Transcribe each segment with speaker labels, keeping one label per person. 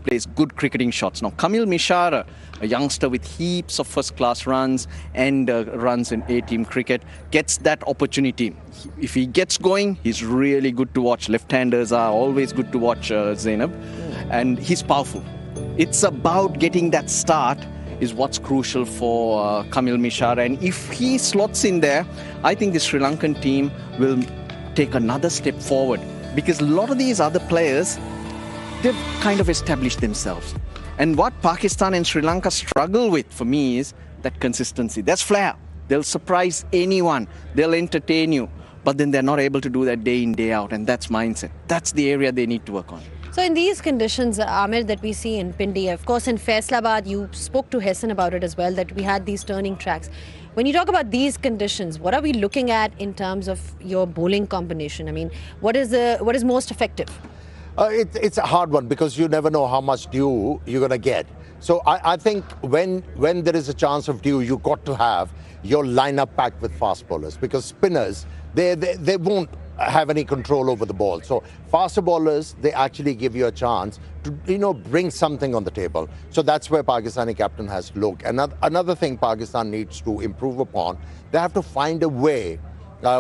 Speaker 1: plays good cricketing shots. Now, Kamil Mishara, a youngster with heaps of first-class runs and runs in A-team cricket, gets that opportunity. If he gets going, he's really good to watch. Left-handers are always good to watch, Zainab. And he's powerful. It's about getting that start is what's crucial for Kamil Mishara. And if he slots in there, I think the Sri Lankan team will take another step forward. Because a lot of these other players, they've kind of established themselves. And what Pakistan and Sri Lanka struggle with, for me, is that consistency. There's flair. They'll surprise anyone. They'll entertain you. But then they're not able to do that day in, day out. And that's mindset. That's the area they need to work on.
Speaker 2: So in these conditions, Amir, that we see in Pindi, of course in Faisalabad, you spoke to Hassan about it as well, that we had these turning tracks. When you talk about these conditions, what are we looking at in terms of your bowling combination? I mean, what is most effective?
Speaker 3: It's a hard one because you never know how much dew you're going to get. So I think when there is a chance of dew, you've got to have your lineup packed with fast bowlers, because spinners, they won't have any control over the ball. So faster bowlers, they actually give you a chance to bring something on the table. So that's where Pakistani captain has to look. Another thing Pakistan needs to improve upon, they have to find a way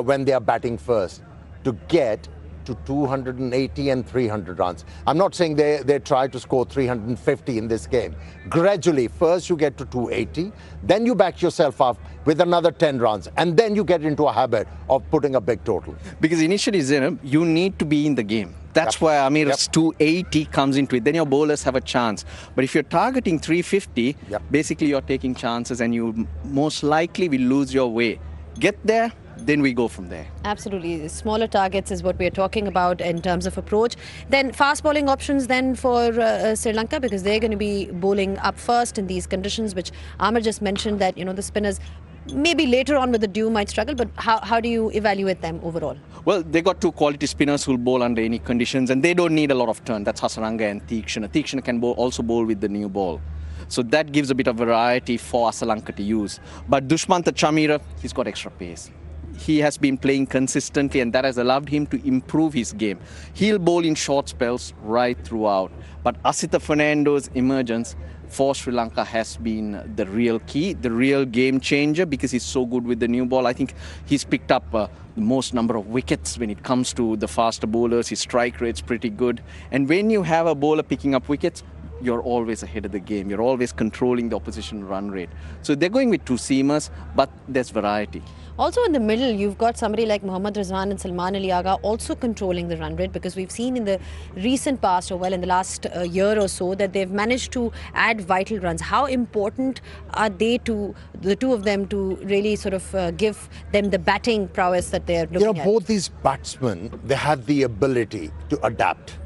Speaker 3: when they are batting first to get to 280 and 300 runs. I'm not saying they try to score 350 in this game. Gradually, first you get to 280, then you back yourself up with another 10 runs, and then you get into a habit of putting a big total.
Speaker 1: Because initially, Zainab, you need to be in the game. That's why Amir's 280 comes into it. Then your bowlers have a chance. But if you're targeting 350, basically you're taking chances and you most likely will lose your way. Get there, then we go from there.
Speaker 2: Absolutely. Smaller targets is what we're talking about in terms of approach. Then fast bowling options then for Sri Lanka, because they're going to be bowling up first in these conditions, which Amir just mentioned that, the spinners maybe later on with the dew might struggle, but how do you evaluate them overall?
Speaker 1: Well, they got two quality spinners who'll bowl under any conditions, and they don't need a lot of turn. That's Hasaranga and Theekshana. Theekshana can also bowl with the new ball. So that gives a bit of variety for Asalanka to use. But Dushmantha Chameera, he's got extra pace. He has been playing consistently, and that has allowed him to improve his game. He'll bowl in short spells right throughout. But Asitha Fernando's emergence for Sri Lanka has been the real key, the real game changer, because he's so good with the new ball. I think he's picked up the most number of wickets when it comes to the faster bowlers. His strike rate's pretty good. And when you have a bowler picking up wickets, you're always ahead of the game. You're always controlling the opposition run rate. So they're going with two seamers, but there's variety.
Speaker 2: Also in the middle, you've got somebody like Mohammad Rizwan and Salman Ali Agha also controlling the run rate, because we've seen in the recent past, or well in the last year or so, that they've managed to add vital runs. How important are they to the two of them to really sort of give them the batting prowess that they're looking at?
Speaker 3: Both these batsmen, they have the ability to adapt.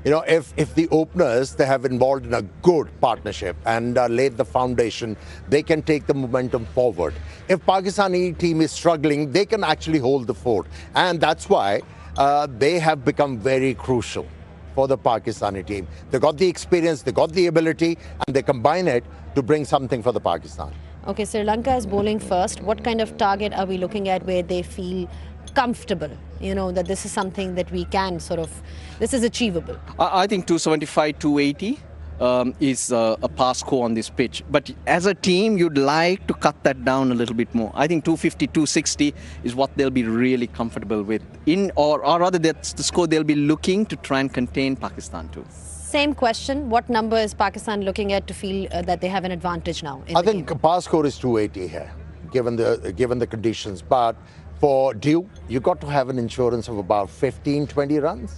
Speaker 3: If the openers, they have involved in a good partnership and laid the foundation, they can take the momentum forward. If Pakistani team is struggling, they can actually hold the fort. And that's why they have become very crucial for the Pakistani team. They got the experience, they got the ability, and they combine it to bring something for the Pakistan.
Speaker 2: Okay, Sri Lanka is bowling first. What kind of target are we looking at where they feel comfortable, that this is something that we can this is achievable?
Speaker 1: I think 275, 280 is a pass score on this pitch. But as a team, you'd like to cut that down a little bit more. I think 250, 260 is what they'll be really comfortable with. Or rather, that's the score they'll be looking to try and contain Pakistan to.
Speaker 2: Same question. What number is Pakistan looking at to feel that they have an advantage now?
Speaker 3: I think pass score is 280 here, given the conditions. But for dew, you got to have an insurance of about 15, 20 runs.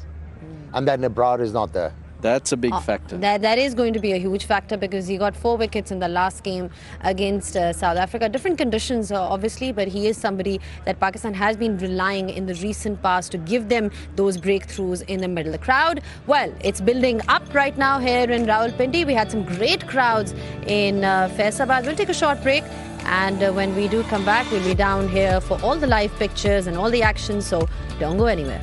Speaker 3: And then Abrar is not there.
Speaker 1: That's a big factor.
Speaker 2: That is going to be a huge factor, because he got 4 wickets in the last game against South Africa. Different conditions, obviously, but he is somebody that Pakistan has been relying in the recent past to give them those breakthroughs in the middle. The crowd, well, it's building up right now here in Rawalpindi. We had some great crowds in Faisalabad. We'll take a short break. And when we do come back, we'll be down here for all the live pictures and all the action. So don't go anywhere.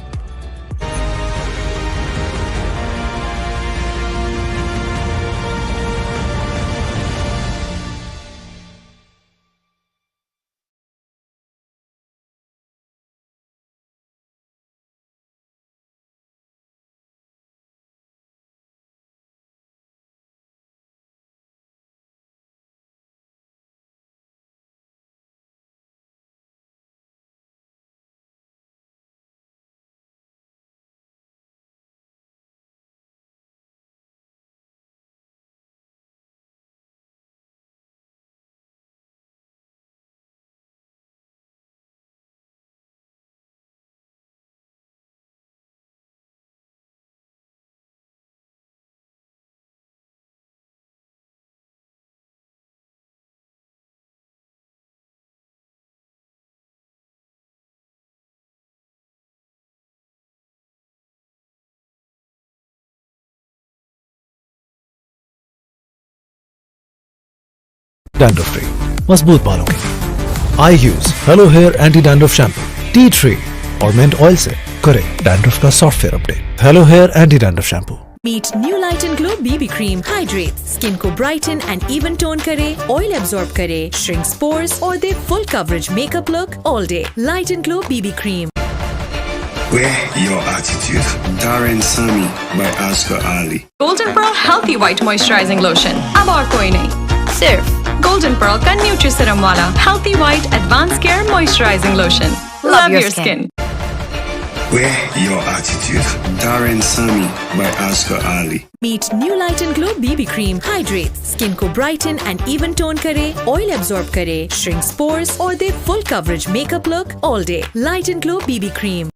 Speaker 4: Dandruff free, मजबूत बालों के लिए I use Hello Hair Anti Dandruff Shampoo, tea tree और mint oil से करे dandruff का software update. Hello Hair Anti Dandruff Shampoo.
Speaker 5: Meet new Light and Glow BB Cream. Hydrates, skin को brighten and even tone करे, oil absorb करे, shrinks pores और दे full coverage makeup look all day. Light and Glow BB Cream.
Speaker 6: Wear your attitude. Darren Sami by Asghar Ali.
Speaker 7: Golden Pearl Healthy White Moisturizing Lotion. अब और कोई नहीं, सिर्फ Golden Pearl का Nutri-Serum वाला Healthy White Advanced Care Moisturizing Lotion. Love your skin.
Speaker 6: Wear your attitude. Darren Sami by Asghar Ali.
Speaker 5: Meet new Light and Glow BB Cream. Hydrates, skin को brighten and even tone करे, oil absorb करे, shrinks pores और दे full coverage makeup look all day. Light and Glow BB Cream.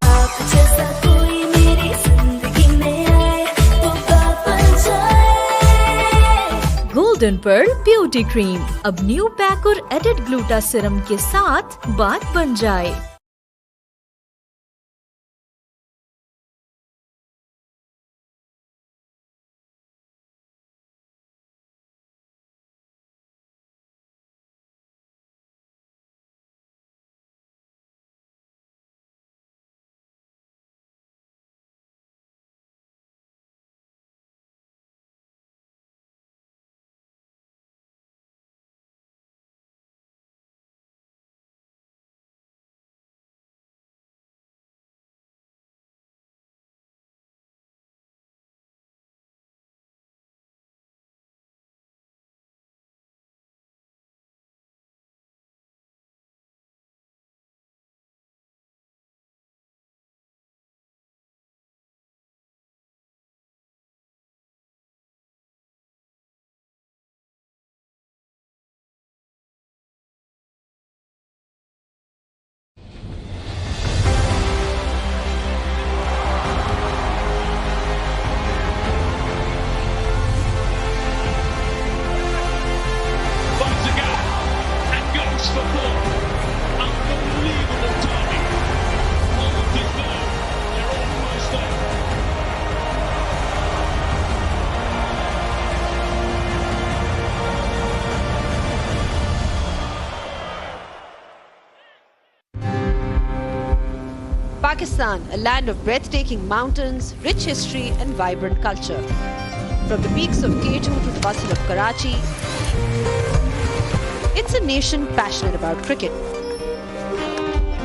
Speaker 5: Golden Pearl Beauty Cream. अब new pack और added gluta serum के साथ बात बन जाए.
Speaker 2: Pakistan, a land of breathtaking mountains, rich history and vibrant culture. From the peaks of K2 to the bustle of Karachi, it's a nation passionate about cricket.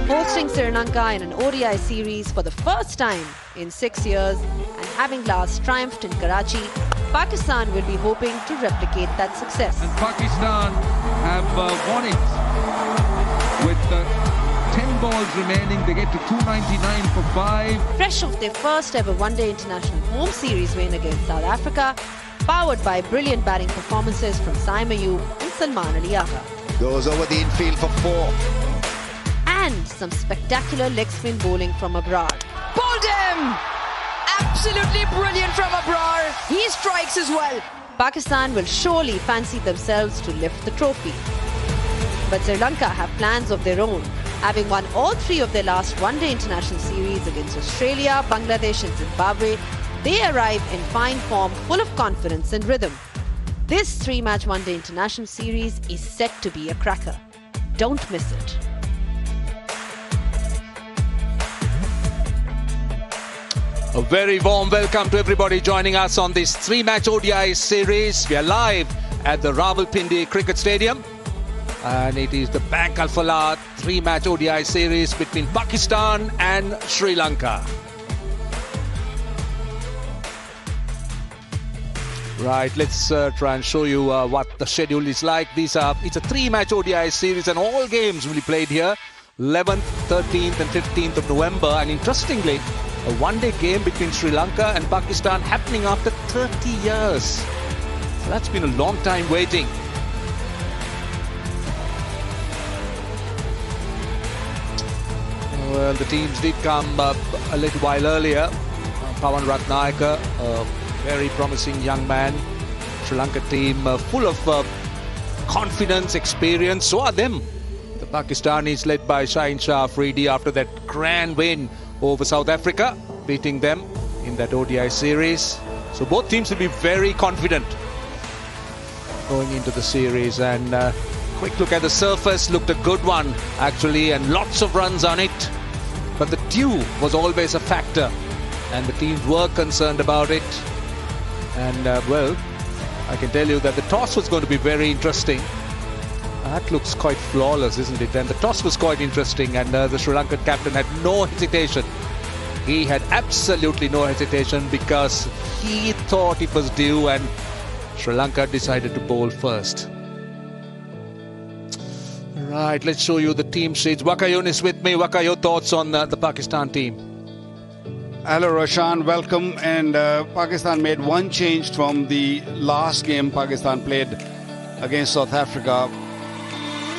Speaker 2: Hosting Sri Lanka in an ODI series for the first time in 6 years and having last triumphed in Karachi, Pakistan will be hoping to replicate that success.
Speaker 8: And Pakistan have won it with 10 balls remaining. They get to 299 for 5.
Speaker 2: Fresh off their first ever one-day international home series win against South Africa, powered by brilliant batting performances from Saim Ayub and Salman Ali Agha.
Speaker 9: Goes over the infield for 4.
Speaker 2: And some spectacular leg spin bowling from Abrar.
Speaker 10: Bowled him! Absolutely brilliant from Abrar. He strikes as well.
Speaker 2: Pakistan will surely fancy themselves to lift the trophy. But Sri Lanka have plans of their own. Having won all 3 of their last one-day international series against Australia, Bangladesh and Zimbabwe, they arrive in fine form, full of confidence and rhythm. This 3-match one-day international series is set to be a cracker. Don't miss it.
Speaker 11: A very warm welcome to everybody joining us on this 3-match ODI series. We are live at the Rawalpindi Cricket Stadium. And it is the Bank Alphala 3-match ODI series between Pakistan and Sri Lanka. Right, let's try and show you what the schedule is like. It's a 3-match ODI series and all games will be played here 11th, 13th and 15th of November. And interestingly, a one-day game between Sri Lanka and Pakistan happening after 30 years. So that's been a long time waiting. Well, the teams did come a little while earlier. Pawan Ratnayaka, a very promising young man. Sri Lanka team full of confidence, experience. So are them. The Pakistanis led by Shaheen Shah Afridi after that grand win over South Africa, beating them in that ODI series. So both teams will be very confident. going into the series. And quick look at the surface, looked a good one actually, and lots of runs on it. But the dew was always a factor, and the teams were concerned about it. And well, I can tell you that the toss was going to be very interesting. That looks quite flawless, isn't it? And the toss was quite interesting, and the Sri Lankan captain had no hesitation. He had absolutely no hesitation because he thought it was due, and Sri Lanka decided to bowl first. Right, let's show you the team sheets. Wakayun is with me. Waka, your thoughts on the Pakistan team?
Speaker 12: Hello Roshan, welcome. And Pakistan made one change from the last game Pakistan played against South Africa.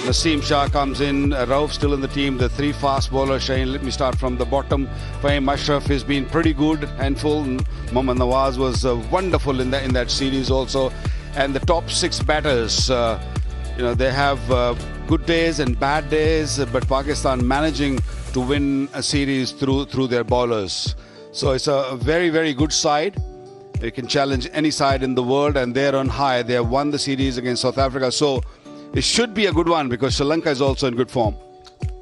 Speaker 12: Naseem Shah comes in, Rauf still in the team, the three fast bowlers. Shaheen, let me start from the bottom. Fahim Ashraf has been pretty good, handful. Mohammad Nawaz was wonderful in that series also. And the top six batters, they have good days and bad days, but Pakistan managing to win a series through their bowlers. So it's a very, very good side. They can challenge any side in the world, and they're on high. They have won the series against South Africa. So it should be a good one because Sri Lanka is also in good form.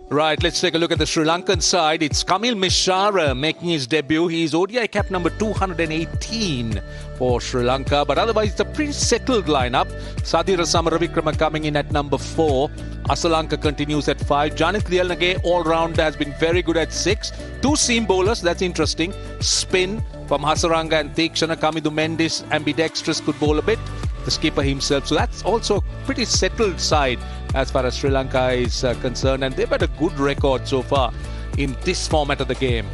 Speaker 11: Right, let's take a look at the Sri Lankan side. It's Kamil Mishara making his debut. He's ODI cap number 218 for Sri Lanka. But otherwise, it's a pretty settled lineup. Sadhir Samaravikrama coming in at number 4. Asalanka continues at 5. Janit Lialnage all-round has been very good at 6. 2 seam bowlers, that's interesting. Spin from Hasaranga and Theekshana. Kamidu Mendis, ambidextrous, could bowl a bit. The skipper himself. So that's also a pretty settled side as far as Sri Lanka is concerned. And they've had a good record so far in this format of the game.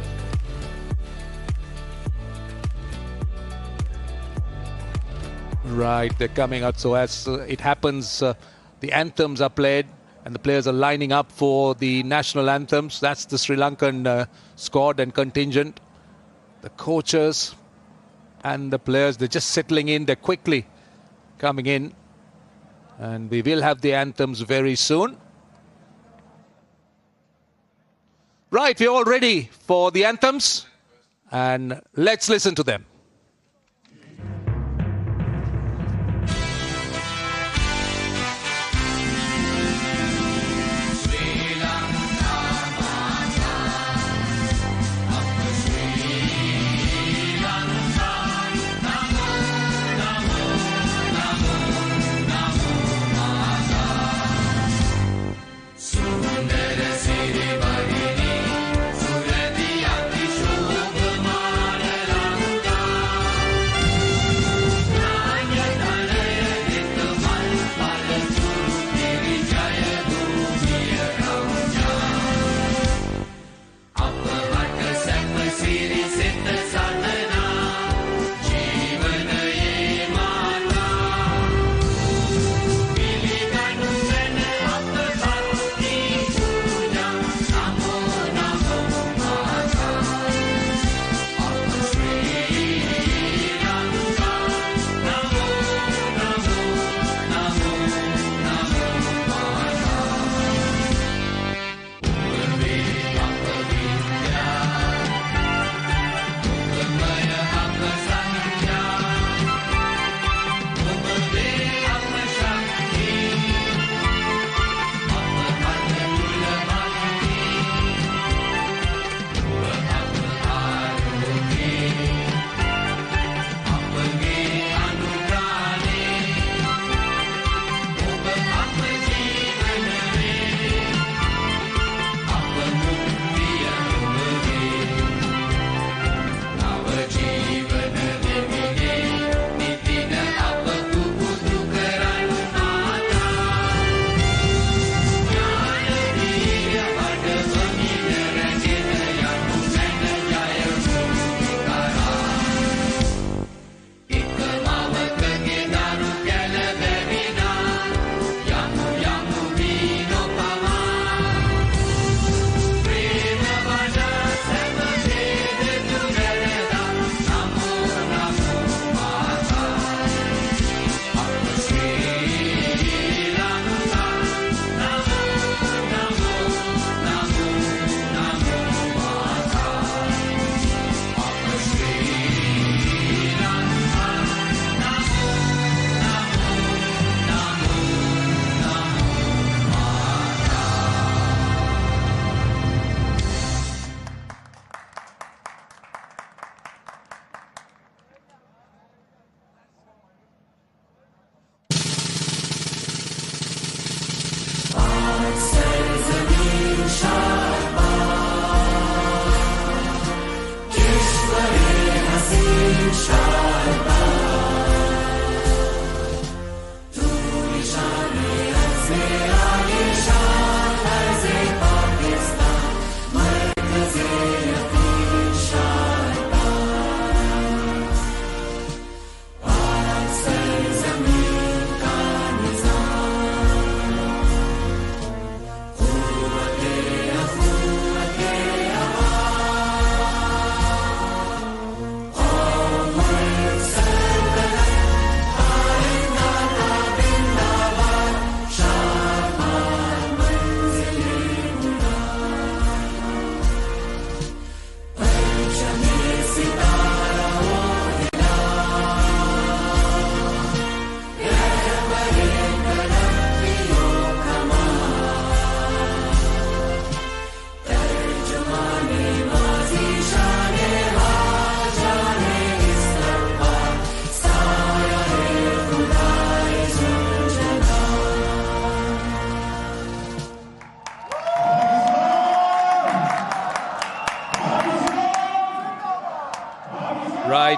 Speaker 11: Right, they're coming out. So as it happens, the anthems are played and the players are lining up for the national anthems. That's the Sri Lankan squad and contingent. The coaches and the players, they're just settling in. They're quickly coming in, and we will have the anthems very soon. Right, we're all ready for the anthems, and let's listen to them.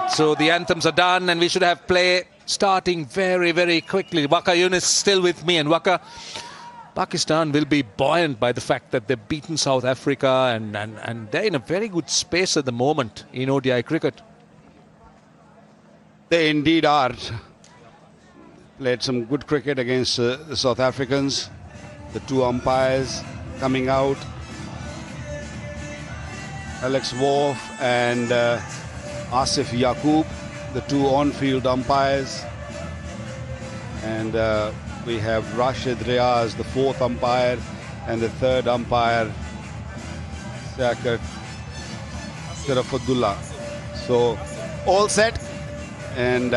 Speaker 11: Right, so the anthems are done and we should have play starting very, very quickly. Waka Yunus still with me, and Waka, Pakistan will be buoyant by the fact that they've beaten South Africa and they're in a very good space at the moment in ODI cricket.
Speaker 12: They indeed are. Played some good cricket against the South Africans. The two umpires coming out, Alex Worf and Asif Yaqub, the two on-field umpires. And we have Rashid Riaz, the fourth umpire, and the third umpire, Sakat Sharafuddullah. So all set, and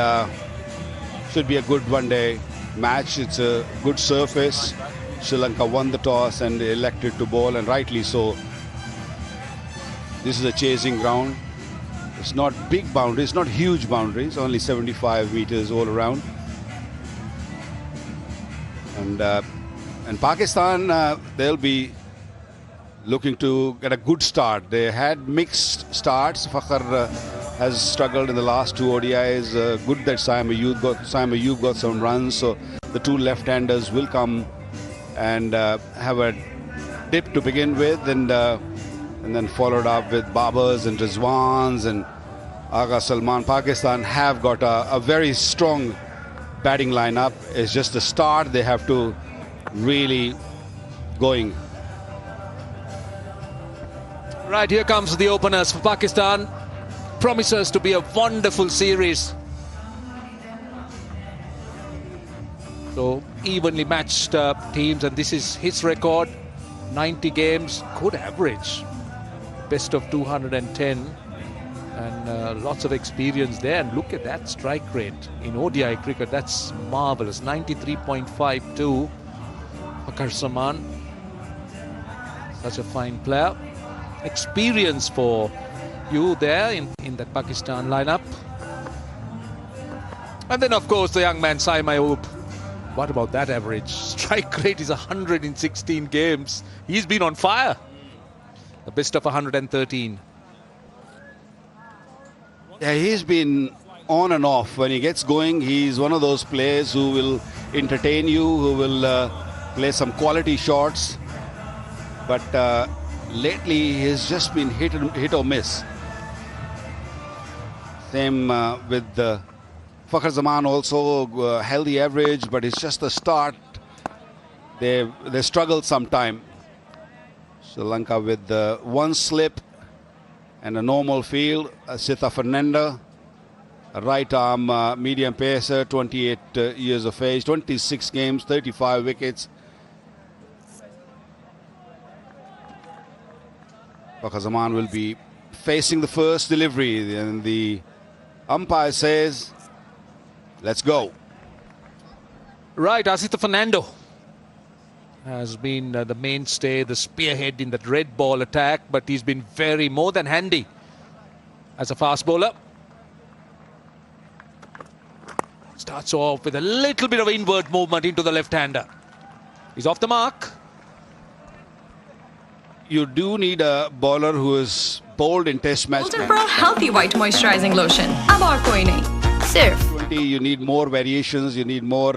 Speaker 12: should be a good one-day match. It's a good surface. Sri Lanka won the toss and elected to bowl, and rightly so. This is a chasing ground. It's not big boundaries, not huge boundaries, only 75 meters all around. And Pakistan, they'll be looking to get a good start. They had mixed starts. Fakhar has struggled in the last two ODIs. Good that Saim Ayub got some runs. So the two left-handers will come and have a dip to begin with, and then followed up with Babars and Rizwans and Agha Salman. Pakistan have got a very strong batting lineup. It's just the start. They have to really going.
Speaker 11: Right, here comes the openers for Pakistan. Promises to be a wonderful series. So evenly matched teams, and this is his record. 90 games, good average. Best of 210. And lots of experience there. And look at that strike rate in ODI cricket. That's marvelous. 93.52. Fakhar Zaman. Such a fine player. Experience for you there in that Pakistan lineup. And then, of course, the young man Saim Ayub. What about that average? Strike rate is 100 in 16 games. He's been on fire. The best of 113.
Speaker 12: Yeah, he's been on and off. When he gets going, he's one of those players who will entertain you, who will play some quality shots. But lately, he's just been hit or miss. Same with Fakhar Zaman, also held the average, but it's just the start. They struggled sometime. Sri Lanka with one slip and a normal field. Sitha Fernanda, a right arm medium pacer, 28 years of age, 26 games, 35 wickets. Fakhar Zaman will be facing the first delivery, and the umpire says, let's go.
Speaker 11: Right, Asita Fernando has been the mainstay, the spearhead in that red ball attack, but he's been very more than handy as a fast bowler. Starts off with a little bit of inward movement into the left-hander. He's off the mark.
Speaker 12: You do need a bowler who is bold in test match.
Speaker 7: Golden Pearl Healthy White Moisturizing Lotion. अब और कोई नहीं, सिर्फ.
Speaker 12: You need more variations, you need more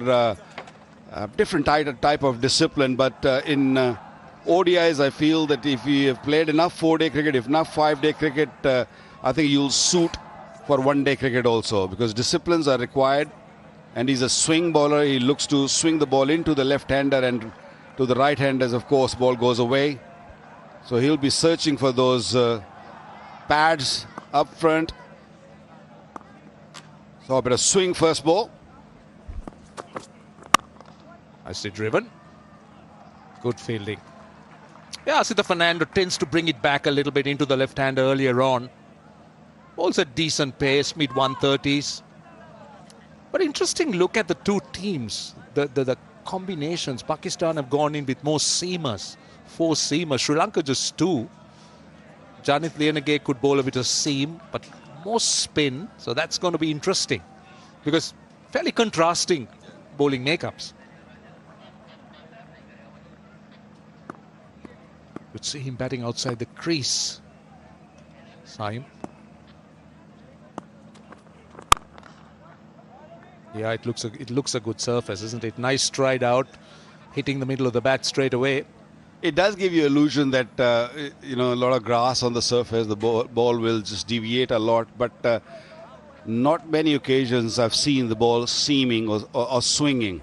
Speaker 12: different type of discipline, but in ODIs I feel that if you have played enough 4-day cricket, if not 5-day cricket, I think you'll suit for 1-day cricket also, because disciplines are required. And he's a swing bowler. He looks to swing the ball into the left-hander, and to the right-handers, of course, ball goes away. So he'll be searching for those pads up front. So a bit of swing first ball.
Speaker 11: Nicely driven. Good fielding. Yeah, Sitha Fernando tends to bring it back a little bit into the left hand earlier on. Also decent pace, mid-130s. But interesting look at the two teams. The combinations. Pakistan have gone in with more seamers. 4 seamers. Sri Lanka just 2. Janith Lianage could bowl a bit of seam, but more spin. So that's going to be interesting, because fairly contrasting bowling makeups. Could see him batting outside the crease. Saim. Yeah, it looks a good surface, isn't it? Nice stride out, hitting the middle of the bat straight away.
Speaker 12: It does give you illusion that a lot of grass on the surface, the ball will just deviate a lot, but not many occasions I've seen the ball seaming or swinging.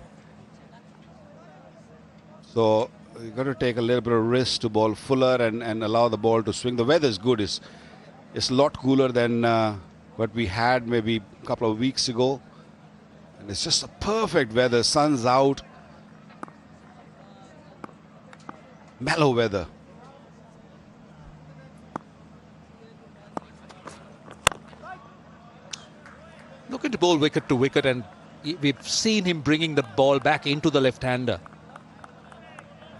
Speaker 12: So you've got to take a little bit of risk to bowl fuller and allow the ball to swing. The weather is good. It's a lot cooler than what we had maybe a couple of weeks ago. And it's just a perfect weather. Sun's out. Mellow weather.
Speaker 11: Looking to bowl wicket to wicket, and we've seen him bringing the ball back into the left-hander.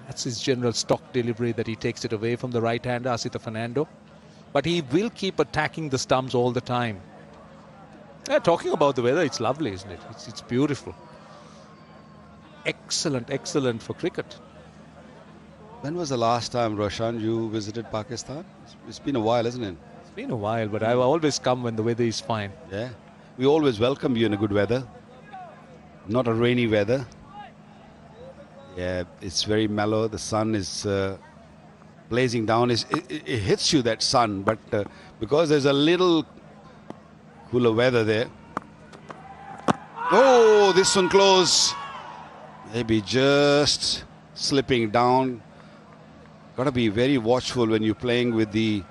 Speaker 11: That's his general stock delivery, that he takes it away from the right-hander, Asita Fernando. But he will keep attacking the stumps all the time. Yeah, talking about the weather, it's lovely, isn't it? It's beautiful. Excellent for cricket.
Speaker 12: When was the last time, Roshan, you visited Pakistan? It's been a while, isn't it?
Speaker 11: It's been a while, but I always come when the weather is fine.
Speaker 12: Yeah. We always welcome you in a good weather. Not a rainy weather. Yeah, it's very mellow. The sun is blazing down. It hits you, that sun, but because there's a little cooler weather there. Oh, this one close. Maybe just slipping down. Got to be very watchful when you're playing with the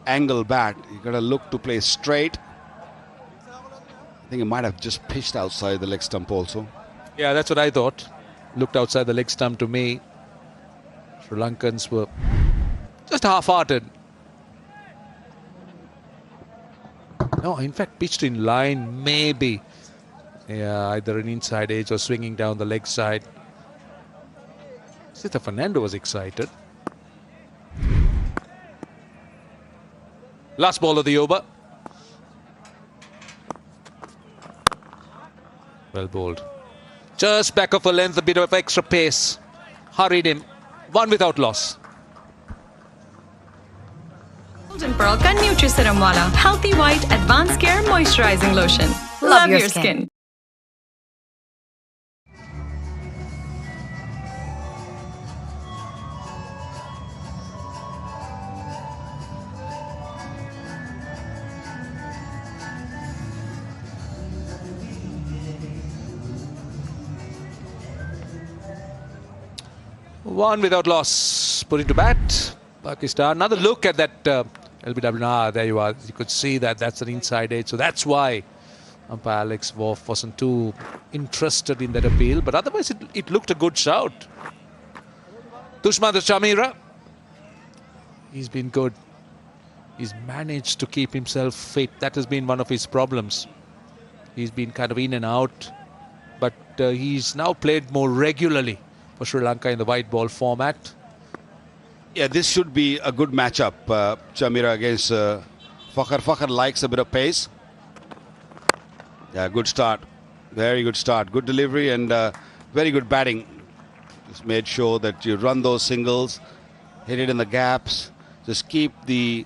Speaker 12: angle bat. You got to look to play straight. I think it might have just pitched outside the leg stump also.
Speaker 11: Yeah, that's what I thought. Looked outside the leg stump to me. Sri Lankans were just half-hearted. No, in fact, pitched in line, maybe. Yeah, either an inside edge or swinging down the leg side. Asita Fernando was excited. Last ball of the over. Well bowled. Just back of a length, a bit of extra pace. Hurried him. One without loss.
Speaker 7: Golden Pearl Ka Nutri-Serum Wala Healthy White Advanced Care Moisturizing Lotion. Love your skin.
Speaker 11: One without loss. Put into bat. Pakistan. Another look at that LBW. Ah, there you are. You could see that that's an inside edge. So that's why umpire Alex Worf wasn't too interested in that appeal. But otherwise, it looked a good shout. Dushman Chamira. He's been good. He's managed to keep himself fit. That has been one of his problems. He's been kind of in and out. But he's now played more regularly for Sri Lanka in the white ball format.
Speaker 12: Yeah, this should be a good matchup. Chamira against Fakhar. Fakhar likes a bit of pace. Yeah, good start. Very good start. Good delivery and very good batting. Just made sure that you run those singles, hit it in the gaps. Just keep the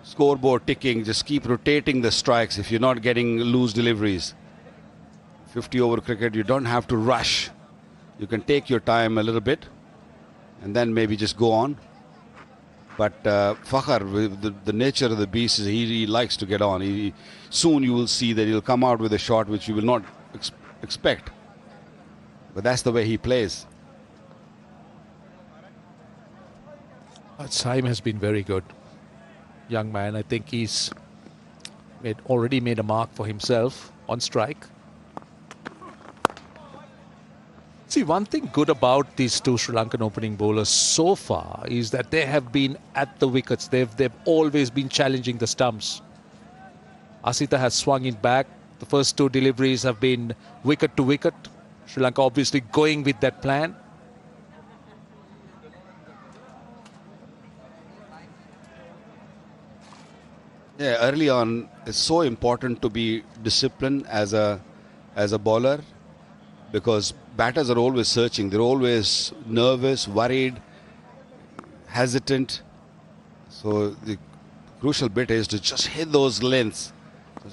Speaker 12: scoreboard ticking. Just keep rotating the strikes if you're not getting loose deliveries. 50 over cricket, you don't have to rush. You can take your time a little bit and then maybe just go on. But Fakhar, with the nature of the beast, is he likes to get on. Soon you will see that he'll come out with a shot which you will not expect. But that's the way he plays.
Speaker 11: Saim has been very good. Young man, I think he's already made a mark for himself on strike. See, one thing good about these two Sri Lankan opening bowlers so far is that they have been at the wickets. They've always been challenging the stumps. Asita has swung it back. The first two deliveries have been wicket to wicket. Sri Lanka obviously going with that plan.
Speaker 12: Yeah, early on, it's so important to be disciplined as a bowler, because batters are always searching. They're always nervous, worried, hesitant. So the crucial bit is to just hit those lengths.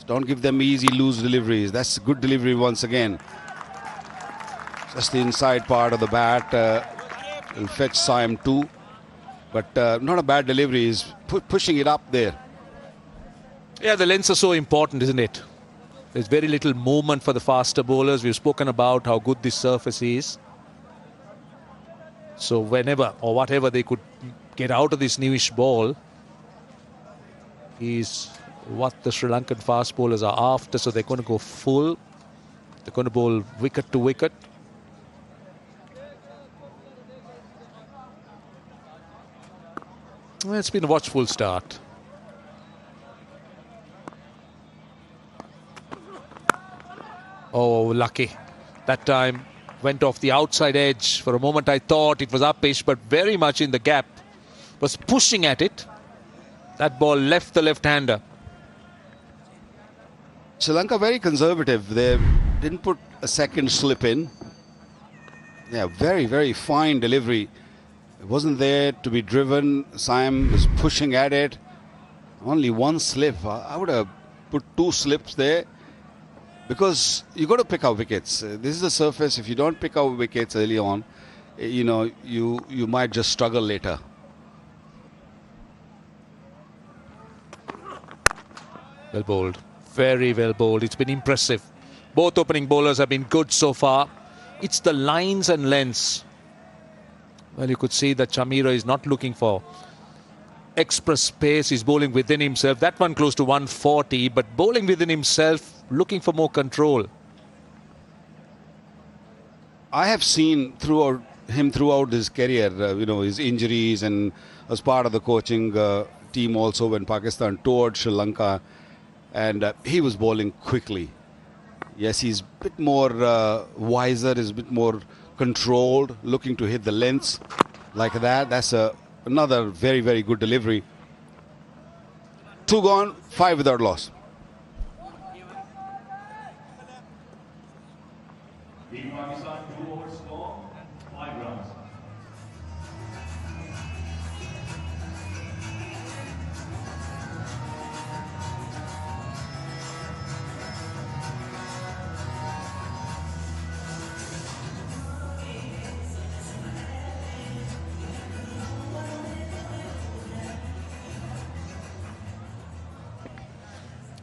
Speaker 12: Don't give them easy loose deliveries. That's good delivery once again. Just the inside part of the bat will fetch Siam 2. But not a bad delivery. He's pushing it up there.
Speaker 11: Yeah, the lengths are so important, isn't it? There's very little movement for the faster bowlers. We've spoken about how good this surface is. So whenever or whatever they could get out of this newish ball is what the Sri Lankan fast bowlers are after. So they're going to go full. They're going to bowl wicket to wicket. Well, it's been a watchful start. Oh, lucky. That time went off the outside edge. For a moment I thought it was uppish, but very much in the gap. Was pushing at it. That ball left the left-hander.
Speaker 12: Sri Lanka very conservative. They didn't put a second slip in. Yeah, very, very fine delivery. It wasn't there to be driven. Siam was pushing at it. Only one slip. I would have put 2 slips there. Because you got to pick out wickets. This is the surface. If you don't pick out wickets early on, you know, you might just struggle later.
Speaker 11: Well bowled. Very well bowled. It's been impressive. Both opening bowlers have been good so far. It's the lines and lengths. Well, you could see that Chamira is not looking for express pace. He's bowling within himself. That one close to 140, but bowling within himself, looking for more control.
Speaker 12: I have seen him throughout his career, you know, his injuries, and as part of the coaching team also when Pakistan toured Sri Lanka, and he was bowling quickly. Yes, he's a bit more wiser, is a bit more controlled, looking to hit the lengths like that. That's another very, very good delivery. 2 gone, 5 without loss.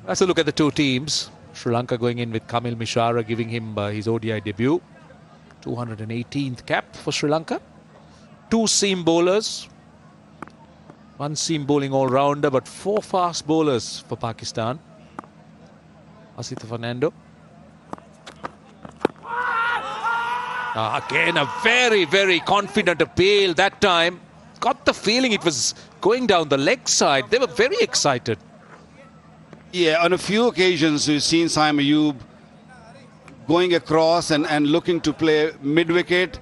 Speaker 11: Let's look at the two teams. Sri Lanka going in with Kamil Mishara, giving him his ODI debut. 218th cap for Sri Lanka. 2 seam bowlers. 1 seam bowling all-rounder, but 4 fast bowlers for Pakistan. Asita Fernando. Again, a very, very confident appeal that time. Got the feeling it was going down the leg side. They were very excited.
Speaker 12: Yeah, on a few occasions we've seen Siam Ayub going across and looking to play mid-wicket.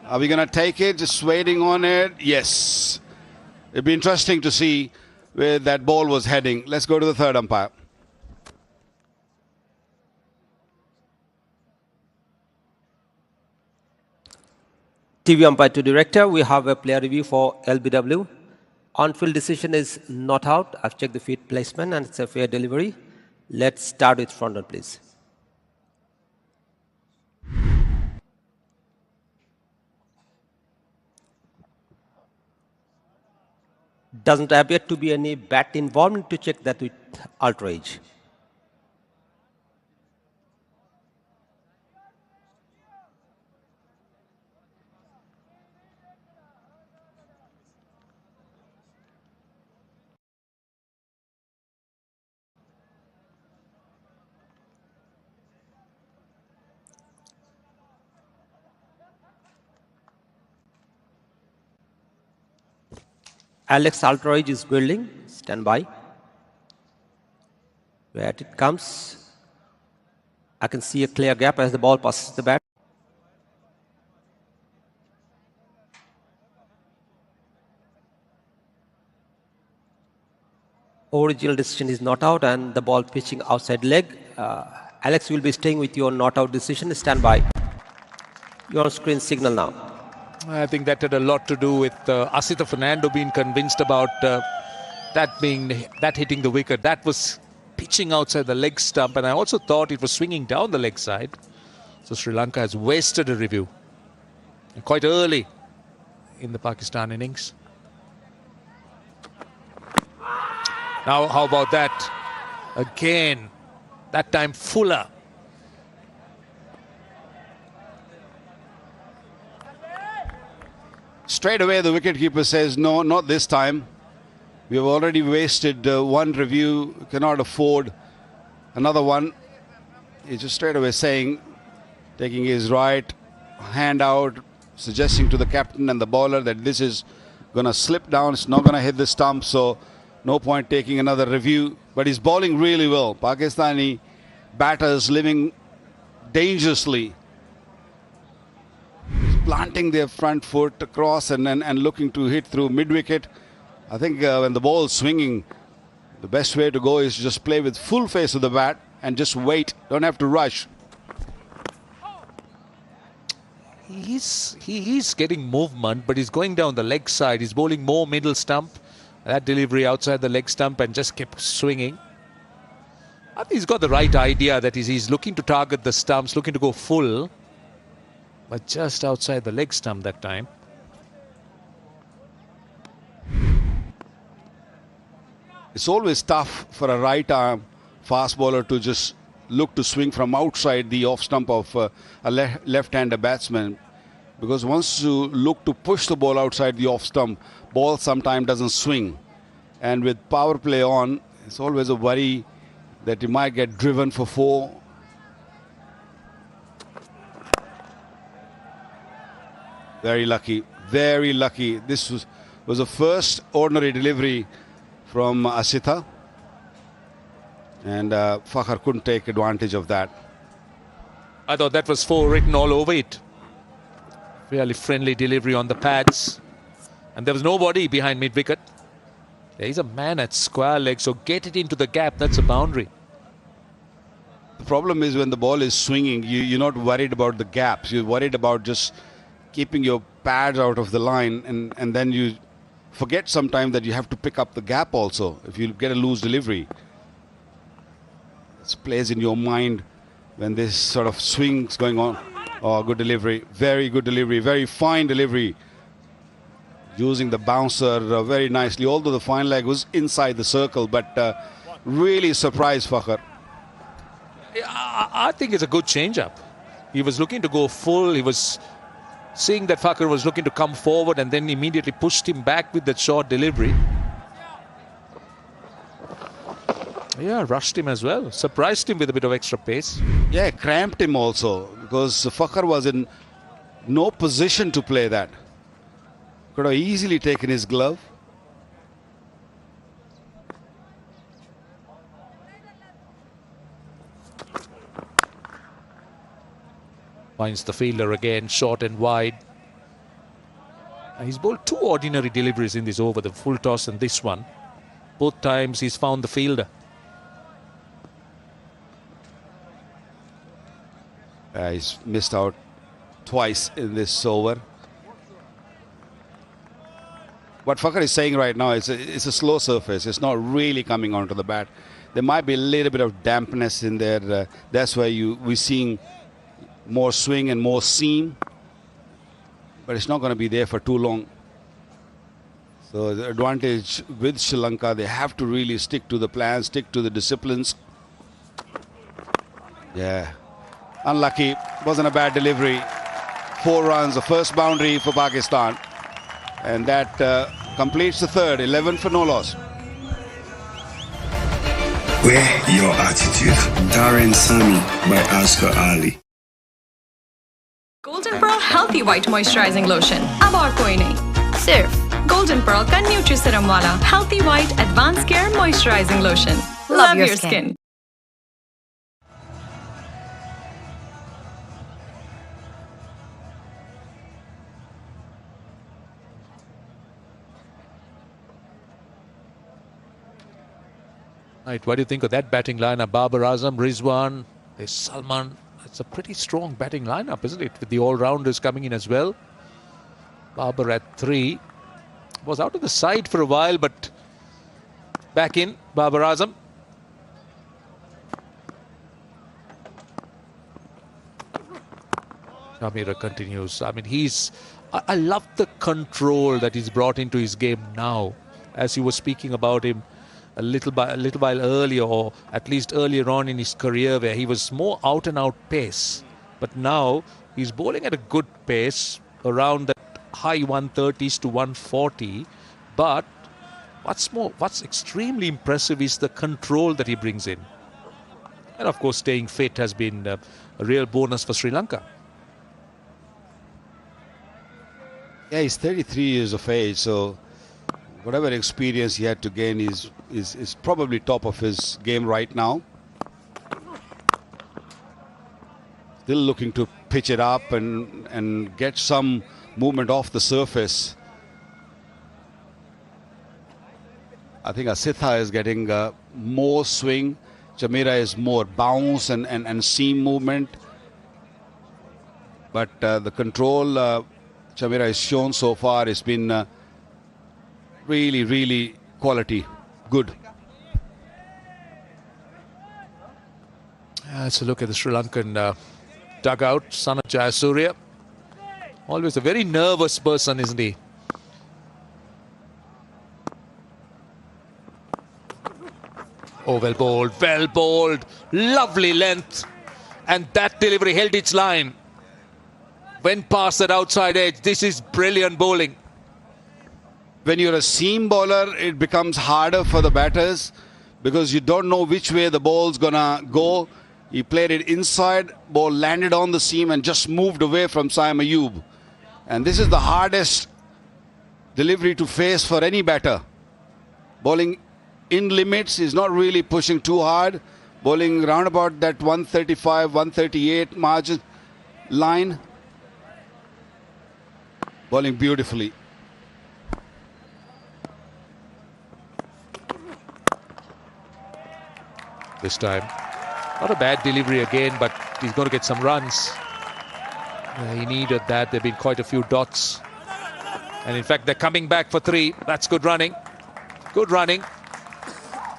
Speaker 12: Are we going to take it? Just waiting on it? Yes. It'd be interesting to see where that ball was heading. Let's go to the third umpire.
Speaker 13: TV umpire to director, we have a player review for LBW. On-field decision is not out. I've checked the feet placement and it's a fair delivery. Let's start with front on, please. Doesn't appear to be any bat involvement. To check that with ultra edge. Alex Altroid is building. Stand by. Where it comes. I can see a clear gap as the ball passes the bat. Original decision is not out and the ball pitching outside leg. Alex will be staying with your not out decision. Stand by. Your screen signal now.
Speaker 11: I think that had a lot to do with Asita Fernando being convinced about that hitting the wicket. That was pitching outside the leg stump, and I also thought it was swinging down the leg side. So Sri Lanka has wasted a review quite early in the Pakistan innings. Now, how about that? Again, that time Fuller.
Speaker 12: Straight away, the wicketkeeper says, no, not this time. We have already wasted one review, cannot afford another one. He's just straight away saying, taking his right hand out, suggesting to the captain and the bowler that this is going to slip down, it's not going to hit the stump, so no point taking another review. But he's bowling really well. Pakistani batters living dangerously, planting their front foot across and looking to hit through mid-wicket. I think when the ball is swinging, the best way to go is to just play with full face of the bat and just wait. Don't have to rush.
Speaker 11: He's getting movement, but he's going down the leg side. He's bowling more middle stump. That delivery outside the leg stump and just kept swinging. I think he's got the right idea that he's looking to target the stumps, looking to go full, but just outside the leg stump that time.
Speaker 12: It's always tough for a right-arm fast bowler to just look to swing from outside the off stump of a left-hander batsman, because once you look to push the ball outside the off stump, ball sometimes doesn't swing. And with power play on, it's always a worry that you might get driven for 4. Very lucky, very lucky. This was the first ordinary delivery from Asitha, and Fakhar couldn't take advantage of that.
Speaker 11: I thought that was 4 written all over it. Really friendly delivery on the pads, and there was nobody behind mid-wicket. There is a man at square leg, so get it into the gap. That's a boundary.
Speaker 12: The problem is when the ball is swinging, you're not worried about the gaps. You're worried about just keeping your pads out of the line, and then you forget sometimes that you have to pick up the gap also if you get a loose delivery. It plays in your mind when this sort of swing's going on. Oh, good delivery, very good delivery, very fine delivery. Using the bouncer very nicely, although the fine leg was inside the circle, but really surprised Fakhar.
Speaker 11: I think it's a good change-up. He was looking to go full. He was seeing that Fakhar was looking to come forward and then immediately pushed him back with that short delivery. Yeah, rushed him as well. Surprised him with a bit of extra pace.
Speaker 12: Yeah, cramped him also, because Fakhar was in no position to play that. Could have easily taken his glove.
Speaker 11: Finds the fielder again, short and wide. And he's bowled 2 ordinary deliveries in this over, the full toss and this one. Both times he's found the fielder.
Speaker 12: He's missed out twice in this over. What Fakhar is saying right now is it's a slow surface. It's not really coming onto the bat. There might be a little bit of dampness in there. That's why we're seeing more swing and more seam. But it's not going to be there for too long. So the advantage with Sri Lanka, they have to really stick to the plan, stick to the disciplines. Yeah. Unlucky. Wasn't a bad delivery. 4 runs, the first boundary for Pakistan. And that completes the third, 11 for no loss.
Speaker 6: Wear your attitude. Darren Sami by Oscar Ali.
Speaker 7: Golden Pearl Healthy White Moisturizing Lotion. अब और कोई नहीं, सिर्फ Golden Pearl का Nutri-Serum वाला Healthy White Advanced Care Moisturizing Lotion. Love your skin.
Speaker 11: Right, what do you think of that batting lineup? Babar Azam, Rizwan, there's Salman. It's a pretty strong batting lineup, isn't it? With the all-rounders coming in as well. Babar at 3. Was out of the side for a while, but back in, Babar Azam. Chamira continues. I mean, I love the control that he's brought into his game now. As you were speaking about him a little while earlier, or at least earlier on in his career, where he was more out and out pace. But now he's bowling at a good pace, around the high 130s to 140. But what's extremely impressive is the control that he brings in. And of course, staying fit has been a real bonus for Sri Lanka.
Speaker 12: Yeah, he's 33 years of age, so whatever experience he had to gain is probably top of his game right now. Still looking to pitch it up and get some movement off the surface. I think Asitha is getting more swing. Chamira is more bounce and seam movement. But the control Chamira has shown so far has been really, really quality. Good.
Speaker 11: Let's look at the Sri Lankan dugout. Son of Jayasuriya. Always a very nervous person, isn't he? Oh, well bowled, lovely length. And that delivery held its line. Went past that outside edge. This is brilliant bowling.
Speaker 12: When you're a seam bowler, it becomes harder for the batters because you don't know which way the ball's gonna go. He played it inside, ball landed on the seam and just moved away from Saim Ayub. And this is the hardest delivery to face for any batter. Bowling in limits, is not really pushing too hard. Bowling round about that 135, 138 margin line. Bowling beautifully.
Speaker 11: This time, not a bad delivery again, but he's going to get some runs. He needed that. There have been quite a few dots. And in fact, they're coming back for 3. That's good running. Good running.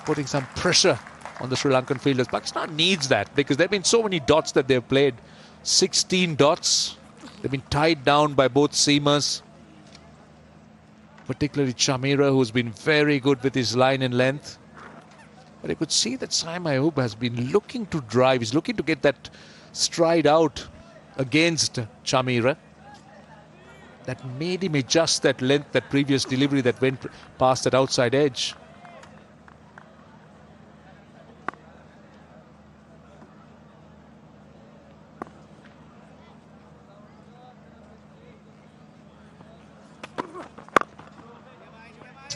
Speaker 11: Putting some pressure on the Sri Lankan fielders. Pakistan needs that because there have been so many dots that they've played. 16 dots. They've been tied down by both seamers. Particularly Chamira, who's been very good with his line and length. But you could see that Saim Ayub has been looking to drive. He's looking to get that stride out against Chamira. That made him adjust that length, that previous delivery that went past that outside edge.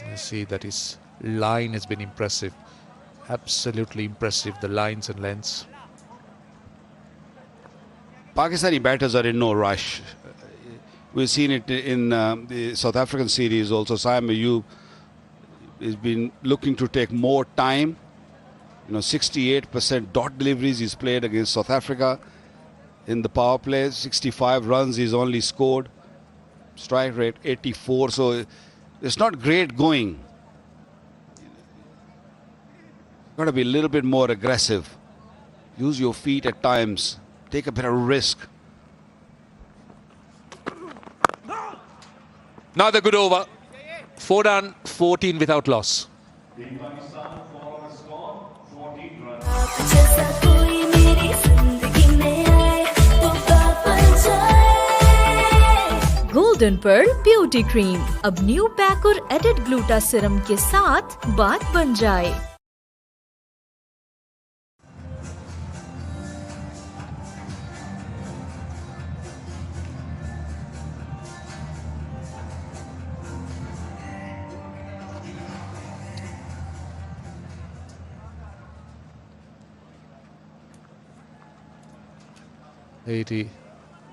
Speaker 11: You see that his line has been impressive. Absolutely impressive, the lines and lengths.
Speaker 12: Pakistani batters are in no rush. We've seen it in the South African series also. Saim Ayub has been looking to take more time. 68% dot deliveries he's played against South Africa. In the power play, 65 runs he's only scored. Strike rate 84, so it's not great going. Got to be a little bit more aggressive. Use your feet at times. Take a bit of risk.
Speaker 11: Another good over. 4 done, 14 without loss.
Speaker 5: Golden pearl beauty cream अब new pack और added gluta serum के साथ बात बन जाए।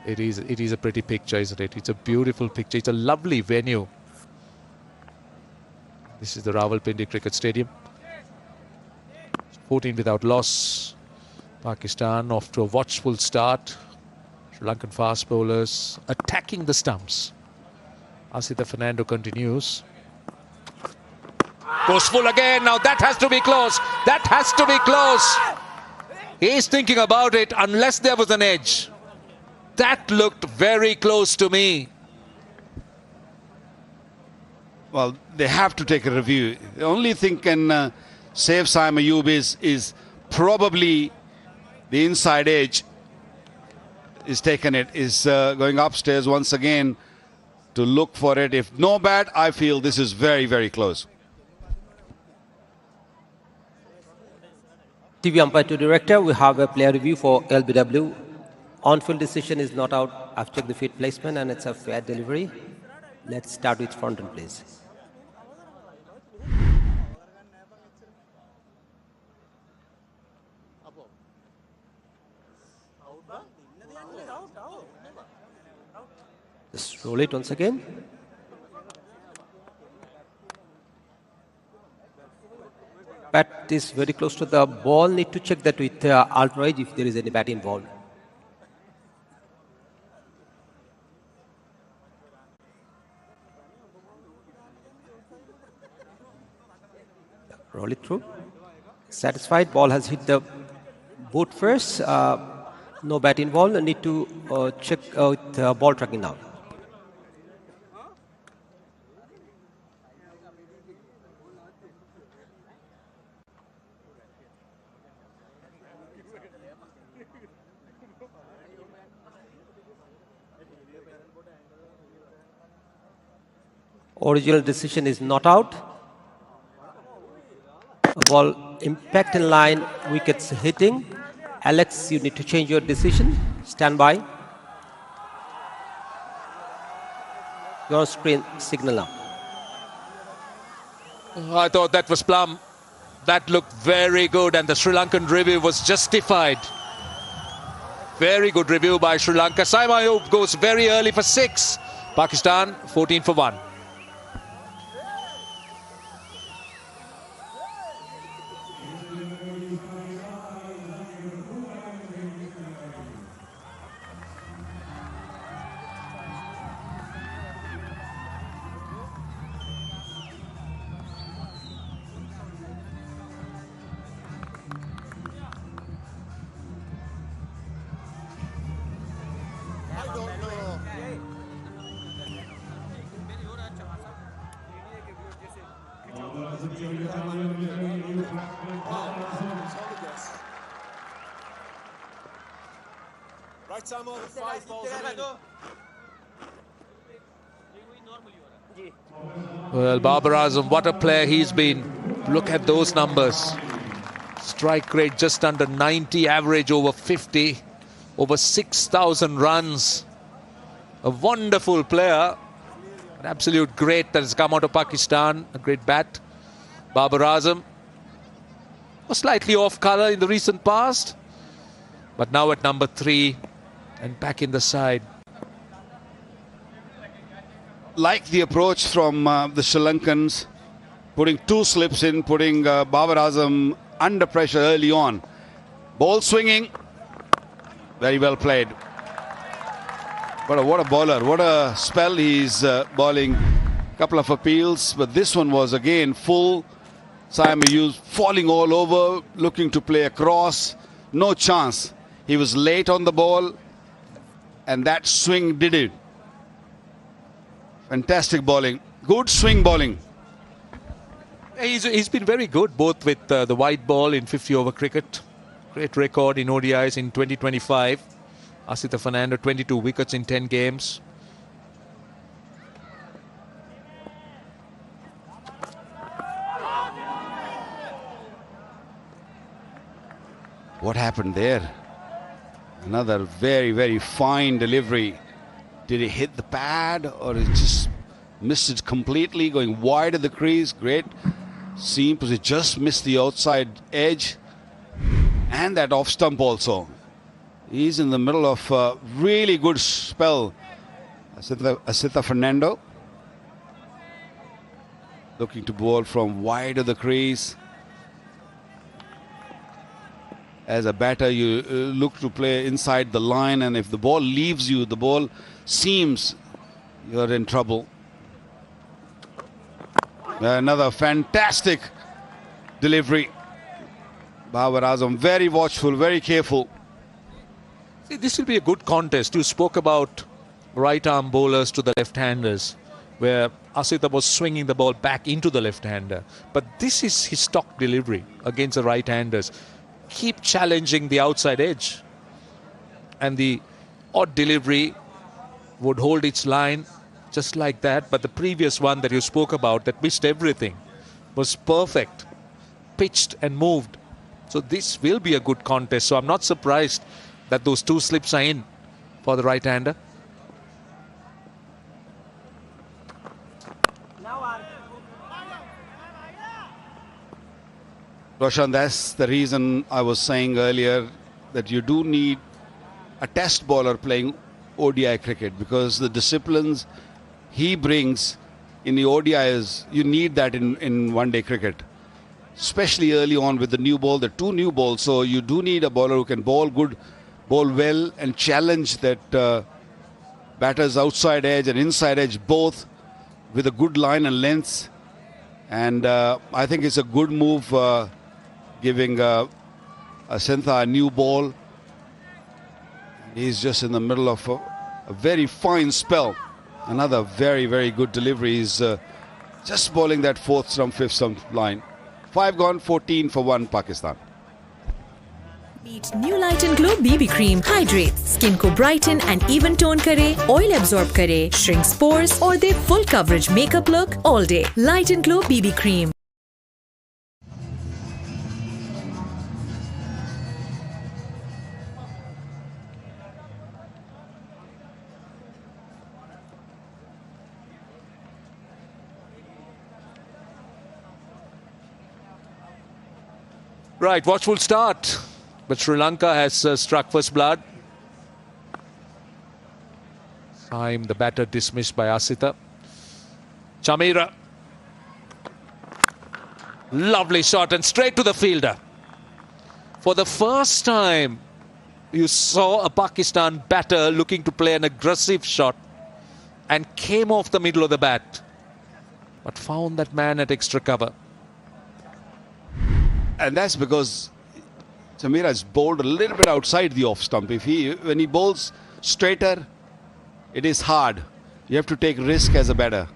Speaker 11: It is a pretty picture, isn't it? It's a beautiful picture. It's a lovely venue. This is the Rawalpindi Cricket Stadium. 14 without loss. Pakistan off to a watchful start. Sri Lankan fast bowlers attacking the stumps. Asitha Fernando continues. Goes full again. Now that has to be close. That has to be close. He's thinking about it unless there was an edge. That looked very close to me.
Speaker 12: Well, they have to take a review. The only thing can save Simon Ayub is probably the inside edge. Is taken it, is going upstairs once again to look for it. If no bat, I feel this is very, very close.
Speaker 13: TV umpire to director, we have a player review for LBW. On-field decision is not out. I've checked the feet placement and it's a fair delivery. Let's start with front end, please. Just roll it once again. Bat is very close to the ball. Need to check that with ultra edge if there is any bat involved. Roll it through. Satisfied. Ball has hit the boot first. No bat involved. Need to check with ball tracking now. Original decision is not out. Ball impact in line, wickets hitting. Alex, you need to change your decision. Stand by. Your screen signal now.
Speaker 11: I thought that was plumb. That looked very good and the Sri Lankan review was justified. Very good review by Sri Lanka. Simon Ayub goes very early for 6. Pakistan 14 for 1. Well, Babar Azam, what a player he's been. Look at those numbers. Strike rate just under 90, average over 50, over 6,000 runs. A wonderful player. An absolute great that has come out of Pakistan. A great bat. Babar Azam was slightly off colour in the recent past, but now at number 3 and back in the side.
Speaker 12: Like the approach from the Sri Lankans, putting 2 slips in, putting Babar Azam under pressure early on. Ball swinging, very well played. What a bowler, what a spell he's bowling. Couple of appeals, but this one was again full. Simon Ayub falling all over, looking to play across. No chance. He was late on the ball, and that swing did it. Fantastic bowling. Good swing bowling.
Speaker 11: He's been very good, both with the white ball in 50-over cricket. Great record in ODIs in 2025. Asita Fernando, 22 wickets in 10 games.
Speaker 12: What happened there? Another very, very fine delivery. Did he hit the pad or he just missed it completely, going wide of the crease? Great seam, because he just missed the outside edge. And that off stump also. He's in the middle of a really good spell. Asita Fernando. Looking to bowl from wide of the crease. As a batter, you look to play inside the line, and if the ball leaves you, the ball seems you're in trouble. Another fantastic delivery. Babar Azam very watchful, very careful.
Speaker 11: See, this will be a good contest. You spoke about right-arm bowlers to the left-handers, where Asita was swinging the ball back into the left-hander. But this is his stock delivery against the right-handers. Keep challenging the outside edge. And the odd delivery would hold its line just like that. But the previous one that you spoke about that missed everything was perfect, pitched and moved. So this will be a good contest. So I'm not surprised that those two slips are in for the right-hander.
Speaker 12: Roshan, that's the reason I was saying earlier that you do need a test bowler playing ODI cricket, because the disciplines he brings in the ODIs, you need that in one-day cricket, especially early on with the new ball, the two new balls. So you do need a bowler who can bowl good, bowl well, and challenge that batters outside edge and inside edge both with a good line and length. And I think it's a good move giving Asintha a new ball. He's just in the middle of a very fine spell. Another very, very good delivery. He's just bowling that fourth stump, fifth stump line. 5 gone, 14 for 1 Pakistan.
Speaker 5: Meet New Light and Glow BB Cream. Hydrates, skin को brighten and even tone करे, oil absorb करे, shrinks pores और दे full coverage makeup look all day. Light and Glow BB Cream.
Speaker 11: Right, watchful start. But Sri Lanka has struck first blood. Time, the batter dismissed by Asita. Chamira. Lovely shot and straight to the fielder. For the first time, you saw a Pakistan batter looking to play an aggressive shot and came off the middle of the bat, but found that man at extra cover.
Speaker 12: And that's because Chamira has bowled a little bit outside the off stump. When he bowls straighter, it is hard. You have to take risk as a batter.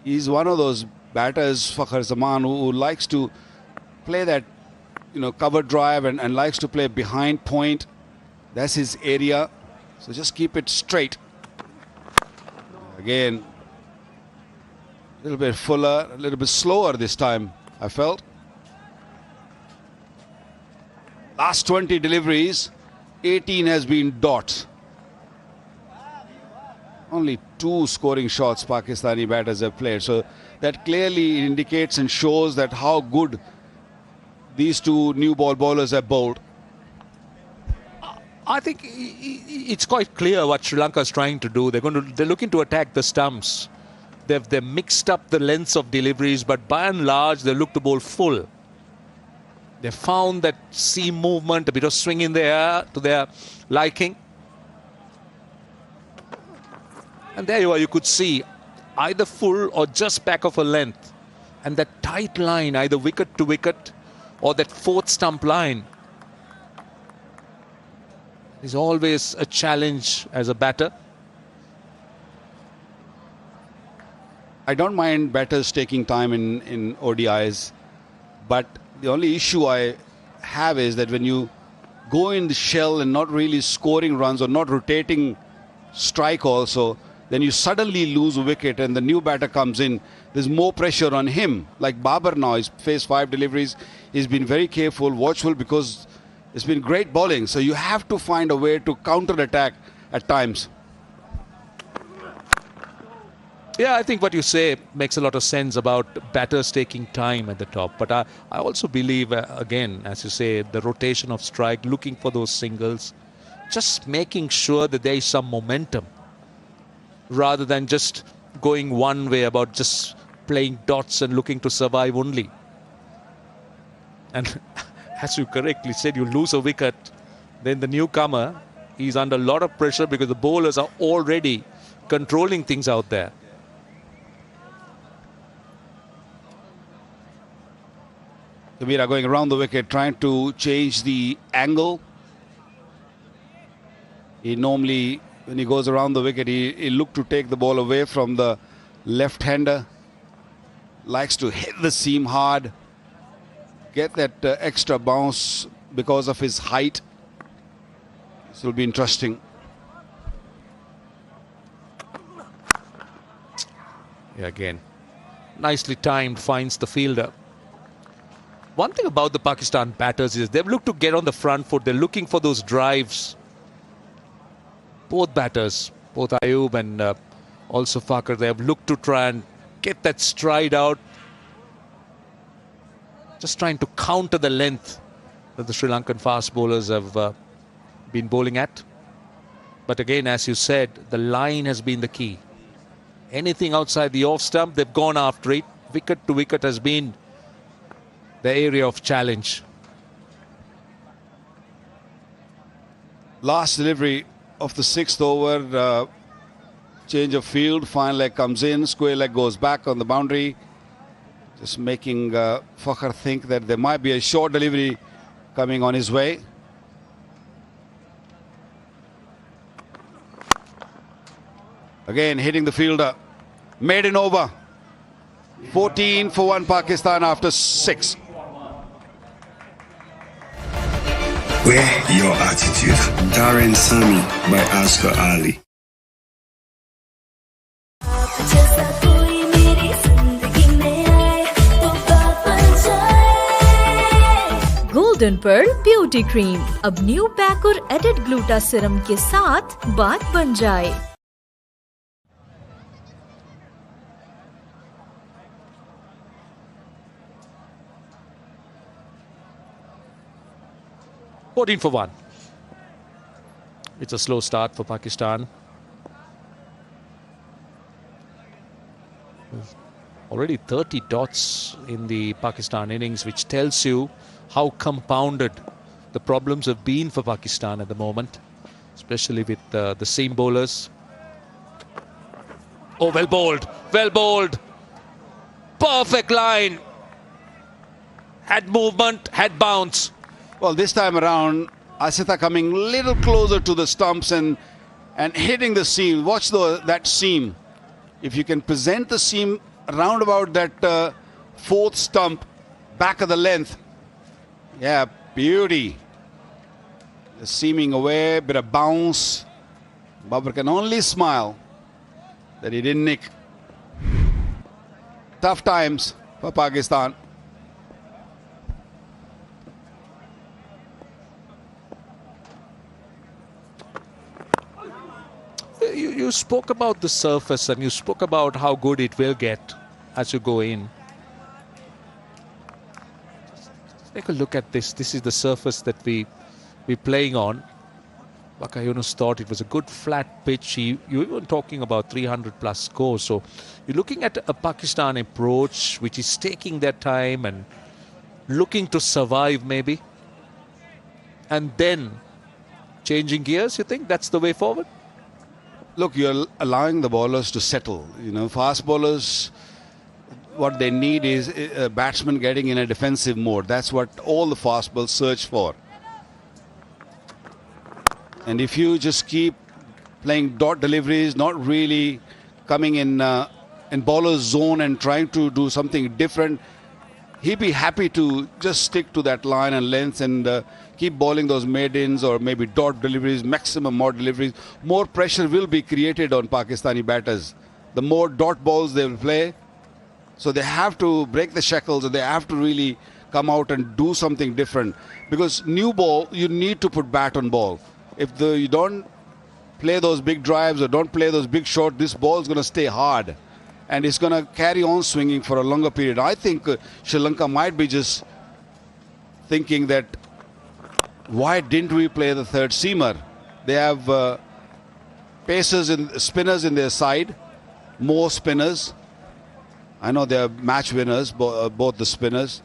Speaker 12: He's one of those batters, Fakhar Zaman, who likes to play that, cover drive and likes to play behind point. That's his area. So just keep it straight. Again, a little bit fuller, a little bit slower this time, I felt. Last 20 deliveries, 18 has been dots. Only 2 scoring shots Pakistani batters have played. So that clearly indicates and shows that how good these two new ball bowlers have bowled.
Speaker 11: I think it's quite clear what Sri Lanka is trying to do. They're looking to attack the stumps. They've mixed up the lengths of deliveries, but by and large they look to bowl full. They found that seam movement, a bit of swing in the air to their liking. And there you are, you could see either full or just back of a length. And that tight line, either wicket to wicket or that fourth stump line, is always a challenge as a batter.
Speaker 12: I don't mind batters taking time in ODIs, but the only issue I have is that when you go in the shell and not really scoring runs or not rotating strike also, then you suddenly lose a wicket and the new batter comes in. There's more pressure on him. Like Babar now, he's faced 5 deliveries. He's been very careful, watchful, because it's been great bowling. So you have to find a way to counter-attack at times.
Speaker 11: Yeah, I think what you say makes a lot of sense about batters taking time at the top. But I also believe, again, as you say, the rotation of strike, looking for those singles, just making sure that there is some momentum rather than just going one way, about just playing dots and looking to survive only. And as you correctly said, you lose a wicket, then the newcomer, he's under a lot of pressure because the bowlers are already controlling things out there.
Speaker 12: Chamira going around the wicket, trying to change the angle. He normally, when he goes around the wicket, he look to take the ball away from the left-hander. Likes to hit the seam hard, get that extra bounce because of his height. This will be interesting.
Speaker 11: Yeah, again, nicely timed, finds the fielder. One thing about the Pakistan batters is they've looked to get on the front foot. They're looking for those drives. Both batters, both Ayub and also Fakar, they have looked to try and get that stride out. Just trying to counter the length that the Sri Lankan fast bowlers have been bowling at. But again, as you said, the line has been the key. Anything outside the off stump, they've gone after it. Wicket to wicket has been the area of challenge.
Speaker 12: Last delivery of the 6th over, change of field, fine leg comes in, square leg goes back on the boundary. Just making Fakhr think that there might be a short delivery coming on his way. Again, hitting the fielder. Maiden over. 14 for 1 Pakistan after 6.
Speaker 6: Wear your attitude. Darren Sami by Asghar Ali.
Speaker 5: Golden pearl beauty cream अब new pack और added gluta serum के साथ बात बन जाए।
Speaker 11: $14 for 1. It's a slow start for Pakistan. Already 30 dots in the Pakistan innings, which tells you how compounded the problems have been for Pakistan at the moment, especially with the seam bowlers. Oh, well bowled, well bowled. Perfect line. Had movement, had bounce.
Speaker 12: Well, this time around, Asita coming a little closer to the stumps and hitting the seam. Watch that seam. If you can present the seam around about that 4th stump, back of the length. Yeah, beauty. The seaming away, bit of bounce. Babar can only smile that he didn't nick. Tough times for Pakistan.
Speaker 11: You spoke about the surface and you spoke about how good it will get as you go in. Take a look at this. This is the surface that we're playing on. Waqar Younis thought it was a good flat pitch. You were talking about 300 plus scores. So you're looking at a Pakistan approach which is taking their time and looking to survive maybe. And then changing gears, you think that's the way forward?
Speaker 12: Look, you're allowing the bowlers to settle. You know, fast bowlers, what they need is a batsman getting in a defensive mode. That's what all the fast bowlers search for. And if you just keep playing dot deliveries, not really coming in bowler's zone and trying to do something different, he'd be happy to just stick to that line and length and keep bowling those maidens or maybe dot deliveries, maximum more deliveries. More pressure will be created on Pakistani batters. The more dot balls they will play. So they have to break the shackles and they have to really come out and do something different. Because new ball, you need to put bat on ball. If you don't play those big drives or don't play those big shots, this ball is going to stay hard. And it's going to carry on swinging for a longer period. I think Sri Lanka might be just thinking that, why didn't we play the third seamer? They have pacers and spinners in their side, more spinners. I know they're match winners, both the spinners.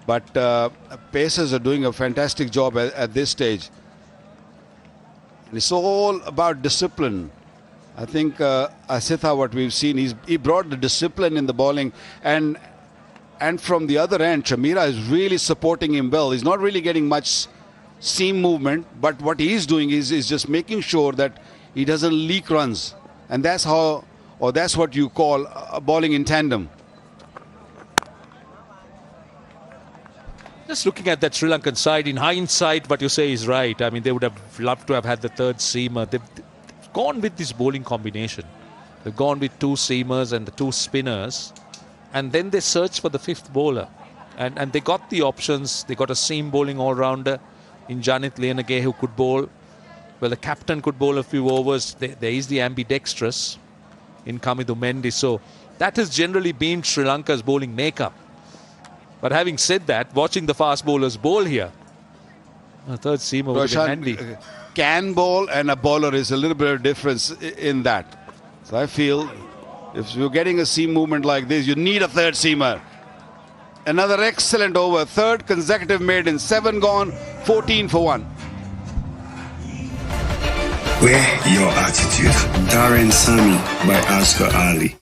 Speaker 12: But pacers are doing a fantastic job at this stage. And it's all about discipline. I think Asita, what we've seen, he brought the discipline in the bowling, and from the other end, Chamira is really supporting him well. He's not really getting much seam movement, but what he is doing is just making sure that he doesn't leak runs. And that's how, or that's what you call bowling in tandem.
Speaker 11: Just looking at that Sri Lankan side, in hindsight, what you say is right. I mean, they would have loved to have had the third seamer. They've gone with this bowling combination. They've gone with two seamers and the two spinners. And then they searched for the fifth bowler. And they got the options. They got a seam bowling all-rounder in Janit Lianage who could bowl. Well, the captain could bowl a few overs. There is the ambidextrous in Kamidu Mendy. So that has generally been Sri Lanka's bowling makeup. But having said that, watching the fast bowlers bowl here, a third seamer would be handy.
Speaker 12: Can bowl and a bowler is a little bit of difference in that. So I feel if you're getting a seam movement like this, you need a third seamer. Another excellent over, third consecutive maiden, 7 gone, 14 for 1.
Speaker 6: Wear your attitude. Darren Sami by Asghar Ali.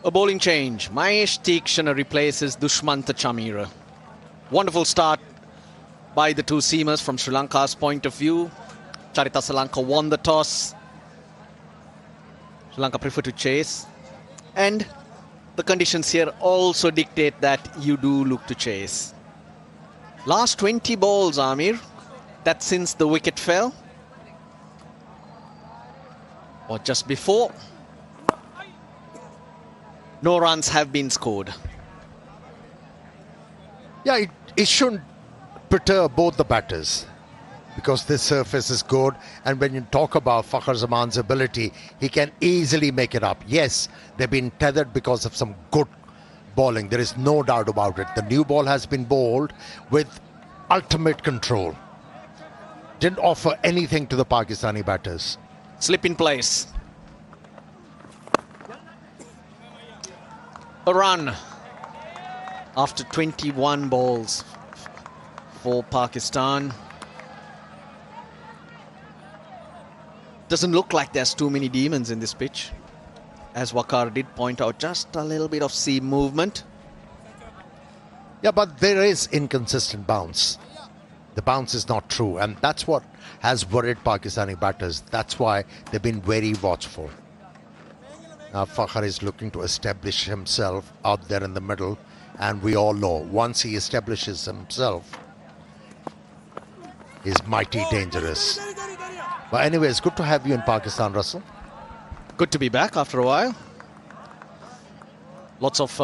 Speaker 1: A bowling change. Mahesh Tikshana replaces Dushmantha Chamira. Wonderful start by the two seamers from Sri Lanka's point of view. Charita Salanka won the toss. Sri Lanka prefer to chase. And the conditions here also dictate that you do look to chase. Last 20 balls, Amir. That's since the wicket fell. Or just before. No runs have been scored.
Speaker 3: Yeah, it shouldn't perturb both the batters because this surface is good. And when you talk about Fakhar Zaman's ability, he can easily make it up. Yes, they've been tethered because of some good bowling. There is no doubt about it. The new ball has been bowled with ultimate control. Didn't offer anything to the Pakistani batters.
Speaker 1: Slip in place. A run after 21 balls for Pakistan. Doesn't look like there's too many demons in this pitch. As Waqar did point out, just a little bit of seam movement.
Speaker 3: Yeah, but there is inconsistent bounce. The bounce is not true, and that's what has worried Pakistani batters. That's why they've been very watchful. Now Fakhar is looking to establish himself out there in the middle, and we all know once he establishes himself, he's mighty dangerous. But anyway, it's good to have you in Pakistan, Russell.
Speaker 1: Good to be back after a while. Lots of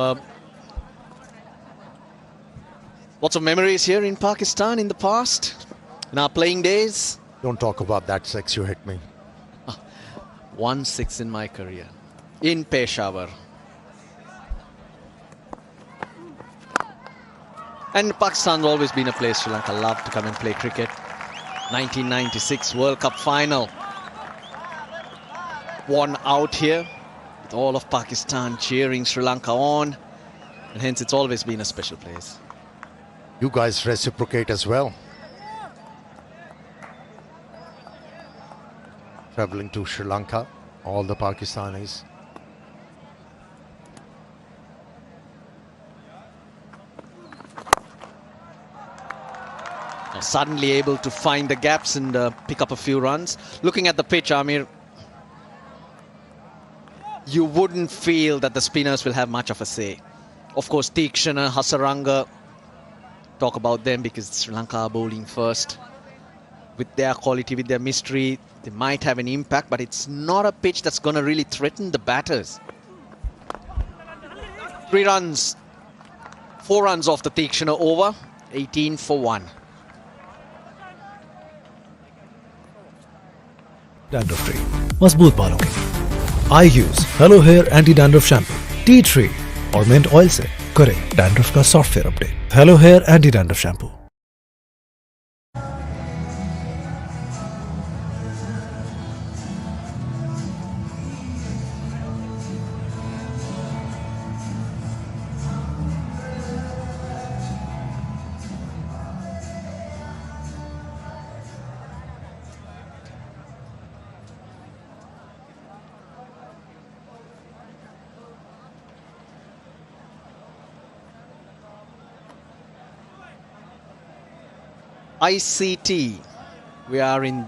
Speaker 1: memories here in Pakistan in the past, in our playing days.
Speaker 3: Don't talk about that 6 you hit me.
Speaker 1: 1 6 in my career. In Peshawar. And Pakistan's always been a place Sri Lanka loved to come and play cricket. 1996 World Cup final. Won out here with all of Pakistan cheering Sri Lanka on. And hence it's always been a special place.
Speaker 3: You guys reciprocate as well. Traveling to Sri Lanka, all the Pakistanis.
Speaker 1: Suddenly able to find the gaps and pick up a few runs. Looking at the pitch, Amir, you wouldn't feel that the spinners will have much of a say. Of course, Tikshana, Hasaranga, talk about them because Sri Lanka are bowling first. With their quality, with their mystery, they might have an impact, but it's not a pitch that's going to really threaten the batters. 3 runs, 4 runs off the Tikshana over, 18 for 1.
Speaker 4: Dandruff free, मजबूत बालों के लिए I use Hello Hair Anti Dandruff Shampoo, tea tree और mint oil से करें dandruff का software update. Hello Hair Anti-Dandruff Shampoo.
Speaker 1: ICT. We are in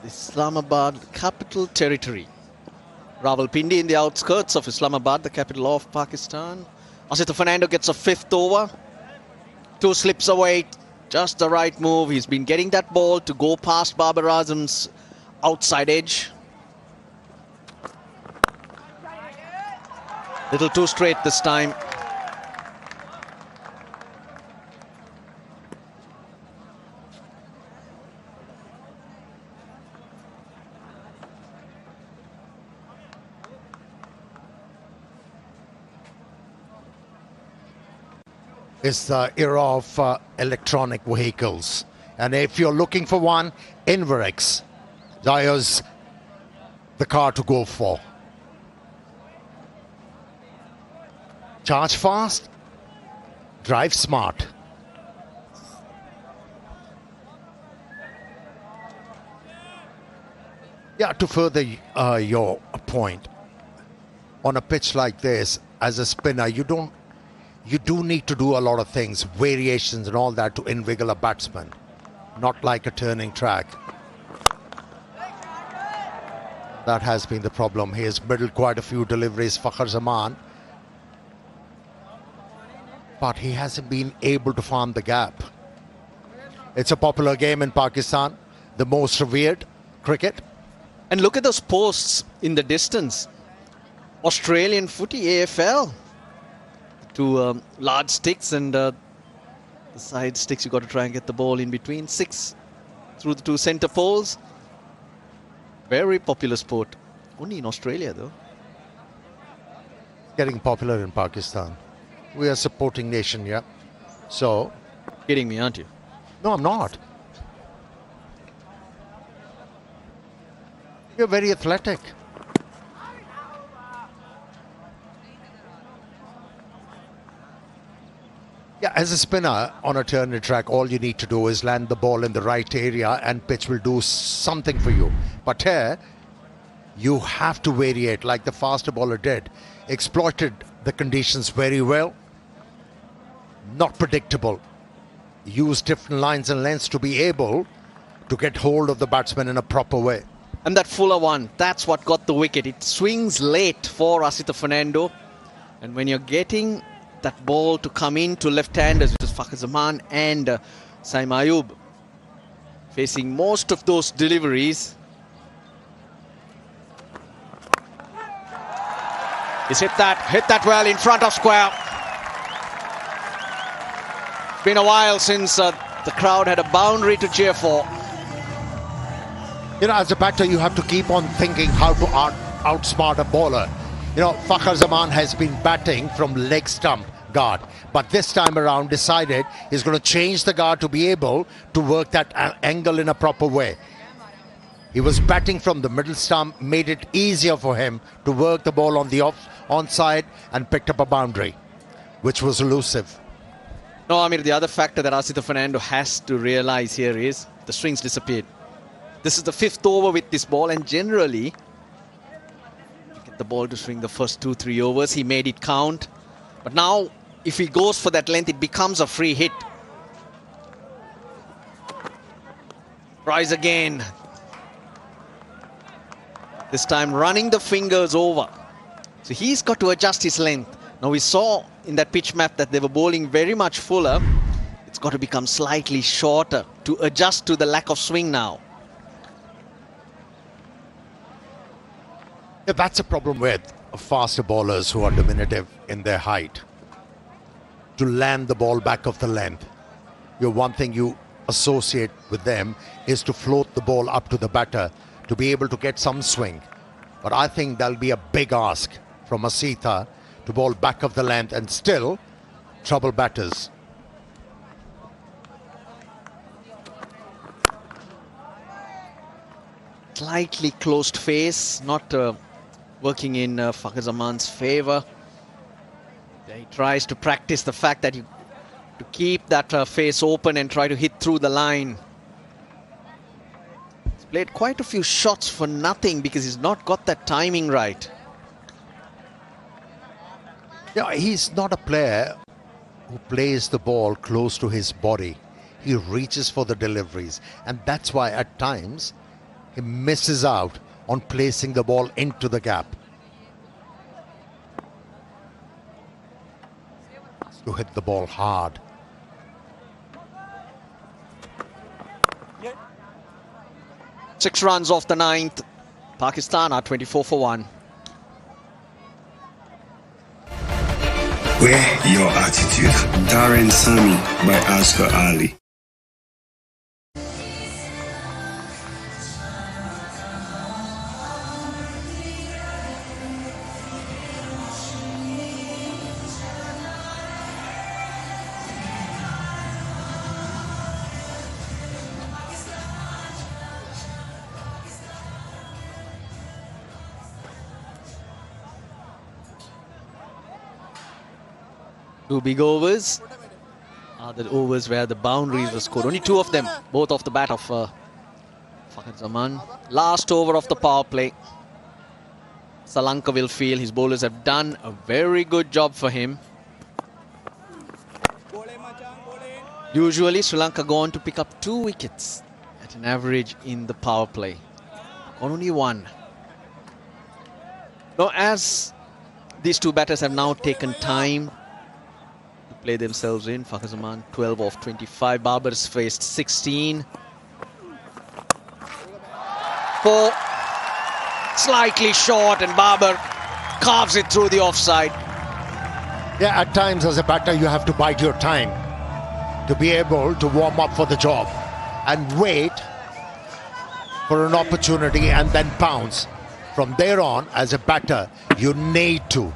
Speaker 1: Islamabad, capital territory. Rawalpindi in the outskirts of Islamabad, the capital of Pakistan. Asita Fernando gets a fifth over. 2 slips away, just the right move. He's been getting that ball to go past Babar Azam's outside edge. Little too straight this time.
Speaker 3: It's the era of electronic vehicles. And if you're looking for one, Inverex, Zaya's the car to go for. Charge fast, drive smart. Yeah, to further your point, on a pitch like this, as a spinner, you do need to do a lot of things, variations and all that to invigorate a batsman, not like a turning track. That has been the problem. He has middled quite a few deliveries, Fakhar Zaman, but he hasn't been able to farm the gap. It's a popular game in Pakistan, the most revered cricket.
Speaker 1: And look at those posts in the distance. Australian footy, AFL. 2 large sticks and the side sticks, you got to try and get the ball in between. 6 through the 2 centre poles. Very popular sport. Only in Australia though.
Speaker 3: Getting popular in Pakistan. We are a supporting nation, yeah. So.
Speaker 1: Kidding me, aren't you?
Speaker 3: No, I'm not. You're very athletic. Yeah, as a spinner on a turning track, all you need to do is land the ball in the right area and pitch will do something for you. But here, you have to variate like the faster bowler did. Exploited the conditions very well. Not predictable. Use different lines and lengths to be able to get hold of the batsman in a proper way.
Speaker 1: And that fuller one, that's what got the wicket. It swings late for Asita Fernando. And when you're getting that ball to come in to left-handers, which is Fakhar Zaman and Saim Ayub, facing most of those deliveries. He's hit that well in front of square. Been a while since the crowd had a boundary to cheer for.
Speaker 3: You know, as a batter, you have to keep on thinking how to outsmart a bowler. You know, Fakhar Zaman has been batting from leg stump guard, but this time around decided he's going to change the guard to be able to work that angle in a proper way. He was batting from the middle stump, made it easier for him to work the ball on the onside and picked up a boundary, which was elusive.
Speaker 1: No, I mean, the other factor that Asita Fernando has to realize here is the swings disappeared. This is the 5th over with this ball, and generally, you get the ball to swing the first 2-3 overs. He made it count. But now, if he goes for that length, it becomes a free hit. Tries again. This time running the fingers over. So he's got to adjust his length. Now we saw in that pitch map that they were bowling very much fuller. It's got to become slightly shorter to adjust to the lack of swing now.
Speaker 3: Yeah, that's a problem with faster bowlers who are diminutive in their height. To land the ball back of the length. One thing you associate with them is to float the ball up to the batter to be able to get some swing. But I think that'll be a big ask from Asita to bowl back of the length and still trouble batters.
Speaker 1: Slightly closed face, not working in Fakhar Zaman's favour. He tries to practice the fact that you to keep that face open and try to hit through the line. He's played quite a few shots for nothing because he's not got that timing right.
Speaker 3: Yeah, he's not a player who plays the ball close to his body. He reaches for the deliveries, and that's why at times he misses out on placing the ball into the gap. To hit the ball hard.
Speaker 1: Six runs off the ninth. Pakistan are 24 for 1.
Speaker 6: Wear your attitude. Darren Sami by Asghar Ali.
Speaker 1: Two big overs are the overs where the boundaries were scored. Only two of them, both off the bat of Fakhar Zaman. Last over of the power play. Sri Lanka will feel his bowlers have done a very good job for him. Usually Sri Lanka go on to pick up 2 wickets at an average in the power play. Only one. Now, as these two batters have now taken time to play themselves in, Fakhar Zaman 12 off 25, Babar's faced 16. 4, slightly short, and Babar carves it through the offside.
Speaker 3: Yeah, at times as a batter you have to bide your time to be able to warm up for the job and wait for an opportunity and then pounce. From there on, as a batter, you need to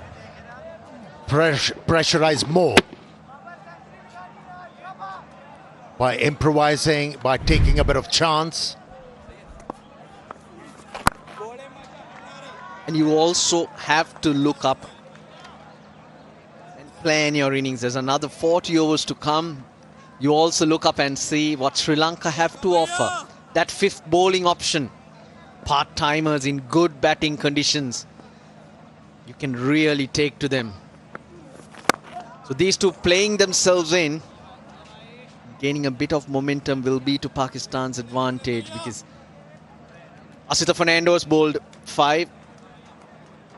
Speaker 3: pressurize more by improvising, by taking a bit of chance.
Speaker 1: And you also have to look up and plan your innings. There's another 40 overs to come. You also look up and see what Sri Lanka have to offer. That fifth bowling option, part-timers in good batting conditions, you can really take to them. So these two playing themselves in, gaining a bit of momentum will be to Pakistan's advantage, because Asita Fernando's bowled 5,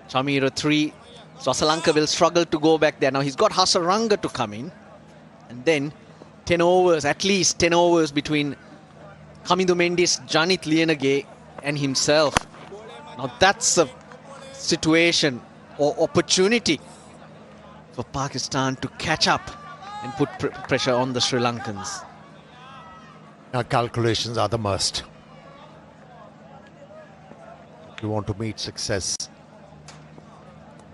Speaker 1: Chamira 3. So Sri Lanka will struggle to go back there. Now he's got Hasaranga to come in, and then 10 overs, at least 10 overs between Kamindu Mendis, Janit Lienage and himself. Now that's a situation or opportunity for Pakistan to catch up and put pressure on the Sri Lankans.
Speaker 3: Now calculations are the must. If you want to meet success,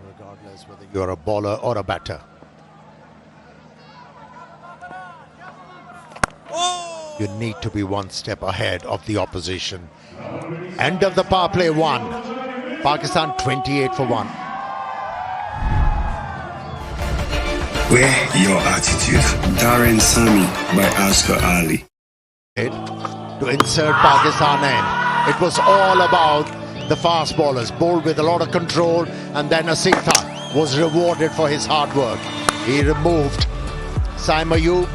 Speaker 3: regardless whether you're a bowler or a batter. You need to be one step ahead of the opposition. End of the power play 1. Pakistan 28 for 1.
Speaker 6: Wear your attitude. Darren Sami by Asghar Ali.
Speaker 3: To insert Pakistan in. It was all about the fast bowlers, bowled with a lot of control, and then Asitha was rewarded for his hard work. He removed Saim Ayub,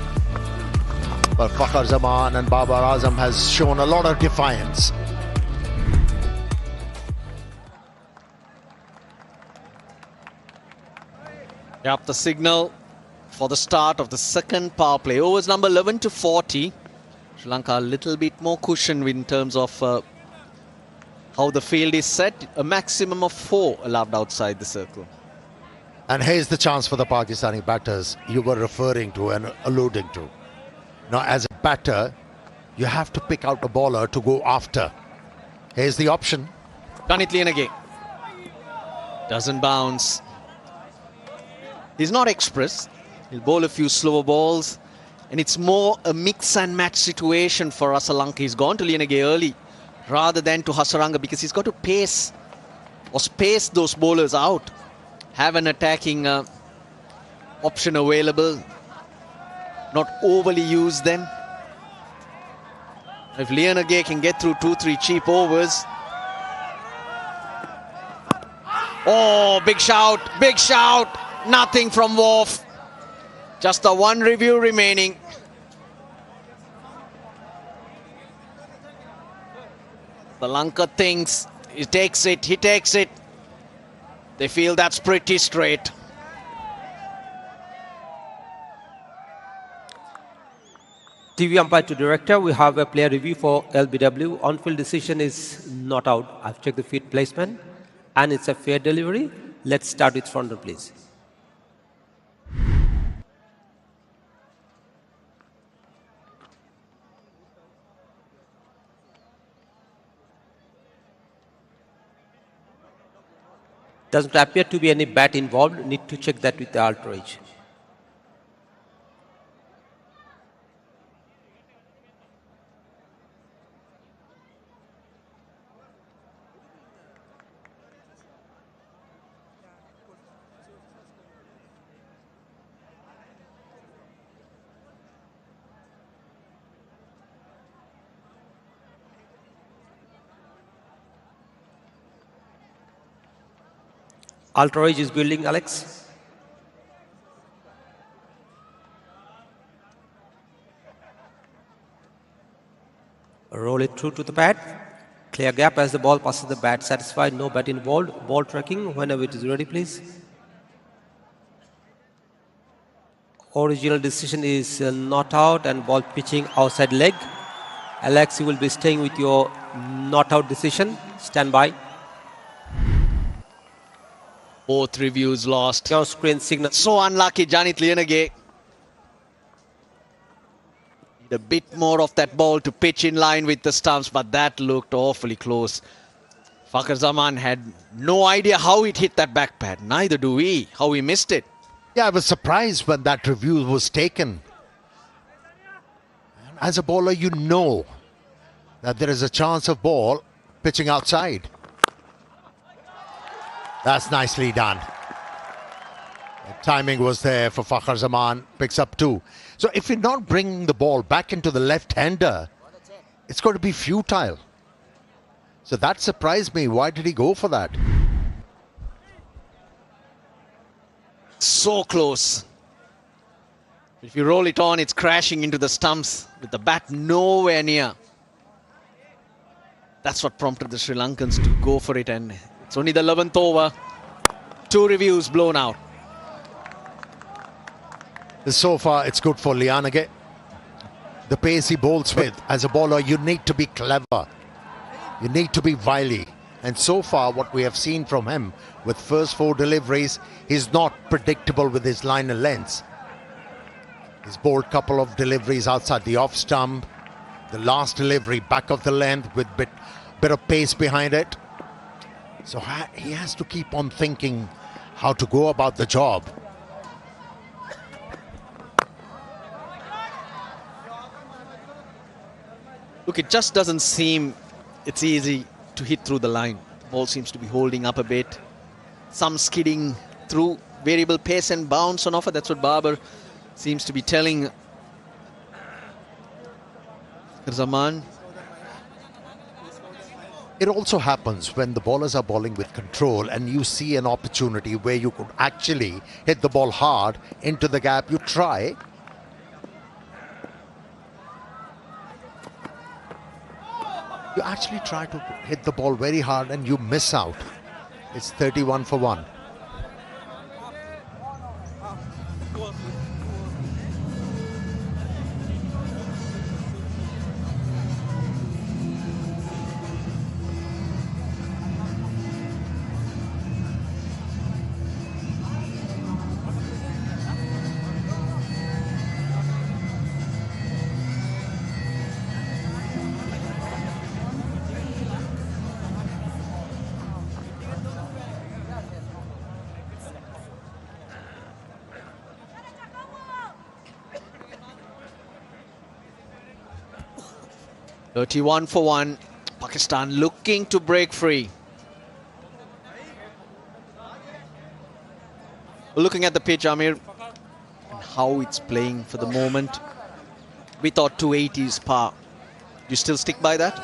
Speaker 3: but Fakhar Zaman and Babar Azam has shown a lot of defiance.
Speaker 1: Yep, the signal for the start of the second power play. Overs number 11 to 40. Sri Lanka a little bit more cushion in terms of how the field is set. A maximum of 4 allowed outside the circle.
Speaker 3: And here's the chance for the Pakistani batters you were referring to and alluding to. Now, as a batter, you have to pick out a bowler to go after. Here's the option.
Speaker 1: Janit Lienage doesn't bounce. He's not express. He'll bowl a few slower balls, and it's more a mix and match situation for Sri Lanka. He's gone to Lienage early rather than to Hasaranga, because he's got to pace or space those bowlers out. Have an attacking option available, not overly use them. If Lianage can get through 2-3 cheap overs. Oh, big shout, big shout. Nothing from Wolf. Just the one review remaining. The Lanka thinks he takes it, he takes it. They feel that's pretty straight.
Speaker 13: TV umpire to director, we have a player review for LBW. On-field decision is not out. I've checked the feet placement and it's a fair delivery. Let's start with front row, please. Doesn't appear to be any bat involved. Need to check that with the outrage. Outrage is building, Alex. Roll it through to the pad. Clear gap as the ball passes the bat. Satisfied, no bat involved. Ball tracking whenever it is ready, please. Original decision is not out and ball pitching outside leg. Alex, you will be staying with your not out decision. Stand by.
Speaker 1: Both reviews lost.
Speaker 13: Your screen signal.
Speaker 1: So unlucky, Janit Lianage. Need a bit more of that ball to pitch in line with the stumps, but that looked awfully close. Fakhar Zaman had no idea how it hit that back pad. Neither do we, how he missed it.
Speaker 3: Yeah, I was surprised when that review was taken. As a bowler, you know that there is a chance of ball pitching outside. That's nicely done. The timing was there for Fakhar Zaman. Picks up 2. So if you're not bringing the ball back into the left-hander, it's going to be futile. So that surprised me. Why did he go for that?
Speaker 1: So close. If you roll it on, it's crashing into the stumps with the bat nowhere near. That's what prompted the Sri Lankans to go for it, and it's only the 11th over. 2 reviews blown out.
Speaker 3: So far, it's good for Lianage. The pace he bowls with, as a bowler, you need to be clever. You need to be wily. And so far, what we have seen from him with first 4 deliveries, he's not predictable with his line and lengths. He's bowled a couple of deliveries outside the off stump. The last delivery back of the length with bit of pace behind it. So he has to keep on thinking how to go about the job.
Speaker 1: Look, it just doesn't seem it's easy to hit through the line. The ball seems to be holding up a bit. Some skidding through, variable pace and bounce on offer. That's what Babar seems to be telling Zaman.
Speaker 3: It also happens when the bowlers are bowling with control and you see an opportunity where you could actually hit the ball hard into the gap. You try. You actually try to hit the ball very hard and you miss out. It's 31 for 1.
Speaker 1: Pakistan looking to break free. Looking at the pitch, Amir, and how it's playing for the moment. We thought 280 is par. You still stick by that?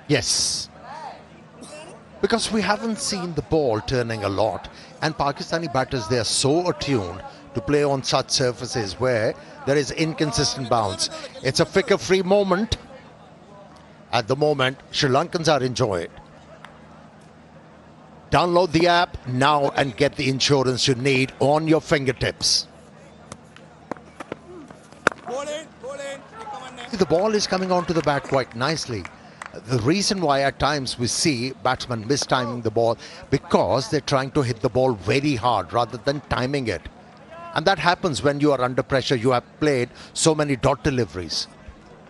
Speaker 3: Yes. Because we haven't seen the ball turning a lot, and Pakistani batters, they are so attuned to play on such surfaces where there is inconsistent bounce. It's a flicker-free moment. At the moment, Sri Lankans are enjoying it. Download the app now and get the insurance you need on your fingertips. The ball is coming onto the bat quite nicely. The reason why at times we see batsmen mistiming the ball, because they're trying to hit the ball very hard rather than timing it. And that happens when you are under pressure. You have played so many dot deliveries.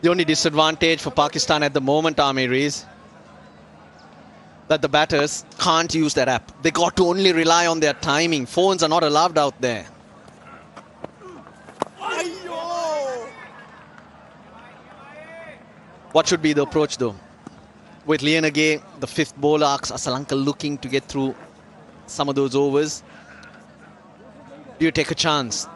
Speaker 1: The only disadvantage for Pakistan at the moment, Amir, is that the batters can't use that app. They got to only rely on their timing. Phones are not allowed out there. What should be the approach though? With Lianage, the fifth bowler, Asalanka looking to get through some of those overs. Do you take a chance?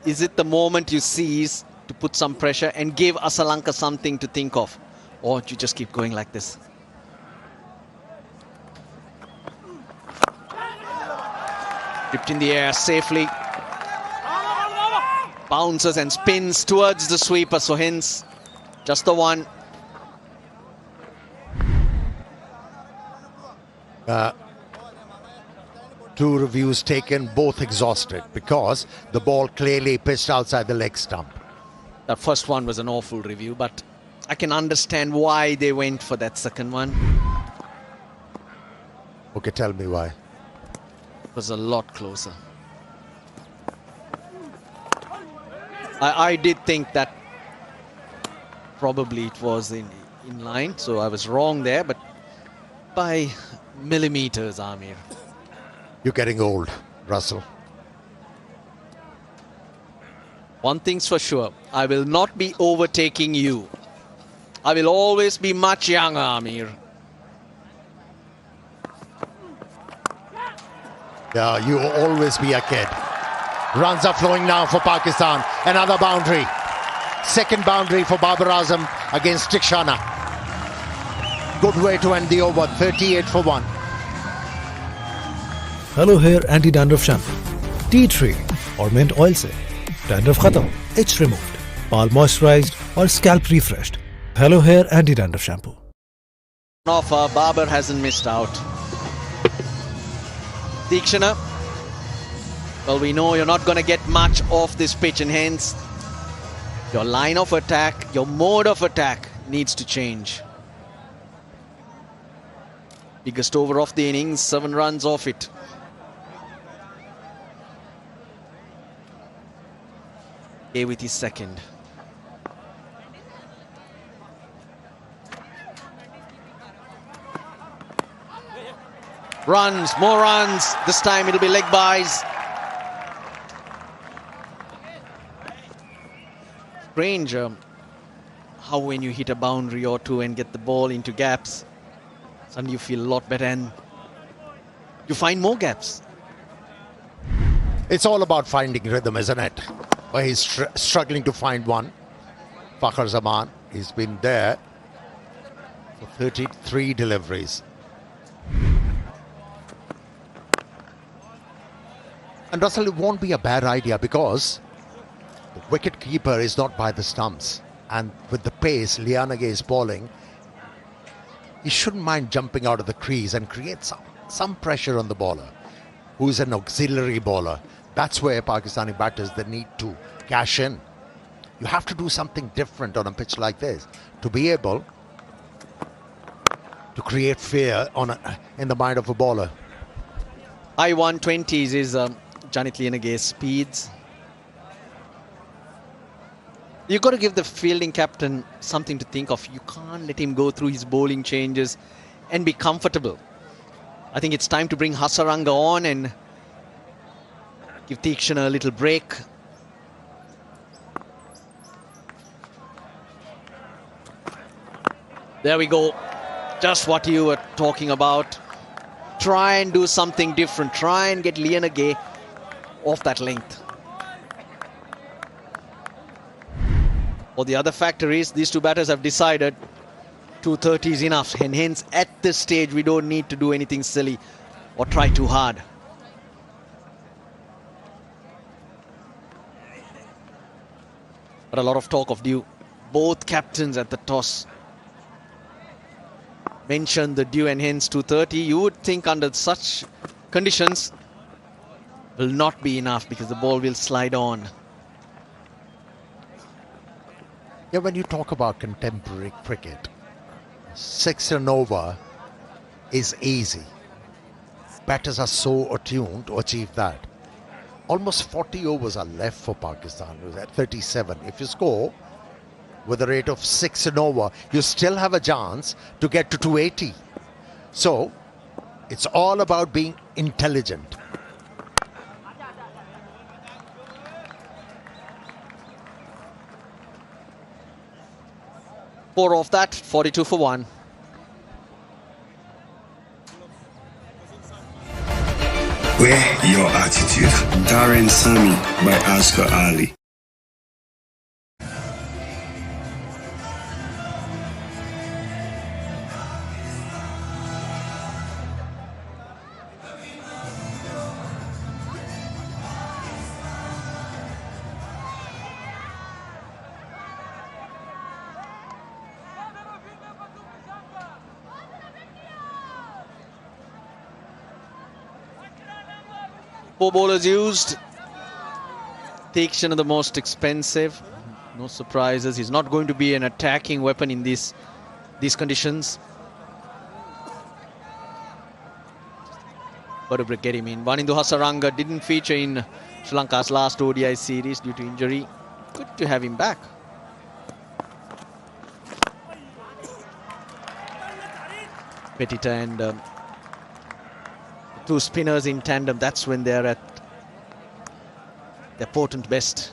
Speaker 1: Is it the moment you seize to put some pressure and give Asalanka something to think of? Or do you just keep going like this? Dipped in the air safely. Bounces and spins towards the sweeper, so hence just the one.
Speaker 3: Two reviews taken, both exhausted, because the ball clearly pitched outside the leg stump.
Speaker 1: The first one was an awful review, but I can understand why they went for that second one.
Speaker 3: Okay, tell me why.
Speaker 1: It was a lot closer. I did think that probably it was in line, so I was wrong there, but by millimeters, Amir.
Speaker 3: You're getting old, Russell.
Speaker 1: One thing's for sure, I will not be overtaking you. I will always be much younger, Amir.
Speaker 3: Yeah, you will always be a kid. Runs are flowing now for Pakistan. Another boundary. Second boundary for Babar Azam against Tikshana. Good way to end the over. 38 for 1.
Speaker 4: Hello hair anti dandruff shampoo tea tree और mint oil से dandruff खत्म, it's removed, बाल moisturized और scalp refreshed. Hello hair anti dandruff shampoo.
Speaker 1: Babar hasn't missed out. Tikshana, well, we know you're not going to get much off this pitch, and hence your line of attack, your mode of attack needs to change. Biggest over of the innings, 7 runs off it. A with his second. Runs, more runs. This time it'll be leg buys. Strange how when you hit a boundary or two and get the ball into gaps, suddenly you feel a lot better and you find more gaps.
Speaker 3: It's all about finding rhythm, isn't it? Well, he's struggling to find one. Fakhar Zaman, he's been there for 33 deliveries. And Russell, it won't be a bad idea because the wicket keeper is not by the stumps. And with the pace Lianage is bowling, he shouldn't mind jumping out of the crease and create some pressure on the bowler, who is an auxiliary bowler. That's where Pakistani batters, they need to cash in. You have to do something different on a pitch like this to be able to create fear in the mind of a bowler.
Speaker 1: High 120s is Janit Lianage's speeds. You've got to give the fielding captain something to think of. You can't let him go through his bowling changes and be comfortable. I think it's time to bring Hasaranga on and give Tikshana a little break. There we go. Just what you were talking about. Try and do something different. Try and get Lianage off that length. Or the other factor is these two batters have decided 230 is enough, and hence at this stage we don't need to do anything silly or try too hard. But a lot of talk of due. Both captains at the toss mentioned the due and hence 230. You would think under such conditions will not be enough because the ball will slide on.
Speaker 3: Yeah, when you talk about contemporary cricket, 6 and over is easy. Batters are so attuned to achieve that. Almost 40 overs are left for Pakistan. It was at 37. If you score with a rate of 6 and over, you still have a chance to get to 280. So it's all about being intelligent.
Speaker 1: Four off that, 42 for 1.
Speaker 6: Wear your attitude. Darren Sami by Oscar Ali.
Speaker 1: Four bowlers used. Tikshana the most expensive. No surprises. He's not going to be an attacking weapon in these conditions. Got to get him in. Vanindu Hasaranga didn't feature in Sri Lanka's last ODI series due to injury. Good to have him back. Petita and two spinners in tandem, that's when they're at their potent best.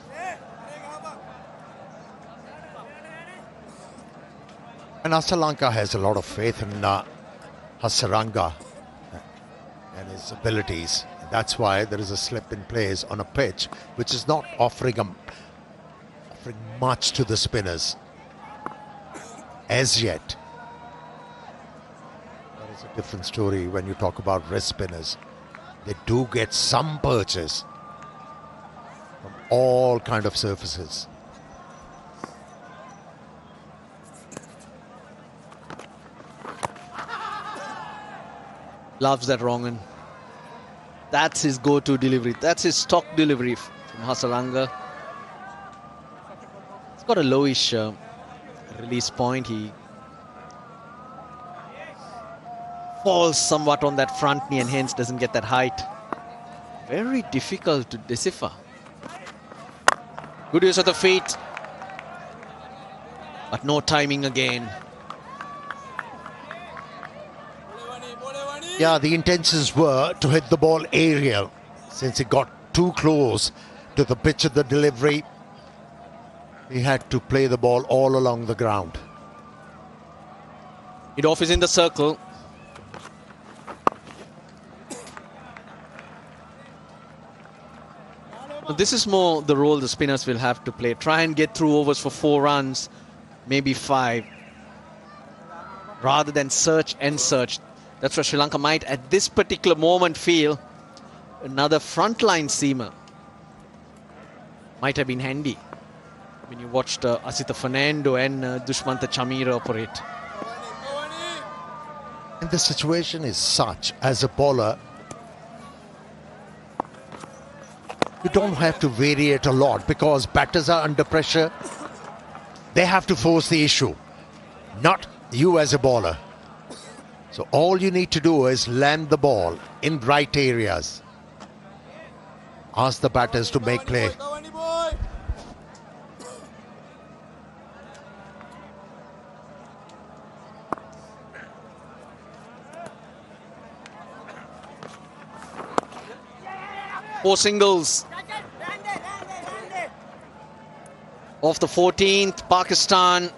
Speaker 3: And Sri Lanka has a lot of faith in Hasaranga and his abilities. That's why there is a slip in place on a pitch which is not offering much to the spinners as yet. A different story when you talk about wrist spinners. They do get some purchase from all kind of surfaces.
Speaker 1: Loves that Rongan. That's his go-to delivery. That's his stock delivery from Hasaranga. He's got a lowish release point. He falls somewhat on that front knee and hence doesn't get that height. Very difficult to decipher. Good use of the feet, but no timing again.
Speaker 3: Yeah, the intentions were to hit the ball aerial. Since it got too close to the pitch of the delivery, he had to play the ball all along the ground.
Speaker 1: Mid-off is in the circle. This is more the role the spinners will have to play. Try and get through overs for 4 runs, maybe 5, rather than search and search. That's where Sri Lanka might, at this particular moment, feel another frontline seamer might have been handy when you watched Asita Fernando and Dushmantha Chamira operate.
Speaker 3: And the situation is such, as a bowler, you don't have to vary it a lot because batters are under pressure. They have to force the issue, not you as a bowler. So all you need to do is land the ball in right areas. Ask the batters to make play.
Speaker 1: 4 singles. Off the 14th, Pakistan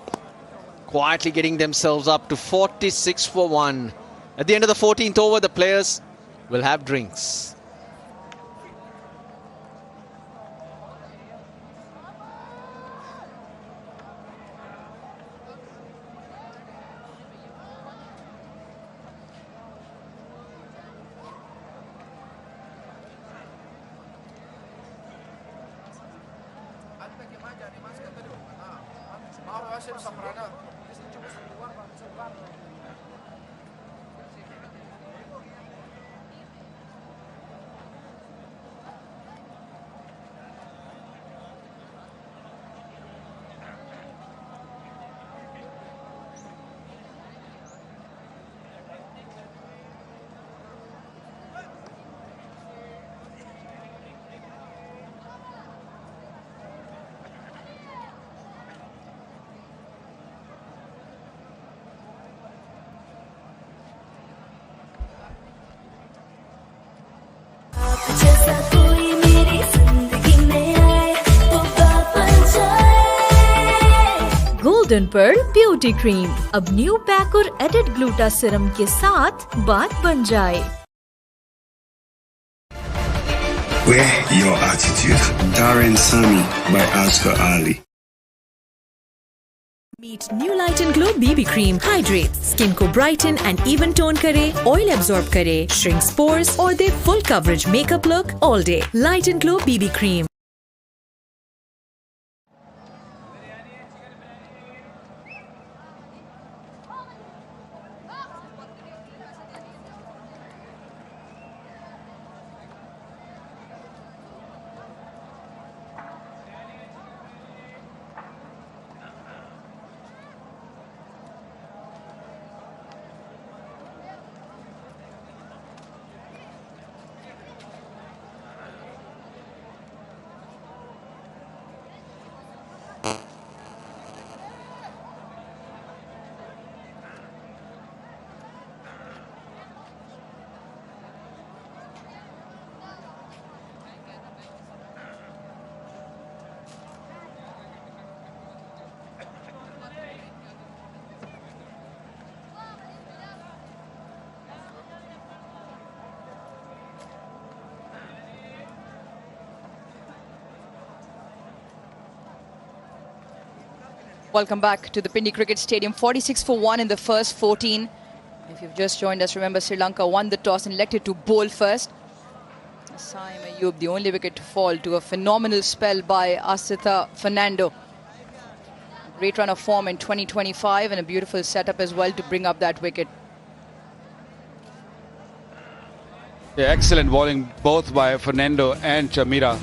Speaker 1: quietly getting themselves up to 46 for 1. At the end of the 14th over, the players will have drinks.
Speaker 5: Golden pearl beauty cream अब new pack और added gluta serum के साथ बात बन जाए.
Speaker 6: Wear your attitude. Darren Sami by Asghar Ali.
Speaker 5: Meet New Light and Glow BB Cream. Hydrates, skin को brighten and even tone करे, oil absorb करे, shrinks pores और दे full coverage makeup look all day. Light and Glow BB Cream.
Speaker 10: Welcome back to the Pindi Cricket Stadium. 46 for 1 in the first 14. If you've just joined us, remember Sri Lanka won the toss and elected to bowl first. Saim Ayub, the only wicket to fall, to a phenomenal spell by Asitha Fernando. Great run of form in 2025 and a beautiful setup as well to bring up that wicket.
Speaker 12: Yeah, excellent bowling both by Fernando and Chamira.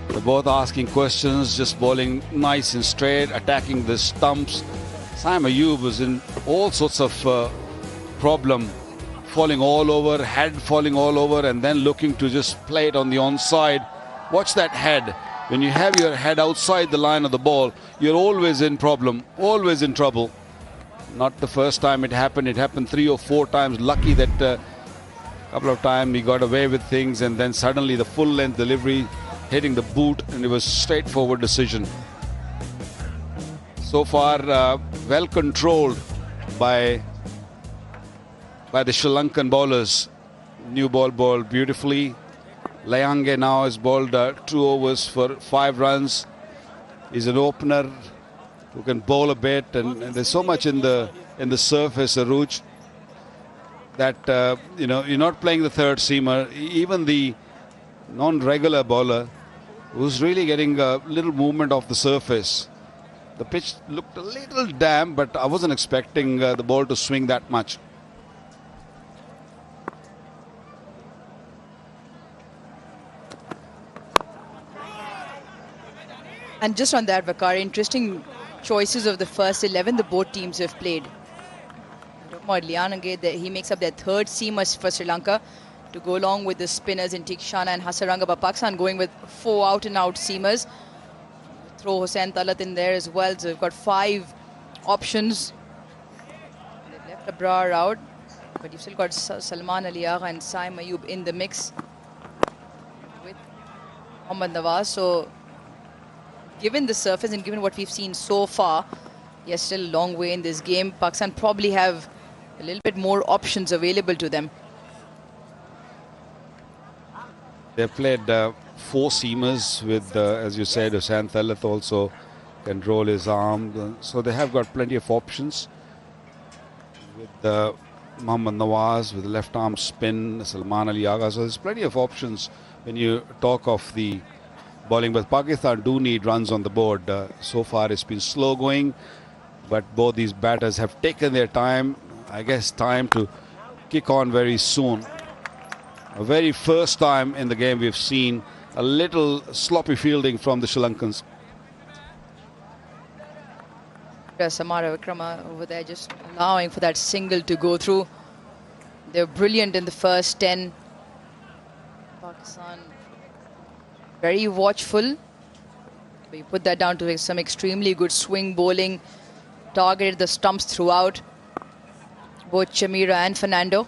Speaker 12: They're both asking questions, just bowling nice and straight, attacking the stumps. Saim Ayub was in all sorts of problem, falling all over, head falling all over, and then looking to just play it on the onside. Watch that head. When you have your head outside the line of the ball, you're always in problem, always in trouble. Not the first time it happened 3 or 4 times. Lucky that a couple of times he got away with things, and then suddenly the full length delivery hitting the boot, and it was straightforward decision. So far, well controlled by the Sri Lankan bowlers. New ball bowled beautifully. Lanka now has bowled 2 overs for 5 runs. He's an opener who can bowl a bit, and there's so much in the surface, Aruj, that you're not playing the third seamer. Even the non-regular bowler who's really getting a little movement off the surface. The pitch looked a little damp, but I wasn't expecting the ball to swing that much.
Speaker 10: And just on that, Vakar, interesting choices of the first 11 the both teams have played. He makes up their third seamers for Sri Lanka to go along with the spinners in Tikshana and Hasaranga. But Pakistan going with 4 out-and-out seamers. Throw Hussain Talat in there as well. So they've got 5 options. They've left Abrar out, but you've still got Salman Ali Agha and Saim Ayub in the mix with Mohammad Nawaz. So given the surface and given what we've seen so far, yes, still a long way in this game. Pakistan probably have a little bit more options available to them.
Speaker 12: They've played 4 seamers with, as you said, Hussain Thalat also can roll his arm. So they have got plenty of options. With Mohammad Nawaz with left arm spin, Salman Ali Agha. So there's plenty of options when you talk of the bowling. But Pakistan do need runs on the board. So far it's been slow going, but both these batters have taken their time. I guess time to kick on very soon. A very first time in the game we've seen a little sloppy fielding from the Sri Lankans.
Speaker 10: Samara Vikrama over there just allowing for that single to go through. They're brilliant in the first 10. Pakistan very watchful. But you put that down to some extremely good swing bowling. Targeted the stumps throughout. Both Chamira and Fernando.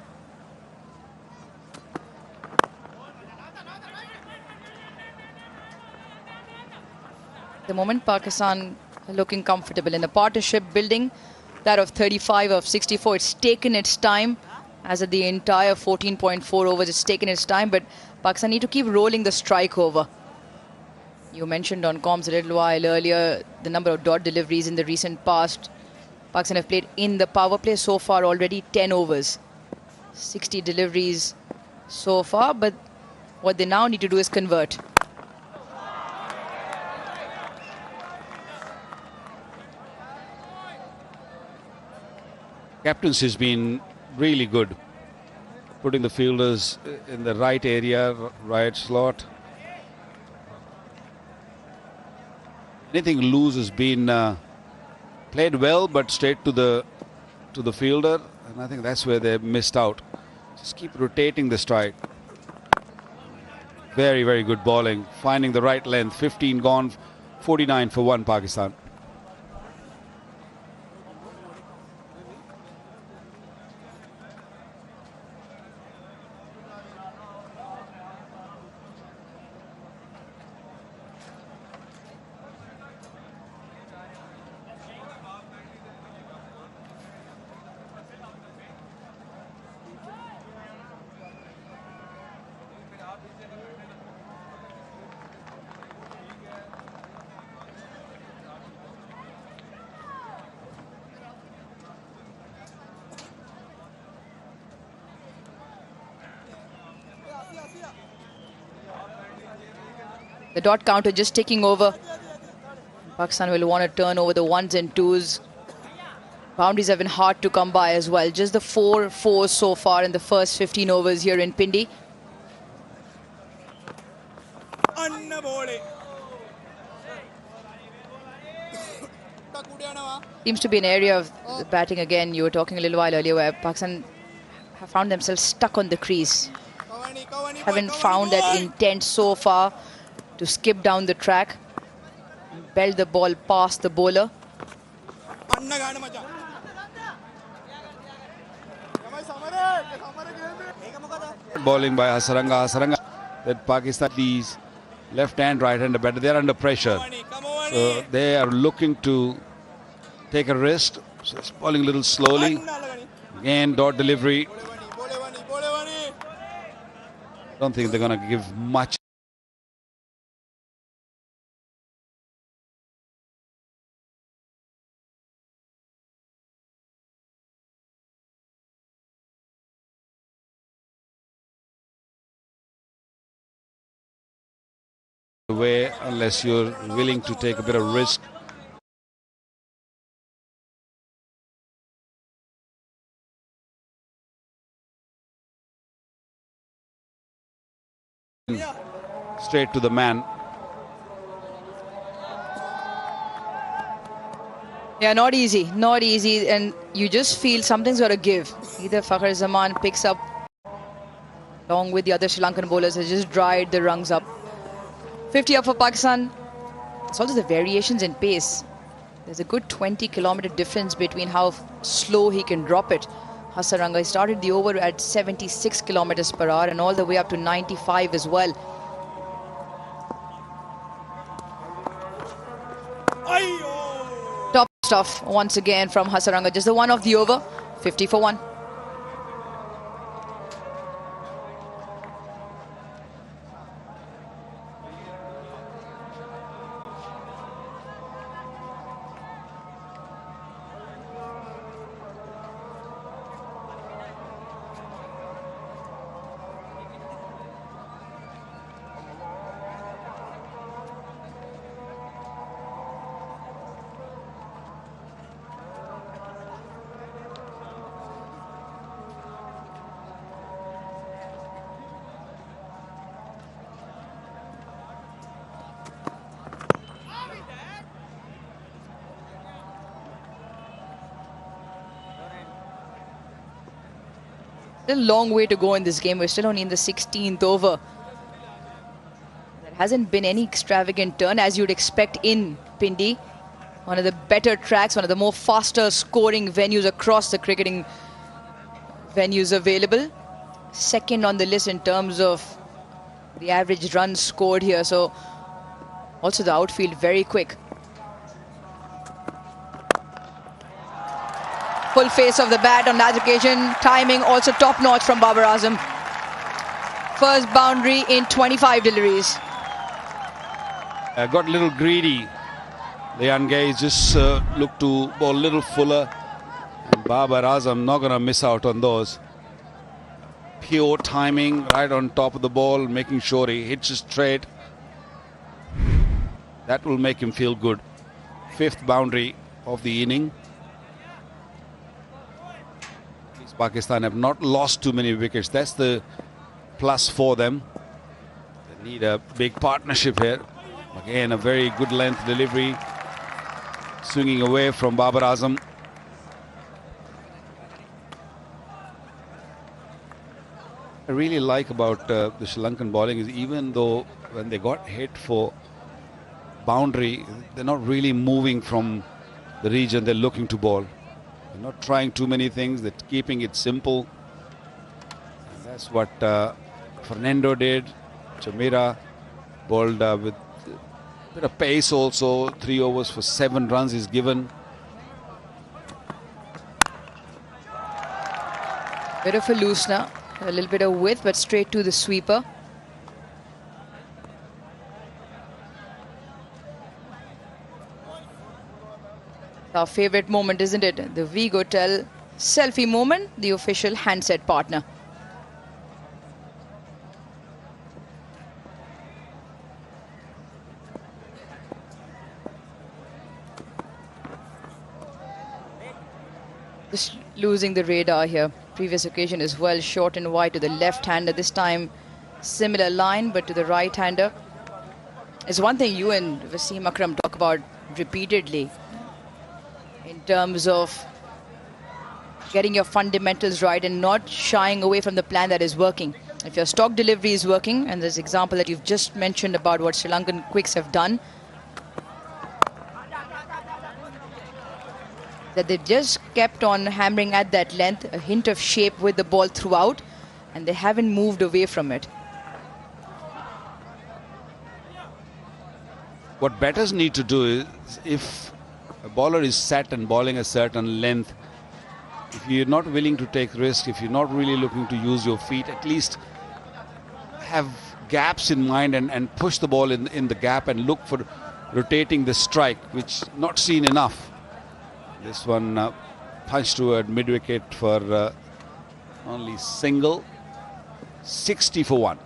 Speaker 10: At the moment, Pakistan looking comfortable in the partnership building, that of 35 of 64. It's taken its time, as at the entire 14.4 overs. It's taken its time, but Pakistan need to keep rolling the strike over. You mentioned on comms a little while earlier the number of dot deliveries in the recent past. Pakistan have played in the power play so far already 10 overs, 60 deliveries so far, but what they now need to do is convert.
Speaker 12: Captaincy has been really good, putting the fielders in the right area, right slot. Anything loose has been played well, but straight to the fielder, and I think that's where they missed out. Just keep rotating the strike. Very, very good bowling, finding the right length. 15 gone, 49 for 1 Pakistan.
Speaker 10: The dot counter just ticking over. Pakistan will want to turn over the 1s and 2s. Boundaries have been hard to come by as well. Just the 4 4s so far in the first 15 overs here in Pindi. Seems to be an area of the batting again. You were talking a little while earlier where Pakistan have found themselves stuck on the crease. Haven't found that intent so far to skip down the track, belt the ball past the bowler.
Speaker 12: Bowling by Hasaranga. That Pakistan, these left hand, right hand batter, they are under pressure. So they are looking to take a rest. So it's bowling a little slowly. Again, dot delivery. Don't think they're going to give much. Away unless you're willing to take a bit of risk. Straight to the man.
Speaker 10: Yeah, not easy, and you just feel something's got to give. Either Fakhar Zaman picks up along with the other Sri Lankan bowlers has just dried the rungs up. 50 up for Pakistan. It's also the variations in pace. There's a good 20-kilometer difference between how slow he can drop it. Hasaranga started the over at 76 kilometers per hour and all the way up to 95 as well. stuff once again from Hasaranga. Just the one of the over. 50 for 1. Still a long way to go in this game. We're still only in the 16th over. There hasn't been any extravagant turn as you'd expect in Pindi. One of the better tracks, one of the more faster scoring venues across the cricketing venues available. Second on the list in terms of the average runs scored here. So also the outfield very quick. Full face of the bat on that occasion. Timing also top notch from Babar Azam. First boundary in 25 deliveries.
Speaker 12: Got a little greedy. The young guys just look to bowl a little fuller. And Babar Azam not going to miss out on those. Pure timing right on top of the ball, making sure he hits it straight. That will make him feel good. 5th boundary of the inning. Pakistan have not lost too many wickets. That's the plus for them. They need a big partnership here. Again, a very good length delivery. Swinging away from Babar Azam. I really like about the Sri Lankan bowling is even though when they got hit for boundary, they're not really moving from the region they're looking to bowl. They're not trying too many things, they're keeping it simple. And that's what Fernando did. Chamira bowled with a bit of pace also. 3 overs for 7 runs is given.
Speaker 10: Bit of a loosener, a little bit of width, but straight to the sweeper. Our favorite moment, isn't it? The Vigotel selfie moment, the official handset partner. Just losing the radar here. Previous occasion as well, short and wide to the left-hander. This time, similar line, but to the right-hander. It's one thing you and Wasim Akram talk about repeatedly in terms of getting your fundamentals right and not shying away from the plan that is working. If your stock delivery is working, and there's an example that you've just mentioned about what Sri Lankan quicks have done, that they've just kept on hammering at that length, a hint of shape with the ball throughout, and they haven't moved away from it.
Speaker 12: What batters need to do is, if a bowler is set and bowling a certain length, if you're not willing to take risk, if you're not really looking to use your feet, at least have gaps in mind and push the ball in the gap and look for rotating the strike, which not seen enough. This one punched toward mid-wicket for only single. 60 for 1.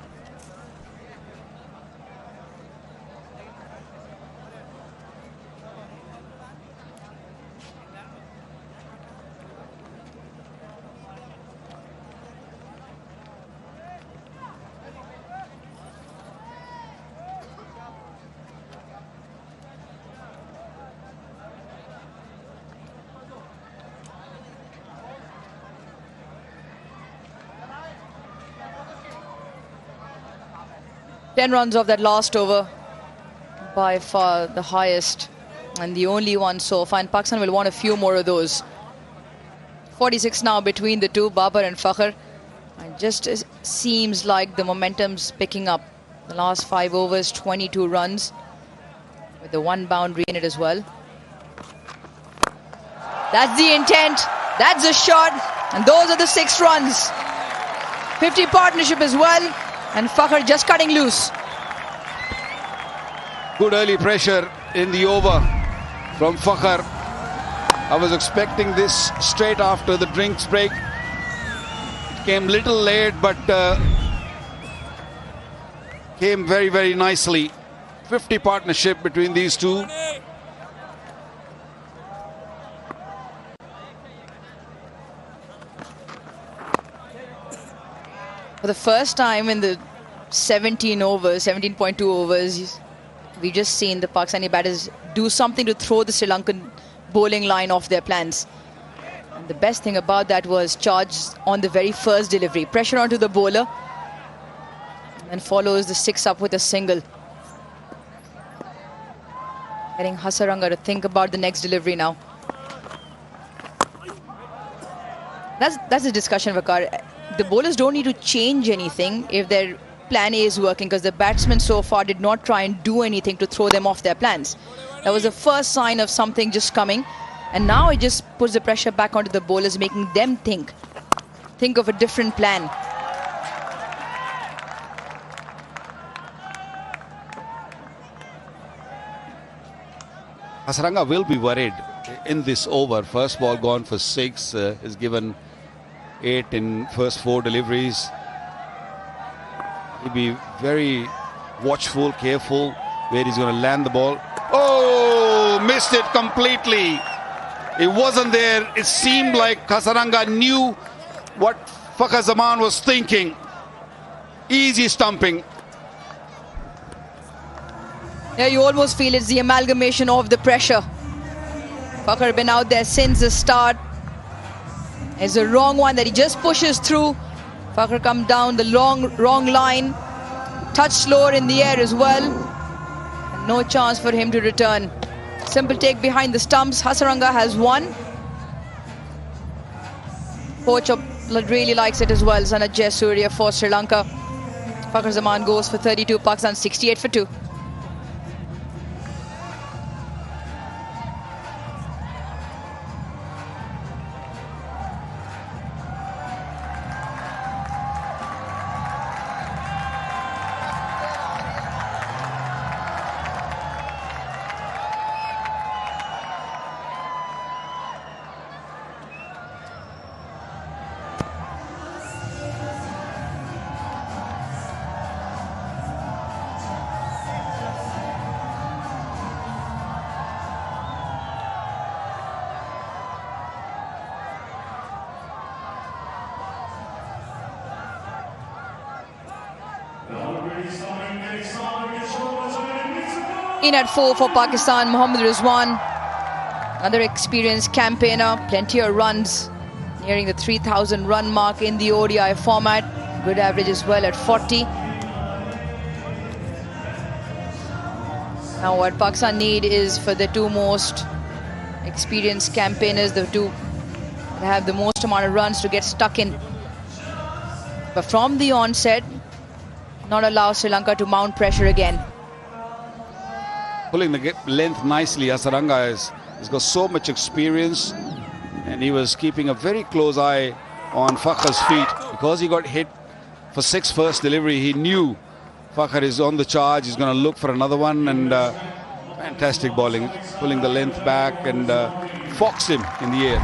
Speaker 10: Ten runs of that last over, by far the highest and the only one so far. And Pakistan will want a few more of those. 46 now between the two, Babar and Fakhr. And just seems like the momentum's picking up. The last 5 overs, 22 runs, with the 1 boundary in it as well. That's the intent. That's the shot. And those are the 6 runs. 50 partnership as well. And Fakhr just cutting loose.
Speaker 12: Good early pressure in the over from Fakhr. I was expecting this straight after the drinks break. It came little late, but came very, very nicely. 50 partnership between these two.
Speaker 10: For the first time in the 17.2 overs, we just seen the Pakistani batters do something to throw the Sri Lankan bowling line off their plans. And the best thing about that was charge on the very first delivery. Pressure onto the bowler. And follows the 6 up with a single. Getting Hasaranga to think about the next delivery now. That's the discussion, Vakar. The bowlers don't need to change anything if their plan A is working, because the batsmen so far did not try and do anything to throw them off their plans. That was the first sign of something just coming. And now it just puts the pressure back onto the bowlers, making them think of a different plan.
Speaker 12: Hasaranga will be worried in this over. First ball gone for 6, is given 8 in first 4 deliveries. He'll be very watchful, careful where he's going to land the ball. Oh, missed it completely. It wasn't there. It seemed like Hasaranga knew what Fakhr Zaman was thinking. Easy stumping.
Speaker 10: Yeah, you almost feel it's the amalgamation of the pressure. Fakhr been out there since the start. It's the wrong one that he just pushes through. Fakhr come down the wrong line. Touch slower in the air as well. And no chance for him to return. Simple take behind the stumps. Hasaranga has won. Coach really likes it as well. Sanat Jayasuriya for Sri Lanka. Fakhr Zaman goes for 32. Pakistan 68 for 2. In at 4 for Pakistan, Mohammad Rizwan. Another experienced campaigner, plenty of runs, nearing the 3,000 run mark in the ODI format. Good average as well at 40. Now what Pakistan need is for the 2 most experienced campaigners, the 2 that have the most amount of runs, to get stuck in. But from the onset, not allow Sri Lanka to mount pressure again.
Speaker 12: Pulling the length nicely. Hasaranga has got so much experience, and he was keeping a very close eye on Fakhr's feet. Because he got hit for 6 first delivery, he knew Fakhr is on the charge. He's going to look for another one, and fantastic bowling, pulling the length back and foxed him in the air.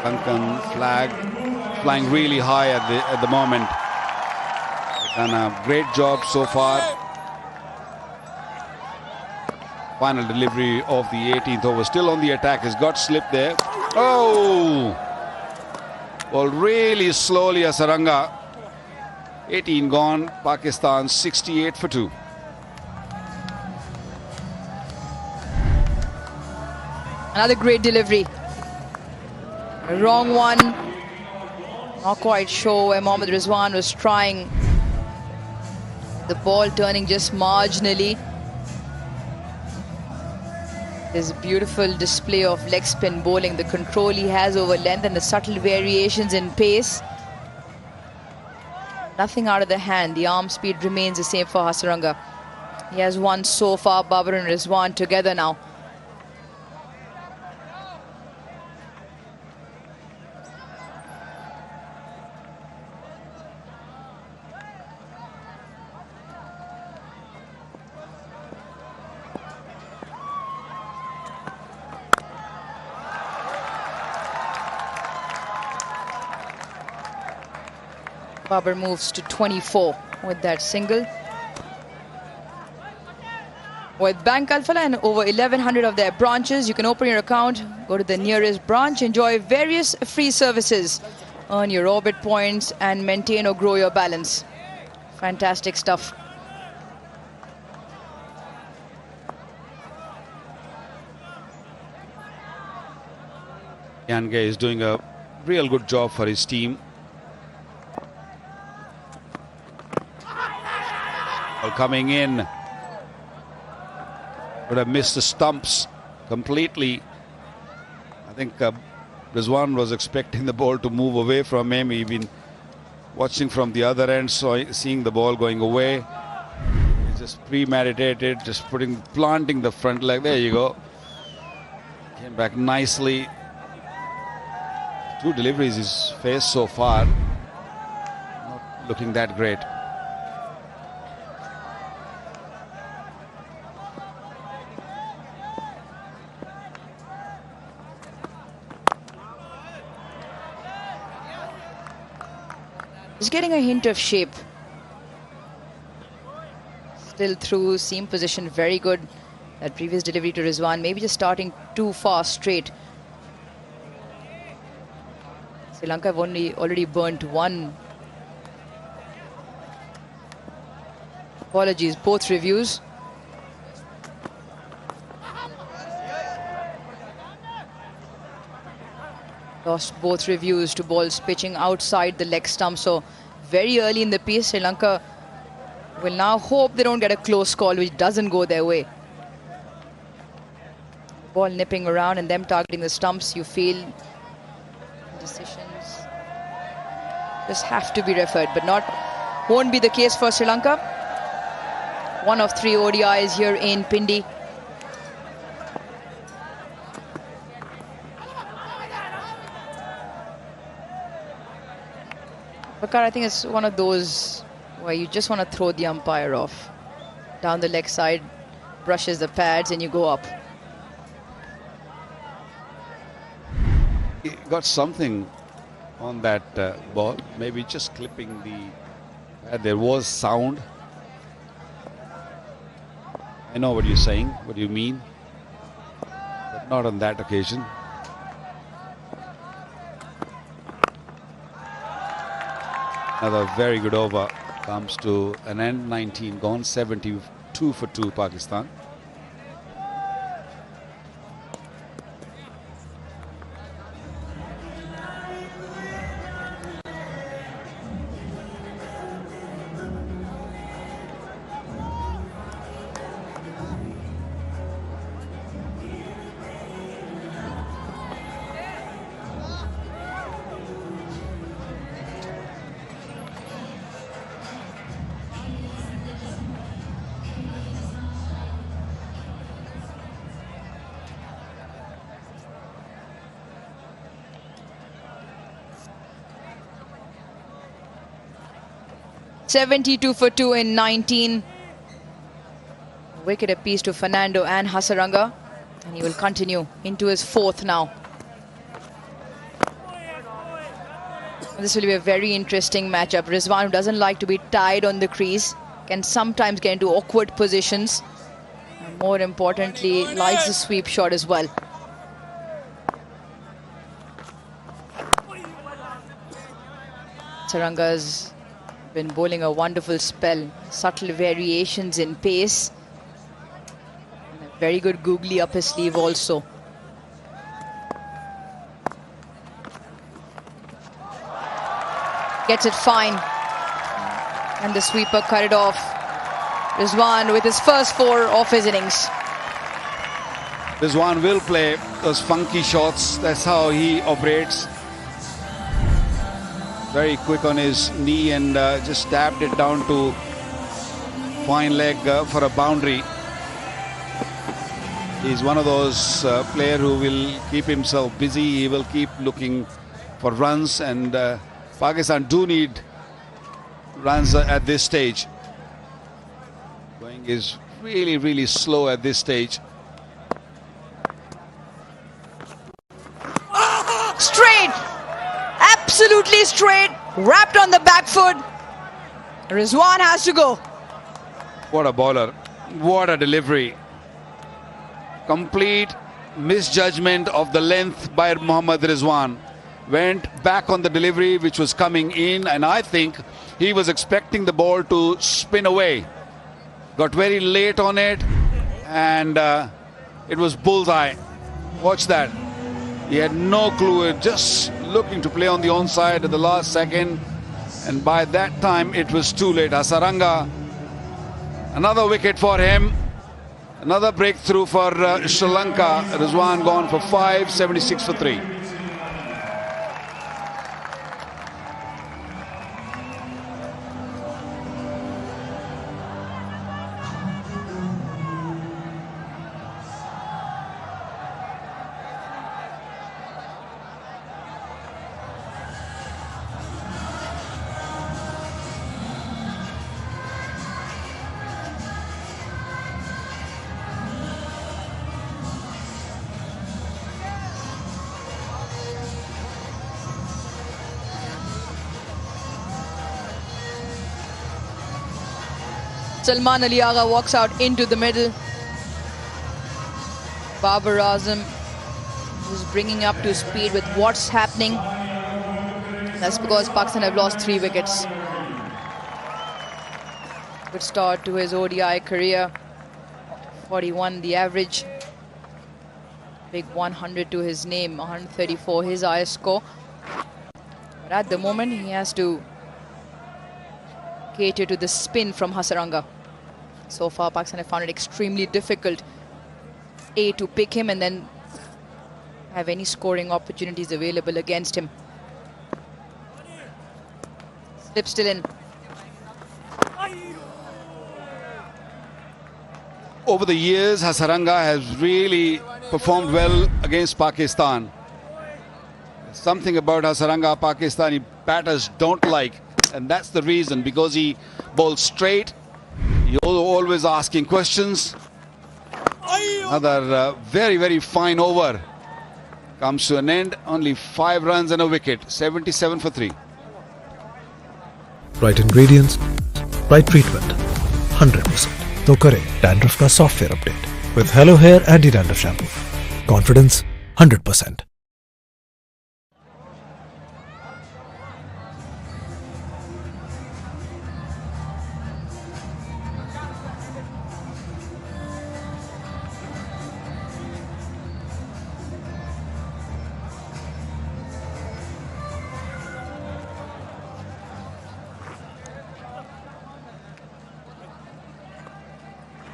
Speaker 12: Lankan flag flying really high at the moment. Done a great job so far. Final delivery of the 18th over. Still on the attack. Has got slipped there. Oh! Well, really slowly, Hasaranga. 18 gone. Pakistan 68 for 2.
Speaker 10: Another great delivery. A wrong one. Not quite sure where Mohammad Rizwan was trying. The ball turning just marginally. There's a beautiful display of leg spin bowling, the control he has over length and the subtle variations in pace. Nothing out of the hand. The arm speed remains the same for Hasaranga. He has won so far. Babar and Rizwan together now. Babar moves to 24 with that single. With Bank Alphala and over 1,100 of their branches, you can open your account, go to the nearest branch, enjoy various free services, earn your orbit points and maintain or grow your balance. Fantastic stuff.
Speaker 12: Yange is doing a real good job for his team. Coming in, would have missed the stumps completely. I think Rizwan was expecting the ball to move away from him. He's been watching from the other end, so seeing the ball going away. He's just premeditated, just planting the front leg. There you go. Came back nicely. 2 deliveries he's faced so far. Not looking that great.
Speaker 10: Just getting a hint of shape. Still through, seam position very good. That previous delivery to Rizwan, maybe just starting too far straight. Sri Lanka have already burnt 1. Apologies, both reviews. Lost both reviews to balls pitching outside the leg stump. So very early in the piece, Sri Lanka will now hope they don't get a close call which doesn't go their way. Ball nipping around and them targeting the stumps, you feel decisions just have to be referred, but won't be the case for Sri Lanka. 1 of 3 ODIs here in Pindi. Bakar, I think it's one of those where you just want to throw the umpire off. Down the leg side, brushes the pads and you go up.
Speaker 12: He got something on that ball, maybe just clipping the pad. There was sound. I know what you're saying, what you mean, but not on that occasion. Another very good over comes to an end. 19 gone, 72 for 2 Pakistan.
Speaker 10: $72 for 2 in 19. Wicket apiece to Fernando and Hasaranga. And he will continue into his 4th now. This will be a very interesting matchup. Rizwan, who doesn't like to be tied on the crease, can sometimes get into awkward positions. And more importantly, likes the sweep shot as well. Hasaranga's been bowling a wonderful spell. Subtle variations in pace. And a very good googly up his sleeve also. Gets it fine. And the sweeper cut it off. Rizwan with his first 4 of his innings.
Speaker 12: Rizwan will play those funky shots. That's how he operates. Very quick on his knee and just tapped it down to fine leg for a boundary. He's one of those players who will keep himself busy. He will keep looking for runs, and Pakistan do need runs at this stage. Going is really, really slow at this stage.
Speaker 10: Straight! Absolutely straight! Wrapped on the back foot. Rizwan has to go.
Speaker 12: What a bowler. What a delivery. Complete misjudgment of the length by Mohammad Rizwan. Went back on the delivery which was coming in, and I think he was expecting the ball to spin away. Got very late on it, and it was bullseye. Watch that. He had no clue, just looking to play on the onside at the last second, and by that time it was too late. Hasaranga, another wicket for him. Another breakthrough for Sri Lanka. Rizwan gone for 5, 76 for 3.
Speaker 10: Salman Ali Agha walks out into the middle. Babar Azam is bringing up to speed with what's happening. That's because Pakistan have lost 3 wickets. Good start to his ODI career. 41 the average. Big 100 to his name, 134 his highest score. But at the moment he has to cater to the spin from Hasaranga. So far Pakistan have found it extremely difficult to pick him and then have any scoring opportunities available against him. Slip still in.
Speaker 12: Over the years, Hasaranga has really performed well against Pakistan. Something about Hasaranga Pakistani batters don't like, and that's the reason, because he bowls straight. You're always asking questions. Another very, very fine over comes to an end. Only 5 runs and a wicket. 77 for 3.
Speaker 4: Right ingredients, right treatment, 100%. तो करें dandruff का software update with Hello Hair Anti-Dandruff Shampoo. Confidence 100%.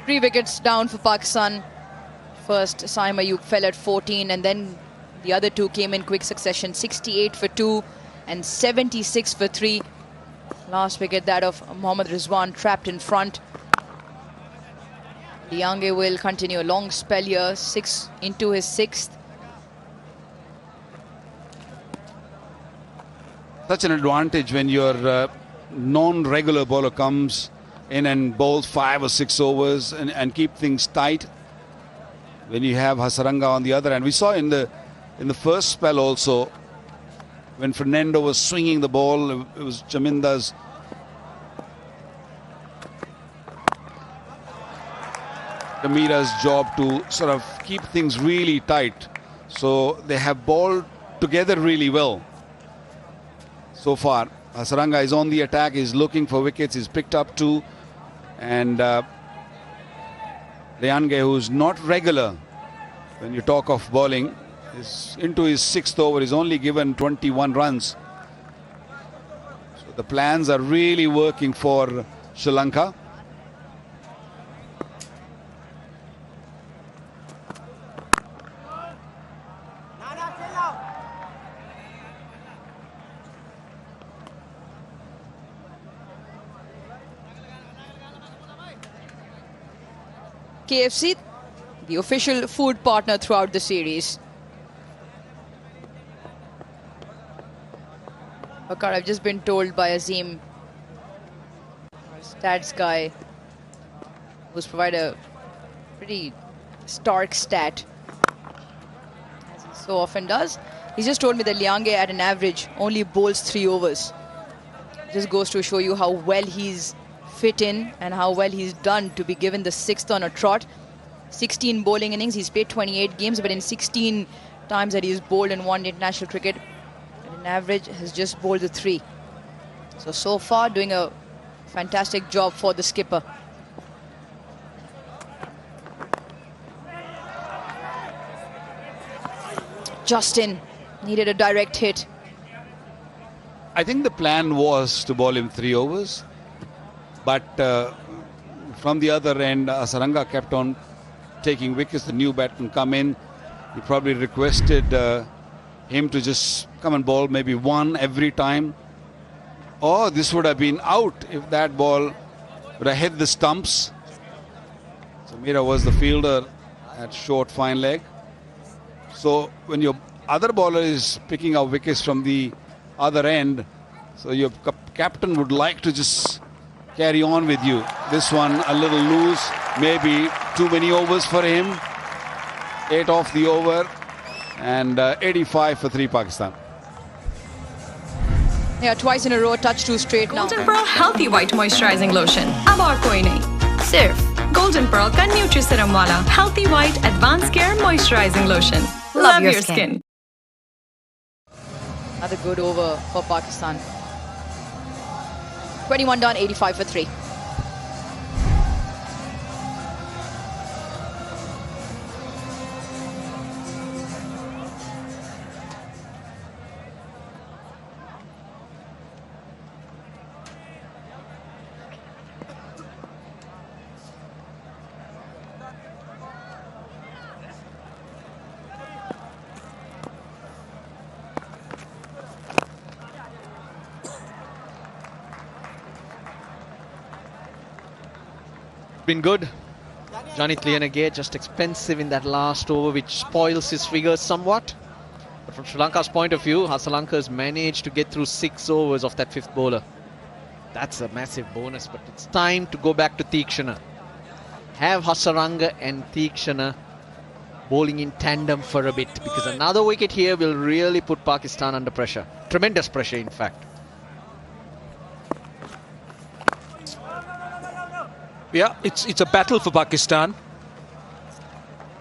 Speaker 10: Three wickets down for Pakistan. First, Saim Ayub fell at 14, and then the other two came in quick succession. 68 for 2 and 76 for 3. Last wicket, that of Mohammad Rizwan, trapped in front. Liange will continue a long spell here, 6 into his 6th.
Speaker 12: Such an advantage when your non-regular bowler comes in and bowls 5 or 6 overs and keep things tight. When you have Hasaranga on the other hand, we saw in the first spell also, when Fernando was swinging the ball, it was Jaminda's job to sort of keep things really tight. So they have bowled together really well so far. Hasaranga is on the attack, he's looking for wickets, he's picked up 2. And Liange, who's not regular when you talk of bowling, is into his 6th over. He's only given 21 runs. So the plans are really working for Sri Lanka.
Speaker 10: KFC, the official food partner throughout the series. Okay, I've just been told by Azim, our stats guy, who's provided a pretty stark stat, as he so often does. He's just told me that Liange at an average only bowls 3 overs. Just goes to show you how well he's fit in and how well he's done to be given the 6th on a trot. 16 bowling innings. He's played 28 games, but in 16 times that he's bowled in one international cricket, on average has just bowled the 3. So far doing a fantastic job for the skipper. Justin needed a direct hit.
Speaker 12: I think the plan was to bowl him 3 overs, but from the other end, Hasaranga kept on taking wickets. The new batsman come in. He probably requested him to just come and bowl maybe 1 every time. Oh, this would have been out if that ball would have hit the stumps. So Mira was the fielder at short fine leg. So when your other bowler is picking up wickets from the other end, so your captain would like to just carry on with you. This one a little loose, maybe too many overs for him. 8 off the over, and 85 for 3 Pakistan.
Speaker 10: Yeah, twice in a row, touch 2 straight now.
Speaker 7: Golden Pearl Healthy White Moisturizing Lotion. अब और कोई नहीं, सिर्फ Golden Pearl का Nutri-Serum वाला Healthy White Advanced Care Moisturizing Lotion. Love your skin.
Speaker 10: Another good over for Pakistan. 21 done, 85 for 3.
Speaker 1: Been good. Johnny Tlianage just expensive in that last over, which spoils his figures somewhat. But from Sri Lanka's point of view, Hasaranga has managed to get through 6 overs of that 5th bowler. That's a massive bonus, but it's time to go back to Theekshana. Have Hasaranga and Theekshana bowling in tandem for a bit, because another wicket here will really put Pakistan under pressure. Tremendous pressure, in fact.
Speaker 11: Yeah, it's a battle for Pakistan.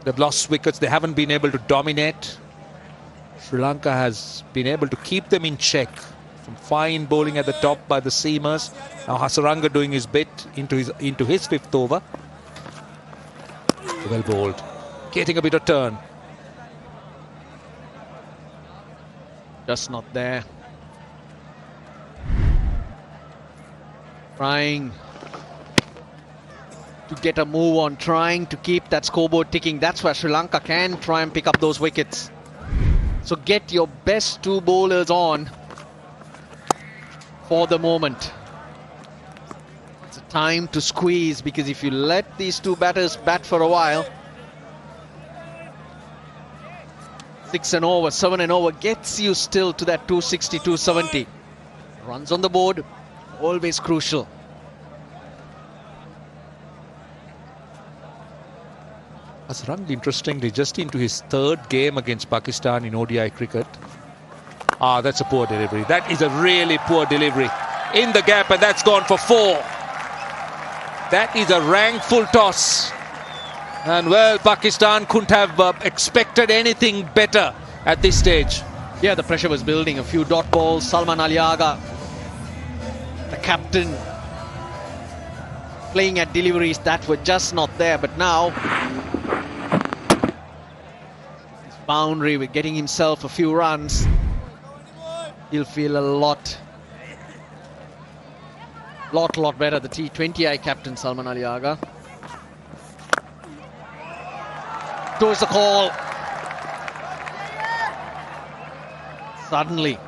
Speaker 11: They've lost wickets. They haven't been able to dominate. Sri Lanka has been able to keep them in check. Some fine bowling at the top by the seamers. Now Hasaranga doing his bit into his 5th over. Well bowled. Getting a bit of turn.
Speaker 1: Just not there. Trying to get a move on, trying to keep that scoreboard ticking. That's where Sri Lanka can try and pick up those wickets. So get your best 2 bowlers on for the moment. It's a time to squeeze, because if you let these 2 batters bat for a while, 6 and over, 7 and over gets you still to that 260, 270. Runs on the board, always crucial.
Speaker 11: Hasaranga, interestingly, just into his 3rd game against Pakistan in ODI cricket. Ah, that's a poor delivery. That is a really poor delivery. In the gap, and that's gone for 4. That is a rank full toss. And well, Pakistan couldn't have expected anything better at this stage.
Speaker 1: Yeah, the pressure was building. A few dot balls. Salman Aliaga, the captain, playing at deliveries that were just not there. But now, his boundary with getting himself a few runs, he'll feel a lot better. The T20I captain, Salman Aliaga. Towards the call. Suddenly,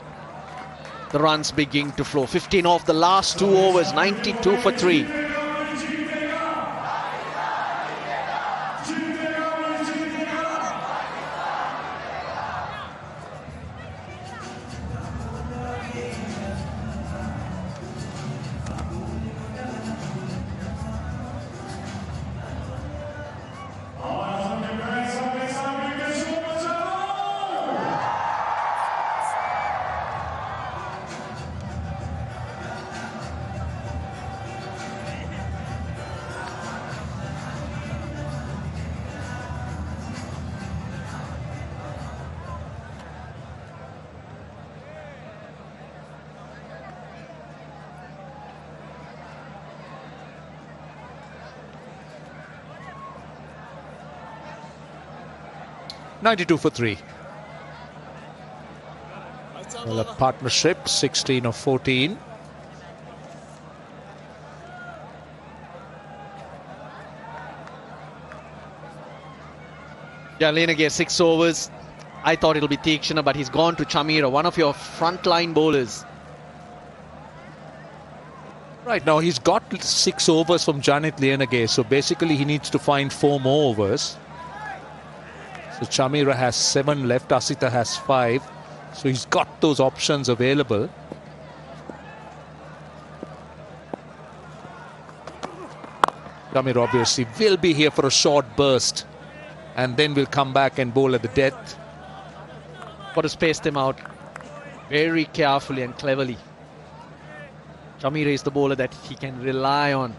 Speaker 1: the runs begin to flow. 15 off the last 2 overs, 92 for 3.
Speaker 11: 92 for 3. Well, a partnership, 16 of 14.
Speaker 1: Yeah, Lenage, 6 overs. I thought it'll be Teekshana, but he's gone to Chamira, one of your frontline bowlers.
Speaker 11: Right, now he's got 6 overs from Janit Lianage, so basically he needs to find 4 more overs. So Chamira has 7 left, Asita has 5. So he's got those options available. Chamira obviously will be here for a short burst and then will come back and bowl at the death.
Speaker 1: Got to space them out very carefully and cleverly. Chamira is the bowler that he can rely on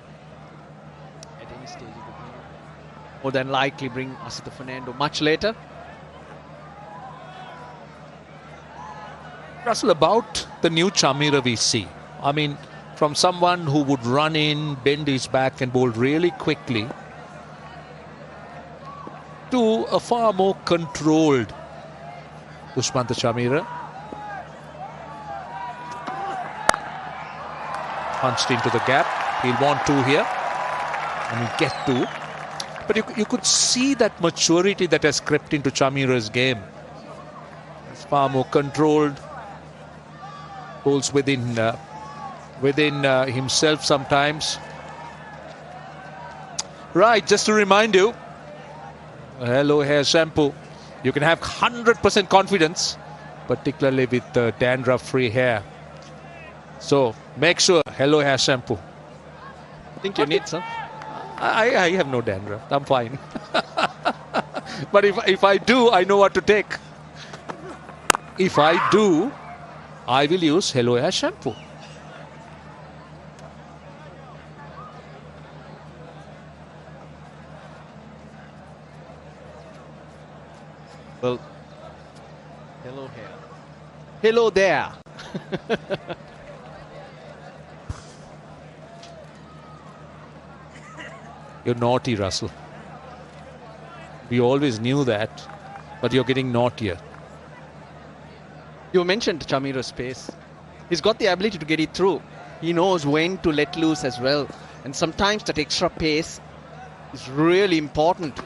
Speaker 1: at any stage of the game. More than likely bring Asita Fernando much later.
Speaker 11: Russell, about the new Chamira we see. I mean, from someone who would run in, bend his back and bowl really quickly, to a far more controlled Dushmantha Chamira. Punched into the gap. He'll want 2 here. And he'll get 2. But you could see that maturity that has crept into Chamira's game. It's far more controlled. Bowls within himself sometimes. Right, just to remind you, Hello Hair Shampoo. You can have 100% confidence, particularly with dandruff-free hair. So make sure Hello Hair Shampoo.
Speaker 1: I think you need some.
Speaker 11: I have no dandruff. I'm fine. But if I do, I know what to take. If I do, I will use Hello Hair Shampoo.
Speaker 1: Well, hello here. Hello there.
Speaker 11: You're naughty, Russell. We always knew that, but you're getting naughtier.
Speaker 1: You mentioned Chamira's pace. He's got the ability to get it through. He knows when to let loose as well. And sometimes that extra pace is really important.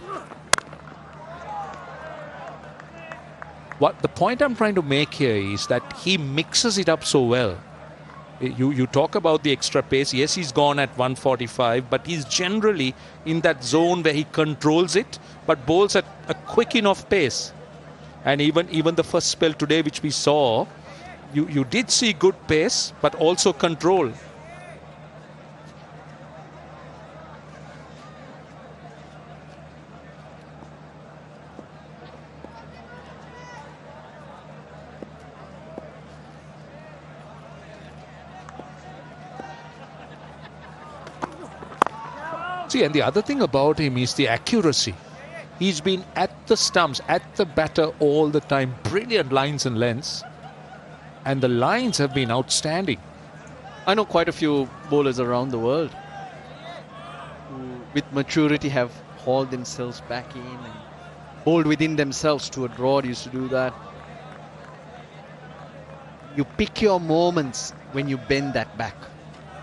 Speaker 11: What the point I'm trying to make here is that he mixes it up so well. You talk about the extra pace. Yes, he's gone at 145, but he's generally in that zone where he controls it, but bowls at a quick enough pace. And even the first spell today, which we saw, you did see good pace, but also control. See, and the other thing about him is the accuracy. He's been at the stumps, at the batter all the time. Brilliant lines and lengths. And the lines have been outstanding.
Speaker 1: I know quite a few bowlers around the world who, with maturity, have hauled themselves back in and bowled within themselves to a draw. Used to do that. You pick your moments when you bend that back.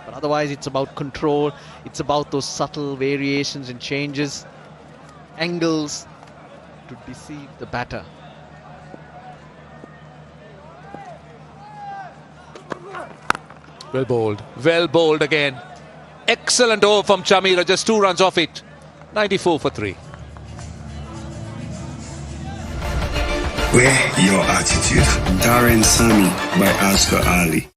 Speaker 1: But otherwise, it's about control. It's about those subtle variations and changes, angles to deceive the batter.
Speaker 11: Well bowled again. Excellent over from Chamira, just 2 runs off it. 94 for 3.
Speaker 6: Wear your attitude. Darren Sami by Asghar Ali.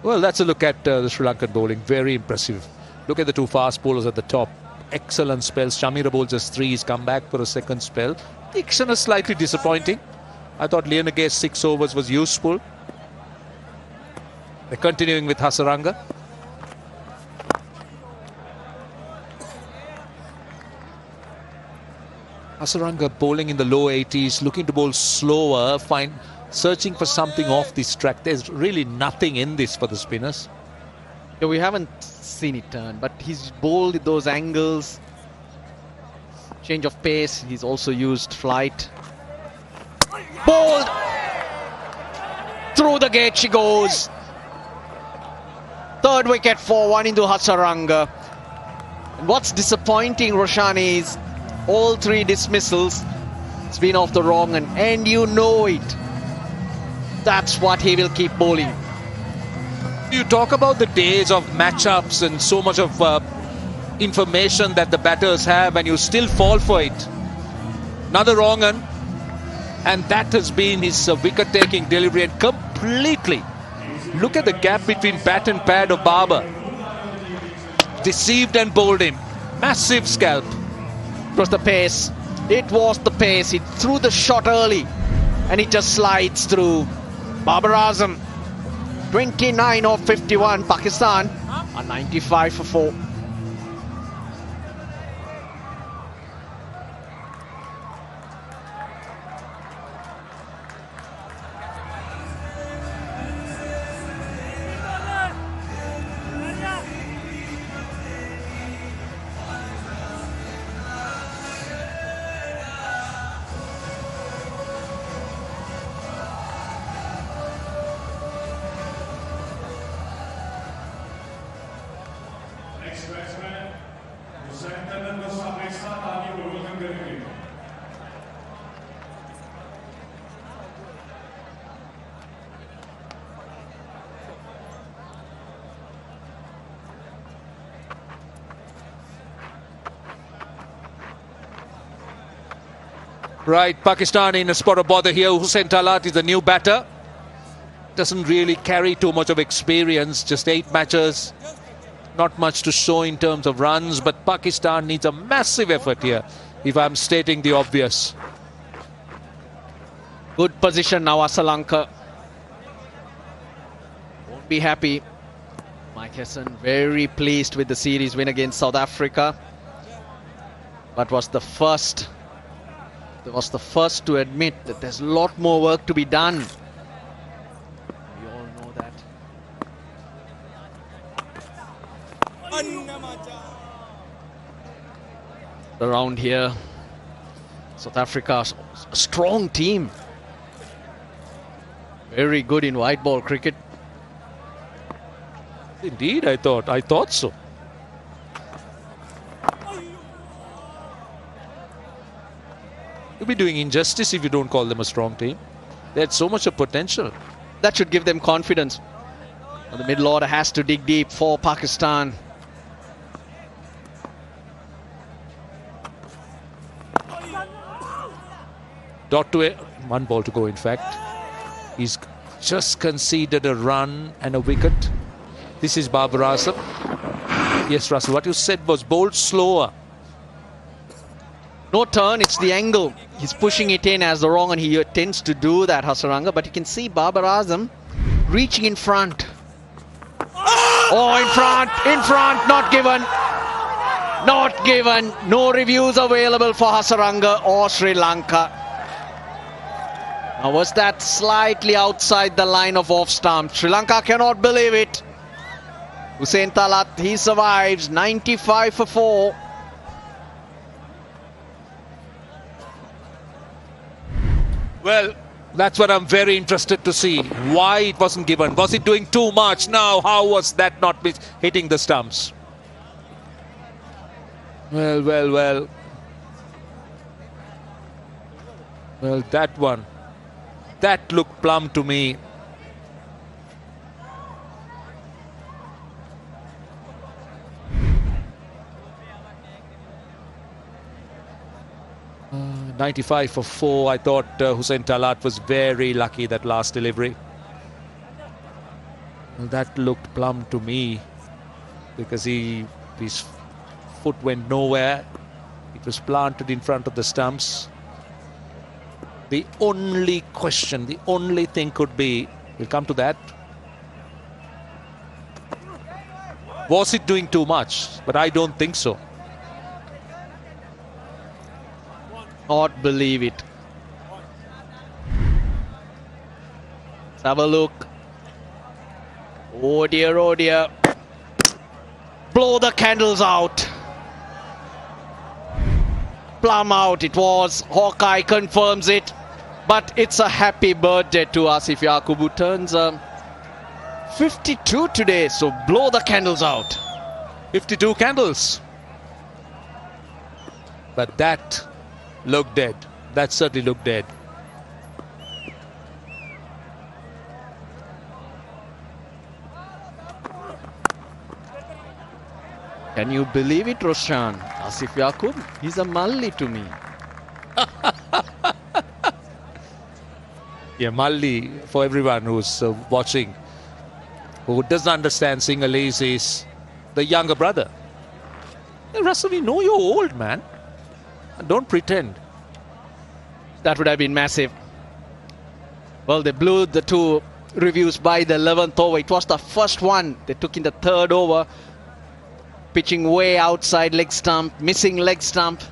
Speaker 11: Well, that's a look at the Sri Lankan bowling. Very impressive. Look at the 2 fast bowlers at the top. Excellent spells. Chamira bowls just 3. He's come back for a second spell. Teekshana is slightly disappointing. I thought Lianage's 6 overs was useful. They're continuing with Hasaranga. Hasaranga bowling in the low 80s, looking to bowl slower, searching for something off this track. There's really nothing in this for the spinners.
Speaker 1: Yeah, we haven't seen it turn, but he's bowled at those angles. Change of pace. He's also used flight. Bowled! Through the gate she goes. Third wicket for one into Hasaranga. And what's disappointing, Roshan, is all 3 dismissals. It's been off the wrong and you know it. That's what he will keep bowling.
Speaker 11: You talk about the days of matchups and so much of information that the batters have, and you still fall for it. Another wrong one, and that has been his wicket-taking delivery, and completely look at the gap between bat and pad of Babar. Deceived and bowled him. Massive scalp.
Speaker 1: It was the pace. It was the pace. He threw the shot early and it just slides through. Babar Azam, 29 of 51. Pakistan are 95 for 4.
Speaker 11: Right, Pakistan in a spot of bother here. Hussain Talat is the new batter. Doesn't really carry too much of experience, just 8 matches. Not much to show in terms of runs, but Pakistan needs a massive effort here, if I'm stating the obvious.
Speaker 1: Good position now, Lanka. Won't be happy. Mike Hesson very pleased with the series win against South Africa, but was the first to admit that there's a lot more work to be done. We all know that. Around here, South Africa, a strong team. Very good in white ball cricket.
Speaker 11: Indeed, I thought so. You'll be doing injustice if you don't call them a strong team. They had so much of potential.
Speaker 1: That should give them confidence. And the middle order has to dig deep for Pakistan.
Speaker 11: Dot to 1 ball to go, in fact. He's just conceded a run and a wicket. This is Babar Azam. Yes, Russell, what you said was bowled slower.
Speaker 1: No turn, it's the angle. He's pushing it in as the wrong, and he tends to do that, Hasaranga. But you can see Babar Azam reaching in front. Oh, in front, not given. Not given. No reviews available for Hasaranga or Sri Lanka. Now, was that slightly outside the line of off stump? Sri Lanka cannot believe it. Hussain Talat, he survives, 95 for 4.
Speaker 11: Well, that's what I'm very interested to see. Why it wasn't given. Was it doing too much? Now, how was that not hitting the stumps? Well, that one. That looked plumb to me. Uh, 95 for 4. I thought Hussain Talat was very lucky that last delivery. Well, that looked plumb to me because his foot went nowhere. It was planted in front of the stumps. The only question, the only thing could be, we'll come to that. Was it doing too much? But I don't think so.
Speaker 1: Not believe it. Let's have a look. Oh dear, oh dear. Blow the candles out. Plum out it was. Hawkeye confirms it. But it's a happy birthday to Asif Yaqub, who turns 52 today. So blow the candles out.
Speaker 11: 52 candles. But that looked dead. That certainly looked dead.
Speaker 1: Can you believe it, Roshan? Asif Yaqub, he's a Malli to me.
Speaker 11: Yeah, Malli, for everyone who's watching, who doesn't understand Sinhalese, is the younger brother. Hey, Russell, we know you're old, man. Don't pretend.
Speaker 1: That would have been massive. Well, they blew the two reviews by the 11th over. It was the first one they took in the third over. Pitching way outside leg stump, missing leg stump.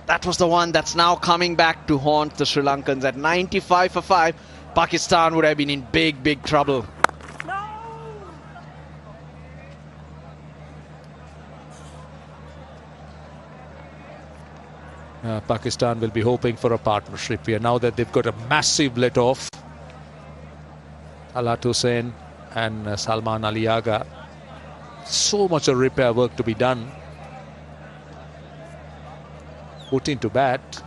Speaker 1: That was the one that's now coming back to haunt the Sri Lankans at 95 for 5. Pakistan would have been in big, big trouble.
Speaker 11: Pakistan will be hoping for a partnership here now that they've got a massive let-off. Alat Hussain and Salman Ali Agha. So much of repair work to be done. Put into bat.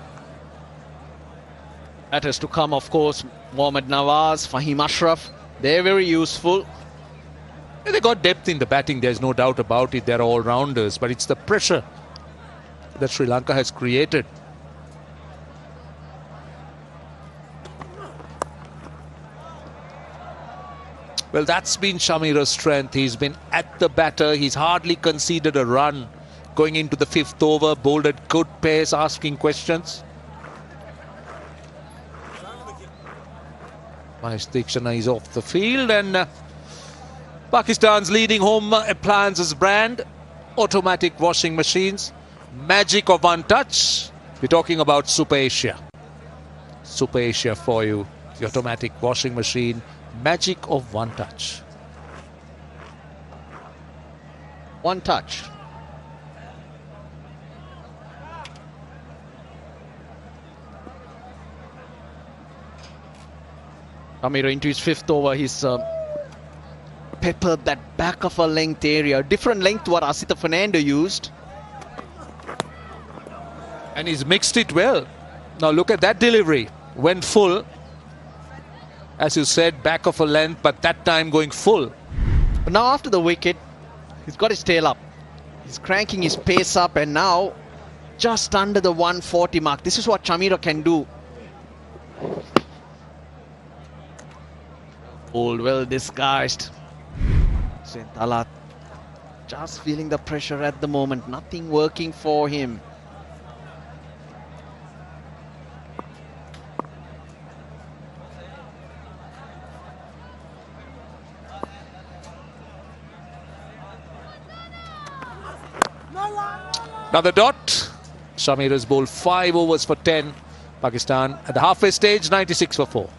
Speaker 1: That has to come, of course. Mohammad Nawaz, Fahim Ashraf. They're very useful.
Speaker 11: They got depth in the batting, there's no doubt about it. They're all-rounders, but it's the pressure that Sri Lanka has created. Well, that's been Shamira's strength. He's been at the batter. He's hardly conceded a run. Going into the 5th over, bowled at good pace, asking questions. Mahesh Deekshana is off the field, and Pakistan's leading home appliances brand, automatic washing machines. Magic of one touch. We're talking about Super Asia. Super Asia for you. The automatic washing machine. Magic of one touch.
Speaker 1: One touch. Shamira into his 5th over. He's peppered that back of a length area. Different length to what Asita Fernando used.
Speaker 11: And he's mixed it well. Now look at that delivery. Went full. As you said, back of a length, but that time going full.
Speaker 1: But now after the wicket, he's got his tail up. He's cranking his pace up, and now just under the 140 mark. This is what Shamira can do. Old, well disguised. Saint Talat just feeling the pressure at the moment. Nothing working for him.
Speaker 11: Another dot. Shamira's bowled 5 overs for 10. Pakistan at the halfway stage, 96 for 4.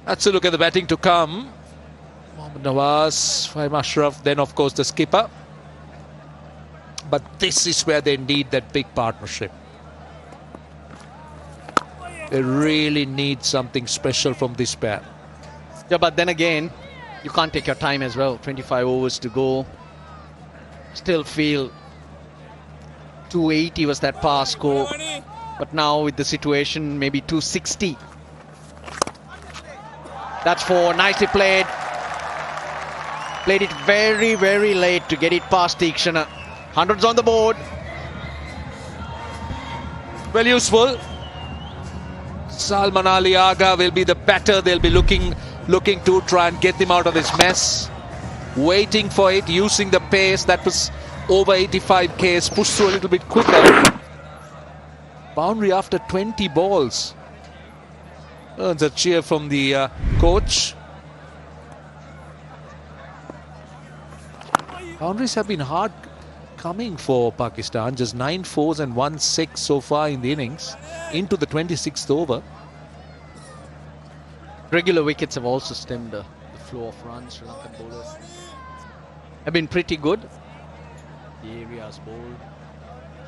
Speaker 11: Let's look at the batting to come. Mohammad Nawaz, Fahim Ashraf, then of course the skipper. But this is where they need that big partnership. They really need something special from this pair.
Speaker 1: Yeah, but then again, you can't take your time as well. 25 overs to go. Still feel 280 was that pass score, but now with the situation, maybe 260. That's 4, nicely played. Played it very, very late to get it past Tikshana. Hundreds on the board.
Speaker 11: Well, useful. Salman Ali Aga will be the batter. They'll be looking to try and get him out of this mess. Waiting for it, using the pace. That was over 85 Ks, pushed through a little bit quicker. Boundary after 20 balls. Earns a cheer from the coach. Boundaries have been hard coming for Pakistan. Just 9 fours and 1 6 so far in the innings. Into the 26th over.
Speaker 1: Regular wickets have also stemmed the flow of runs. Sri Lankan bowlers have been pretty good. The areas bowled.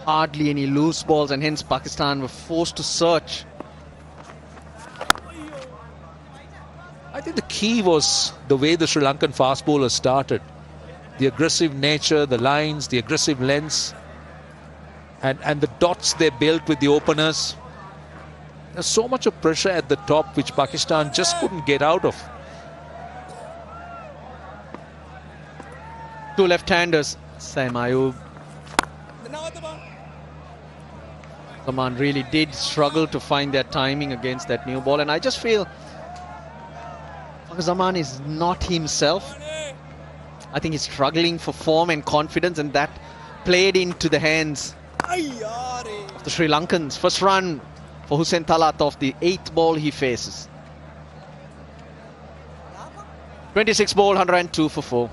Speaker 1: Hardly any loose balls, and hence Pakistan were forced to search.
Speaker 11: I think the key was the way the Sri Lankan fast bowlers started. The aggressive nature, the lines, the aggressive lengths, and the dots they built with the openers. There's so much of pressure at the top which Pakistan just couldn't get out of.
Speaker 1: 2 left-handers, Saim Ayub. Zaman really did struggle to find their timing against that new ball, and I just feel Zaman is not himself. I think he's struggling for form and confidence, and that played into the hands of the Sri Lankans. First run for Hussain Talat off the 8th ball he faces. 26 ball, 102 for 4.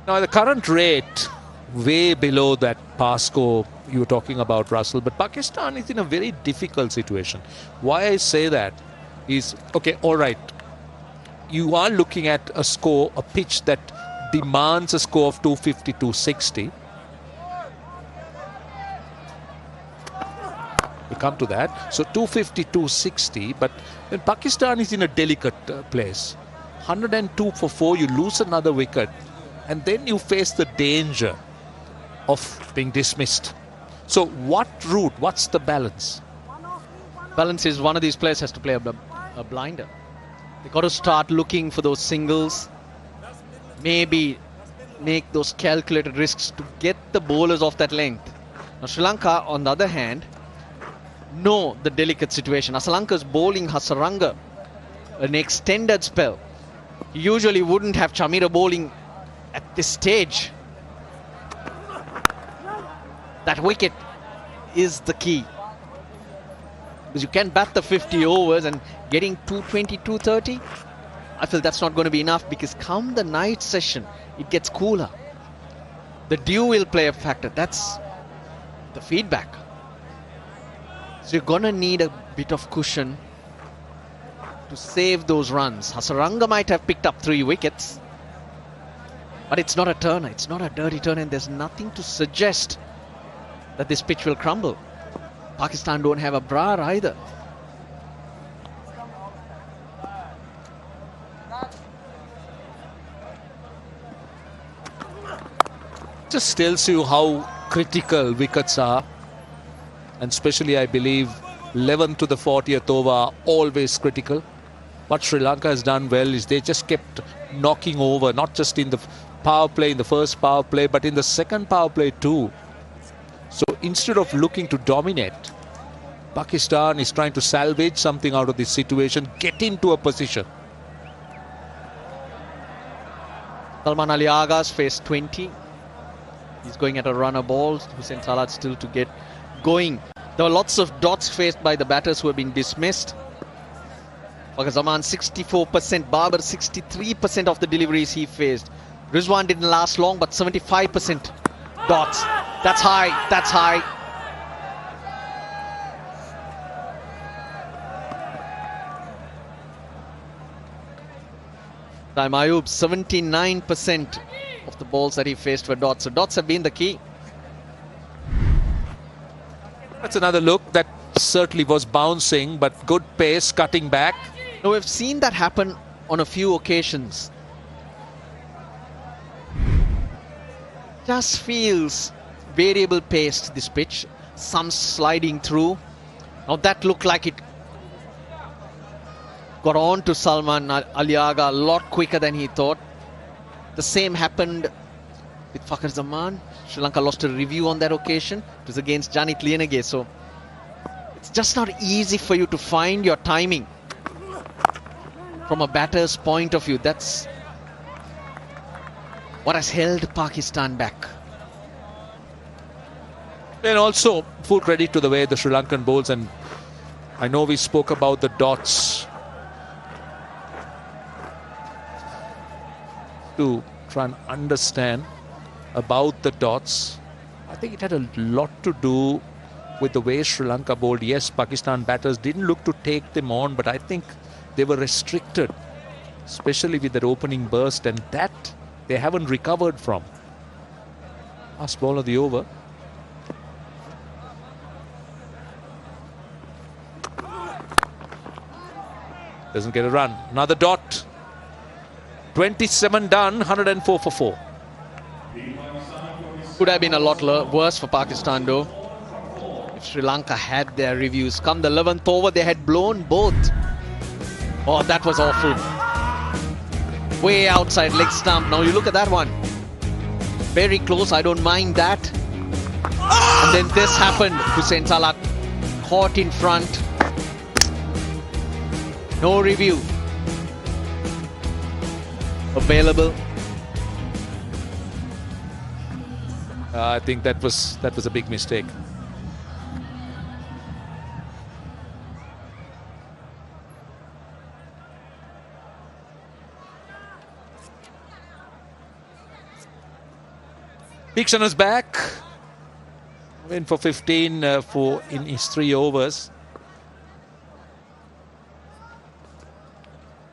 Speaker 11: Now the current rate way below that pass score you were talking about, Russell, but Pakistan is in a very difficult situation. Why I say that is, okay, all right, you are looking at a score, a pitch that demands a score of 250, 260. We'll come to that. So 250, 260, but then Pakistan is in a delicate place. 102 for 4, you lose another wicket, and then you face the danger of being dismissed. So what route, what's the balance?
Speaker 1: Balance is one of these players has to play a blinder. They've got to start looking for those singles, maybe make those calculated risks to get the bowlers off that length. Now Sri Lanka, on the other hand, know the delicate situation. Asalanka's bowling Hasaranga an extended spell. He usually wouldn't have Chamira bowling at this stage. That wicket is the key, because you can bat the 50 overs and getting 220, 230. I feel that's not going to be enough, because come the night session, it gets cooler. The dew will play a factor. That's the feedback. So you're going to need a bit of cushion to save those runs. Hasaranga might have picked up 3 wickets, but it's not a turner. It's not a dirty turn, and there's nothing to suggest that this pitch will crumble. Pakistan don't have a Brar either.
Speaker 11: Just tells you how critical wickets are, and especially I believe 11th to the 40th over are always critical. What Sri Lanka has done well is they just kept knocking over, not just in the power play, in the first power play, but in the second power play too. So instead of looking to dominate, Pakistan is trying to salvage something out of this situation, get into a position.
Speaker 1: Salman Ali Agha's faced 20. He's going at a runner ball. Hussain Salat still to get going. There were lots of dots faced by the batters who have been dismissed. Fakhar Zaman 64%, Babar 63% of the deliveries he faced. Rizwan didn't last long, but 75% dots. That's high, that's high. Time Ayub, 79% of the balls that he faced were dots. So dots have been the key.
Speaker 11: That's another look that certainly was bouncing, but good pace, cutting back.
Speaker 1: Now we've seen that happen on a few occasions. Just feels variable paced, this pitch. Some sliding through. Now that looked like it got on to Salman Ali Agha a lot quicker than he thought. The same happened with Fakhar Zaman. Sri Lanka lost a review on that occasion. It was against Janit Lienage. So it's just not easy for you to find your timing from a batter's point of view. That's what has held Pakistan back.
Speaker 11: And also full credit to the way the Sri Lankan bowls, and I know we spoke about the dots, to try and understand about the dots. I think it had a lot to do with the way Sri Lanka bowled. Yes, Pakistan batters didn't look to take them on, but I think they were restricted, especially with their opening burst, and that they haven't recovered from. Last ball of the over. Doesn't get a run. Another dot. 27 done, 104 for 4.
Speaker 1: Could have been a lot worse for Pakistan though. If Sri Lanka had their reviews. Come the 11th over, they had blown both. Oh, that was awful. Way outside leg stump. Now you look at that one. Very close, I don't mind that. And then this happened. Hussain Salat caught in front. No review available.
Speaker 11: I think that was a big mistake. Dixon is back. Win for 15 in his 3 overs.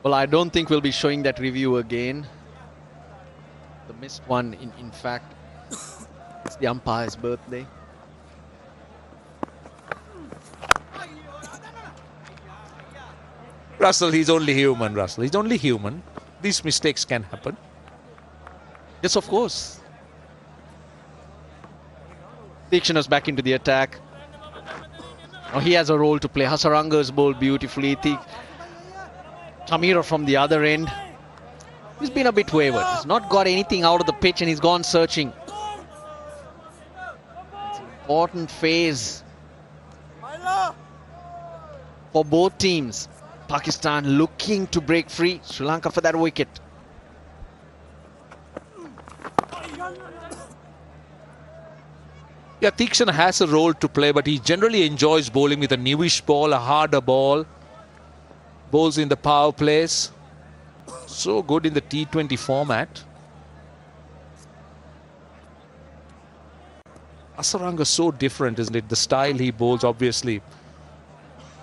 Speaker 1: Well, I don't think we'll be showing that review again. The missed one, in fact, it's the umpire's birthday.
Speaker 11: Russell, he's only human, Russell. He's only human. These mistakes can happen.
Speaker 1: Yes, of course. Deekshana's back into the attack. Now he has a role to play. Hasaranga's bowled beautifully. Tamira from the other end. He's been a bit wayward. He's not got anything out of the pitch and he's gone searching. It's an important phase for both teams. Pakistan looking to break free. Sri Lanka for that wicket.
Speaker 11: Yeah, Deekshana has a role to play, but he generally enjoys bowling with a newish ball, a harder ball. Bowls in the power plays. So good in the T20 format. Hasaranga is so different, isn't it? The style he bowls, obviously.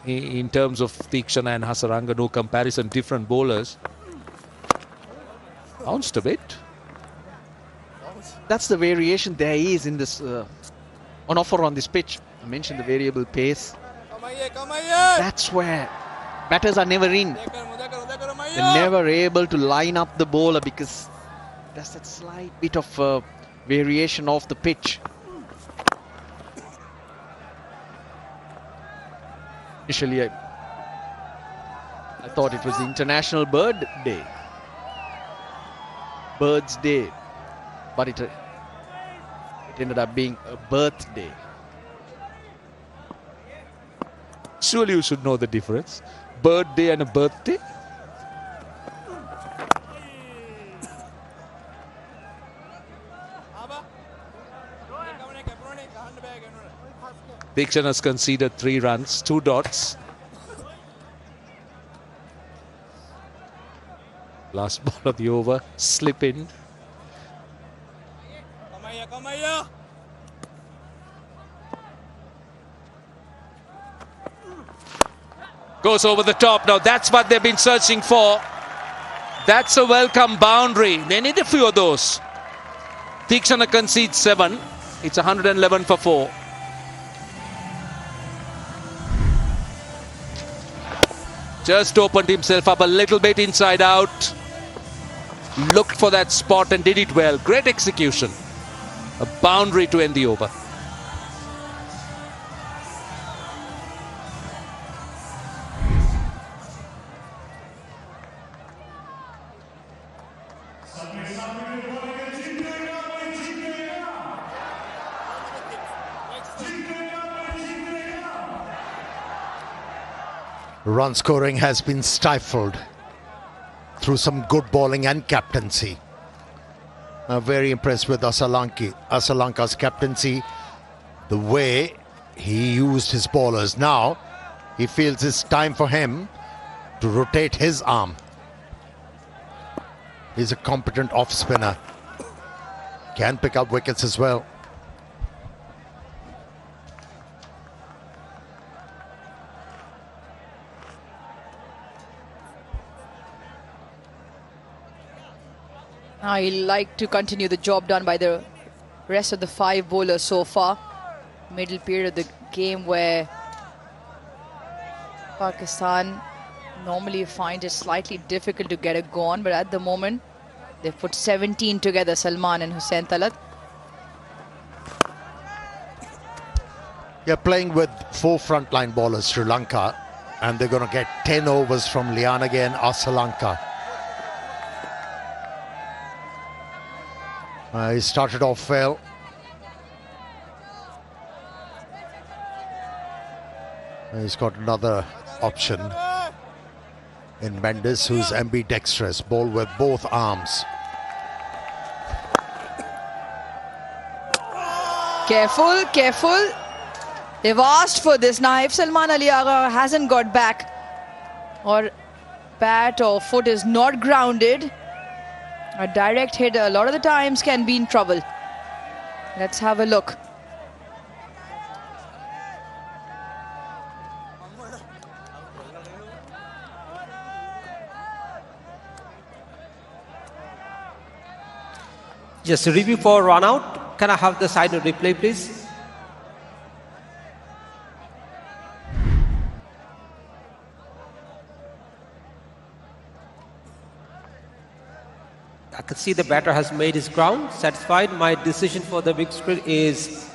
Speaker 11: In terms of Deekshana and Hasaranga, no comparison, different bowlers. Bounced a bit.
Speaker 1: That's the variation there is in this on offer on this pitch. I mentioned the variable pace. That's where batters are never in. They're never able to line up the bowler because there's that slight bit of variation off the pitch. Initially, I thought it was the International Bird Day. Bird's Day. But it ended up being a birthday.
Speaker 11: Surely you should know the difference. Birthday and a birthday. Dikshan has conceded 3 runs, 2 dots. Last ball of the over, slip in. Goes over the top. Now that's what they've been searching for. That's a welcome boundary. They need a few of those. Tikshana concedes 7. It's 111 for 4. Just opened himself up a little bit inside out. Looked for that spot and did it well. Great execution. A boundary to end the over.
Speaker 3: Run scoring has been stifled through some good bowling and captaincy. I'm very impressed with Asalanka's captaincy, the way he used his bowlers. Now he feels it's time for him to rotate his arm. He's a competent off spinner, can pick up wickets as well.
Speaker 10: I like to continue the job done by the rest of the 5 bowlers so far. Middle period of the game where Pakistan normally finds it slightly difficult to get a go on, but at the moment they've put 17 together, Salman and Hussain Talat.
Speaker 3: They're playing with 4 frontline bowlers, Sri Lanka, and they're going to get 10 overs from Lianage and Asalanka. He started off well. He's got another option in Mendes, who's ambidextrous, bowl with both arms.
Speaker 10: Careful, careful. They've asked for this. Now, if Salman Ali Agha hasn't got back, or bat or foot is not grounded, a direct hit a lot of the times can be in trouble. Let's have a look.
Speaker 13: Just a review for run out. Can I have the side note replay, please? I can see the batter has made his ground. Satisfied. My decision for the big screen is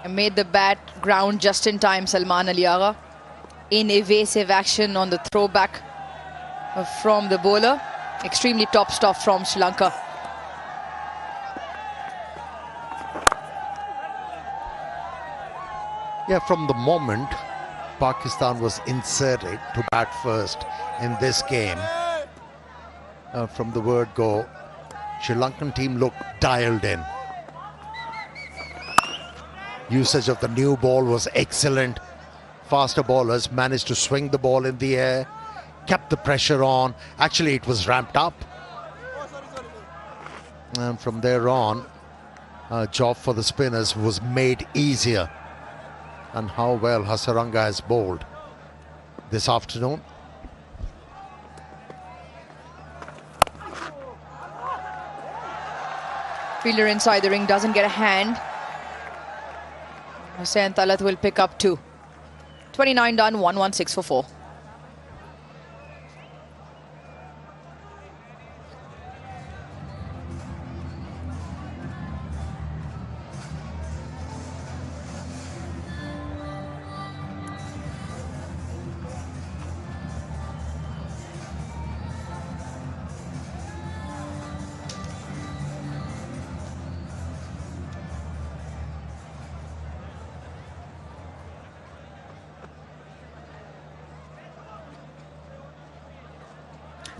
Speaker 10: made the bat ground just in time, Salman Ali Agha. In evasive action on the throwback from the bowler. Extremely top stuff from Sri Lanka.
Speaker 3: Yeah, from the moment Pakistan was inserted to bat first in this game, from the word go, Sri Lankan team looked dialed in. Usage of the new ball was excellent. Faster bowlers managed to swing the ball in the air, kept the pressure on. Actually, it was ramped up. And from there on, job for the spinners was made easier. And how well Hasaranga has bowled this afternoon.
Speaker 10: Fielder inside the ring doesn't get a hand. Hussain Talat will pick up 2. 29 done, 116 for 4.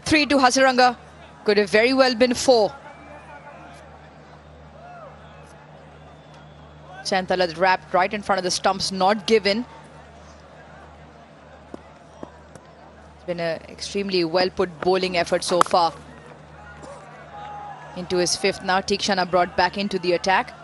Speaker 10: 3 to Hasaranga. Could have very well been 4. Saint-Talat wrapped right in front of the stumps, not given. It's been an extremely well put bowling effort so far. Into his 5th now. Tikshana brought back into the attack.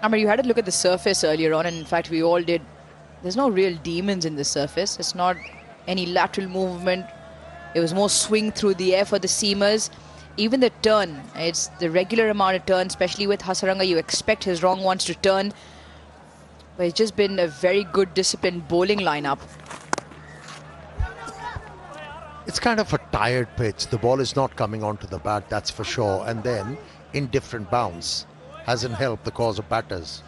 Speaker 10: I mean, you had to look at the surface earlier on, and in fact we all did. There's no real demons in the surface. It's not any lateral movement. It was more swing through the air for the seamers. Even the turn, it's the regular amount of turn, especially with Hasaranga. You expect his wrong ones to turn. But it's just been a very good disciplined bowling lineup.
Speaker 3: It's kind of a tired pitch. The ball is not coming onto the bat, that's for sure. And then indifferent bounce hasn't helped the cause of batters.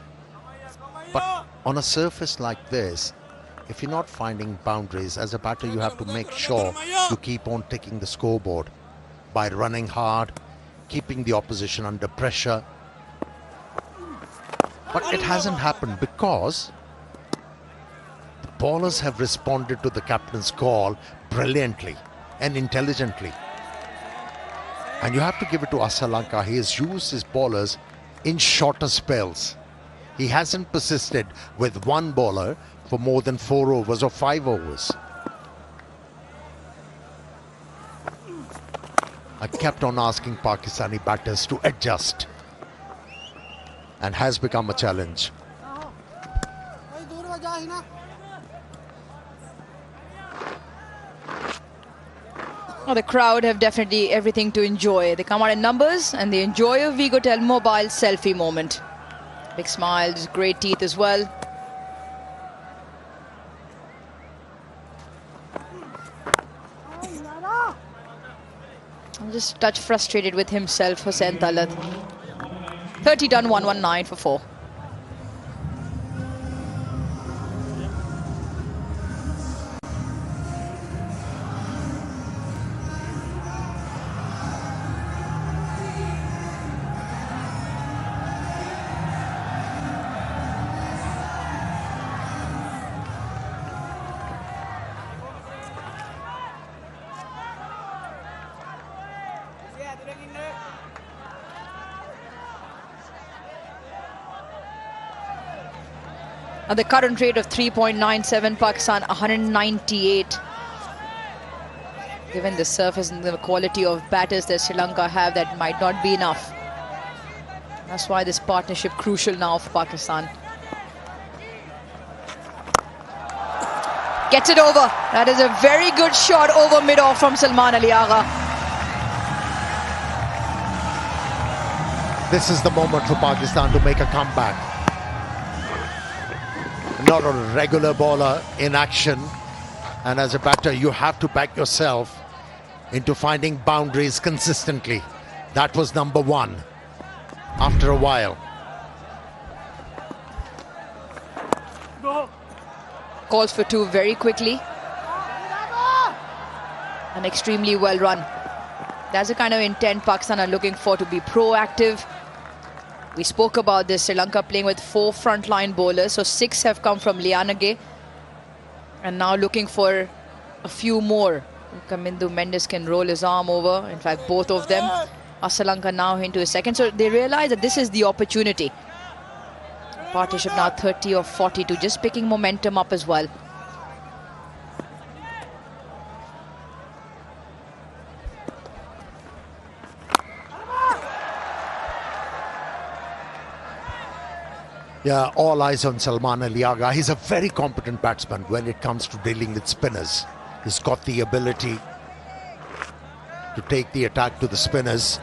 Speaker 3: But on a surface like this, if you're not finding boundaries, as a batter you have to make sure you keep on ticking the scoreboard by running hard, keeping the opposition under pressure. But it hasn't happened because the bowlers have responded to the captain's call brilliantly and intelligently. And you have to give it to Lanka. He has used his bowlers in shorter spells. He hasn't persisted with one bowler for more than 4 overs or 5 overs. I kept on asking Pakistani batters to adjust, and has become a challenge.
Speaker 10: Well, the crowd have definitely everything to enjoy. They come out in numbers and they enjoy a Vigotel mobile selfie moment. Big smiles, great teeth as well. I'm just a touch frustrated with himself, Hussain Talat. 30 done, 119 for 4. At the current rate of 3.97, Pakistan 198. Given the surface and the quality of batters that Sri Lanka have, that might not be enough. That's why this partnership crucial now for Pakistan. Gets it over. That is a very good shot over mid-off from Salman Ali Agha.
Speaker 3: This is the moment for Pakistan to make a comeback. Not a regular bowler in action, and as a batter you have to back yourself into finding boundaries consistently. That was number 1 after a while.
Speaker 10: Calls for 2 very quickly. And extremely well run. That's the kind of intent Pakistan are looking for, to be proactive. We spoke about this, Sri Lanka playing with 4 frontline bowlers, so 6 have come from Lianage, and now looking for a few more. Kamindu Mendes can roll his arm over, in fact both of them. Sri Lanka now into a second, so they realize that this is the opportunity. Partnership now 30 or 42, just picking momentum up as well.
Speaker 3: Yeah, all eyes on Salman Ali Agha. He's a very competent batsman when it comes to dealing with spinners. He's got the ability to take the attack to the spinners,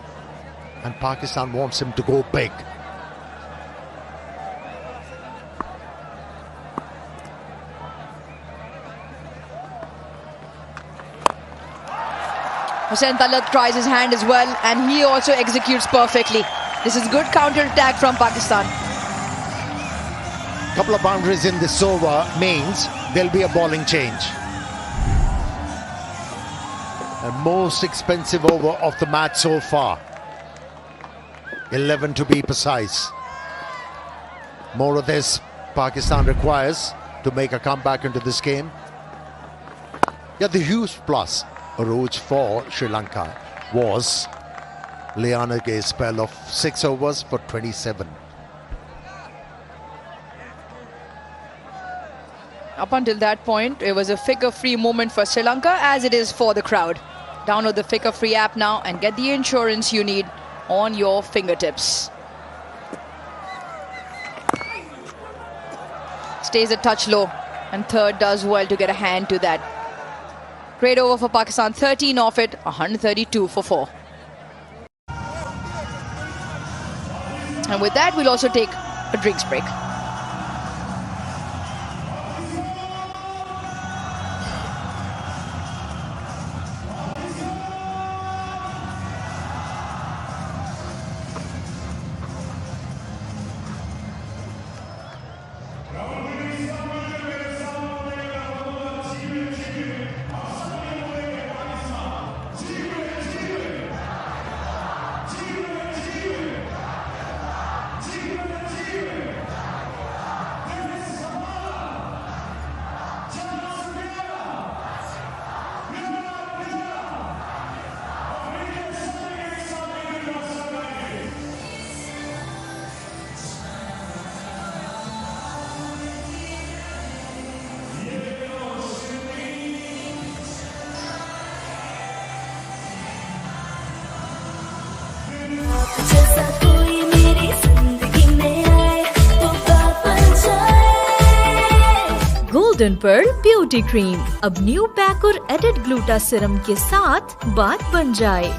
Speaker 3: and Pakistan wants him to go big.
Speaker 10: Hussain Talat tries his hand as well, and he also executes perfectly. This is good counter attack from Pakistan.
Speaker 3: couple of boundaries in this over means there'll be a bowling change. The most expensive over of the match so far. 11 to be precise. More of this Pakistan requires to make a comeback into this game. Yeah, the huge plus arose for Sri Lanka was Liana Gay's spell of 6 overs for 27.
Speaker 10: Up until that point, it was a figure-free moment for Sri Lanka, as it is for the crowd. Download the figure-free app now and get the insurance you need on your fingertips. Stays a touch low, and third does well to get a hand to that. Great over for Pakistan, 13 off it, 132 for 4. And with that, we'll also take a drinks break.
Speaker 5: Golden pearl beauty cream अब new pack और added gluta serum के साथ बात बन जाए.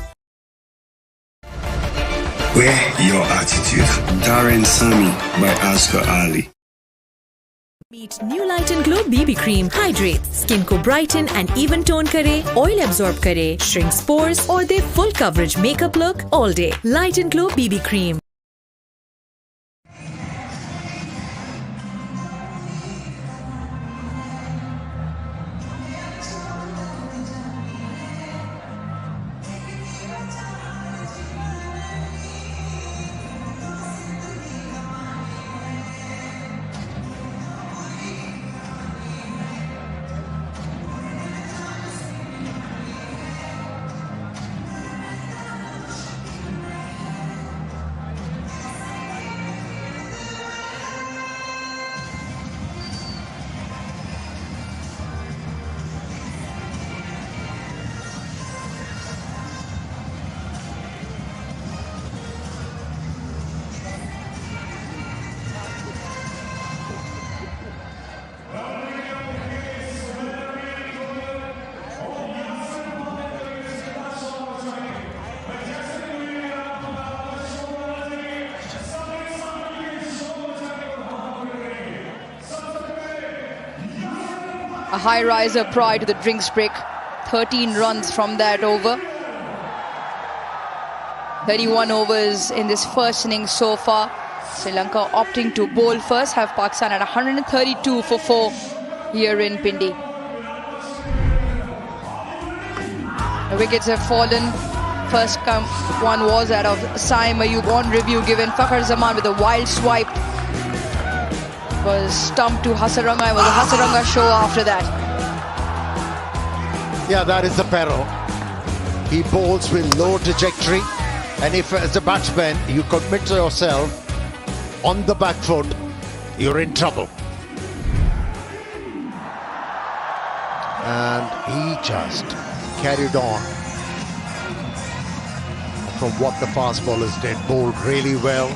Speaker 6: Wear your attitude. Darren Sami by Oscar Ali.
Speaker 5: Meet new Light and Glow BB Cream. Hydrate, skin को brighten and even tone करे, oil absorb करे, shrink pores और दे full coverage makeup look all day. Light and Glow BB Cream. A high riser prior to the drinks break. 13 runs from that over. 31 overs in this first innings so far. Sri Lanka opting to bowl first, have Pakistan at 132 for 4 here in Pindi. The wickets have fallen. First one was that of Saim Ayub on review, given Fakhar Zaman with a wild swipe. Was stumped to Hasaranga. It was a Hasaranga show after that.
Speaker 3: Yeah, that is the peril. He bowls with low trajectory, and if as a batsman you commit yourself on the back foot, you're in trouble. And he just carried on from what the fast bowlers did. Bowled really well.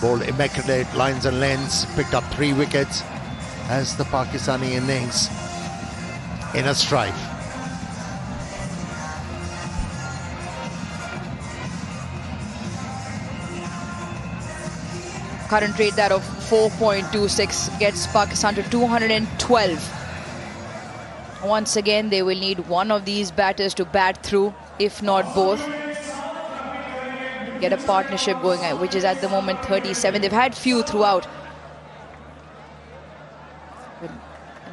Speaker 3: Bowled immaculate lines and lengths, picked up 3 wickets as the Pakistani innings in a strife.
Speaker 10: Current rate that of 4.26 gets Pakistan to 212. Once again, they will need one of these batters to bat through, if not both. Get a partnership going, which is at the moment 37. They've had few throughout. But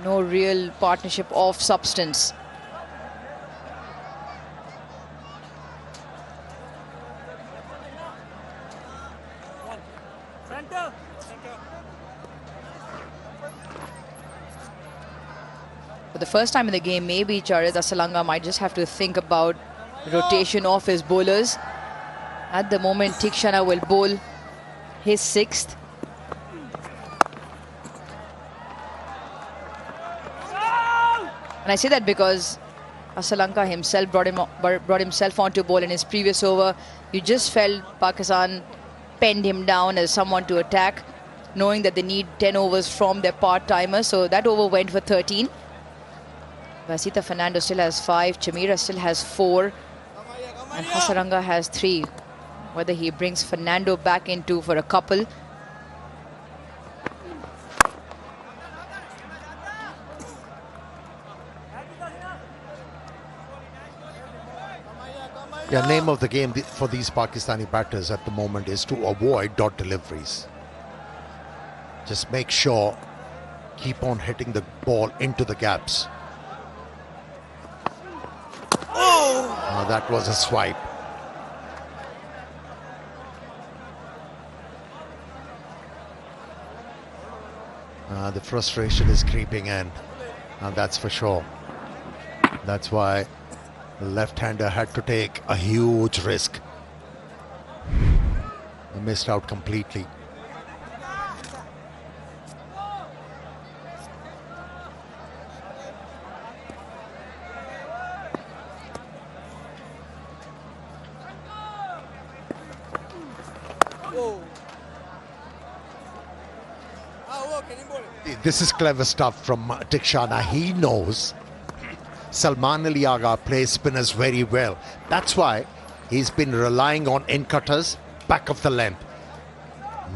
Speaker 10: no real partnership of substance. For the first time in the game, maybe Charit Asalanga might just have to think about rotation of his bowlers. At the moment, Tikshana will bowl his 6th. And I say that because Asalanka himself brought himself onto bowl in his previous over. You just felt Pakistan penned him down as someone to attack, knowing that they need 10 overs from their part-timer. So that over went for 13. Vasita Fernando still has 5. Chamira still has 4. And Hasaranga has 3. Whether he brings Fernando back into for a couple.
Speaker 3: Yeah, name of the game for these Pakistani batters at the moment is to avoid dot deliveries. Just make sure, keep on hitting the ball into the gaps. Oh, that was a swipe. The frustration is creeping in, and that's for sure. That's why the left-hander had to take a huge risk. He missed out completely. This is clever stuff from Tikshana. He knows Salman Ali Agha plays spinners very well. That's why he's been relying on in-cutters back of the length,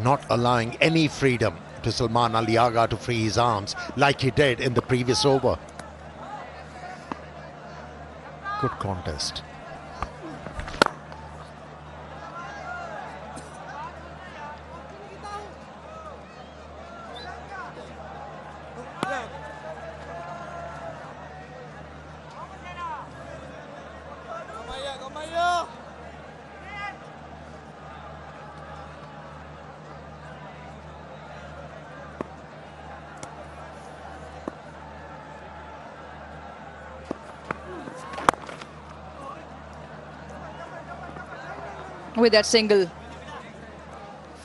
Speaker 3: not allowing any freedom to Salman Ali Agha to free his arms like he did in the previous over. Good contest.
Speaker 10: With that single,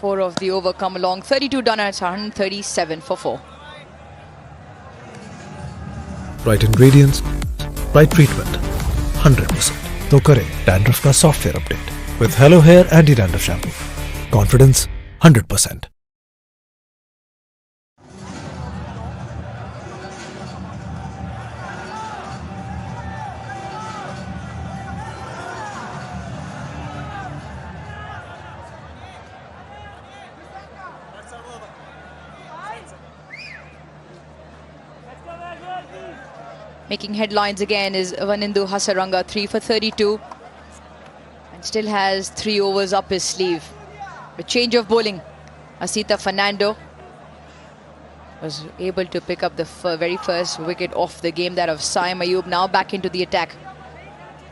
Speaker 10: 4 of the over come along. 32 done and it's 137 for 4.
Speaker 4: Right ingredients, right treatment, 100%. तो करें dandruff का software update with Hello Hair Anti Dandruff Shampoo. Confidence 100%.
Speaker 10: Making headlines again is Vanindu Hasaranga, 3 for 32. And still has 3 overs up his sleeve. A change of bowling. Asita Fernando was able to pick up the very first wicket off the game, that of Saim Ayub. Now back into the attack.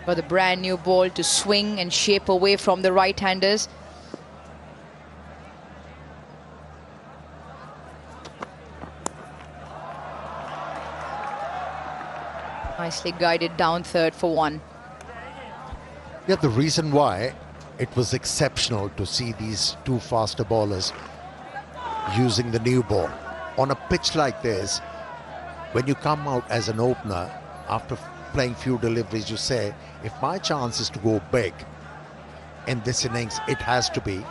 Speaker 10: Got the brand new ball to swing and shape away from the right-handers. Nicely guided down third for 1.
Speaker 3: Yeah, the reason why it was exceptional to see these 2 faster bowlers using the new ball. On a pitch like this, when you come out as an opener, after playing few deliveries, you say, if my chance is to go big in this innings, it has to be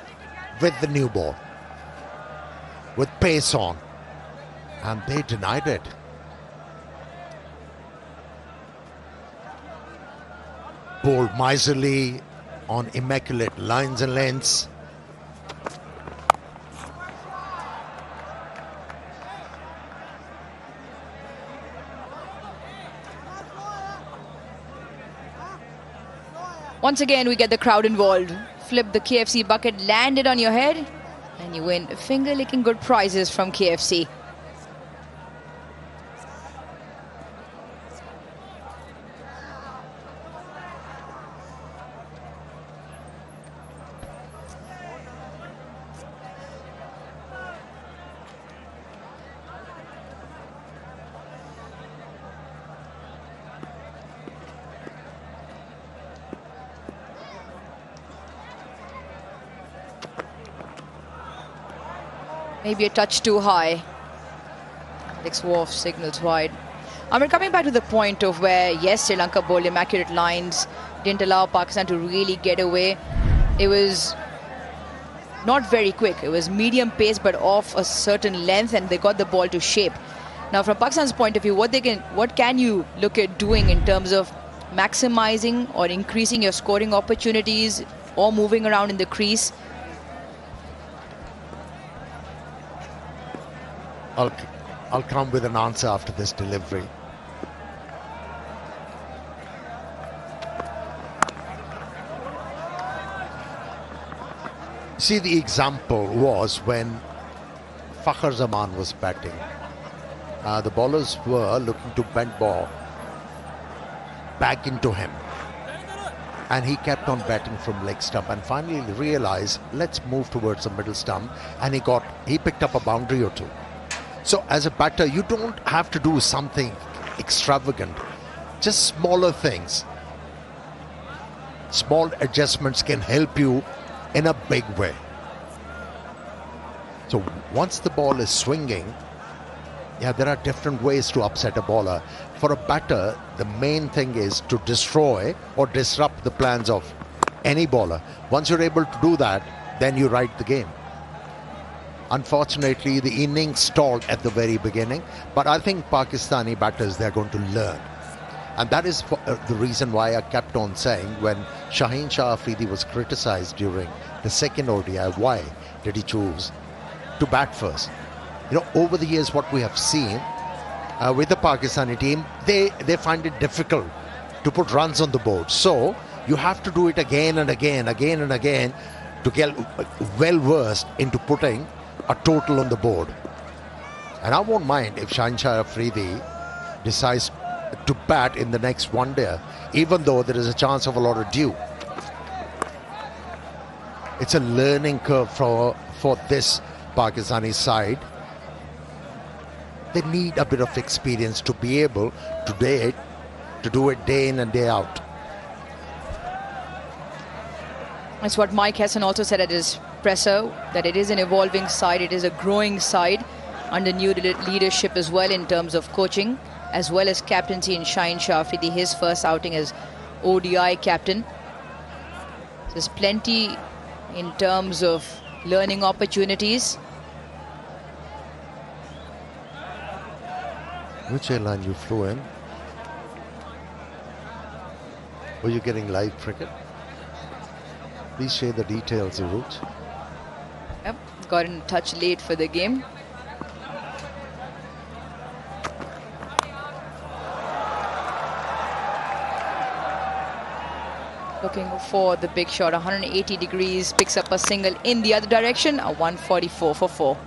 Speaker 3: with the new ball, with pace on. And they denied it. Bowled miserly on immaculate lines and lengths.
Speaker 10: Once again, we get the crowd involved. Flip the KFC bucket, land it on your head, and you win finger-licking good prizes from KFC. Maybe a touch too high. Alex Wolf signals wide. I mean, coming back to the point of where, yes, Sri Lanka bowled immaculate lines, didn't allow Pakistan to really get away. It was not very quick. It was medium pace, but off a certain length, and they got the ball to shape. Now, from Pakistan's point of view, what can you look at doing in terms of maximizing or increasing your scoring opportunities or moving around in the crease?
Speaker 3: I'll come with an answer after this delivery. See, the example was when Fakhar Zaman was batting. The bowlers were looking to bend ball back into him. And he kept on batting from leg stump and finally realized, let's move towards the middle stump. And he picked up a boundary or two. So as a batter, you don't have to do something extravagant. Just smaller things. Small adjustments can help you in a big way. So once the ball is swinging, yeah, there are different ways to upset a bowler. For a batter, the main thing is to destroy or disrupt the plans of any bowler. Once you're able to do that, then you write the game. Unfortunately, the innings stalled at the very beginning, but I think Pakistani batters, they're going to learn. And that is the reason why I kept on saying when Shaheen Shah Afridi was criticized during the second ODI, why did he choose to bat first? You know, over the years, what we have seen with the Pakistani team, they find it difficult to put runs on the board. So you have to do it again and again to get well versed into putting a total on the board. And I won't mind if Shaheen Shah Afridi decides to bat in the next one day, even though there is a chance of a lot of dew. It's a learning curve for this Pakistani side. They need a bit of experience to be able to do it day in and day out.
Speaker 10: That's what Mike Hesson also said at his presser, that it is an evolving side, it is a growing side under new leadership as well in terms of coaching, as well as captaincy in Shaheen Shah Afridi, his first outing as ODI captain. There's plenty in terms of learning opportunities.
Speaker 3: Which airline you flew in? Were you getting live cricket? Please share the details, the route.
Speaker 10: Yep, got in touch late for the game. Looking for the big shot, 180 degrees, picks up a single in the other direction, a 144 for 4.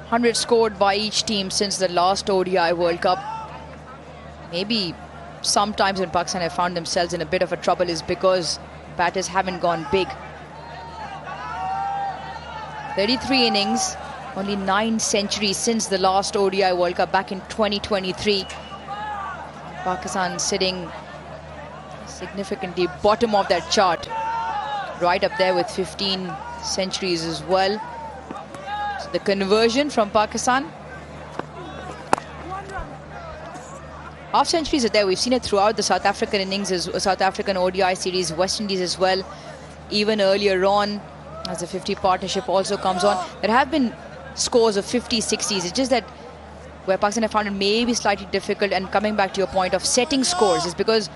Speaker 10: Hundred scored by each team since the last ODI World Cup. Maybe sometimes when Pakistan have found themselves in a bit of a trouble is because batters haven't gone big. 33 innings, only 9 centuries since the last ODI World Cup back in 2023. Pakistan sitting significantly bottom of that chart, right up there with 15 centuries as well. So the conversion from Pakistan. Half centuries are there. We've seen it throughout the South African innings, South African ODI series, West Indies as well. Even earlier on, as the 50 partnership also comes on, there have been scores of 50s, 60s. It's just that where Pakistan have found it maybe slightly difficult, and coming back to your point of setting scores is because,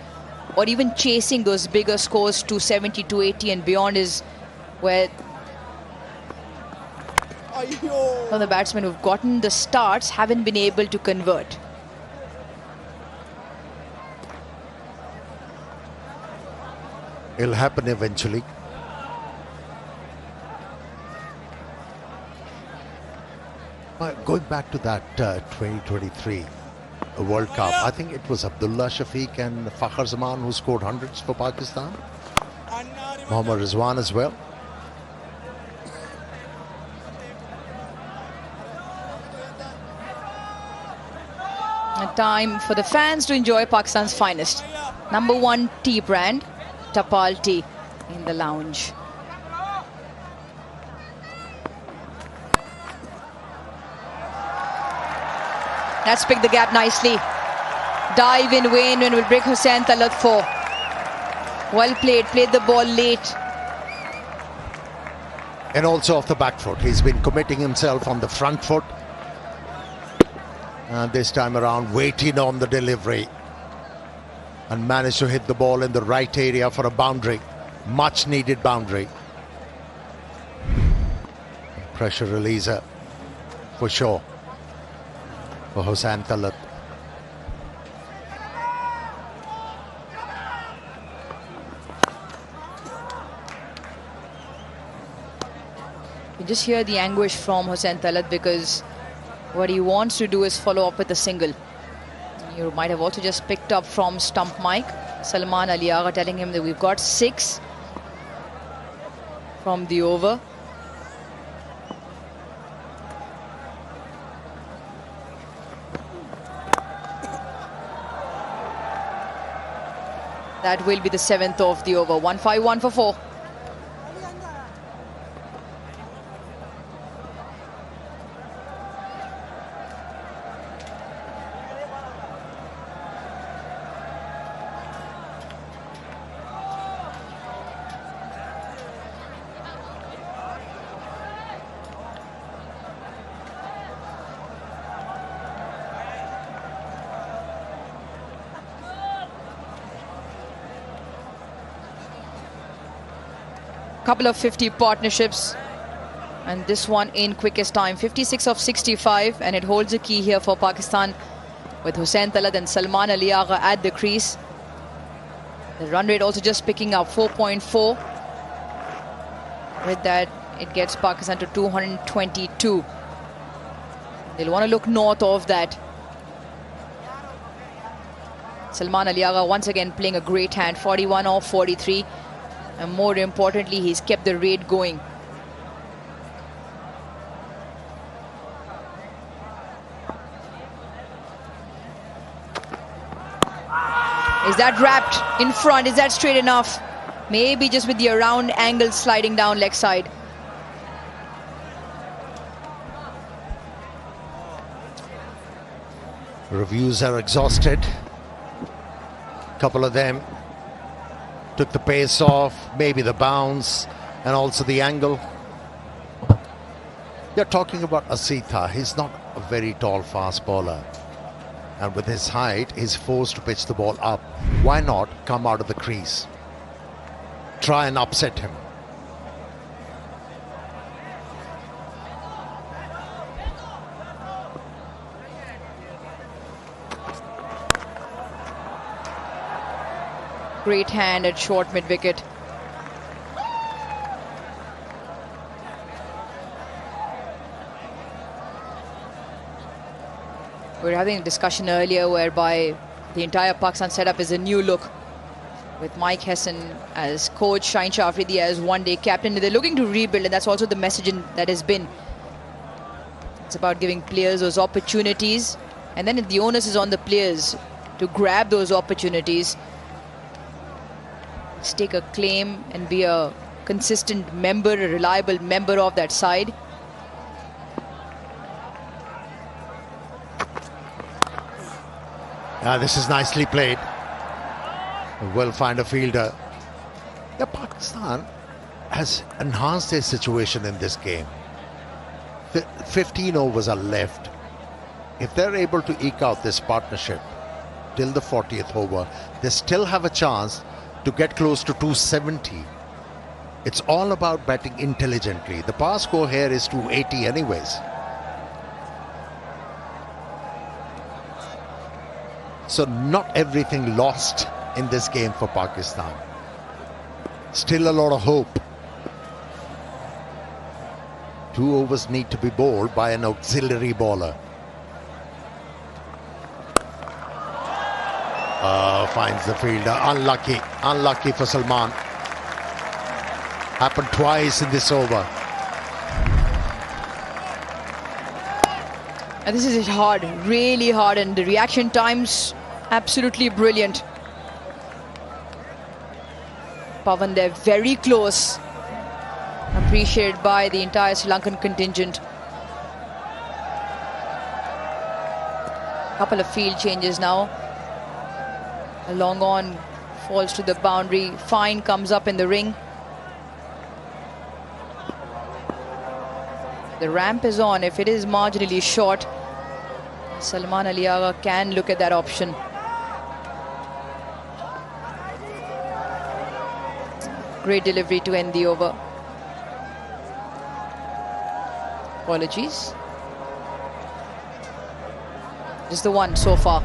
Speaker 10: or even chasing those bigger scores, 270, 280 and beyond, is where some of the batsmen who've gotten the starts haven't been able to convert.
Speaker 3: It'll happen eventually. Going back to that 2023 World Cup, I think it was Abdullah Shafiq and Fakhar Zaman who scored hundreds for Pakistan. Mohammad Rizwan as well.
Speaker 10: A time for the fans to enjoy Pakistan's finest. #1 tea brand, Tapal Tea, in the lounge. That's picked the gap nicely. Dive in Wayne will break Hussain Talat 4. Well played, played the ball late.
Speaker 3: And also off the back foot. He's been committing himself on the front foot. And this time around, waiting on the delivery. And managed to hit the ball in the right area for a boundary. Much needed boundary. Pressure releaser for sure for Hussain Talat.
Speaker 10: You just hear the anguish from Hussain Talat because what he wants to do is follow up with a single. You might have also just picked up from stump mic Salman Ali Agha telling him that we've got 6 from the over. That will be the 7th of the over. 151 for 4. Couple of 50 partnerships, and this one in quickest time, 56 of 65, and it holds a key here for Pakistan with Hussain Talat and Salman Ali Agha at the crease. The run rate also just picking up, 4.4. With that, it gets Pakistan to 222. They'll want to look north of that. Salman Ali Agha once again playing a great hand, 41 of 43. And more importantly, he's kept the rate going. Is that wrapped in front? Is that straight enough? Maybe just with the around angle sliding down leg side.
Speaker 3: Reviews are exhausted. Couple of them took the pace off, maybe the bounce, and also the angle. You're talking about Asitha. He's not a very tall fast bowler. And with his height, he's forced to pitch the ball up. Why not come out of the crease? Try and upset him.
Speaker 10: Great hand at short mid-wicket. We were having a discussion earlier whereby the entire Pakistan setup is a new look with Mike Hesson as coach, Shaheen Shah Afridi as one-day captain. They're looking to rebuild, and that's also the message that has been. It's about giving players those opportunities, and then the onus is on the players to grab those opportunities, stake a claim and be a consistent member, a reliable member of that side.
Speaker 3: This is nicely played. Well find a fielder. Yeah, Pakistan has enhanced their situation in this game. 15 overs are left. If they're able to eke out this partnership till the 40th over, they still have a chance to get close to 270. It's all about batting intelligently. The power score here is 280 anyways. So not everything lost in this game for Pakistan. Still a lot of hope. 2 overs need to be bowled by an auxiliary bowler. Finds the fielder. Unlucky for Salman. Happened twice in this over.
Speaker 10: And this is hard, really hard, and the reaction times absolutely brilliant. Pavan there, very close. Appreciated by the entire Sri Lankan contingent. Couple of field changes now. A long on falls to the boundary. Fine comes up in the ring. The ramp is on. If it is marginally short, Salman Ali Agha can look at that option. Great delivery to end the over. Apologies. Just the one so far.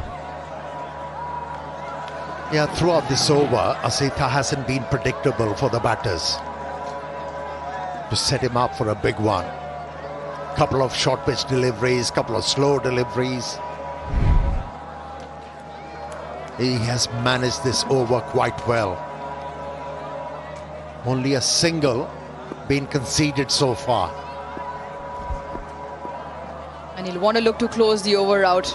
Speaker 3: Yeah, throughout this over, Asita hasn't been predictable for the batters to set him up for a big one. Couple of short pitch deliveries, couple of slow deliveries. He has managed this over quite well. Only a single been conceded so far.
Speaker 10: And he'll want to look to close the over out.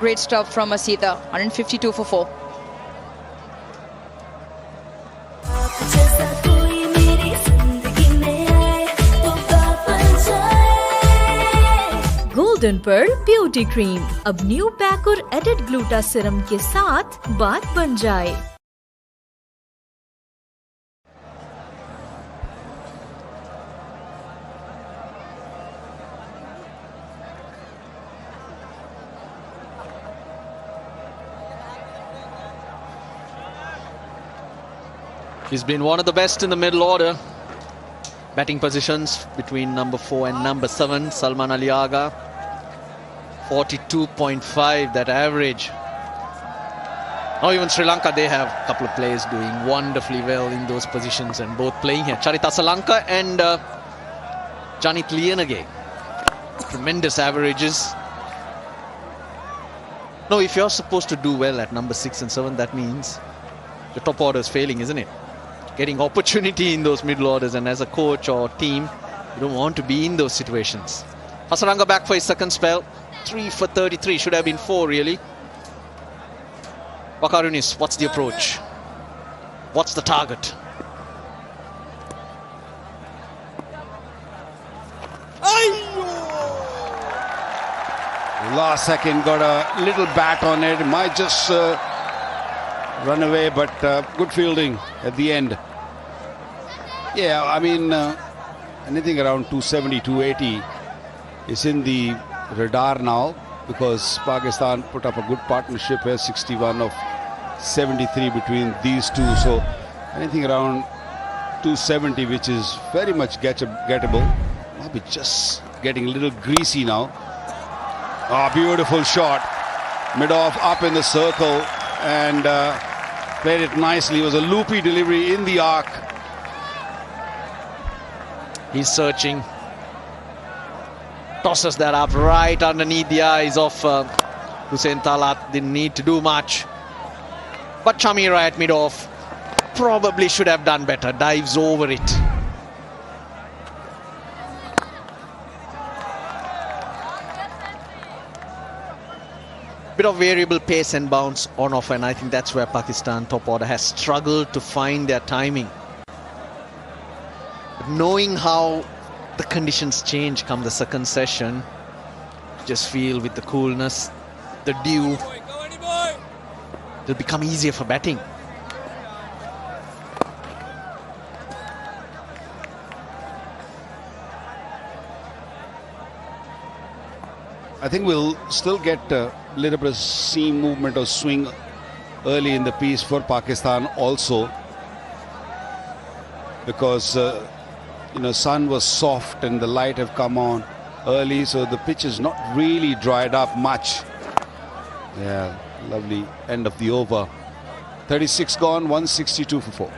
Speaker 10: Great stuff from Asita, 152 for 4.
Speaker 5: Golden pearl beauty cream अब new pack और added gluta serum के साथ बात बन जाए।
Speaker 1: He's been one of the best in the middle order. Batting positions between number 4 and number 7, Salman Ali Agha. 42.5, that average. Now even Sri Lanka, they have a couple of players doing wonderfully well in those positions and both playing here. Charita Salanka and Janit Lianage. Tremendous averages. No, if you're supposed to do well at number 6 and 7, that means the top order is failing, isn't it? Getting opportunity in those middle orders, and as a coach or team, you don't want to be in those situations. Hasaranga back for his second spell. 3 for 33, should have been 4 really. Wakarunis, what's the approach? What's the target?
Speaker 12: Last second, got a little bat on it. Might just run away, but good fielding at the end. Yeah, I mean, anything around 270, 280 is in the radar now, because Pakistan put up a good partnership here, 61 of 73 between these two. So anything around 270, which is very much gettable. Maybe just getting a little greasy now. Ah, beautiful shot. Mid-off up in the circle and played it nicely. It was a loopy delivery in the arc.
Speaker 1: He's searching. Tosses that up right underneath the eyes of Hussein Talat. Didn't need to do much. But Chamira at mid-off probably should have done better. Dives over it. Bit of variable pace and bounce on off, and I think that's where Pakistan top order has struggled to find their timing. But knowing how the conditions change come the second session, just feel with the coolness, the dew, it'll become easier for batting.
Speaker 12: I think we'll still get a little bit of seam movement or swing early in the piece for Pakistan also, because you know, sun was soft and the light have come on early, so the pitch is not really dried up much. Yeah, lovely end of the over. 36 gone, 162 for 4.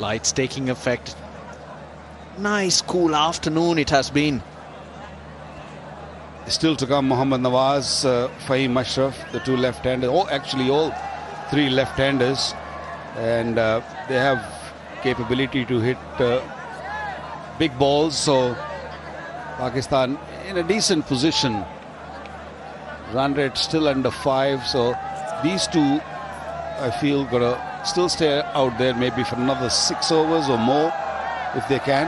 Speaker 1: Lights taking effect. Nice cool afternoon it has been.
Speaker 12: Still to come, Mohammad Nawaz, Fahim Ashraf, the two left-handers. Oh, actually all three left-handers. And they have capability to hit big balls. So Pakistan in a decent position. Run rate still under 5. So these two, I feel, gonna still stay out there maybe for another 6 overs or more if they can.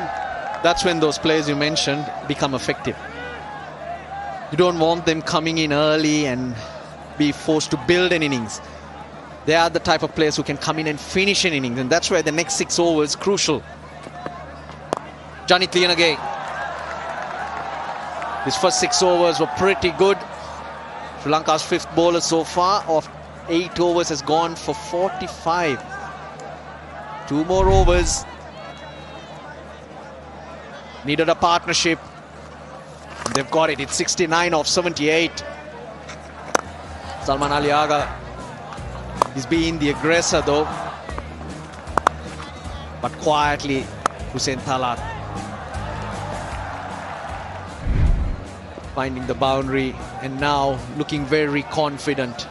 Speaker 1: That's when those players you mentioned become effective. You don't want them coming in early and be forced to build an innings. They are the type of players who can come in and finish an innings, and that's where the next 6 overs is crucial. Janit Liyanage. His first 6 overs were pretty good. Sri Lanka's 5th bowler so far of 8 overs has gone for 45. 2 more overs. Needed a partnership. They've got it. It's 69 off 78. Salman Ali Agha is being the aggressor though. But quietly, Hussein Talat finding the boundary and now looking very confident.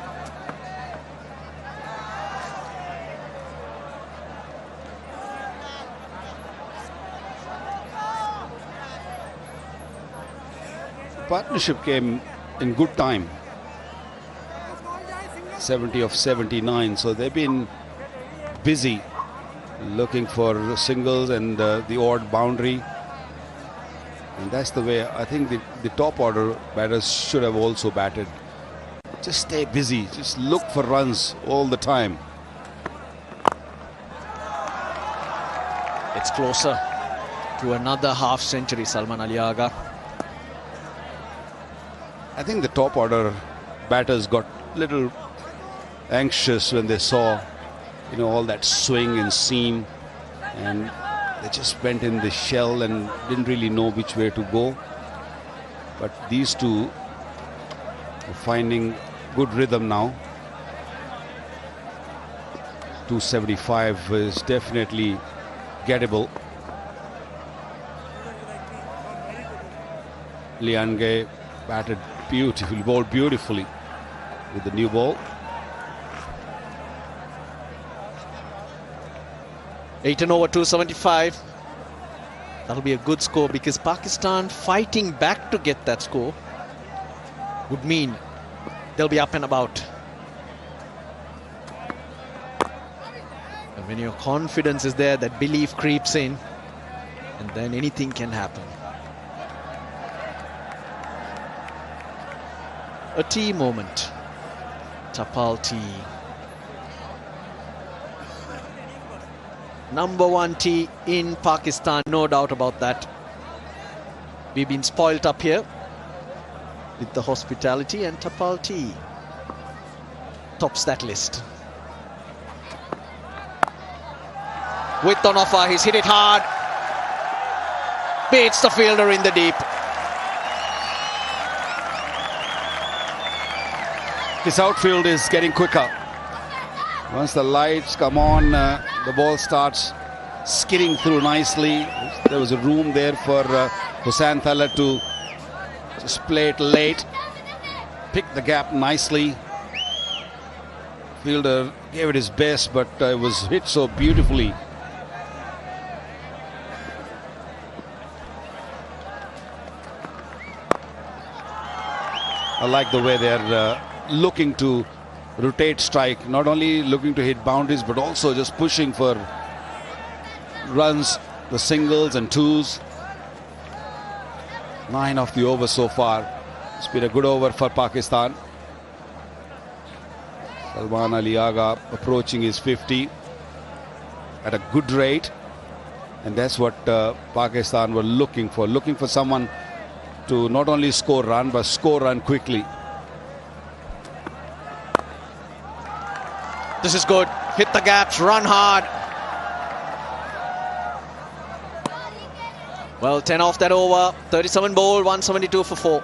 Speaker 12: Partnership came in good time. 70 of 79, so they've been busy looking for singles and the odd boundary, and that's the way I think the top order batters should have also batted. Just stay busy, just look for runs all the time.
Speaker 1: It's closer to another half century, Salman Ali Agha.
Speaker 12: I think the top order batters got a little anxious when they saw, you know, all that swing and seam, and they just went in the shell and didn't really know which way to go. But these two are finding good rhythm now. 275 is definitely gettable. Liyanage batted beautifully, bowled beautifully with the new ball.
Speaker 1: 8 and over 275. That'll be a good score because Pakistan fighting back to get that score would mean they'll be up and about. And when your confidence is there, that belief creeps in, and then anything can happen. A tea moment. Tapal tea. Number 1 tea in Pakistan, no doubt about that. We've been spoilt up here with the hospitality, and Tapal tea tops that list. With on offer, he's hit it hard. Beats the fielder in the deep.
Speaker 12: His outfield is getting quicker. Once the lights come on, the ball starts skidding through nicely. There was a room there for Hussain Talat to just play it late, pick the gap nicely. Fielder gave it his best, but it was hit so beautifully. I like the way they're looking to rotate strike, not only looking to hit boundaries but also just pushing for runs, the singles and twos. 9 of the over so far. It's been a good over for Pakistan. Salman Ali Agha approaching his 50 at a good rate, and that's what Pakistan were looking for someone to not only score run but score run quickly.
Speaker 1: This is good. Hit the gaps, run hard. Well, 10 off that over. 37 bowled, 172 for 4.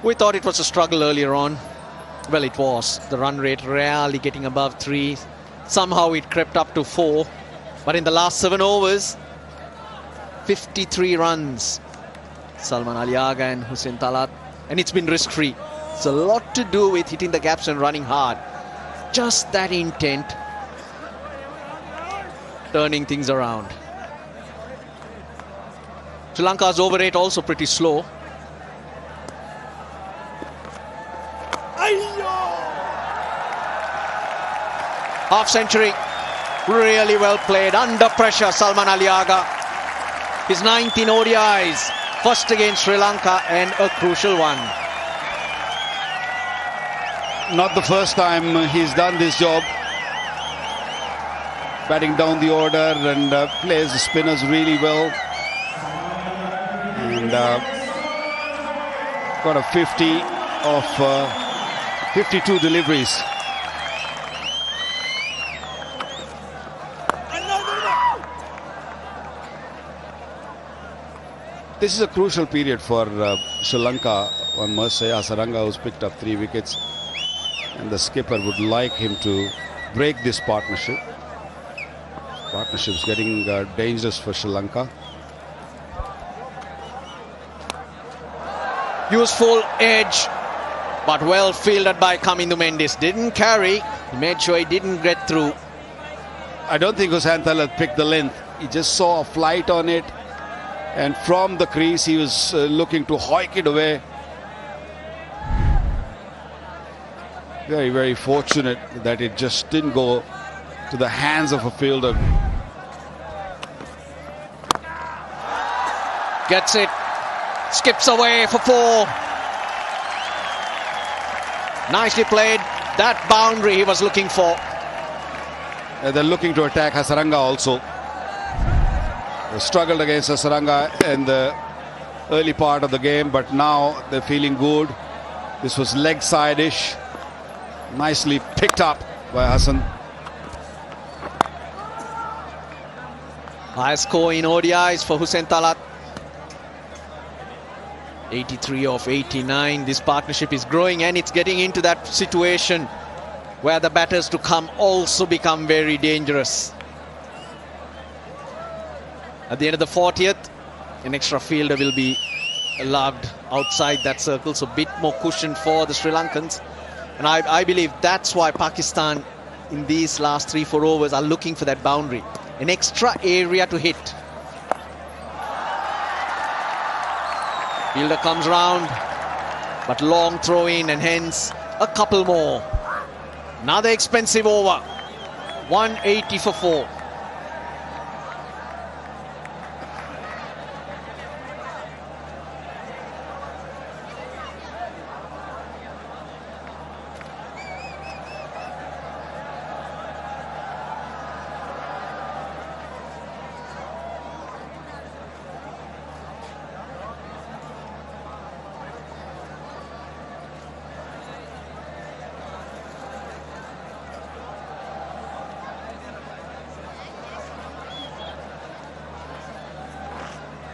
Speaker 1: We thought it was a struggle earlier on. Well, it was. The run rate rarely getting above 3. Somehow it crept up to 4. But in the last 7 overs, 53 runs. Salman Aliaga and Hussein Talat. And it's been risk-free. It's a lot to do with hitting the gaps and running hard. Just that intent. Turning things around. Sri Lanka's over rate also pretty slow. Half century. Really well played. Under pressure, Salman Aliaga. His 19 ODIs. First against Sri Lanka and a crucial one.
Speaker 12: Not the first time he's done this job. Batting down the order and plays the spinners really well. And got a 50 of 52 deliveries. This is a crucial period for Sri Lanka. One must say, Hasaranga, who's picked up 3 wickets, and the skipper would like him to break this partnership. Partnership's getting dangerous for Sri Lanka.
Speaker 1: Useful edge, but well fielded by Kamindu Mendis. Didn't carry. He made sure he didn't get through.
Speaker 12: I don't think Hussain Talat picked the length. He just saw a flight on it, and from the crease he was looking to hoik it away. Very, very fortunate that it just didn't go to the hands of a fielder.
Speaker 1: Gets it. Skips away for 4. Nicely played. That boundary he was looking for.
Speaker 12: They're looking to attack Hasaranga also. They struggled against Hasaranga in the early part of the game, but now they're feeling good. This was leg side-ish. Nicely picked up by Hassan.
Speaker 1: High score in ODIs for Hussain Talat. 83 of 89. This partnership is growing, and it's getting into that situation where the batters to come also become very dangerous. At the end of the 40th, an extra fielder will be allowed outside that circle, so a bit more cushion for the Sri Lankans. And I believe that's why Pakistan in these last 3-4 overs are looking for that boundary, an extra area to hit. Fielder comes round, but long throw in, and hence a couple more. Another expensive over. 180 for 4.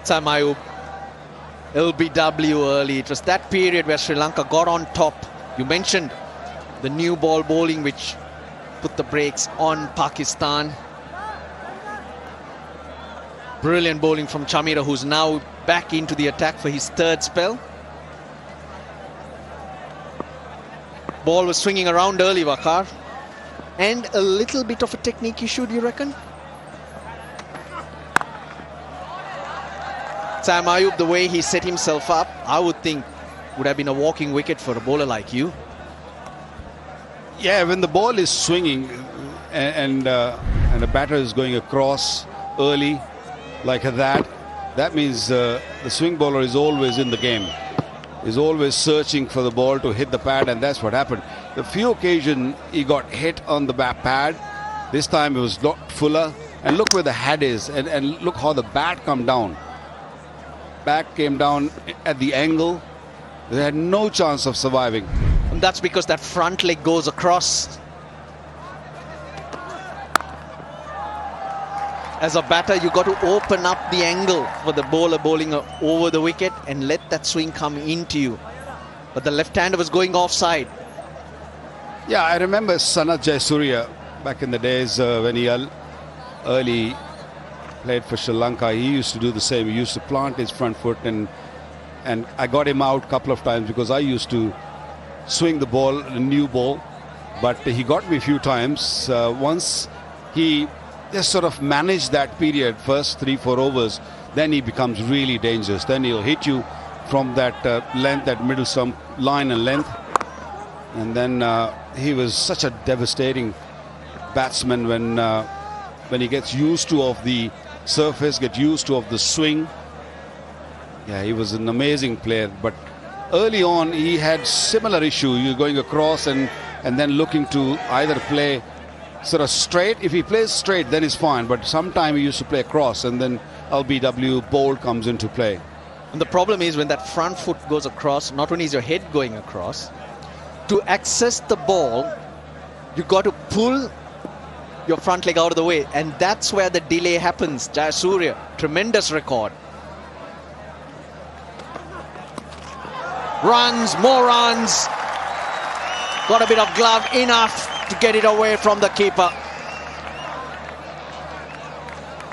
Speaker 1: Sam Ayub, LBW early. It was that period where Sri Lanka got on top. You mentioned the new ball bowling which put the brakes on Pakistan. Brilliant bowling from Chamira, who's now back into the attack for his 3rd spell. Ball was swinging around early, Waqar. And a little bit of a technique issue, do you reckon? Sam Ayub, the way he set himself up, I would think would have been a walking wicket for a bowler like you.
Speaker 12: Yeah, when the ball is swinging and a batter is going across early like that, that means the swing bowler is always in the game. Is always searching for the ball to hit the pad, and that's what happened. The few occasions he got hit on the back pad, this time it was a lot fuller. And look where the head is, and look how the bat come down. Back came down at the angle. They had no chance of surviving.
Speaker 1: And that's because that front leg goes across. As a batter, you got to open up the angle for the bowler bowling over the wicket and let that swing come into you. But the left-hander was going offside.
Speaker 12: Yeah, I remember Sanath Jayasuriya back in the days when he early played for Sri Lanka. He used to do the same. He used to plant his front foot, and I got him out a couple of times because I used to swing the ball, a new ball, but he got me a few times. Once he just sort of managed that period, first 3-4 overs, then he becomes really dangerous. Then he'll hit you from that length, that middle stump line and length. And then he was such a devastating batsman when he gets used to of the surface, get used to of the swing. Yeah, he was an amazing player. But early on, he had similar issue. You're going across and then looking to either play sort of straight. If he plays straight, then it's fine. But sometime he used to play across, and then LBW bold comes into play.
Speaker 1: And the problem is when that front foot goes across, not only is your head going across, to access the ball, you got to pull your front leg out of the way, and that's where the delay happens. Jayasuriya, tremendous record. Runs, more runs. Got a bit of glove, enough to get it away from the keeper.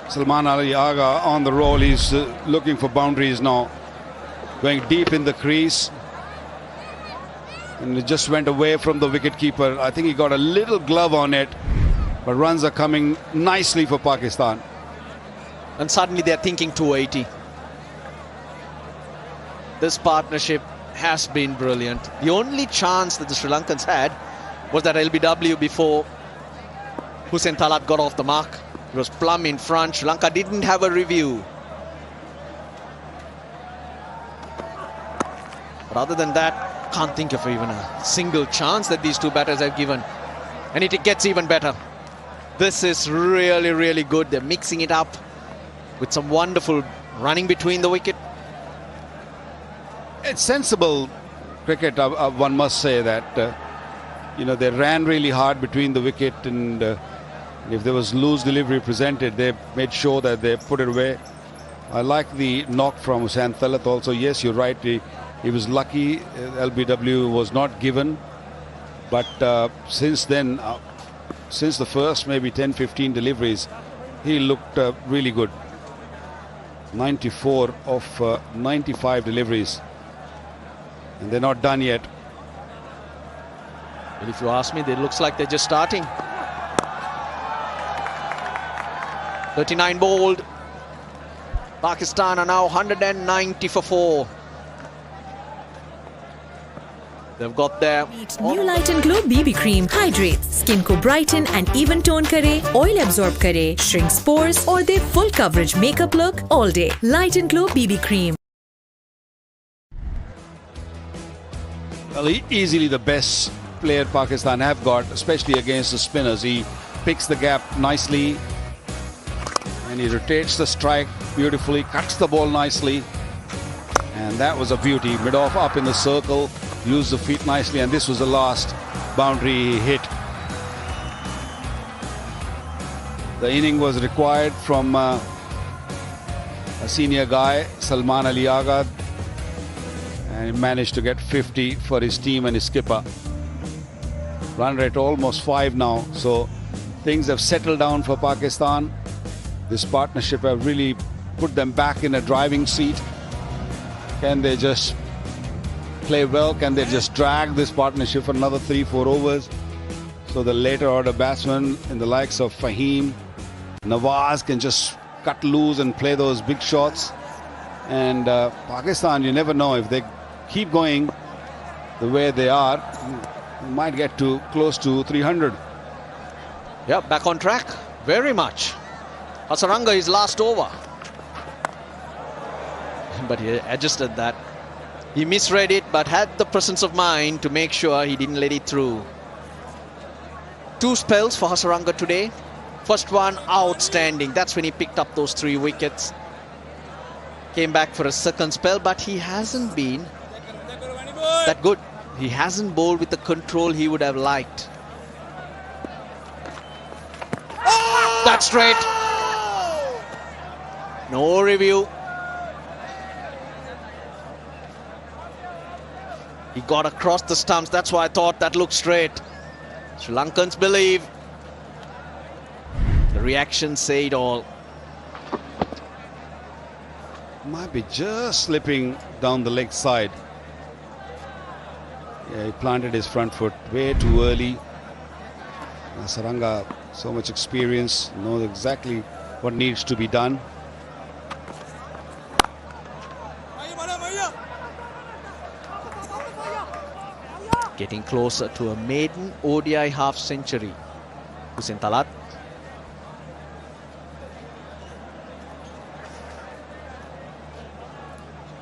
Speaker 12: Salman Ali Agha on the roll. He's looking for boundaries now. Going deep in the crease. And it just went away from the wicketkeeper. I think he got a little glove on it. But runs are coming nicely for Pakistan.
Speaker 1: And suddenly they're thinking 280. This partnership has been brilliant. The only chance that the Sri Lankans had was that LBW before Hussain Talat got off the mark. It was plumb in front. Sri Lanka didn't have a review. But other than that, can't think of even a single chance that these two batters have given. And it gets even better. This is really, really good. They're mixing it up with some wonderful running between the wicket.
Speaker 12: It's sensible cricket, one must say that. You know, they ran really hard between the wicket, and if there was loose delivery presented, they made sure that they put it away. I like the knock from Hussain Talat also. Yes, you're right. He was lucky. LBW was not given. But since then, since the first maybe 10-15 deliveries, he looked really good. 94 of 95 deliveries. And they're not done yet.
Speaker 1: And if you ask me, it looks like they're just starting. 39 bowled. Pakistan are now 190 for 4. They've got their
Speaker 5: New Light and Glow BB Cream hydrates, skin को brighten and even tone करे, oil absorb करे, shrink pores और दे full coverage makeup look all day. Light and Glow BB Cream.
Speaker 12: Well, easily the best player Pakistan have got, especially against the spinners. He picks the gap nicely and he rotates the strike beautifully, cuts the ball nicely, and that was a beauty. Mid-off up in the circle, used the feet nicely, and this was the last boundary he hit. The inning was required from a senior guy, Salman Ali Agha, and he managed to get 50 for his team and his skipper. Run rate almost 5 now, so things have settled down for Pakistan. This partnership have really put them back in a driving seat. Can they just play well? Can they just drag this partnership for another 3-4 overs? So the later order batsmen in the likes of Fahim, Nawaz can just cut loose and play those big shots. And Pakistan, you never know, if they keep going the way they are, might get to close to 300.
Speaker 1: Yeah, back on track, very much. Hasaranga is last over. But he adjusted that. He misread it, but had the presence of mind to make sure he didn't let it through. 2 spells for Hasaranga today. First one, outstanding. That's when he picked up those 3 wickets. Came back for a second spell, but he hasn't been that good. He hasn't bowled with the control he would have liked. That's straight. No review. He got across the stumps. That's why I thought that looked straight. Sri Lankans believe. The reaction say it all.
Speaker 12: Might be just slipping down the leg side. Yeah, he planted his front foot way too early. Hasaranga, so much experience, knows exactly what needs to be done.
Speaker 1: Getting closer to a maiden ODI half century. Hussein Talat.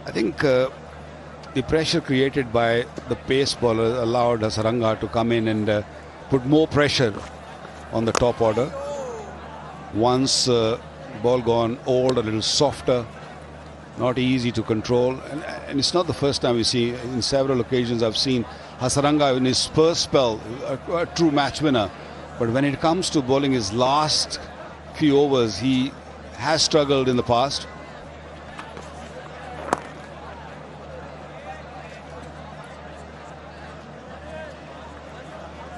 Speaker 12: I think the pressure created by the pace bowler allowed Hasaranga to come in and put more pressure on the top order. Once ball gone old, a little softer, not easy to control. And it's not the first time we see. In several occasions I've seen Hasaranga in his first spell, a true match winner. But when it comes to bowling his last few overs, he has struggled in the past.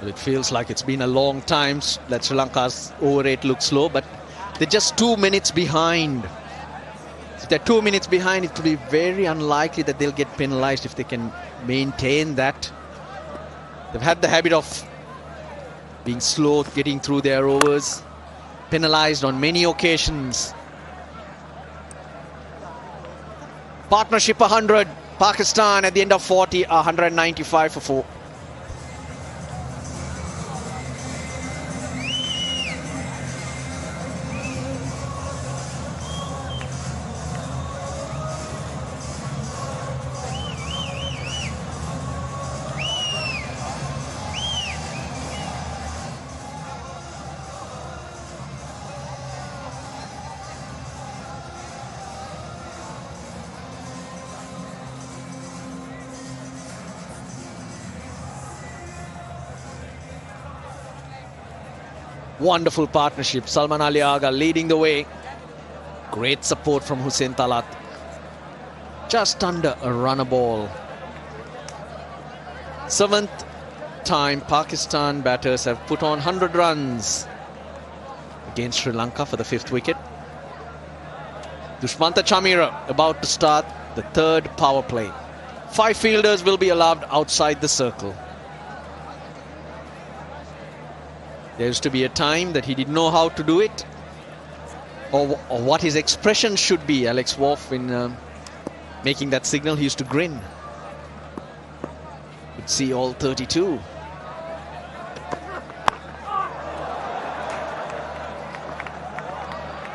Speaker 1: Well, it feels like it's been a long time that Sri Lanka's over rate looks low, but they're just 2 minutes behind. If they're 2 minutes behind, it will be very unlikely that they'll get penalized if they can maintain that. They've had the habit of being slow, getting through their overs, penalized on many occasions. Partnership 100, Pakistan at the end of 40, 195 for 4. Wonderful partnership. Salman Ali Agha leading the way. Great support from Hussein Talat. Just under a runner ball. 7th time Pakistan batters have put on 100 runs against Sri Lanka for the 5th wicket. Dushmanta Chamira about to start the 3rd power play. 5 fielders will be allowed outside the circle. There used to be a time that he didn't know how to do it, or what his expression should be. Alex Wolff, in making that signal, he used to grin. You'd see all 32.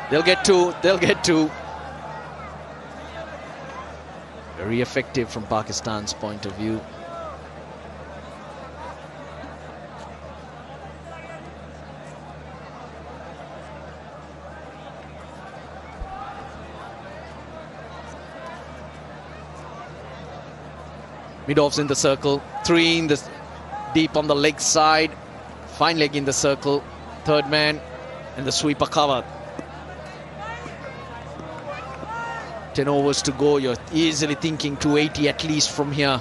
Speaker 1: They'll get two. Very effective from Pakistan's point of view. Mid-offs in the circle, 3 in the deep on the leg side, fine leg in the circle, 3rd man, and the sweeper covered. 10 overs to go, you're easily thinking 280 at least from here.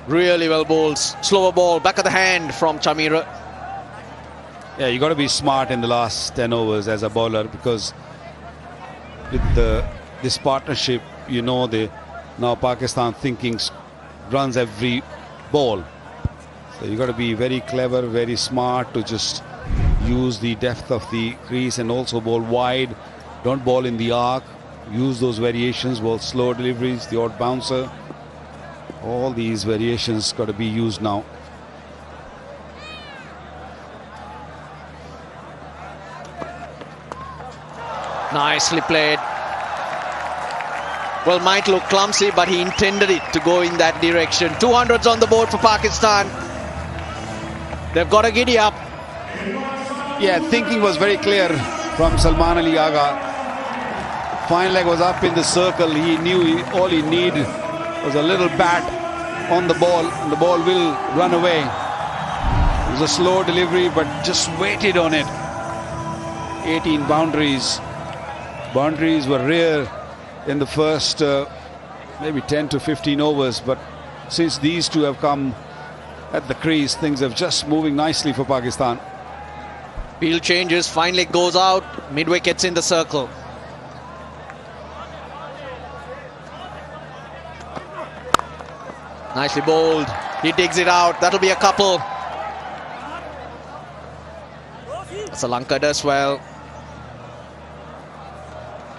Speaker 1: Really well bowled, slower ball, back of the hand from Chamira.
Speaker 12: Yeah, you got to be smart in the last 10 overs as a bowler, because with this partnership, you know, now Pakistan thinking runs every ball. So you got to be very clever, very smart to just use the depth of the crease and also bowl wide. Don't bowl in the arc. Use those variations, bowl slow deliveries, the odd bouncer. All these variations got to be used now.
Speaker 1: Nicely played. Well, might look clumsy, but he intended it to go in that direction. 200s on the board for Pakistan. They've got to giddy up.
Speaker 12: Yeah, thinking was very clear from Salman Ali Agha. Fine leg was up in the circle. He knew all he needed was a little bat on the ball, and the ball will run away. It was a slow delivery, but just waited on it. 18 boundaries. Boundaries were rare in the first maybe 10 to 15 overs, but since these two have come at the crease, things are just moving nicely for Pakistan.
Speaker 1: Field changes, finally goes out, mid-wickets in the circle. Nicely bowled, he digs it out, that'll be a couple. Sri Lanka does well.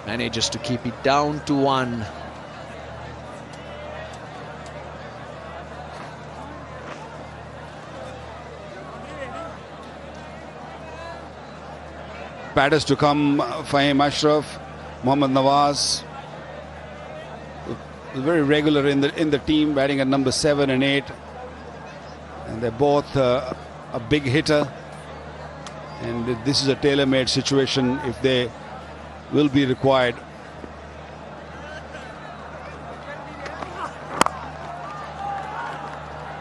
Speaker 1: Manages to keep it down to 1.
Speaker 12: Batters to come, Fahim Ashraf, Mohammad Nawaz, very regular in the team, batting at number 7 and 8, and they're both a big hitter, and this is a tailor-made situation if they will be required.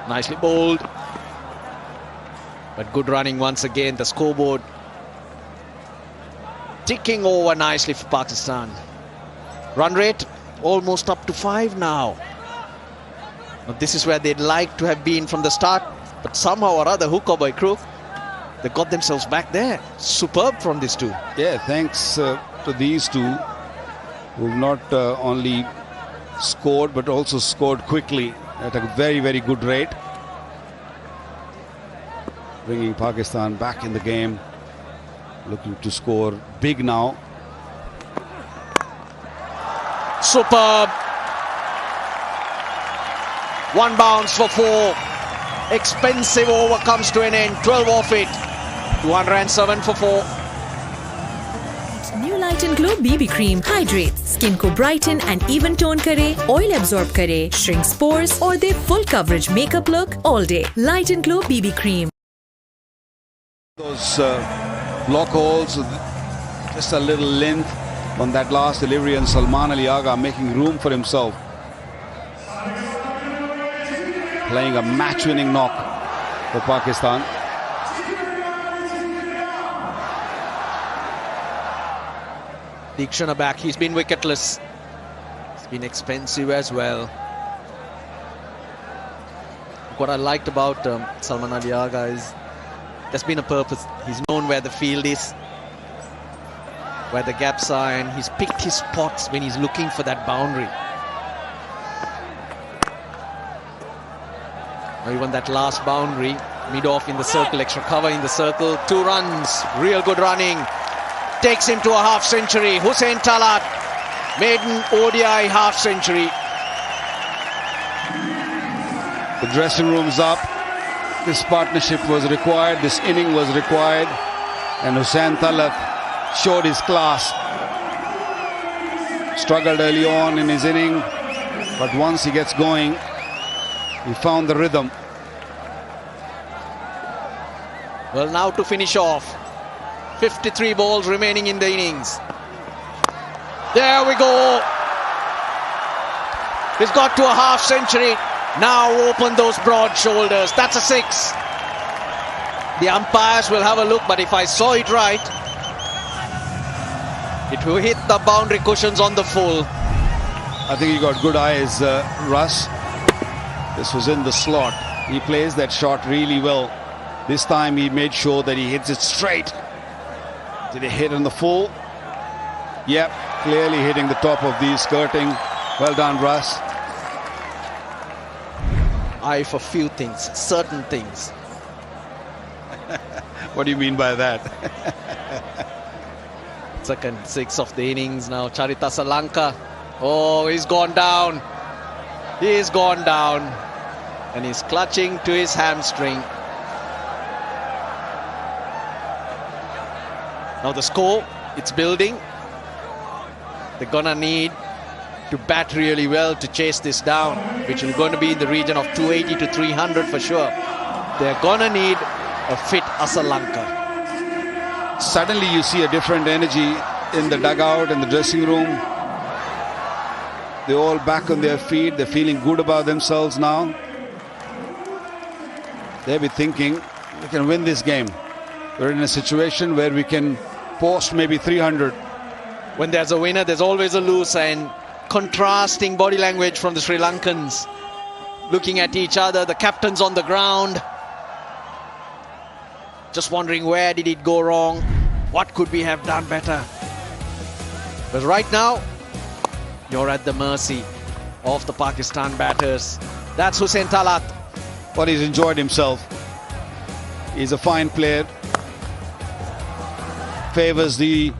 Speaker 1: Nicely bowled, but good running once again. The scoreboard ticking over nicely for Pakistan. Run rate almost up to 5 now. Now this is where they'd like to have been from the start, but somehow or other, hook or by crook, they got themselves back there. Superb from these two.
Speaker 12: Yeah, thanks to these two who've not only scored but also scored quickly at a very, very good rate, bringing Pakistan back in the game, looking to score big now.
Speaker 1: Superb. 1 bounce for 4. Expensive over comes to an end. 12 off it. 207 for 4.
Speaker 5: New Light and Glow BB Cream hydrates, skin को brighten and even tone करे, oil absorb करे, shrinks pores और दे full coverage makeup look all day. Light and Glow BB Cream.
Speaker 12: Those block holes, just a little length on that last delivery, and Salman Ali Agha making room for himself, playing a match-winning knock for Pakistan.
Speaker 1: Deekshana back, he's been wicketless. It's been expensive as well. What I liked about Salman Ali Agha is there's been a purpose. He's known where the field is, where the gaps are, and he's picked his spots when he's looking for that boundary. Now even that last boundary, mid-off in the circle, extra cover in the circle, 2 runs, real good running. Takes him to a half-century. Hussain Talat, maiden ODI half-century.
Speaker 12: The dressing room's up. This partnership was required, this inning was required, and Hussain Talat showed his class. Struggled early on in his inning, but once he gets going, he found the rhythm.
Speaker 1: Well, now to finish off. 53 balls remaining in the innings. There we go. He's got to a half-century. Now open those broad shoulders. That's a 6. The umpires will have a look, but if I saw it right, it will hit the boundary cushions on the full.
Speaker 12: I think he got good eyes, Russ. This was in the slot. He plays that shot really well. This time he made sure that he hits it straight. Did he hit on the full? Yep, clearly hitting the top of the skirting. Well done, Russ.
Speaker 1: Eye for few things, certain things.
Speaker 12: What do you mean by that?
Speaker 1: Second 6 of the innings now. Charita Sri Lanka. Oh, he's gone down. He's gone down. And he's clutching to his hamstring. Now the score, it's building. They're gonna need to bat really well to chase this down, which is going to be in the region of 280 to 300 for sure. They're gonna need a fit Sri Lanka.
Speaker 12: Suddenly you see a different energy in the dugout, in the dressing room. They're all back on their feet. They're feeling good about themselves now. They'll be thinking, we can win this game. We're in a situation where we can post maybe 300.
Speaker 1: When there's a winner, there's always a loser, and contrasting body language from the Sri Lankans. Looking at each other, the captain's on the ground. Just wondering, where did it go wrong? What could we have done better? But right now, you're at the mercy of the Pakistan batters. That's Hussain Talat.
Speaker 12: Well, he's enjoyed himself. He's a fine player. Favors the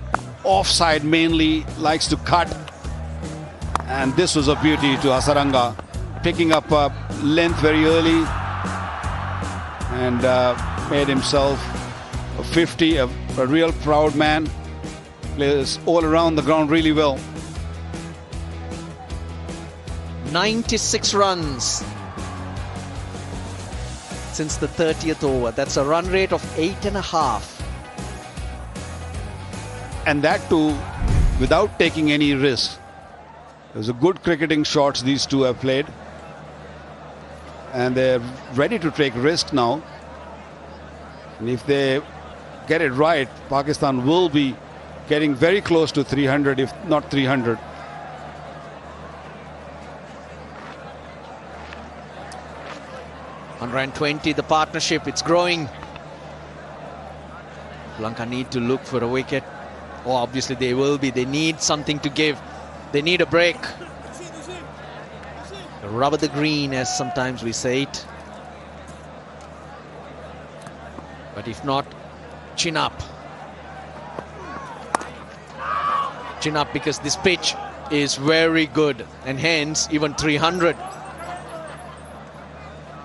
Speaker 12: offside mainly, likes to cut. And this was a beauty to Hasaranga. Picking up length very early. And made himself a 50, a real proud man. Plays all around the ground really well.
Speaker 1: 96 runs since the 30th over. That's a run rate of 8.5.
Speaker 12: And that too without taking any risk. It was a good cricketing shots these two have played. And they're ready to take risk now. And if they get it right, Pakistan will be getting very close to 300, if not 300.
Speaker 1: $120, the partnership, it's growing. Sri Lanka need to look for a wicket. Oh, obviously they will be. They need something to give. They need a break. Rubber the green, as sometimes we say it. But if not, chin up. Chin up, because this pitch is very good, and hence even 300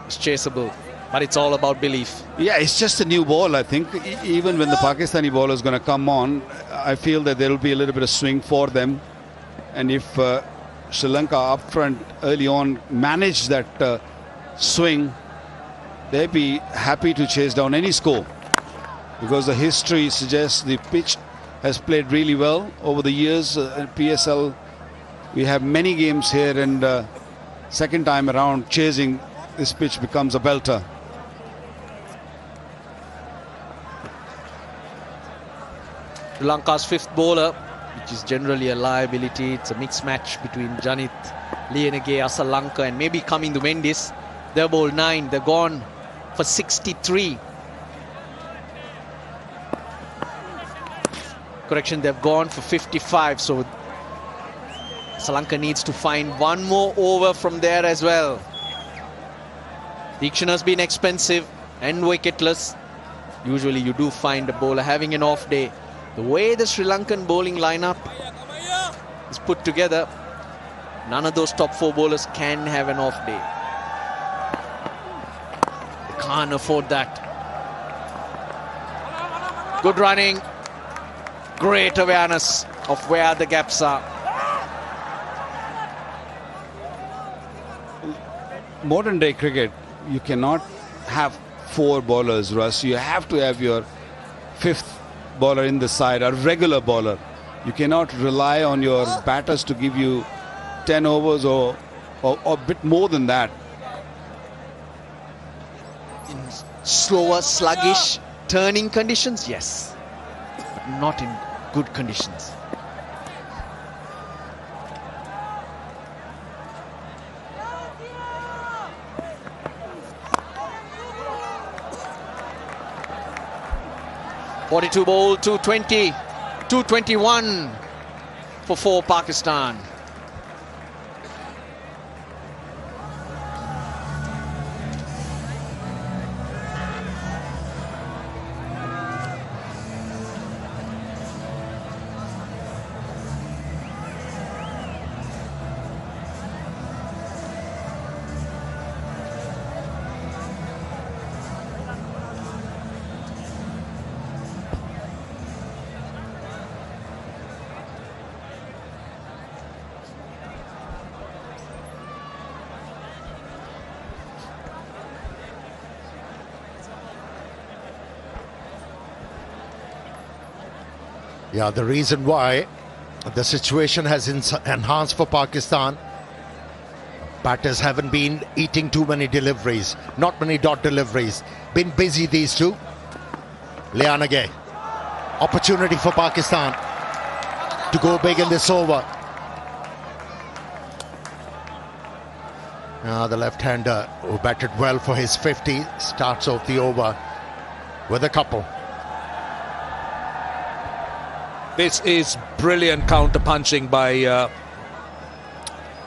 Speaker 1: is chaseable. But it's all about belief.
Speaker 12: Yeah, it's just a new ball, I think. Even when the Pakistani ball is going to come on, I feel that there will be a little bit of swing for them. And if Sri Lanka up front early on manage that swing, they'd be happy to chase down any score. Because the history suggests the pitch has played really well over the years. In PSL, we have many games here, and second time around chasing, this pitch becomes a belter.
Speaker 1: Sri Lanka's fifth bowler, which is generally a liability. It's a mixed match between Janit, Lienege, Asalanka, and maybe coming to Mendis. They're bowled 9. They're gone for 63. Correction, they've gone for 55. So Sri Lanka needs to find one more over from there as well. Dikshan has been expensive and wicketless. Usually you do find a bowler having an off day. The way the Sri Lankan bowling lineup is put together, none of those top 4 bowlers can have an off day. They can't afford that. Good running. Great awareness of where the gaps are.
Speaker 12: Modern day cricket, you cannot have 4 bowlers, Russ. You have to have your 5th bowler in the side, a regular bowler. You cannot rely on your batters to give you 10 overs or a bit more than that.
Speaker 1: In slower, sluggish, turning conditions, yes. But not in good conditions. .42 ball, 220, 221 for Pakistan.
Speaker 3: Yeah, the reason why the situation has enhanced for Pakistan, batters haven't been eating too many deliveries, not many dot deliveries. Been busy, these two. Lianage, opportunity for Pakistan to go big in this over. The left-hander who batted well for his 50 starts off the over with a couple.
Speaker 11: This is brilliant counter-punching by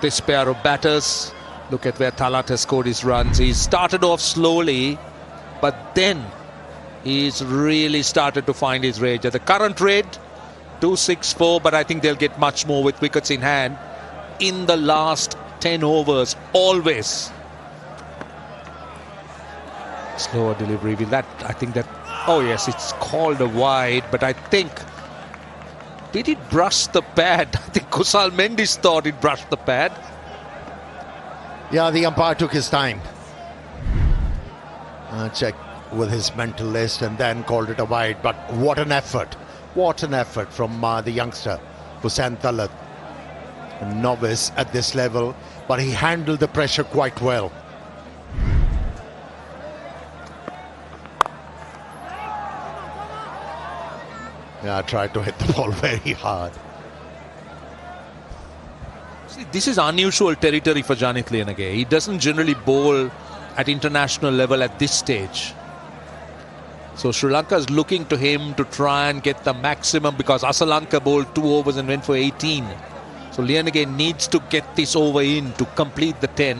Speaker 11: this pair of batters. Look at where Talat has scored his runs. He started off slowly, but then he's really started to find his range. At the current rate, 264, but I think they'll get much more with wickets in hand in the last 10 overs, always. Slower delivery. Will that, I think that, oh yes, it's called a wide, but I think, did it brush the pad? I think Kusal Mendes thought it brushed the pad.
Speaker 3: Yeah, the umpire took his time. Checked with his mental list and then called it a wide. But what an effort. What an effort from the youngster, Hussain Talat. A novice at this level, but he handled the pressure quite well. Yeah, tried to hit the ball very hard.
Speaker 11: See, this is unusual territory for Janit Liyanage. He doesn't generally bowl at international level at this stage. So Sri Lanka is looking to him to try and get the maximum, because Asalanka bowled 2 overs and went for 18. So Liyanage needs to get this over in to complete the 10.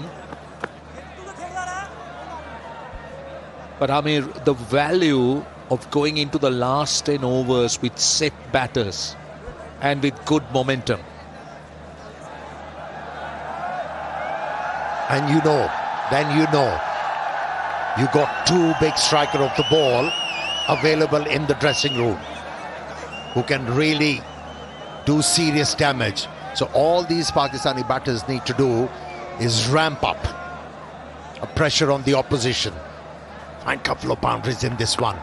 Speaker 11: But Amir, the value of going into the last 10 overs with set batters and with good momentum.
Speaker 3: And you got 2 big striker of the ball available in the dressing room who can really do serious damage. So all these Pakistani batters need to do is ramp up a pressure on the opposition. Find a couple of boundaries in this one.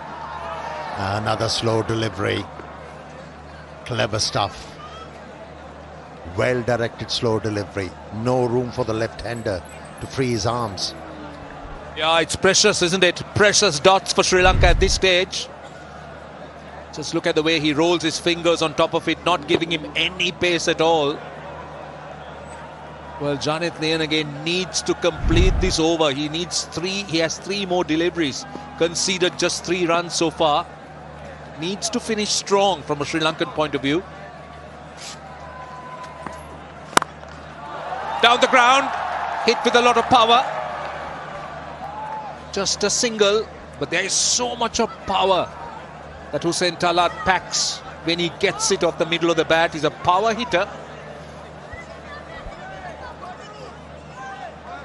Speaker 3: Another slow delivery. Clever stuff. Well directed slow delivery. No room for the left-hander to free his arms.
Speaker 11: Yeah, it's precious, isn't it? Precious dots for Sri Lanka at this stage. Just look at the way he rolls his fingers on top of it, not giving him any pace at all. Well, Janit Liyanage needs to complete this over. He needs 3. He has 3 more deliveries. Conceded just 3 runs so far. Needs to finish strong from a Sri Lankan point of view. Down the ground. Hit with a lot of power. Just a single, but there is so much of power that Hussain Talat packs when he gets it off the middle of the bat. He's a power hitter.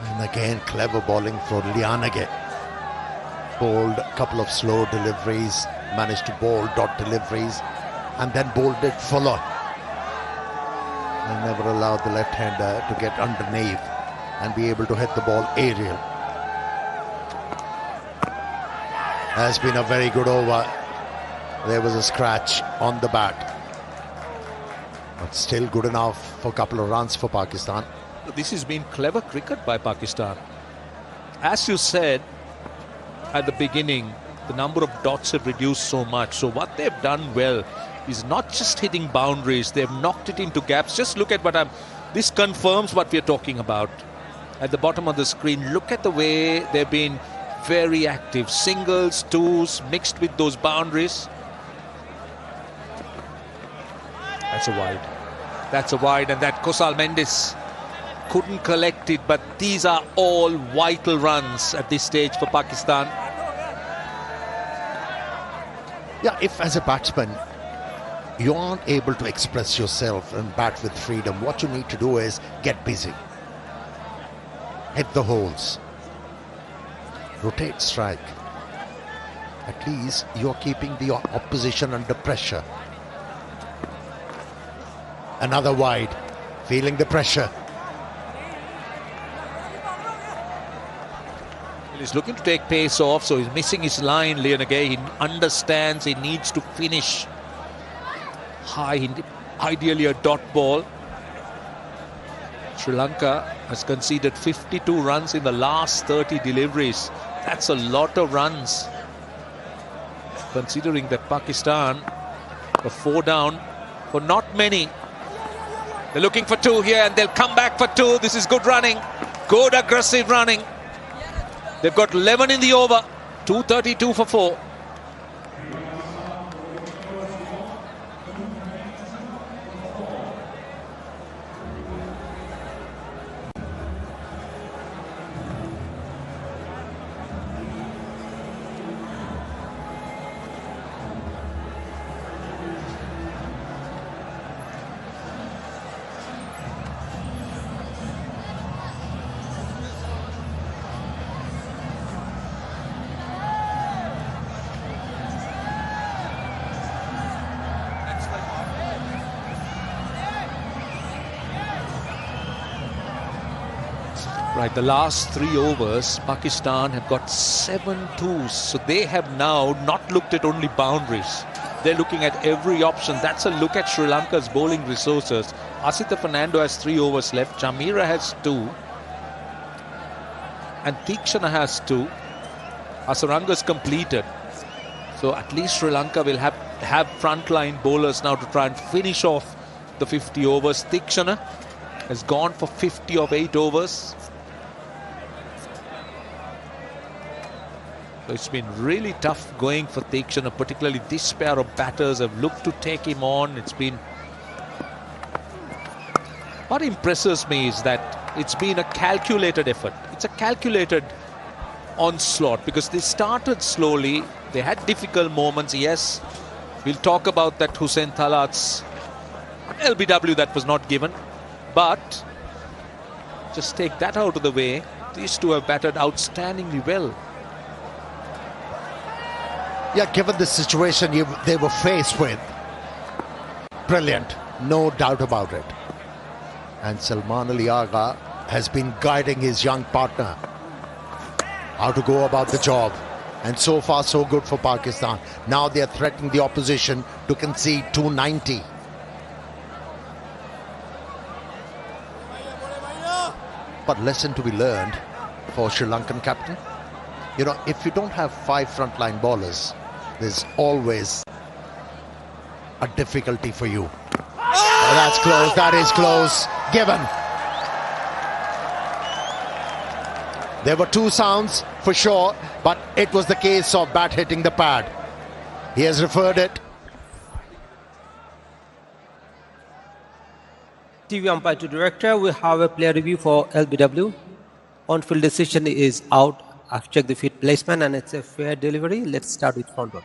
Speaker 3: And again, clever bowling for Liyanage. Bowled a couple of slow deliveries, managed to bowl dot deliveries, and then bowled it fuller. And never allowed the left-hander to get underneath and be able to hit the ball aerial. Has been a very good over. There was a scratch on the bat, but still good enough for a couple of runs for Pakistan.
Speaker 11: This has been clever cricket by Pakistan. As you said at the beginning, the number of dots have reduced so much. So what they've done well is not just hitting boundaries, they've knocked it into gaps. Just look at this confirms what we're talking about. At the bottom of the screen, look at the way they've been very active. Singles, twos, mixed with those boundaries. That's a wide. That's a wide, and that Kusal Mendes couldn't collect it, but these are all vital runs at this stage for Pakistan.
Speaker 3: Yeah, if as a batsman you aren't able to express yourself and bat with freedom, what you need to do is get busy. Hit the holes. Rotate strike. At least you're keeping the opposition under pressure. Another wide. Feeling the pressure.
Speaker 11: He's looking to take pace off, so he's missing his line, Liyanage. He understands he needs to finish high, ideally a dot ball. Sri Lanka has conceded 52 runs in the last 30 deliveries. That's a lot of runs, considering that Pakistan are 4 down for not many. They're looking for 2 here, and they'll come back for 2. This is good running. Good aggressive running. They've got 11 in the over. 232 for 4. Right, the last 3 overs, Pakistan have got 7 twos. So they have now not looked at only boundaries. They're looking at every option. That's a look at Sri Lanka's bowling resources. Asita Fernando has 3 overs left. Jamira has 2. And Tikshana has 2. Asaranga's completed. So at least Sri Lanka will have frontline bowlers now to try and finish off the 50 overs. Tikshana has gone for 50 of 8 overs. So it's been really tough going for Tikshana, particularly this pair of batters have looked to take him on. It's been... What impresses me is that it's been a calculated effort. It's a calculated onslaught because they started slowly. They had difficult moments, yes. We'll talk about that Hussain Talat's LBW that was not given. But just take that out of the way. These two have batted outstandingly well.
Speaker 3: Yeah, given the situation they were faced with, brilliant, no doubt about it. And Salman Ali Agha has been guiding his young partner how to go about the job. And so far, so good for Pakistan. Now they are threatening the opposition to concede 290. But lesson to be learned for Sri Lankan captain. You know, if you don't have 5 frontline bowlers, there's always a difficulty for you. Oh, that's close, that is close. Given. There were 2 sounds for sure, but it was the case of bat hitting the pad. He has referred it.
Speaker 13: TV umpire to director, we have a player review for LBW. On-field decision is out. I've checked the feet placement and it's a fair delivery. Let's start with front row.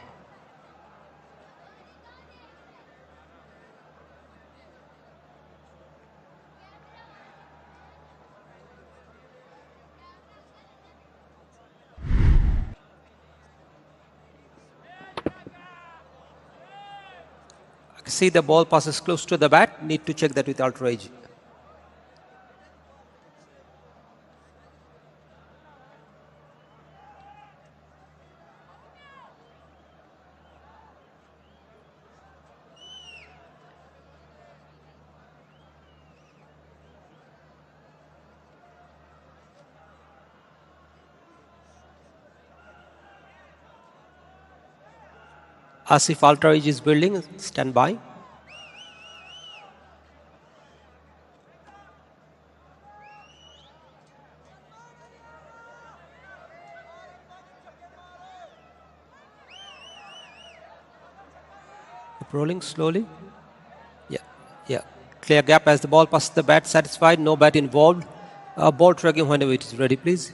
Speaker 13: See the ball passes close to the bat. Need to check that with ultra edge. Asif Altaraj is building, stand by. Rolling slowly. Yeah. Clear gap as the ball passes the bat, satisfied, no bat involved. Ball tracking whenever it is ready, please.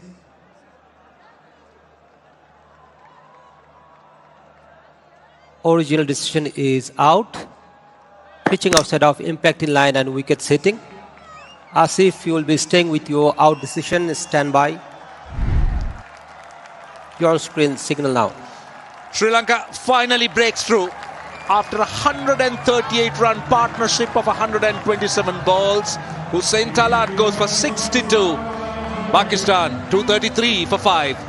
Speaker 13: Original decision is out. Pitching outside of impact in line and wickets hitting. Asif, you will be staying with your out decision. Stand by. Your screen signal now.
Speaker 11: Sri Lanka finally breaks through after a 138-run partnership of 127 balls. Hussain Talat goes for 62. Pakistan 233 for 5.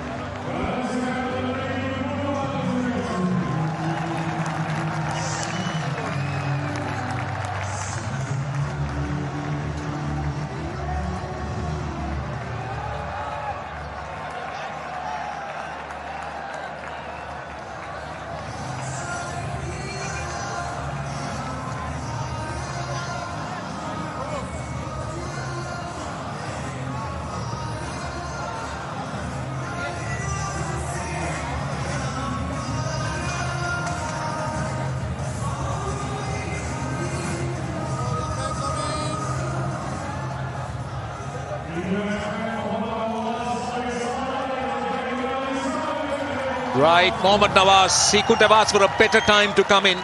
Speaker 11: Right, Mohammad Nawaz, he could have asked for a better time to come in.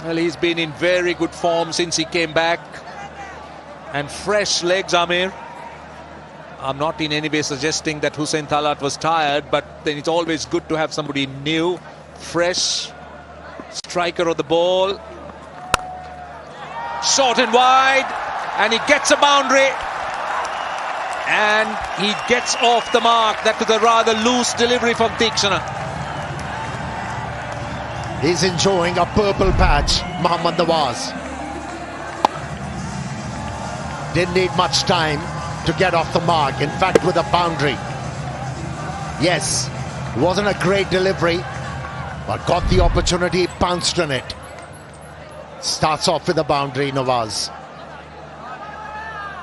Speaker 11: Well, he's been in very good form since he came back. And fresh legs, Amir. I'm not in any way suggesting that Hussein Talat was tired, but then it's always good to have somebody new, fresh, striker of the ball. Short and wide, and he gets a boundary. And he gets off the mark. That was a rather loose delivery from Tikshana.
Speaker 3: He's enjoying a purple patch, Mohammad Nawaz. Didn't need much time to get off the mark. In fact, with a boundary. Yes, it wasn't a great delivery, but got the opportunity, pounced on it. Starts off with a boundary, Nawaz.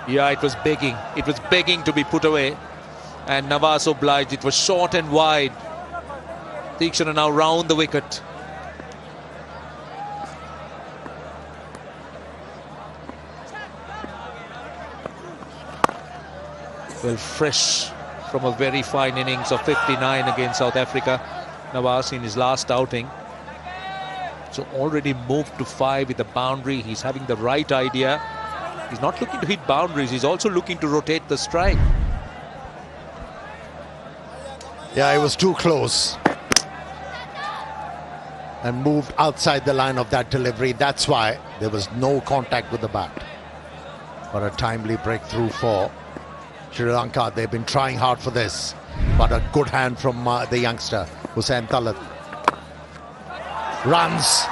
Speaker 11: Yeah, it was begging. It was begging to be put away. And Nawaz obliged. It was short and wide. Tikshana now round the wicket. Well, fresh from a very fine innings of 59 against South Africa. Nawaz in his last outing. So already moved to 5 with a boundary. He's having the right idea. He's not looking to hit boundaries. He's also looking to rotate the strike.
Speaker 3: Yeah, it was too close. And moved outside the line of that delivery. That's why there was no contact with the bat. But a timely breakthrough for Sri Lanka. They've been trying hard for this. But a good hand from the youngster, Hussein Talat. Runs.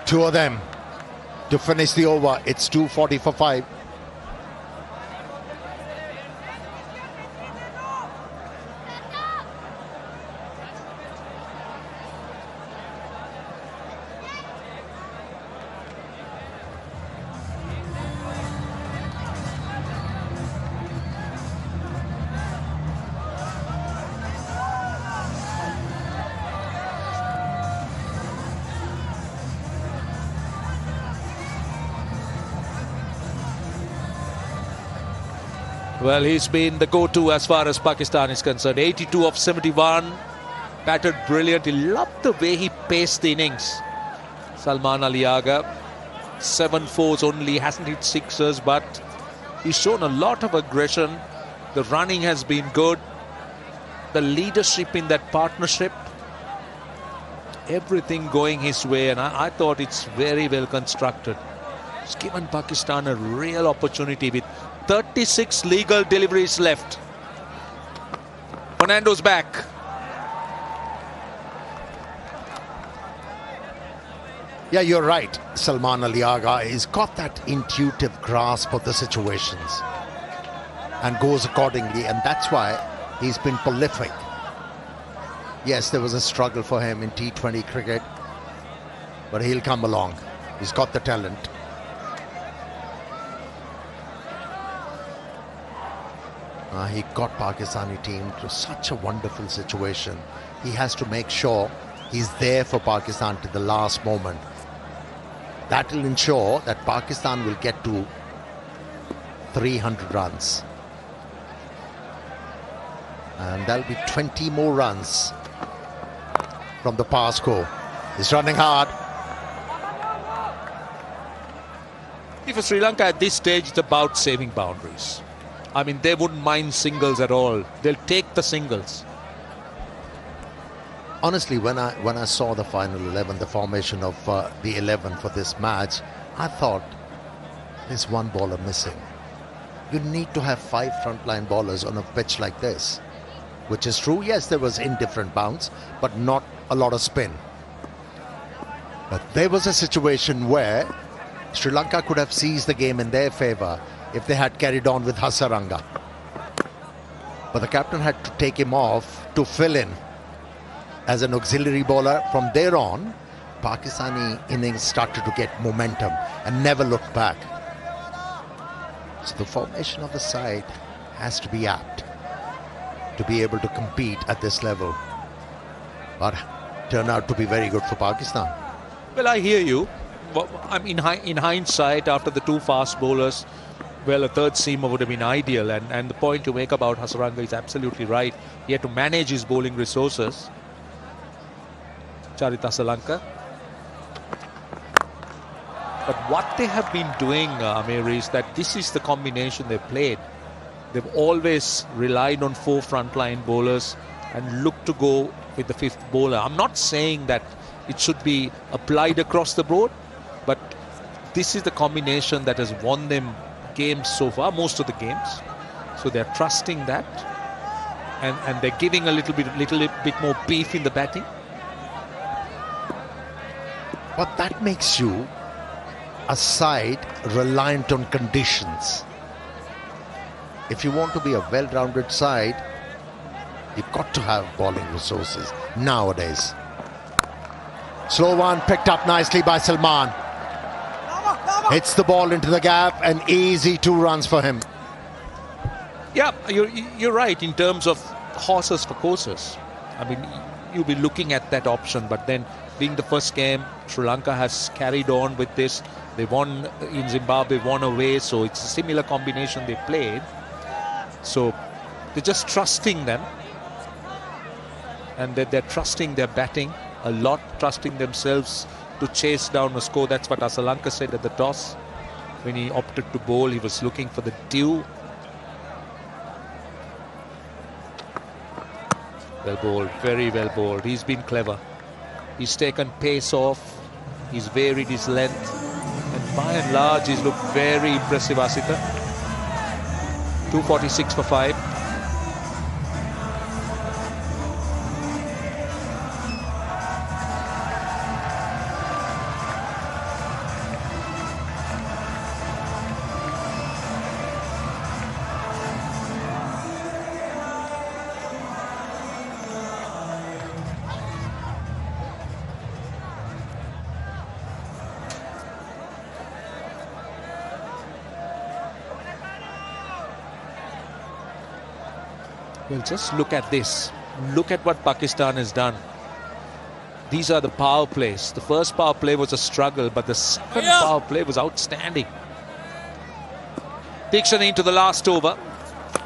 Speaker 3: 2 of them to finish the over. It's 240 for 5.
Speaker 11: Well, he's been the go-to as far as Pakistan is concerned. 82 of 71. Batted brilliant. He loved the way he paced the innings. Salman Ali Agha. 7 fours only. Hasn't hit sixers, but he's shown a lot of aggression. The running has been good. The leadership in that partnership. Everything going his way. And I thought it's very well constructed. It's given Pakistan a real opportunity with 36 legal deliveries left. Fernando's back.
Speaker 3: Yeah, you're right. Salman Ali Agha has got that intuitive grasp of the situations and goes accordingly, and that's why he's been prolific. Yes, there was a struggle for him in T20 cricket, but he'll come along. He's got the talent. He got Pakistani team to such a wonderful situation. He has to make sure he's there for Pakistan to the last moment. That will ensure that Pakistan will get to 300 runs. And that'll be 20 more runs from the power score. He's running hard.
Speaker 11: For Sri Lanka at this stage, it's about saving boundaries. I mean, they wouldn't mind singles at all. They'll take the singles.
Speaker 3: Honestly, when I saw the final 11, the formation of the 11 for this match, I thought there's one bowler missing. You need to have 5 frontline bowlers on a pitch like this, which is true. Yes, there was indifferent bounce, but not a lot of spin. But there was a situation where Sri Lanka could have seized the game in their favour if they had carried on with Hasaranga. But the captain had to take him off to fill in as an auxiliary bowler. From there on, Pakistani innings started to get momentum and never looked back. So the formation of the side has to be apt to be able to compete at this level. But turned out to be very good for Pakistan.
Speaker 11: Well, I hear you. Well, I mean, in hindsight, after the two fast bowlers, well, a third seamer would have been ideal. And the point you make about Hasaranga is absolutely right. He had to manage his bowling resources. Charith Hasalanka. But what they have been doing, Amir, is that this is the combination they've played. They've always relied on four frontline bowlers and looked to go with the fifth bowler. I'm not saying that it should be applied across the board, but this is the combination that has won them games so far, most of the games. So they're trusting that, and they're giving a little bit more beef in the batting.
Speaker 3: But that makes you a side reliant on conditions. If you want to be a well-rounded side, you've got to have bowling resources nowadays. Slow one picked up nicely by Salman. Hits the ball into the gap, and easy 2 runs for him.
Speaker 11: Yeah, you're right in terms of horses for courses. I mean, you'll be looking at that option, but then being the first game, Sri Lanka has carried on with this. They won in Zimbabwe, won away, so it's a similar combination they played. So they're just trusting them, and they're trusting their batting a lot, trusting themselves to chase down a score. That's what Hasalanka said at the toss. When he opted to bowl, he was looking for the dew. Well bowled, very well bowled. He's been clever. He's taken pace off. He's varied his length. And by and large, he's looked very impressive, Asita. 246 for 5. Well, just look at this. Look at what Pakistan has done. These are the power plays. The first power play was a struggle, but the second power play was outstanding. Dixon into the last over.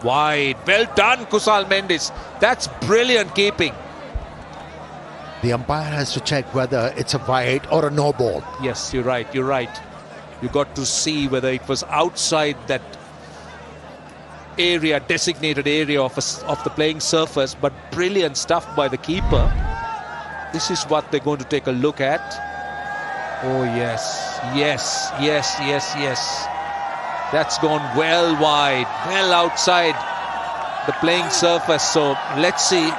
Speaker 11: Wide. Well done, Kusal Mendes. That's brilliant keeping.
Speaker 3: The umpire has to check whether it's a wide or a no ball.
Speaker 11: Yes, you're right. You're right. You got to see whether it was outside that area, designated area of the playing surface, but brilliant stuff by the keeper. This is what they're going to take a look at. Oh yes, yes, yes, yes, yes. That's gone well wide, well outside the playing surface. So let's see.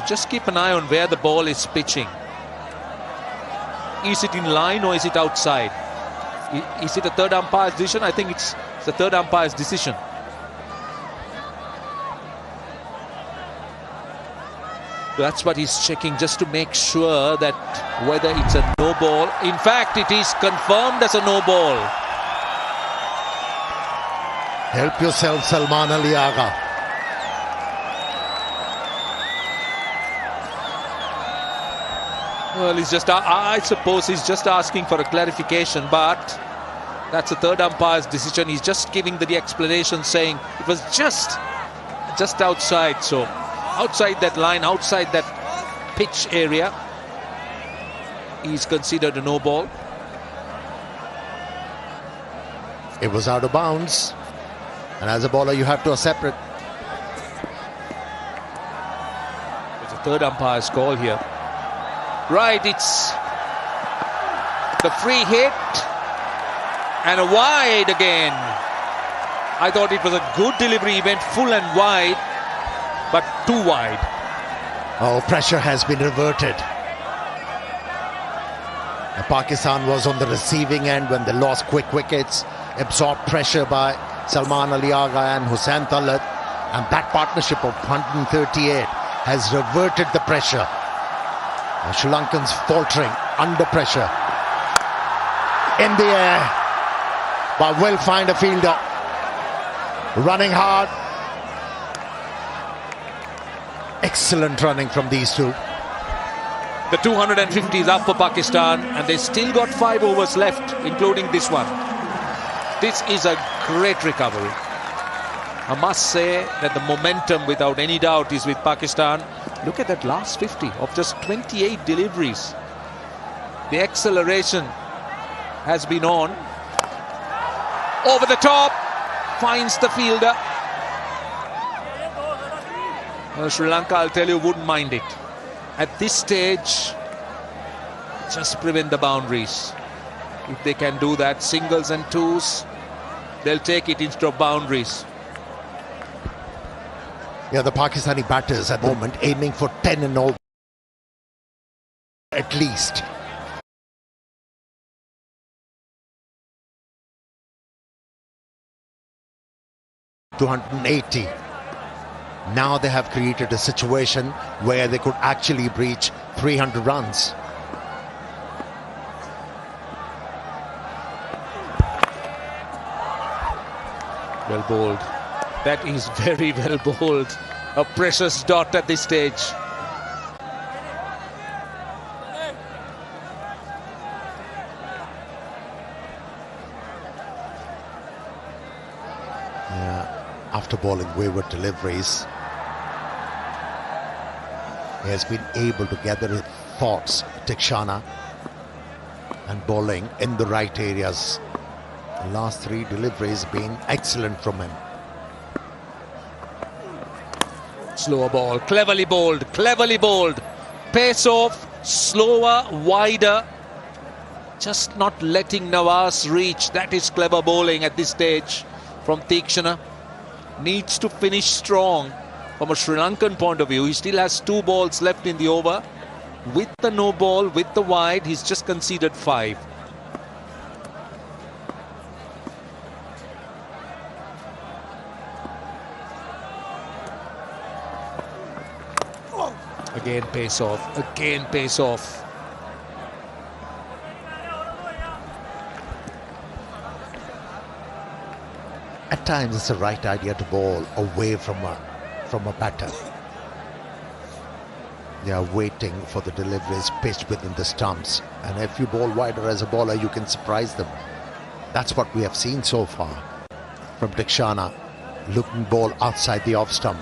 Speaker 11: Just keep an eye on where the ball is pitching. Is it in line or is it outside? Is it a third umpire's decision? I think it's the third umpire's decision. That's what he's checking, just to make sure that whether it's a no ball. In fact, it is confirmed as a no ball.
Speaker 3: Help yourself, Salman Ali Agha.
Speaker 11: Well, he's just, I suppose he's just asking for a clarification, but that's a third umpire's decision. He's just giving the explanation, saying it was just outside. So outside that line, outside that pitch area, he's considered a no ball.
Speaker 3: It was out of bounds, and as a bowler you have to accept it.
Speaker 11: It's a third umpire's call here. Right, it's the free hit and a wide again. I thought it was a good delivery. He went full and wide, but too wide.
Speaker 3: Oh, pressure has been reverted. Pakistan was on the receiving end when they lost quick wickets. absorbed pressure by Salman Ali Agha and Hussain Talat, and that partnership of 138 has reverted the pressure. Sri Lankans faltering under pressure. In the air, but will find a fielder. Running hard. Excellent running from these two.
Speaker 11: The 250 is up for Pakistan, and they still got 5 overs left, including this one. This is a great recovery. I must say that the momentum, without any doubt, is with Pakistan. Look at that last 50 of just 28 deliveries. The acceleration has been on. Over the top, finds the fielder. Sri Lanka, I'll tell you, wouldn't mind it. At this stage, just prevent the boundaries. If they can do that, singles and twos, they'll take it instead of boundaries.
Speaker 3: Yeah, the Pakistani batters at the moment aiming for 10 and over at least. .280. Now they have created a situation where they could actually breach 300 runs.
Speaker 11: Well bowled. That is very well bowled. A precious dot at this stage.
Speaker 3: After bowling wayward deliveries, he has been able to gather his thoughts, Tikshana, and bowling in the right areas. The last 3 deliveries have been excellent from him.
Speaker 11: Slower ball, cleverly bowled, cleverly bowled. Pace off, slower, wider. Just not letting Nawaz reach. That is clever bowling at this stage from Tikshana. Needs to finish strong from a Sri Lankan point of view. He still has 2 balls left in the over. With the no ball, with the wide, he's just conceded 5. Again pace off, again pace off.
Speaker 3: At times it's the right idea to bowl away from a batter. They are waiting for the deliveries pitched within the stumps, and if you bowl wider as a bowler, you can surprise them. That's what we have seen so far from Tikshana, looking ball outside the off stump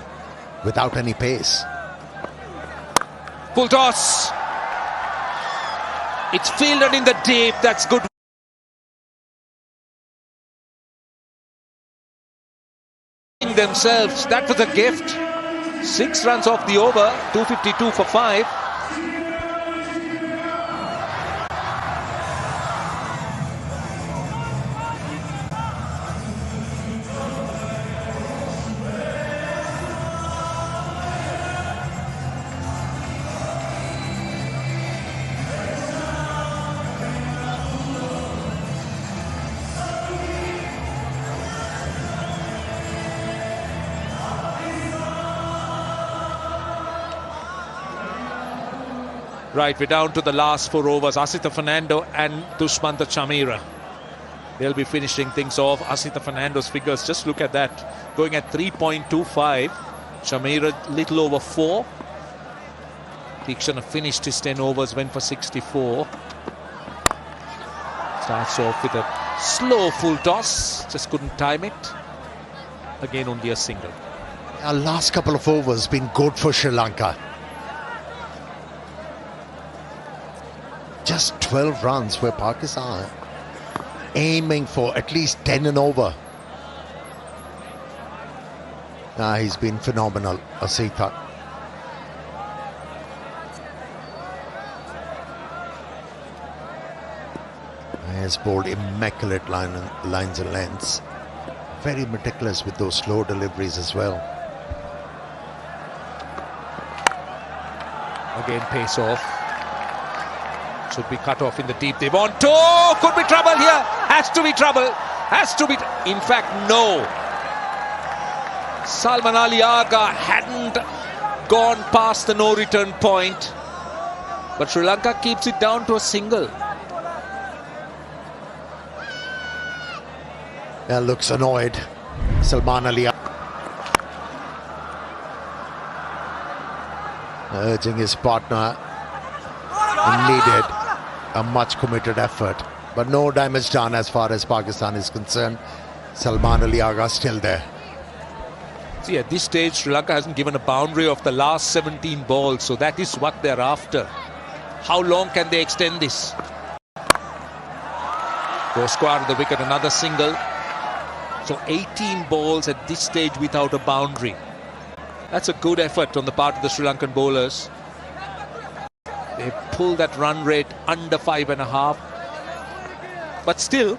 Speaker 3: without any pace.
Speaker 11: Full toss. It's fielded in the deep. That's good. Themselves, that was a gift. 6 runs off the over, 252 for 5. Right, we're down to the last 4 overs. Asita Fernando and Dushmantha Chameera. They'll be finishing things off. Asita Fernando's figures, just look at that. Going at 3.25. Chameera little over 4. Tikshana finished his 10 overs, went for 64. Starts off with a slow full toss. Just couldn't time it. Again, only a single.
Speaker 3: Our last couple of overs been good for Sri Lanka. Just 12 runs where Pakistan aiming for at least 10 and over. He's been phenomenal, Asita. He has bowled immaculate lines and lengths. Very meticulous with those slow deliveries as well.
Speaker 11: Again, pace off. Should be cut off in the deep. They want to. Could be trouble here. Has to be trouble. Has to be. In fact, no. Salman Ali Agha hadn't gone past the no-return point. But Sri Lanka keeps it down to a single.
Speaker 3: Looks annoyed. Salman Ali urging his partner. Needed a much committed effort. But no damage done as far as Pakistan is concerned. Salman Ali Agha still there.
Speaker 11: See, at this stage, Sri Lanka hasn't given a boundary of the last 17 balls. So that is what they're after. How long can they extend this? Go square to the wicket, another single. So 18 balls at this stage without a boundary. That's a good effort on the part of the Sri Lankan bowlers. They pull that run rate under 5.5. But still,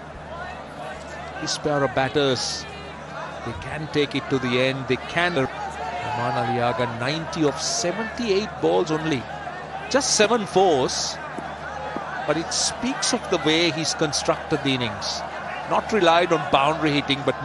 Speaker 11: this pair of batters, they can take it to the end. They can. Salman Ali Agha 90 of 78 balls only. Just 7 fours. But it speaks of the way he's constructed the innings. Not relied on boundary hitting, but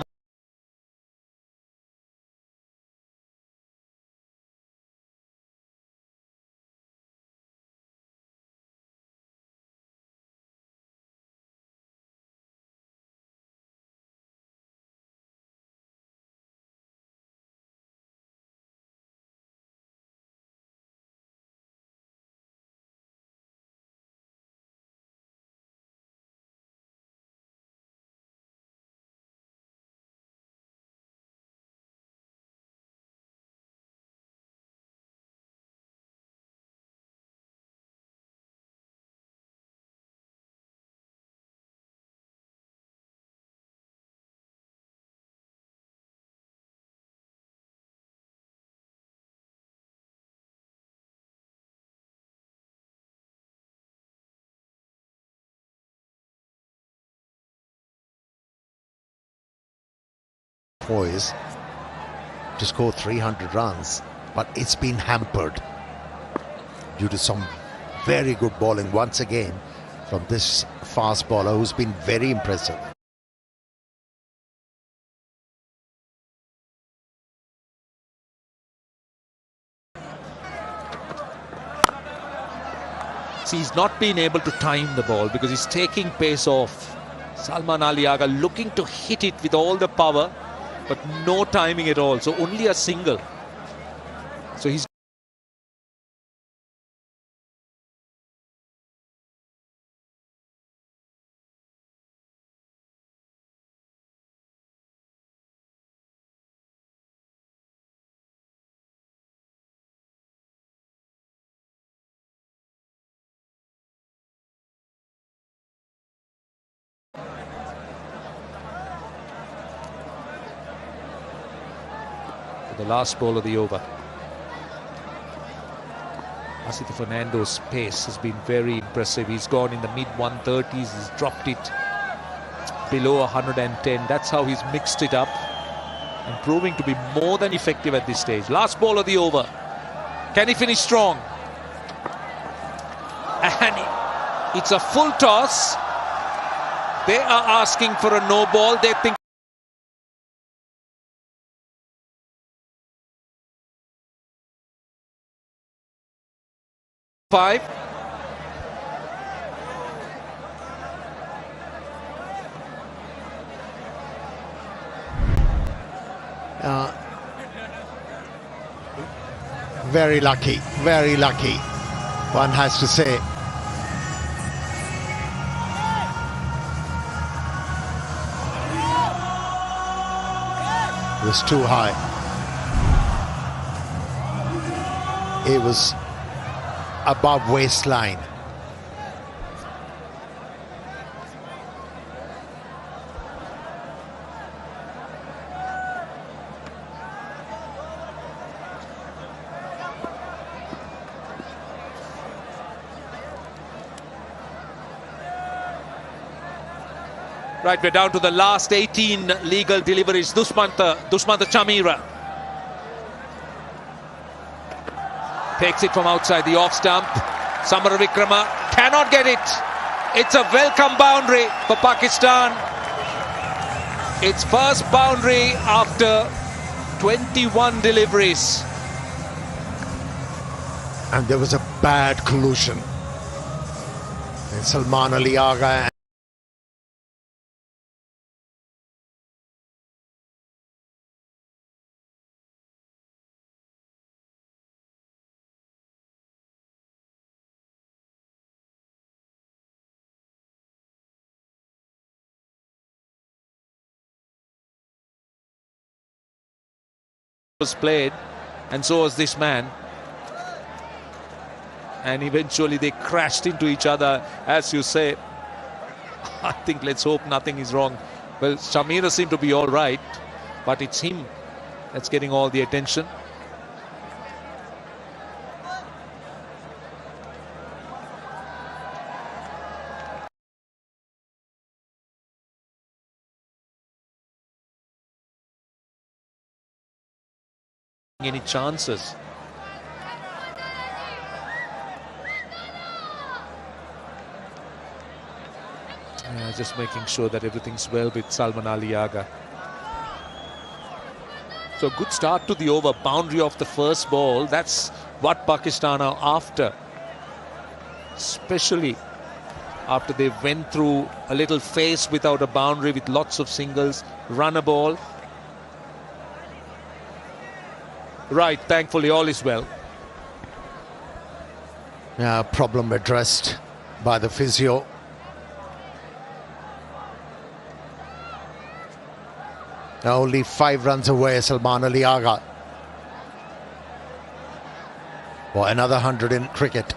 Speaker 3: poised to score 300 runs, but it's been hampered due to some very good bowling once again from this fast bowler who's been very impressive.
Speaker 11: see, he's not been able to time the ball because he's taking pace off. Salman Ali Agha looking to hit it with all the power, but no timing at all. So only a single. So he's the last ball of the over. Asito Fernando's pace has been very impressive. He's gone in the mid-130s. He's dropped it below 110. That's how he's mixed it up and proving to be more than effective at this stage. Last ball of the over. Can he finish strong? And it's a full toss. They are asking for a no ball. They think five.
Speaker 3: Very lucky, one has to say. It was too high. It was above waistline.
Speaker 11: Right, we're down to the last 18 legal deliveries. Dushmanta Chamira takes it from outside the off stump. Samara Vikrama cannot get it. It's a welcome boundary for Pakistan. It's first boundary after 21 deliveries.
Speaker 3: And there was a bad collusion. And Salman Ali Agha
Speaker 11: Was played, and so was this man. And eventually they crashed into each other, as you say. I think let's hope nothing is wrong. Well, Shamira seemed to be all right, but it's him that's getting all the attention. Any chances? Just making sure that everything's well with Salman Ali Agha. So good start to the over, boundary of the first ball. That's what Pakistan are after. Especially after they went through a little phase without a boundary with lots of singles, run a ball. Right, thankfully all is well.
Speaker 3: Yeah, problem addressed by the physio. Now only 5 runs away, Salman Ali Agha for another 100 in cricket.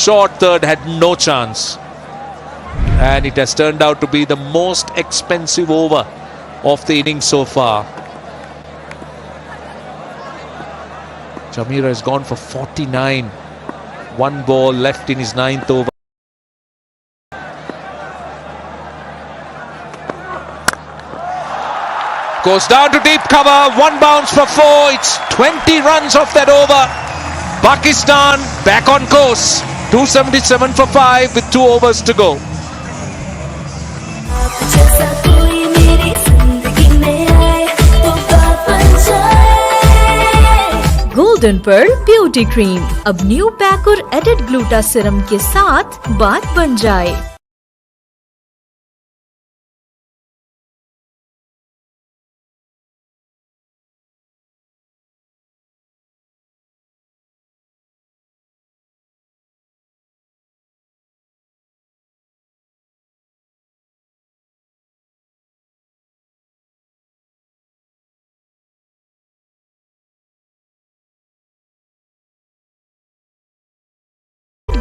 Speaker 11: short third, had no chance. And it has turned out to be the most expensive over of the innings so far. Jamira has gone for 49. One ball left in his 9th over. Goes down to deep cover. One bounce for 4. It's 20 runs off that over. Pakistan back on course. 277 for 5 with 2 overs to go.
Speaker 5: Golden pearl beauty cream अब new pack और added gluta serum के साथ बात बन जाए।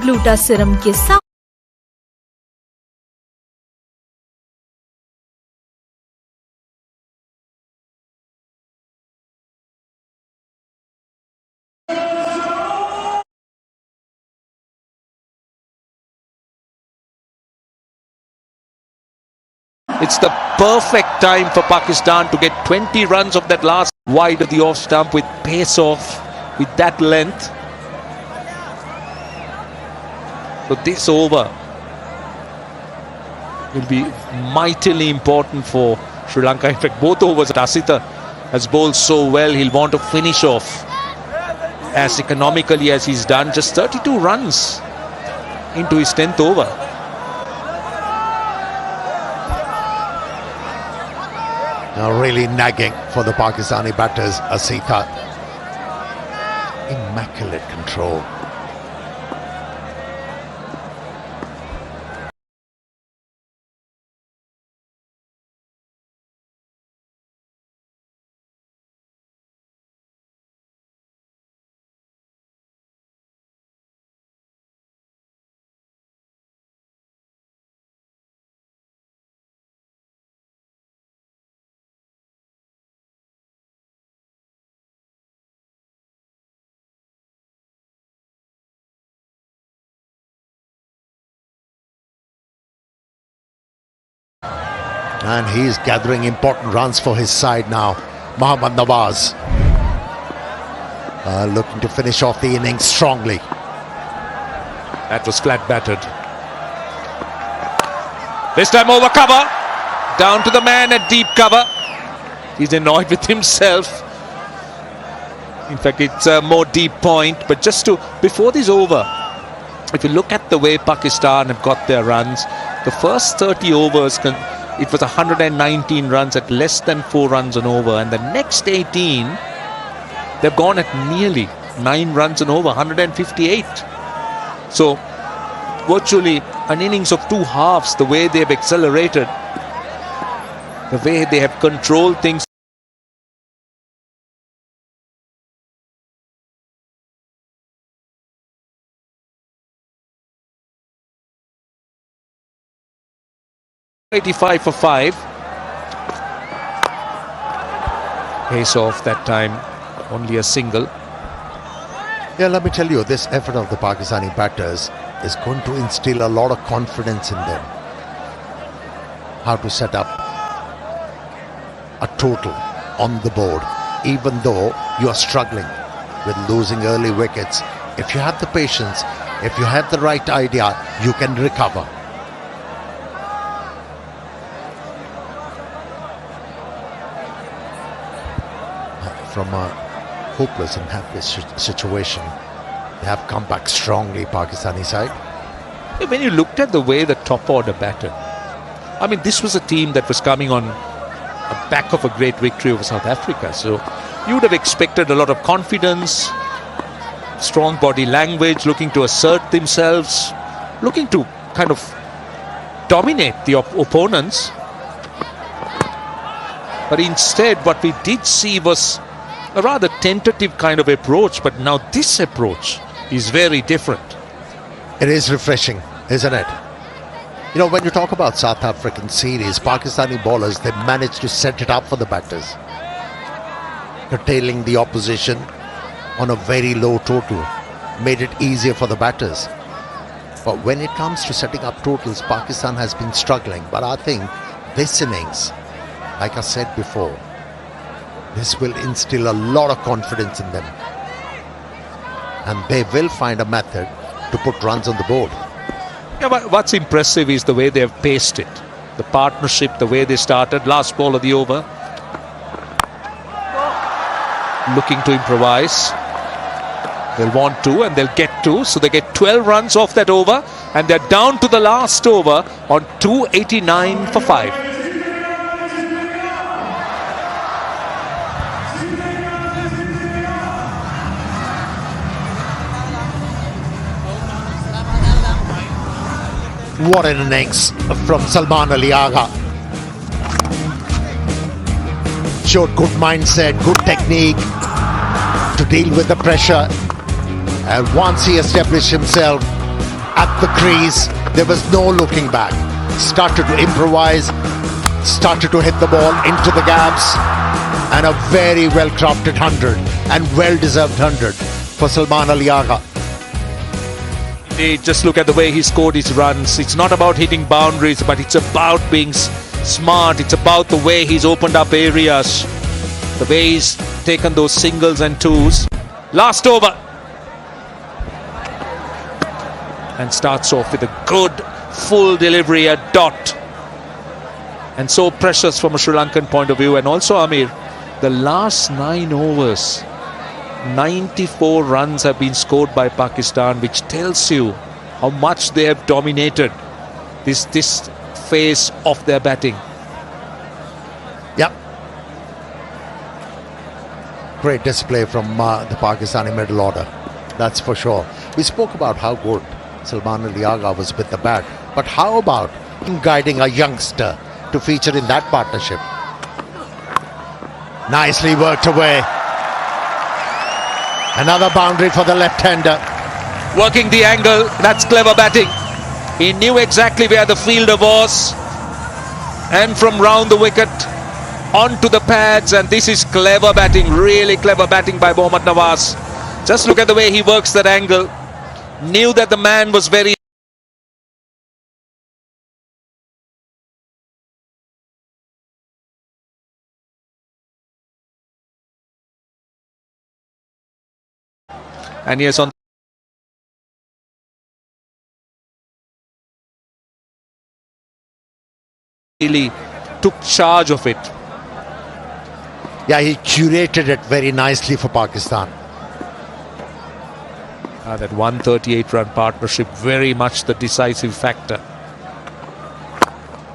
Speaker 5: Gluta serum के साथ
Speaker 11: It's the perfect time for Pakistan to get 20 runs of that last wide of the off stump with pace off, with that length. So this over will be mightily important for Sri Lanka. In fact, both overs, Asita has bowled so well, he'll want to finish off as economically as he's done. Just 32 runs into his 10th over.
Speaker 3: Now really nagging for the Pakistani batters, Asita. Immaculate control. And he's gathering important runs for his side now. Mohammad Nawaz looking to finish off the innings strongly.
Speaker 11: That was flat battered. This time over cover. Down to the man at deep cover. He's annoyed with himself. In fact, it's a more deep point. But just to, before this over, if you look at the way Pakistan have got their runs, the first 30 overs, it was 119 runs at less than 4 runs an over. And the next 18, they've gone at nearly 9 runs an over, 158. So, virtually an innings of 2 halves, the way they've accelerated, the way they have controlled things. .85 for 5. Pace off that time, only a single.
Speaker 3: Yeah, let me tell you, this effort of the Pakistani batters is going to instill a lot of confidence in them. How to set up a total on the board, even though you are struggling with losing early wickets. If you have the patience, if you have the right idea, you can recover. From a hopeless and helpless situation, they have come back strongly, Pakistani side.
Speaker 11: When you looked at the way the top order batted, I mean, this was a team that was coming on the back of a great victory over South Africa. So you would have expected a lot of confidence, strong body language, looking to assert themselves, looking to kind of dominate the opponents. But instead, what we did see was a rather tentative kind of approach, but now this approach is very different.
Speaker 3: It is refreshing, isn't it? You know, when you talk about South African series, Pakistani bowlers, they managed to set it up for the batters, curtailing the opposition on a very low total, made it easier for the batters. But when it comes to setting up totals, Pakistan has been struggling. But I think this innings, like I said before, this will instill a lot of confidence in them. And they will find a method to put runs on the board.
Speaker 11: Yeah, but what's impressive is the way they have paced it. The partnership, the way they started. Last ball of the over. Looking to improvise. They'll want 2 and they'll get 2. So they get 12 runs off that over. And they're down to the last over on 289 for 5.
Speaker 3: What an innings from Salman Ali Agha. Showed good mindset, good technique to deal with the pressure. And once he established himself at the crease, there was no looking back. Started to improvise, started to hit the ball into the gaps, and a very well-crafted 100 and well-deserved 100 for Salman Ali Agha.
Speaker 11: Just look at the way he scored his runs. It's not about hitting boundaries, but it's about being smart. It's about the way he's opened up areas, the way he's taken those singles and twos. Last over. And starts off with a good full delivery, a dot. And so precious from a Sri Lankan point of view. And also, Amir, the last 9 overs, 94 runs have been scored by Pakistan, which tells you how much they have dominated this phase of their batting.
Speaker 3: Yep. Great display from the Pakistani middle order, that's for sure. We spoke about how good Salman Ali Agha was with the bat, but how about him guiding a youngster to feature in that partnership? Nicely worked away. Another boundary for the left-hander.
Speaker 11: Working the angle, that's clever batting. He knew exactly where the fielder was. And from round the wicket, onto the pads, and this is clever batting, really clever batting by Mohammad Nawaz. Just look at the way he works that angle. Knew that the man was very... And yes, on really took charge of it.
Speaker 3: Yeah, he curated it very nicely for Pakistan.
Speaker 11: That 138-run partnership, very much the decisive factor.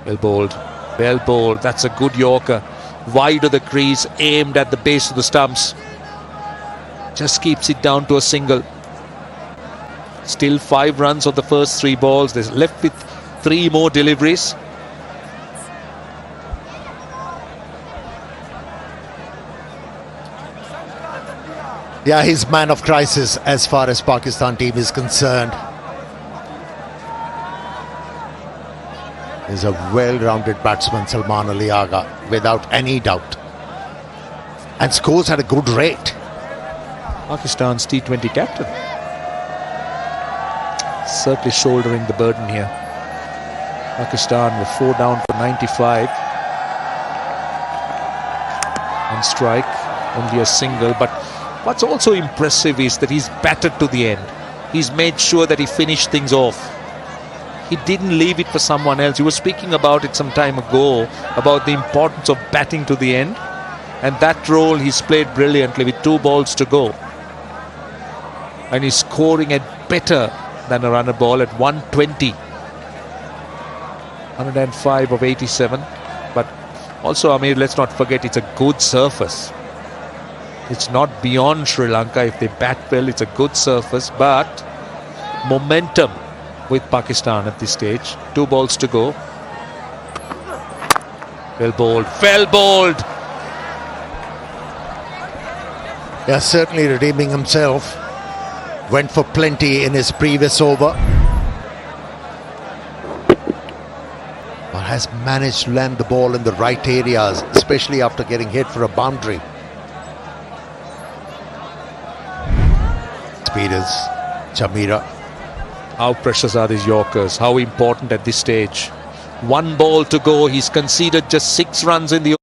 Speaker 11: Well bowled, well bowled. That's a good Yorker. Wide of the crease, aimed at the base of the stumps. Just keeps it down to a single. Still 5 runs of the first 3 balls. They're left with 3 more deliveries.
Speaker 3: Yeah, he's man of crisis as far as Pakistan team is concerned. He's a well-rounded batsman, Salman Ali Agha, without any doubt. And scores at a good rate.
Speaker 11: Pakistan's T20 captain. Certainly shouldering the burden here. Pakistan were 4 down for 95. And strike, only a single. But what's also impressive is that he's batted to the end. He's made sure that he finished things off. He didn't leave it for someone else. You were speaking about it some time ago, about the importance of batting to the end. And that role he's played brilliantly with 2 balls to go. And he's scoring it better than a runner ball at 120. 105 of 87. But also, Amir, let's not forget it's a good surface. It's not beyond Sri Lanka. If they bat well, it's a good surface. But momentum with Pakistan at this stage. 2 balls to go. Well bowled. Well bowled.
Speaker 3: Yeah, certainly redeeming himself. Went for plenty in his previous over. but has managed to land the ball in the right areas, especially after getting hit for a boundary. Speeders, Jamira.
Speaker 11: How precious are these Yorkers? How important at this stage? One ball to go. He's conceded just 6 runs in the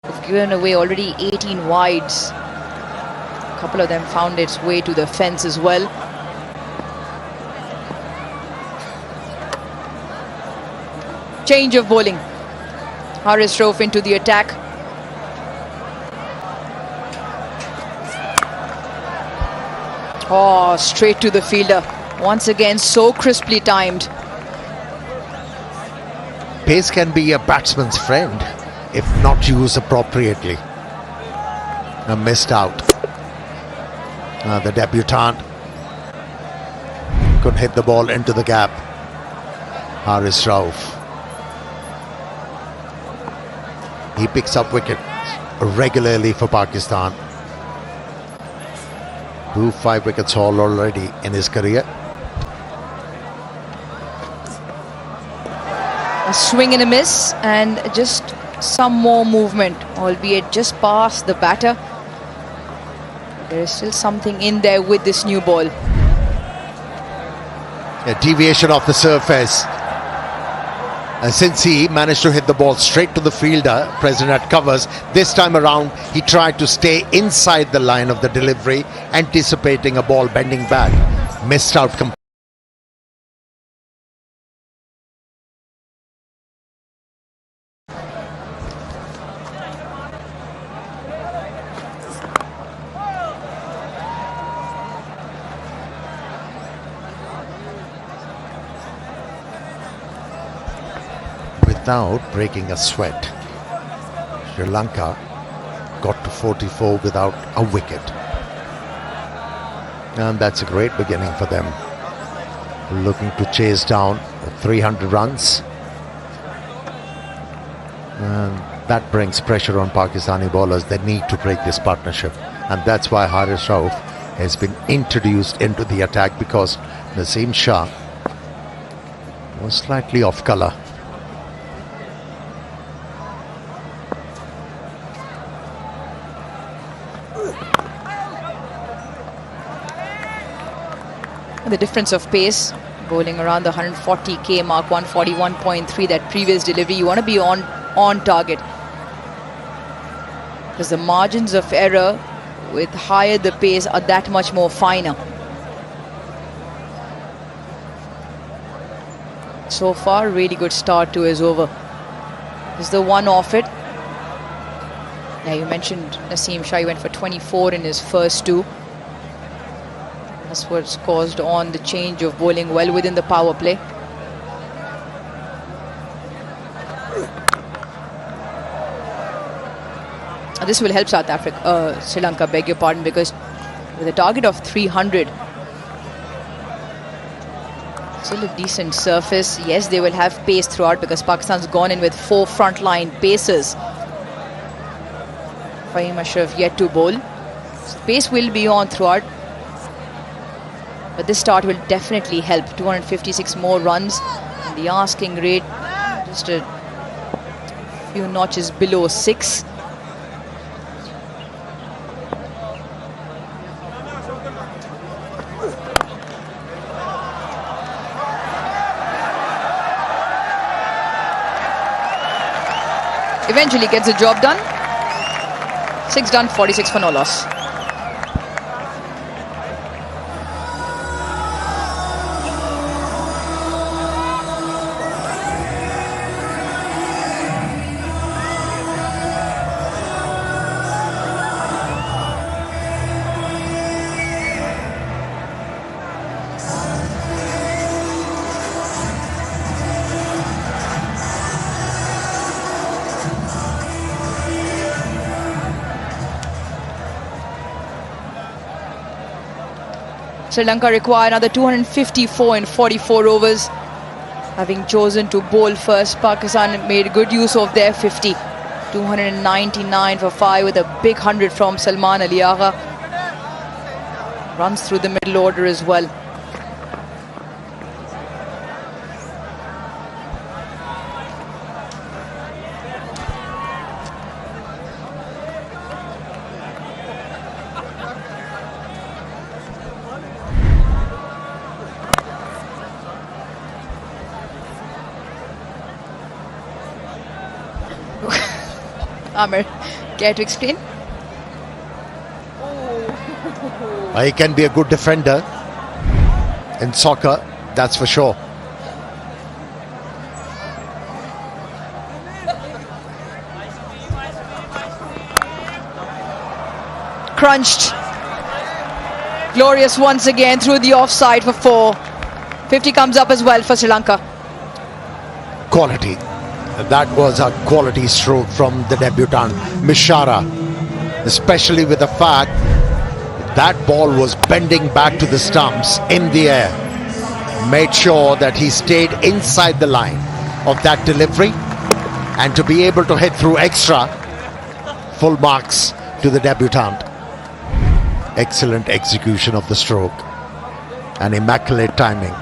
Speaker 10: They've given away already 18 wides. A couple of them found its way to the fence as well. Change of bowling. Haris Rauf into the attack. Oh, straight to the fielder. Once again, so crisply timed.
Speaker 3: Pace can be a batsman's friend if not used appropriately. Missed out. The debutant could hit the ball into the gap. Haris Rauf. He picks up wickets regularly for Pakistan. 5 wickets haul already in his career.
Speaker 10: A swing and a miss, and just some more movement, albeit just past the batter. There is still something in there with this new ball.
Speaker 3: A deviation off the surface. And since he managed to hit the ball straight to the fielder present at covers, this time around he tried to stay inside the line of the delivery, anticipating a ball bending back. Missed out completely. Without breaking a sweat, Sri Lanka got to 44 without a wicket, and that's a great beginning for them, looking to chase down 300 runs, and that brings pressure on Pakistani bowlers. They need to break this partnership, and that's why Haris Rauf has been introduced into the attack, because Naseem Shah was slightly off colour.
Speaker 10: The difference of pace, bowling around the 140k mark, 141.3, that previous delivery. You want to be on target, because the margins of error with higher the pace are that much more finer. So far, really good start to his over. This is the one off it. Yeah, you mentioned Naseem Shah, he went for 24 in his first 2. That's what's caused on the change of bowling, well within the power play. This will help Sri Lanka, beg your pardon, because with a target of 300, still a decent surface. Yes, they will have pace throughout, because Pakistan's gone in with 4 frontline pacers. Fahim Ashraf yet to bowl. So pace will be on throughout. But this start will definitely help. 256 more runs. And the asking rate just a few notches below 6. Eventually gets the job done. 6 done, 46 for no loss. Sri Lanka require another 254 in 44 overs. Having chosen to bowl first, Pakistan made good use of their 50. 299 for 5 with a big 100 from Salman Ali Agha. Runs through the middle order as well. Amir, care to explain?
Speaker 3: He can be a good defender in soccer, that's for sure.
Speaker 10: Crunched. Glorious once again through the offside for 4. 50 comes up as well for Sri Lanka.
Speaker 3: Quality. That was a quality stroke from the debutant, Mishara. Especially with the fact that ball was bending back to the stumps in the air. Made sure that he stayed inside the line of that delivery. And to be able to hit through extra, full marks to the debutant. Excellent execution of the stroke and immaculate timing.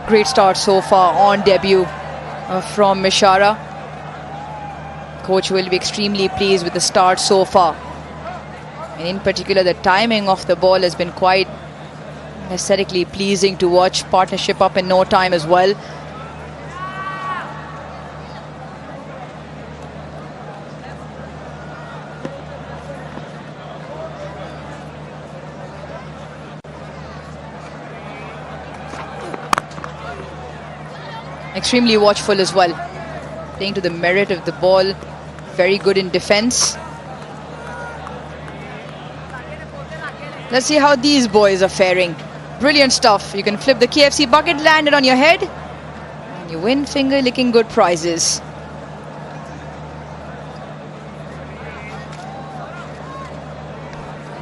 Speaker 10: Great start so far on debut from Mishara. Coach will be extremely pleased with the start so far. And in particular, the timing of the ball has been quite aesthetically pleasing to watch. Partnership up in no time as well. Extremely watchful as well. Playing to the merit of the ball. Very good in defense. Let's see how these boys are faring. Brilliant stuff. You can flip the KFC bucket, land it on your head, and you win finger-licking good prizes.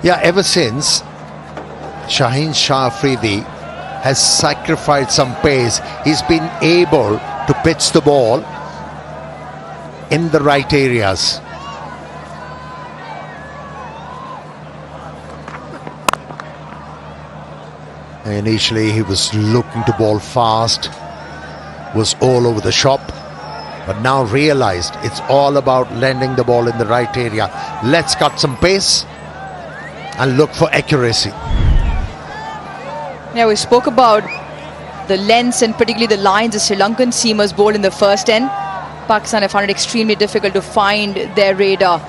Speaker 3: Yeah, ever since Shaheen Shah Afridi has sacrificed some pace, he's been able to pitch the ball in the right areas. Initially he was looking to bowl fast, was all over the shop, but now realized it's all about landing the ball in the right area. Let's cut some pace and look for accuracy.
Speaker 10: Yeah, we spoke about the lengths and particularly the lines the Sri Lankan seamers bowled in the first end. Pakistan have found it extremely difficult to find their radar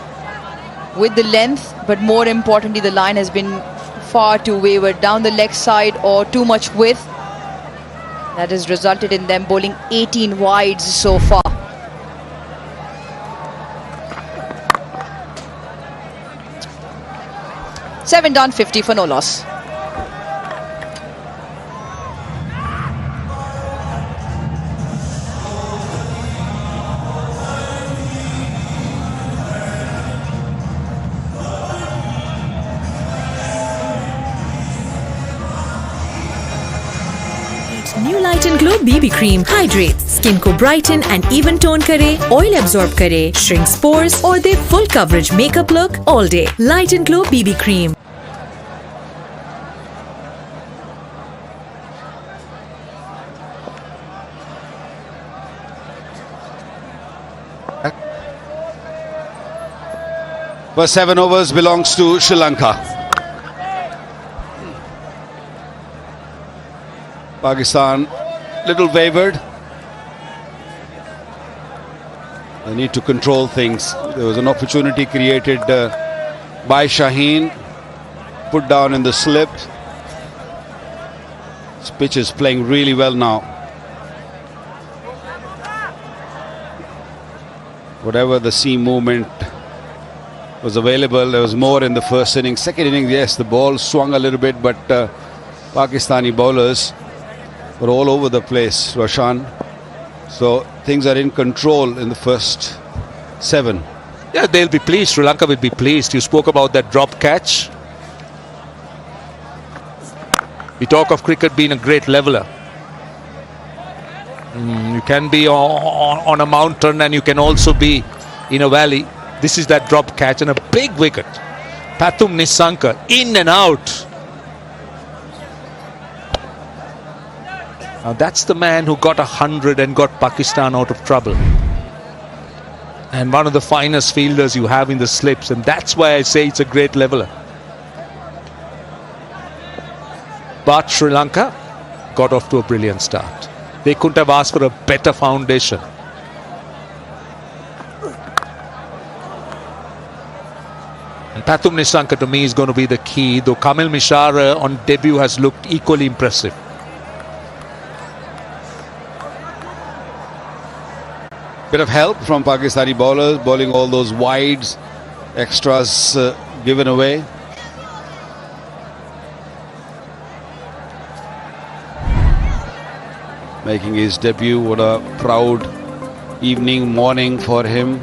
Speaker 10: with the length, but more importantly the line has been far too wayward down the leg side or too much width. That has resulted in them bowling 18 wides so far. Seven done, 50 for no loss.
Speaker 5: New Light and Glow BB Cream hydrates skin को brighten and even tone करे, oil absorb करे, shrink pores और दे full coverage makeup look all day. Light and Glow BB Cream.
Speaker 12: First 7 overs belongs to Sri Lanka. Pakistan little wavered. They need to control things. There was an opportunity created by Shaheen, put down in the slip. This pitch is playing really well now. Whatever the seam movement was available, there was more in the first inning. Second inning, yes, the ball swung a little bit, but Pakistani bowlers were all over the place, Roshan. So things are in control in the first 7.
Speaker 11: Yeah, they'll be pleased. Sri Lanka will be pleased. You spoke about that drop catch. We talk of cricket being a great leveler. You can be on a mountain and you can also be in a valley. This is that drop catch and a big wicket. Pathum Nissanka in and out. Now that's the man who got 100 and got Pakistan out of trouble. and one of the finest fielders you have in the slips, and that's why I say it's a great leveler. But Sri Lanka got off to a brilliant start. They couldn't have asked for a better foundation. And Pathum Nissanka to me is going to be the key, though Kamil Mishara on debut has looked equally impressive.
Speaker 12: Bit of help from Pakistani bowlers, bowling all those wides, extras given away. Making his debut, what a proud morning for him.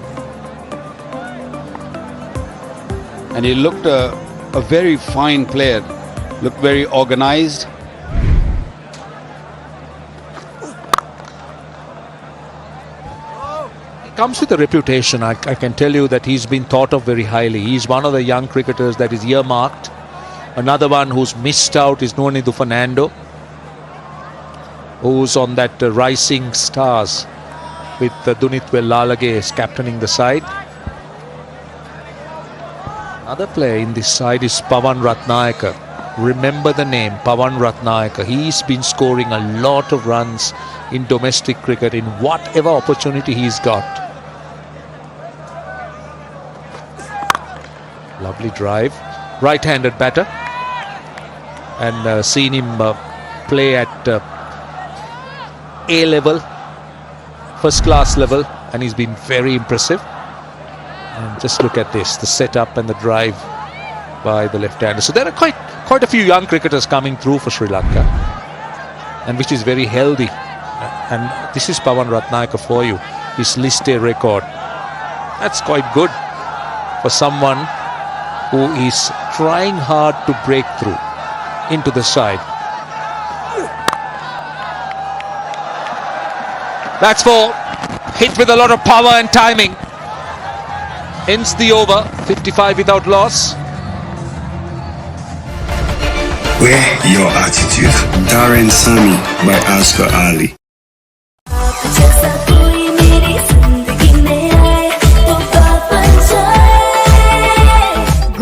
Speaker 12: And he looked a very fine player, looked very organized.
Speaker 11: Comes with a reputation. I can tell you that he's been thought of very highly. He's one of the young cricketers that is earmarked. Another one who's missed out is Nonidu Fernando, who's on that rising stars with Dunitwel Lalage captaining the side. Another player in this side is Pawan Ratnayaka. Remember the name, Pawan Ratnayaka. He's been scoring a lot of runs in domestic cricket in whatever opportunity he's got. Lovely drive. Right-handed batter. And seen him play at A level, first class level, and he's been very impressive. And just look at this, the setup and the drive by the left-hander. So there are quite a few young cricketers coming through for Sri Lanka, and which is very healthy. And this is Pawan Ratnayaka for you, his List A record. That's quite good for someone who is trying hard to break through into the side. That's four. Hit with a lot of power and timing. Ends the over, 55 without loss.
Speaker 6: Wear your attitude. Darren Sami by Asghar Ali.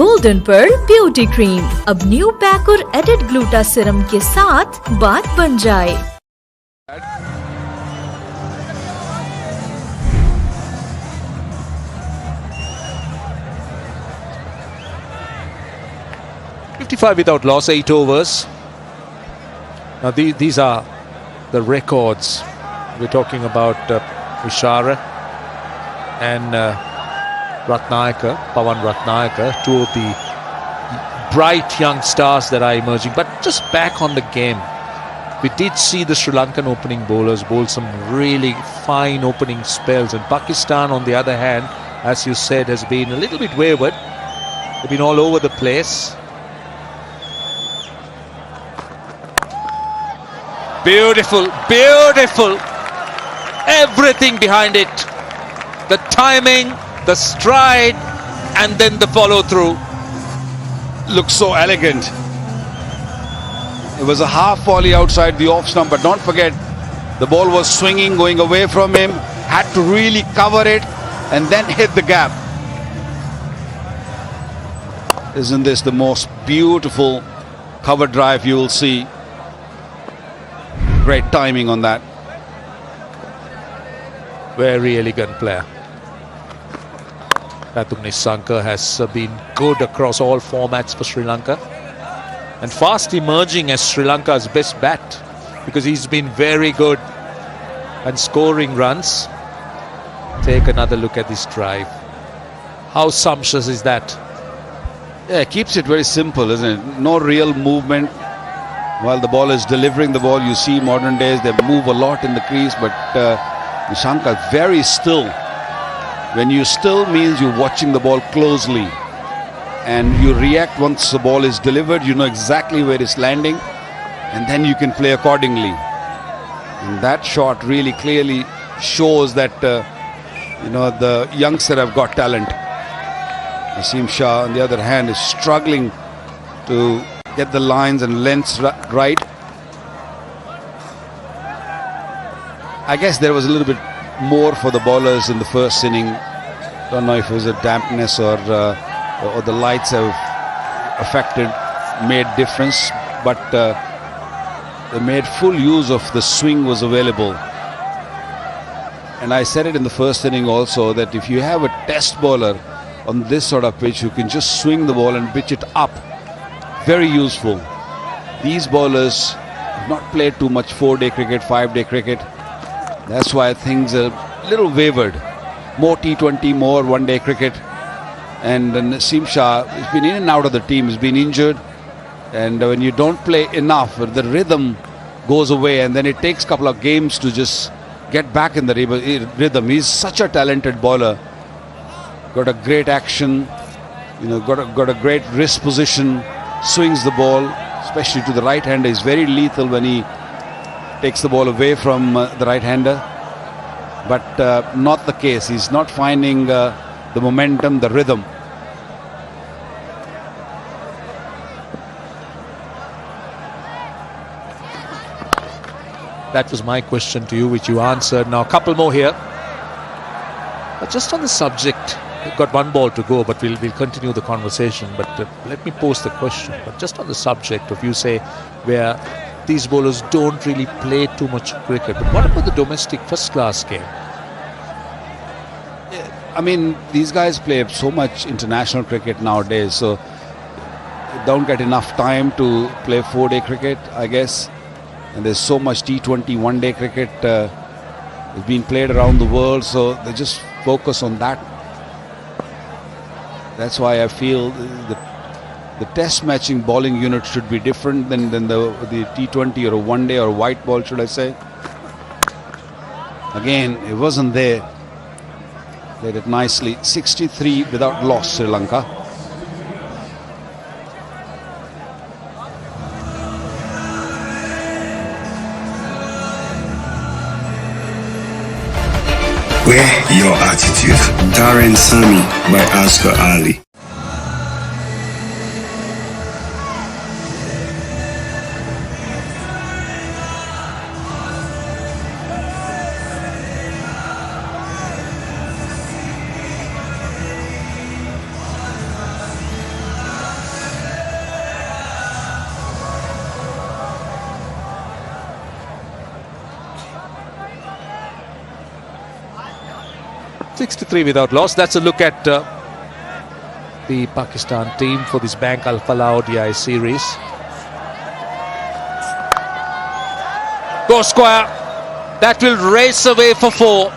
Speaker 5: Golden pearl beauty cream अब new pack और added gluta serum के साथ बात बन जाए.
Speaker 11: Without loss, 8 overs. Now these are the records. We're talking about Mishara and Ratnayaka, Pawan Ratnayaka, two of the bright young stars that are emerging. But just back on the game, we did see the Sri Lankan opening bowlers bowl some really fine opening spells, and Pakistan on the other hand, as you said, has been a little bit wayward. They've been all over the place. Beautiful, beautiful. Everything behind it. The timing, the stride, and then the follow through.
Speaker 12: Looks so elegant. It was a half volley outside the off stump, but don't forget the ball was swinging, going away from him. Had to really cover it and then hit the gap. Isn't this the most beautiful cover drive you will see? Great timing on that.
Speaker 11: Very elegant player. Pathum Nissanka has been good across all formats for Sri Lanka, and fast emerging as Sri Lanka's best bat, because he's been very good and scoring runs. Take another look at this drive. How sumptuous is that?
Speaker 12: Yeah, it keeps it very simple, isn't it? No real movement. While the ball is delivering the ball, you see modern days they move a lot in the crease, but Nissanka very still. When you still means you're watching the ball closely and you react once the ball is delivered. You know exactly where it's landing, and then you can play accordingly. And that shot really clearly shows that the youngster have got talent. Naseem Shah, on the other hand, is struggling to get the lines and lengths right. I guess there was a little bit more for the bowlers in the first inning. Don't know if it was a dampness or the lights have made difference, but they made full use of the swing was available. And I said it in the first inning also that if you have a test bowler on this sort of pitch who can just swing the ball and pitch it up, very useful. These bowlers have not played too much 4-day cricket, 5-day cricket. That's why things are a little wavered. More T20, more 1-day cricket. And Naseem Shah has been in and out of the team, has been injured. And when you don't play enough, the rhythm goes away, and then it takes a couple of games to just get back in the rhythm. He's such a talented bowler. Got a great action, got a great wrist position, swings the ball, especially to the right-hander. He's very lethal when he takes the ball away from the right-hander. But not the case. He's not finding the momentum, the rhythm.
Speaker 11: That was my question to you, which you answered. Now, a couple more here. But just on the subject, we've got one ball to go, but we'll continue the conversation. But let me pose the question. But just on the subject of, you say, where these bowlers don't really play too much cricket. But what about the domestic first-class game?
Speaker 12: I mean, these guys play so much international cricket nowadays, so don't get enough time to play 4-day cricket, I guess. And there's so much T20 1-day cricket is being played around the world, so they just focus on that. That's why I feel the test matching bowling unit should be different than the T20 or a 1-day or a white ball, should I say. Again, it wasn't there. Played it nicely. 63 without loss, Sri Lanka.
Speaker 6: Wear your attitude. Darren Sami by Oscar Ali.
Speaker 11: .63 without loss. That's a look at the Pakistan team for this Bank Al Falah ODI series. Go square. That will race away for 4.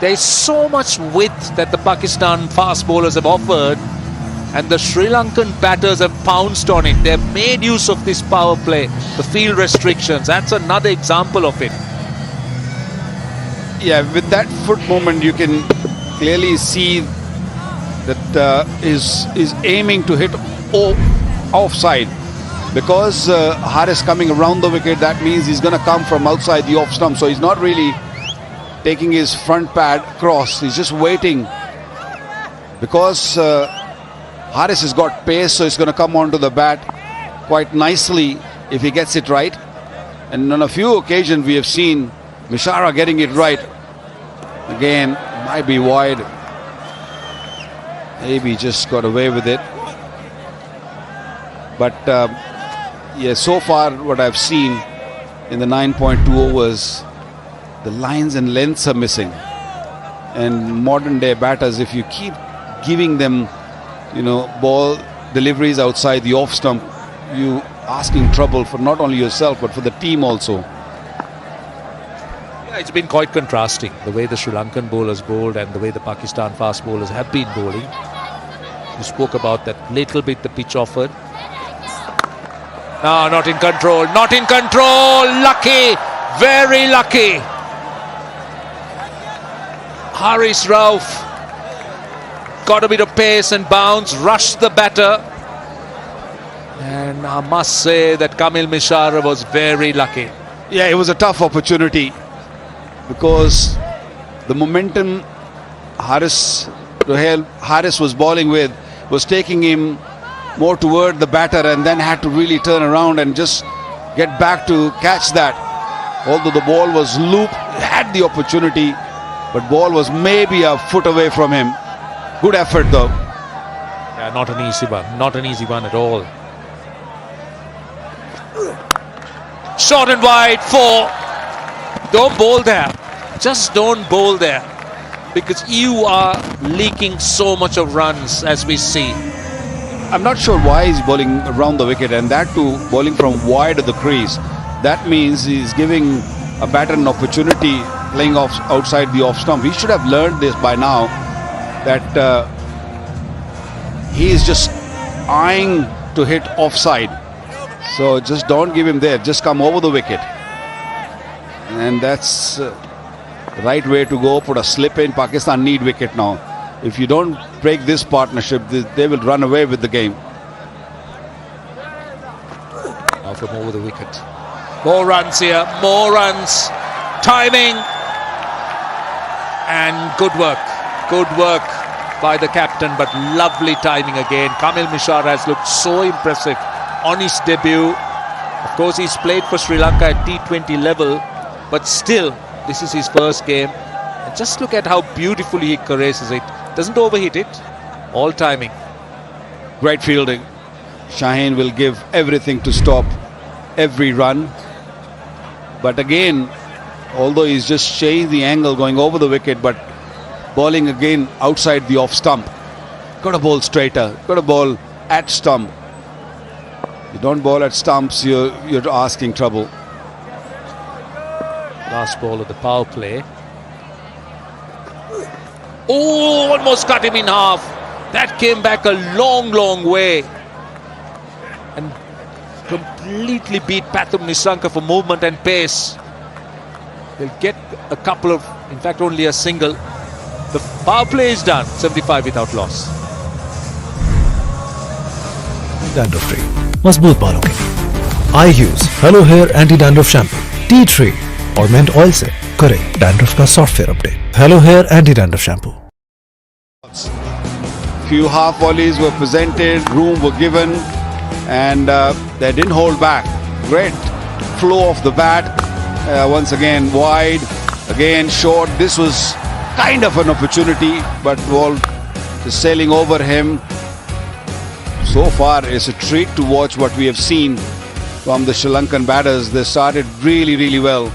Speaker 11: There's so much width that the Pakistan fast bowlers have offered, and the Sri Lankan batters have pounced on it. They've made use of this power play, the field restrictions. That's another example of it.
Speaker 12: Yeah, with that foot movement, you can clearly see that is aiming to hit offside. Because Haris coming around the wicket, that means he's going to come from outside the off stump. So he's not really taking his front pad across. He's just waiting. Because Haris has got pace, so he's going to come onto the bat quite nicely if he gets it right. And on a few occasions we have seen Mishara getting it right. Again, might be wide. Maybe just got away with it. But yeah, so far what I've seen in the 9.2 overs, the lines and lengths are missing. And modern day batters, if you keep giving them, ball deliveries outside the off stump, you asking trouble for not only yourself but for the team also.
Speaker 11: It's been quite contrasting, the way the Sri Lankan bowlers bowled and the way the Pakistan fast bowlers have been bowling. You spoke about that little bit the pitch offered. No, not in control, not in control. Lucky, very lucky. Haris Rauf got a bit of pace and bounce, rushed the batter. And I must say that Kamil Mishara was very lucky.
Speaker 12: Yeah, it was a tough opportunity, because the momentum Haris was bowling with was taking him more toward the batter, and then had to really turn around and just get back to catch that. Although the ball was looped, he had the opportunity, but ball was maybe a foot away from him. Good effort though.
Speaker 11: Yeah, not an easy one. Not an easy one at all. Short and wide, 4. Don't bowl there. Just don't bowl there. Because you are leaking so much of runs as we see.
Speaker 12: I'm not sure why he's bowling around the wicket, and that too bowling from wide of the crease. That means he's giving a batter an opportunity playing off outside the off stump. He should have learned this by now, that he is just eyeing to hit offside. So just don't give him there. Just come over the wicket. And that's the right way to go. Put a slip in. Pakistan need wicket now. If you don't break this partnership, they will run away with the game.
Speaker 11: Now from over the wicket. More runs here. More runs. Timing. And good work. Good work by the captain, but lovely timing again. Kamil Mishar has looked so impressive on his debut. Of course, he's played for Sri Lanka at T20 level, but still, this is his first game. And just look at how beautifully he caresses it. Doesn't overhit it. All timing.
Speaker 12: Great fielding. Shaheen will give everything to stop every run. But again, although he's just changed the angle going over the wicket, but bowling again outside the off stump. Got to bowl straighter. Got to bowl at stump. You don't bowl at stumps, you're asking trouble.
Speaker 11: Last ball of the power play. Oh, almost cut him in half. That came back a long, long way. And completely beat Pathum Nissanka for movement and pace. They'll get a couple of, in fact only a single. The power play is done, 75 without loss.
Speaker 4: Dandruff free. मजबूत बालों के लिए I use hello hair anti dandruff shampoo tea tree और mint oil से करें dandruff का software update hello hair anti dandruff shampoo
Speaker 12: Few half volleys were presented, room were given, and they didn't hold back. Great flow of the bat. Once again wide, again short. This was kind of an opportunity, but ball is sailing over him. So far, it's a treat to watch what we have seen from the Sri Lankan batters. They started really, really well.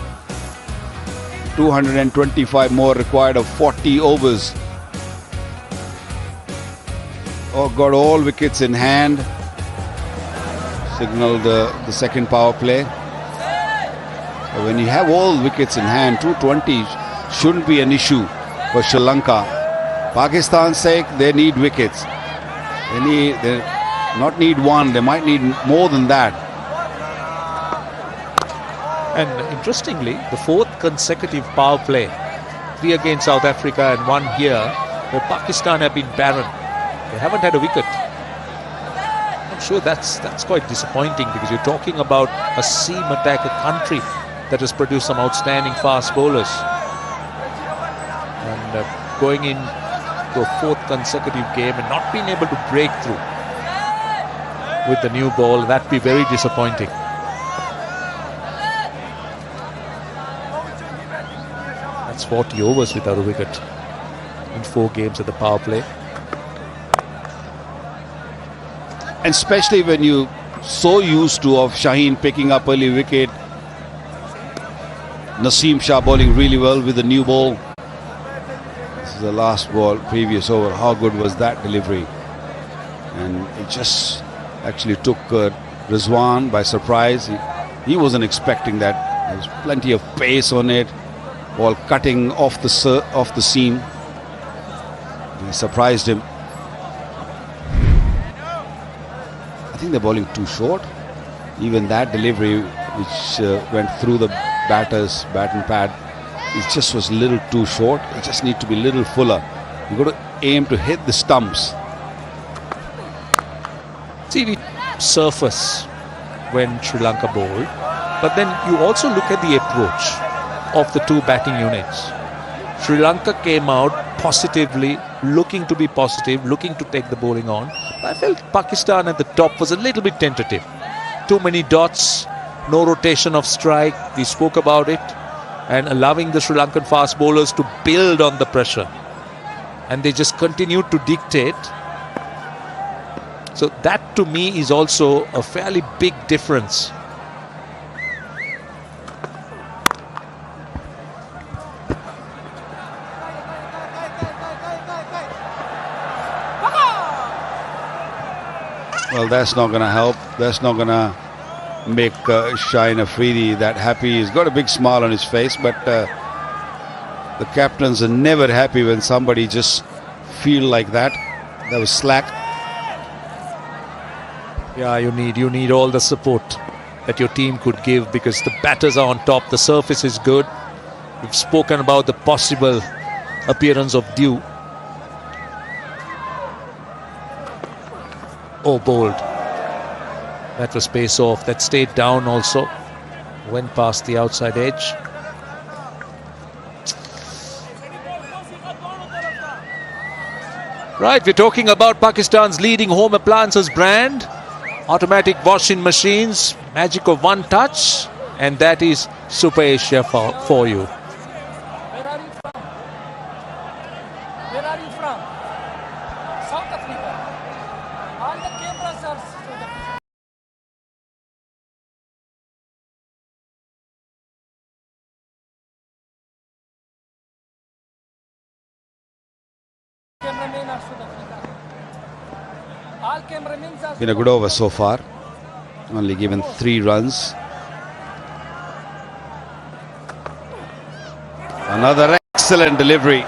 Speaker 12: 225 more required of 40 overs. Oh, got all wickets in hand. Signaled the second power play. When you have all wickets in hand, 220 shouldn't be an issue for Sri Lanka. Pakistan's sake, they need wickets. They not need one, they might need more than that.
Speaker 11: And interestingly, the 4th consecutive power play, 3 against South Africa and 1 here, where Pakistan have been barren. They haven't had a wicket. I'm sure that's quite disappointing, because you're talking about a seam attack, a country that has produced some outstanding fast bowlers. And going in to a 4th consecutive game and not being able to break through with the new ball, that'd be very disappointing. That's 40 overs without a wicket in 4 games at the power play.
Speaker 12: And especially when you so used to of Shaheen picking up early wicket, Naseem Shah bowling really well with the new ball. This is the last ball, previous over. How good was that delivery? And it just actually took Rizwan by surprise. He wasn't expecting that. There was plenty of pace on it. Ball cutting off the seam. He surprised him. I think they're bowling too short. Even that delivery, which went through the batter's bat and pad, it just was a little too short. It just need to be a little fuller. You've got to aim to hit the stumps.
Speaker 11: See, we surface when Sri Lanka bowled, but then you also look at the approach of the 2 batting units. Sri Lanka came out positively, looking to be positive, looking to take the bowling on. I felt Pakistan at the top was a little bit tentative. Too many dots, no rotation of strike, we spoke about it, and allowing the Sri Lankan fast bowlers to build on the pressure. and they just continued to dictate. So that to me is also a fairly big difference.
Speaker 12: Well, that's not going to help. That's not going to make Shaheen Afridi that happy. He's got a big smile on his face, but the captains are never happy when somebody just feel like that. That was slack.
Speaker 11: Yeah, you need all the support that your team could give, because the batters are on top. The surface is good. We've spoken about the possible appearance of dew. Oh, bowled. That was pace off. That stayed down also. Went past the outside edge. Right, we're talking about Pakistan's leading home appliances brand. Automatic washing machines. Magic of one touch. And that is Super Asia for you.
Speaker 14: Where are you from? Where are you from? South Africa. All the cameras are South Africa. Cameramen are South Africa. All cameramen are
Speaker 12: Been a good over so far. Only given 3 runs. Another excellent delivery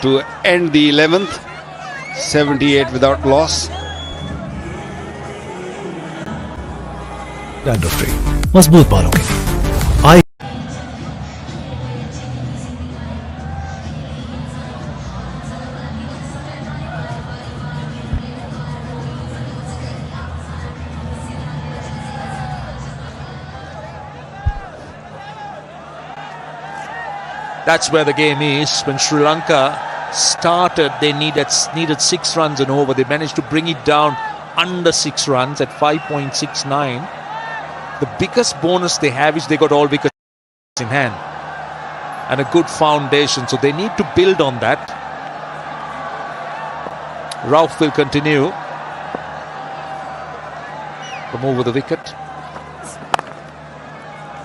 Speaker 12: to end the 11th. 78 without loss.
Speaker 4: Dandruff free. मजबूत बालों के लिए आई
Speaker 11: That's where the game is. When Sri Lanka started, they needed 6 runs and over. They managed to bring it down under 6 runs at 5.69. The biggest bonus they have is they got all wickets in hand and a good foundation. So they need to build on that. Rauf will continue from over the wicket.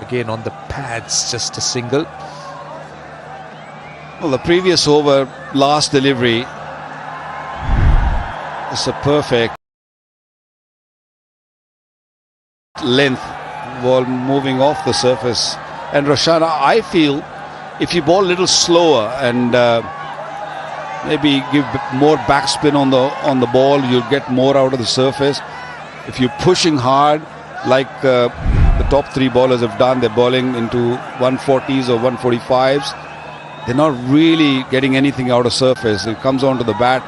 Speaker 11: Again on the pads, just a single.
Speaker 12: Well, the previous over, last delivery, is a perfect length ball moving off the surface. And Roshana, I feel if you bowl a little slower and maybe give more backspin on the ball, you'll get more out of the surface. If you're pushing hard, like the top 3 bowlers have done, they're bowling into 140s or 145s. They're not really getting anything out of surface. It comes onto the bat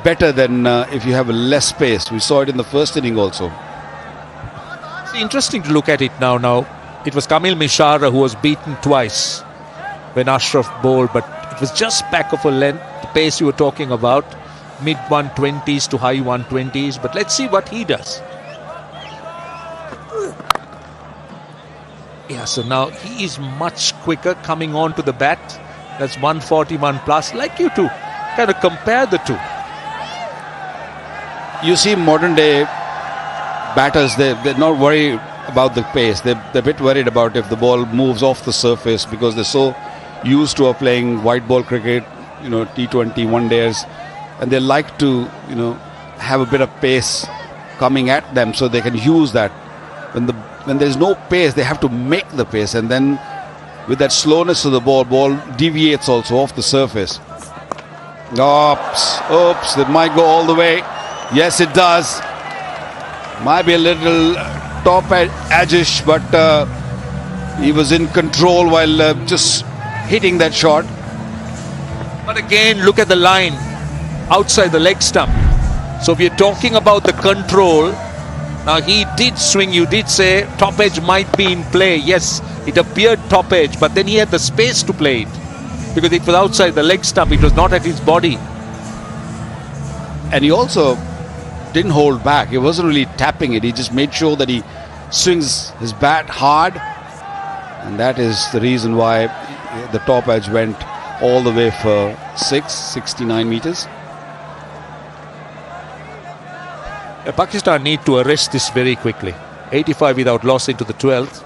Speaker 12: better than if you have less space. We saw it in the first inning also.
Speaker 11: It's interesting to look at it now. It was Kamil Mishara who was beaten twice when Ashraf bowled, but it was just back of a length. The pace you were talking about, mid 120s to high 120s. But let's see what he does. Yeah, so now he is much quicker coming on to the bat. That's 141 plus. Like you to kind of compare the two.
Speaker 12: You see modern day batters, they're not worried about the pace. They're a bit worried about if the ball moves off the surface, because they're so used to playing white ball cricket, T20 one days, and they like to, have a bit of pace coming at them so they can use that. When there's no pace, they have to make the pace, and then with that slowness of the ball deviates also off the surface. Oops, it might go all the way. Yes, it does. Might be a little top edge-ish, but he was in control while just hitting that shot.
Speaker 11: But again, look at the line outside the leg stump. So we're talking about the control. Now he did swing. You did say top edge might be in play. Yes, it appeared top edge, but then he had the space to play it because it was outside the leg stump. It was not at his body.
Speaker 12: And he also didn't hold back. He wasn't really tapping it. He just made sure that he swings his bat hard, and that is the reason why the top edge went all the way for 69 meters.
Speaker 11: Pakistan need to arrest this very quickly. 85 without loss into the 12th.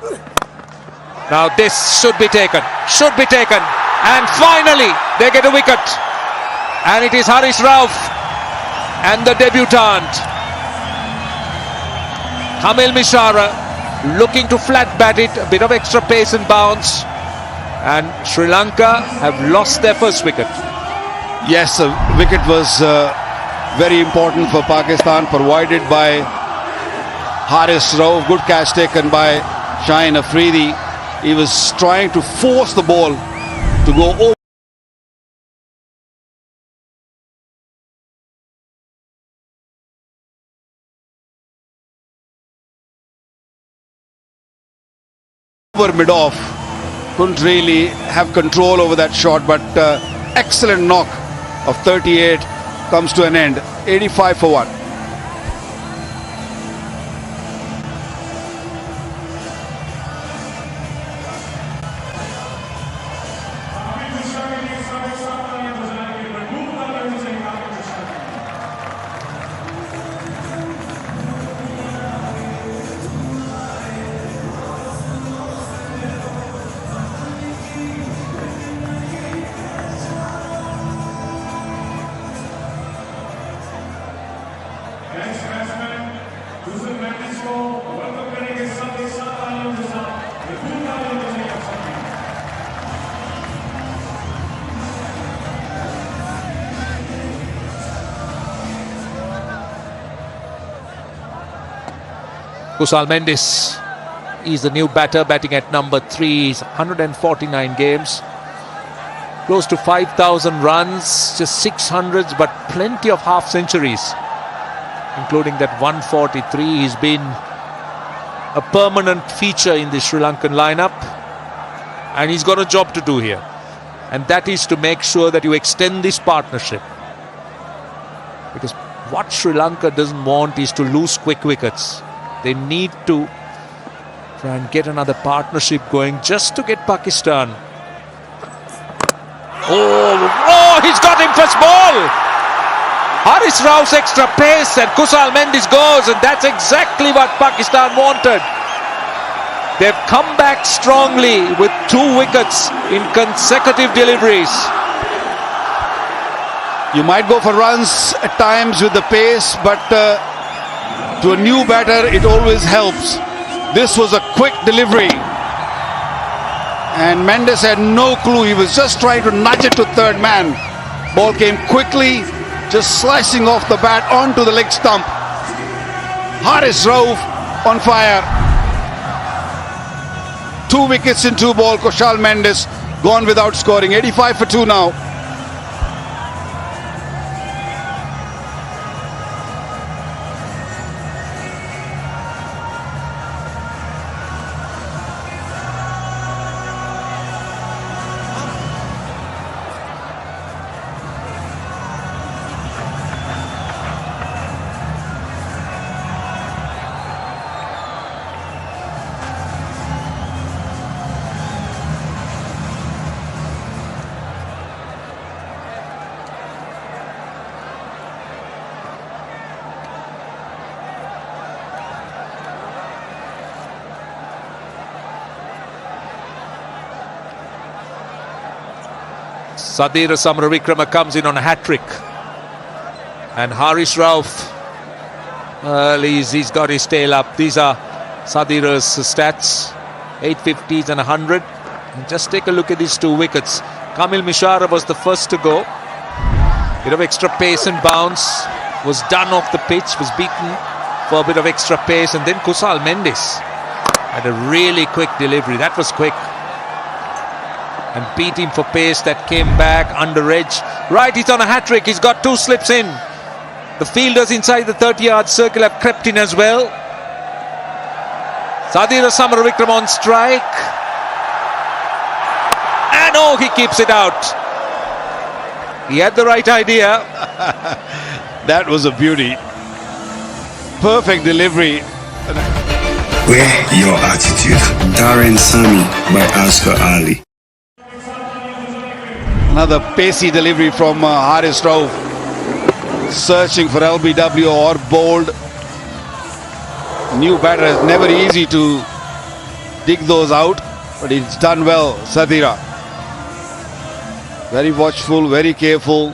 Speaker 11: Now this should be taken, and finally they get a wicket, and it is Haris Rauf and the debutant Kamil Mishara looking to flat bat it, a bit of extra pace and bounce, and Sri Lanka have lost their first wicket.
Speaker 12: Yes, the wicket was very important for Pakistan, provided by Haris Rauf. Good catch taken by Shaheen Afridi. He was trying to force the ball to go over mid-off. Couldn't really have control over that shot, but excellent knock of 38 comes to an end. 85 for 1.
Speaker 11: Kusal Mendis is the new batter, batting at number 3. He's 149 games, close to 5,000 runs, just 600s, but plenty of half centuries, including that 143. He's been a permanent feature in the Sri Lankan lineup, and he's got a job to do here, and that is to make sure that you extend this partnership, because what Sri Lanka doesn't want is to lose quick wickets. They need to try and get another partnership going just to get Pakistan. Oh, he's got him for small. Haris Rauf's extra pace and Kusal Mendis goes, and that's exactly what Pakistan wanted. They've come back strongly with 2 wickets in consecutive deliveries.
Speaker 12: You might go for runs at times with the pace, but to a new batter, it always helps. This was a quick delivery, and Mendes had no clue. He was just trying to nudge it to third man. Ball came quickly, just slicing off the bat onto the leg stump. Haris Rauf on fire. 2 wickets in 2 ball. Kusal Mendis gone without scoring. 85 for 2 now.
Speaker 11: Sadira Samaravikrama comes in on a hat-trick, and Haris Rauf, he's got his tail up. These are Sadira's stats, 850s and 100. And just take a look at these 2 wickets. Kamil Mishara was the first to go. Bit of extra pace and bounce, was done off the pitch, was beaten for a bit of extra pace, and then Kusal Mendis had a really quick delivery. That was quick, and beat him for pace. That came back under edge. Right, he's on a hat-trick. He's got 2 slips in. The fielders inside the 30-yard circle have crept in as well. Sadira Samaravikrama on strike, and oh, he keeps it out. He had the right idea.
Speaker 12: That was a beauty. Perfect delivery.
Speaker 6: Wear your attitude. Darren Sami by Oscar Ali.
Speaker 12: Another pacey delivery from Haris Rauf. Searching for LBW or bold. New batter, is never easy to dig those out, but it's done well, Sadira. Very watchful, very careful.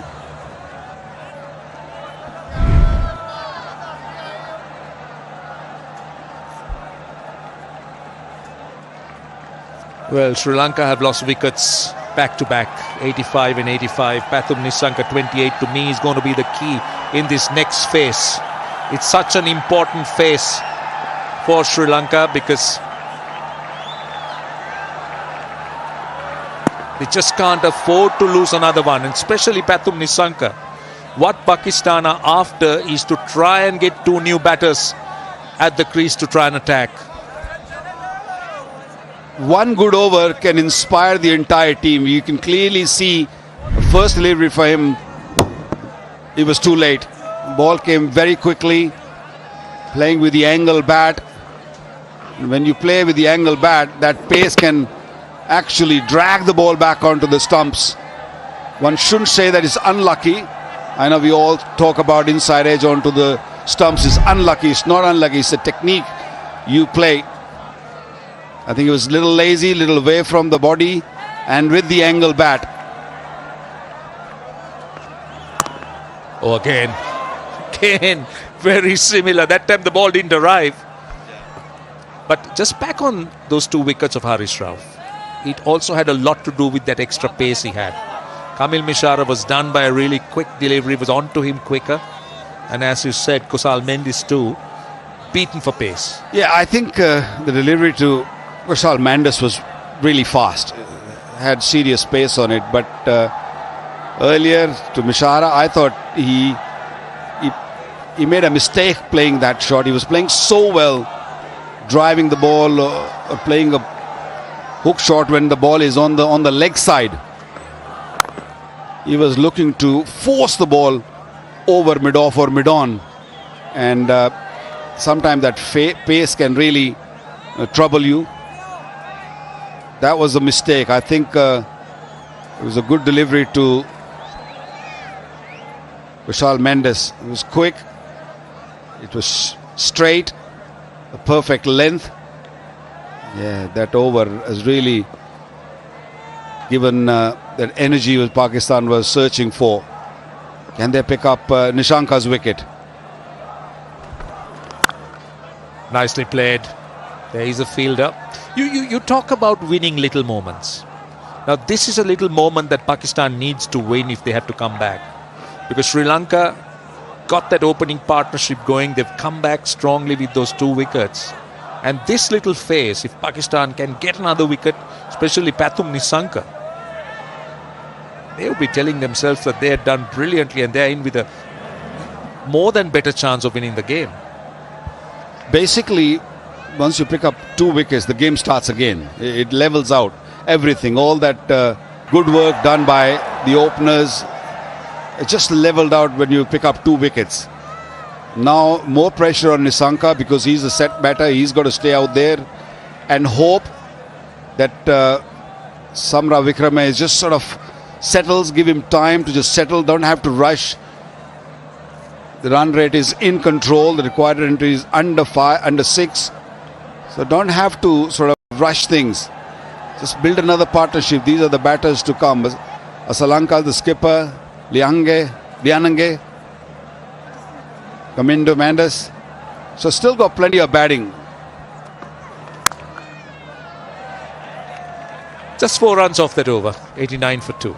Speaker 11: Well, Sri Lanka have lost wickets back to back, 85 and 85. Pathum Nissanka 28 to me is going to be the key in this next phase. It's such an important phase for Sri Lanka because they just can't afford to lose another one, and especially Pathum Nissanka. What Pakistan are after is to try and get 2 new batters at the crease to try and attack.
Speaker 12: One good over can inspire the entire team. You can clearly see the first delivery for him, it was too late. Ball came very quickly, playing with the angle bat. And when you play with the angle bat, that pace can actually drag the ball back onto the stumps. One shouldn't say that it's unlucky. I know we all talk about inside edge onto the stumps is unlucky. It's not unlucky, it's a technique you play. I think it was a little lazy, a little away from the body, and with the angle bat.
Speaker 11: Oh, again, very similar. That time the ball didn't arrive. But just back on those 2 wickets of Haris Rauf, it also had a lot to do with that extra pace he had. Kamil Mishara was done by a really quick delivery, was on to him quicker. And as you said, Kusal Mendis too, beaten for pace.
Speaker 12: Yeah, I think the delivery to Kusal Mendis was really fast. Had serious pace on it. But earlier to Mishara, I thought he made a mistake playing that shot. He was playing so well, driving the ball or playing a hook shot when the ball is on the leg side. He was looking to force the ball over mid-off or mid-on, and sometimes that pace can really trouble you. That was a mistake. I think it was a good delivery to Vishal Mendes. It was quick, it was straight, a perfect length. Yeah, that over has really given that energy that Pakistan was searching for. Can they pick up Nishanka's wicket?
Speaker 11: Nicely played. There is a fielder. You talk about winning little moments. Now this is a little moment that Pakistan needs to win if they have to come back. Because Sri Lanka got that opening partnership going. They've come back strongly with those 2 wickets. And this little phase, if Pakistan can get another wicket, especially Pathum Nissanka, they will be telling themselves that they have done brilliantly and they're in with a more than better chance of winning the game.
Speaker 12: Basically, once you pick up 2 wickets, the game starts again. It levels out everything. All that good work done by the openers, it just leveled out when you pick up 2 wickets. Now more pressure on Nissanka because he's a set batter. He's got to stay out there and hope that Samra Vikrama is just sort of settles, give him time to just settle, don't have to rush. The run rate is in control. The required entry is under 6. So don't have to sort of rush things. Just build another partnership. These are the batters to come. Asalanka, the skipper, Lianange, Kamindo Mendes. So still got plenty of batting.
Speaker 11: Just 4 runs off that over, 89 for 2.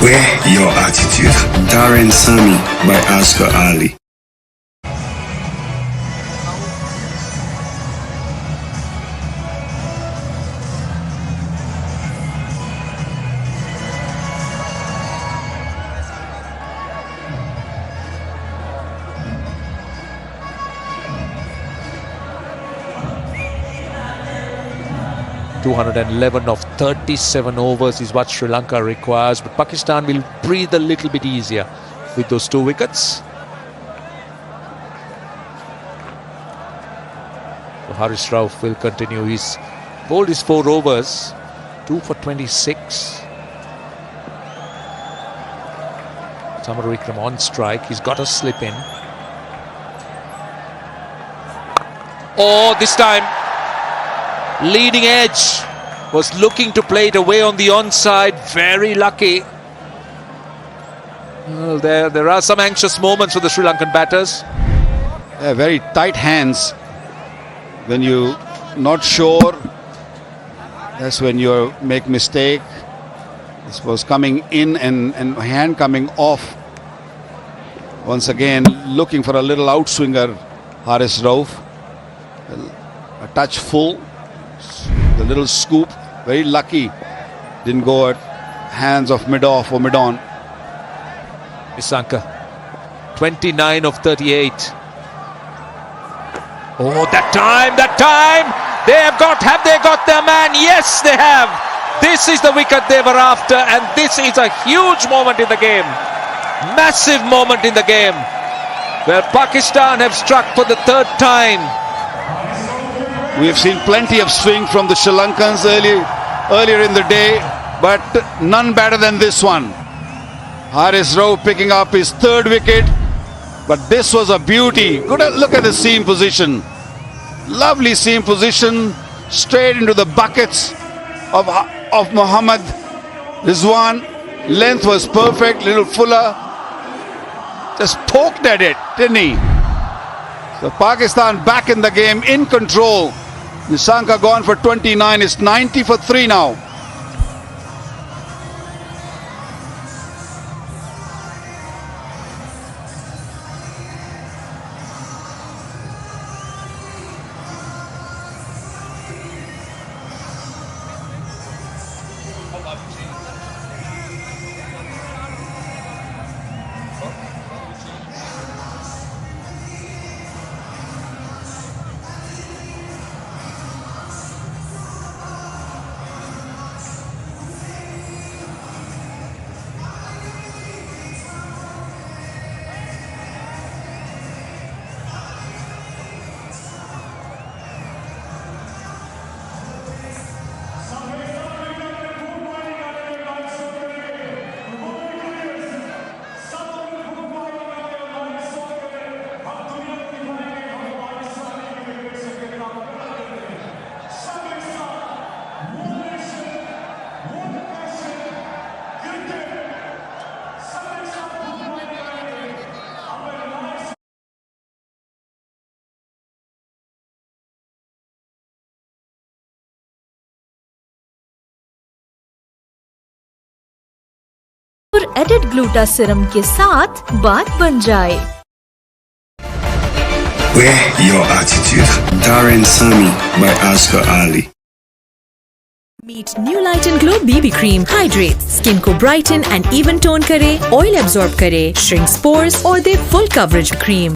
Speaker 6: Wear your attitude. Darren Sami by Oscar Ali.
Speaker 11: .211 of 37 overs is what Sri Lanka requires, but Pakistan will breathe a little bit easier with those 2 wickets. So Haris Rauf will continue. He's bowled his 4 overs, 2 for 26. Samaru Ikram on strike. He's got a slip in. Oh, this time leading edge was looking to play it away on the onside. Very lucky. Well, there are some anxious moments for the Sri Lankan batters.
Speaker 12: Yeah, very tight hands. When you're not sure, that's when you make mistake. This was coming in and hand coming off. Once again, looking for a little outswinger, Haris Rauf. A touch full. The little scoop, very lucky. Didn't go at hands of mid-off or mid-on.
Speaker 11: Isanka, 29 of 38. Oh, that time! Have they got their man? Yes, they have. This is the wicket they were after, and this is a huge moment in the game. Massive moment in the game, where Pakistan have struck for the 3rd time.
Speaker 12: We have seen plenty of swing from the Sri Lankans earlier in the day, but none better than this one. Haris Rauf picking up his 3rd wicket, but this was a beauty. Look at the seam position. Lovely seam position, straight into the buckets of Mohammad Rizwan. Length was perfect, little fuller. Just poked at it, didn't he? So Pakistan back in the game, in control. Nissanka gone for 29, it's 90 for 3 now.
Speaker 5: और added gluta serum के साथ बात बन जाए।
Speaker 6: Wear your attitude. Darren Sami by Oscar Ali.
Speaker 5: Meet New Light and Glow BB Cream. Hydrate, skin को brighten and even tone करे, oil absorb करे, shrink pores और दे full coverage cream.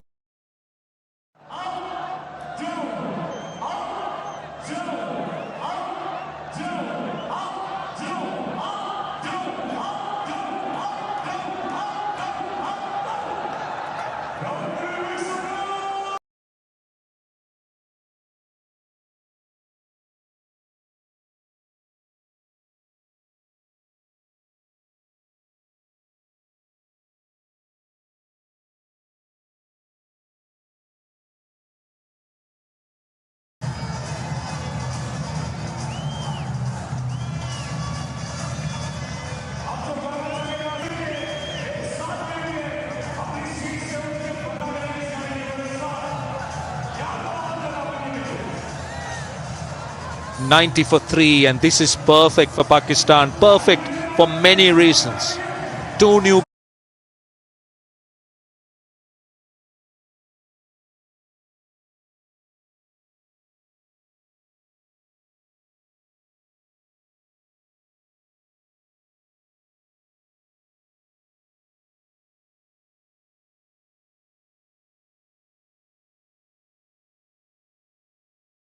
Speaker 11: .90 for 3, and this is perfect for Pakistan. Perfect for many reasons. 2 new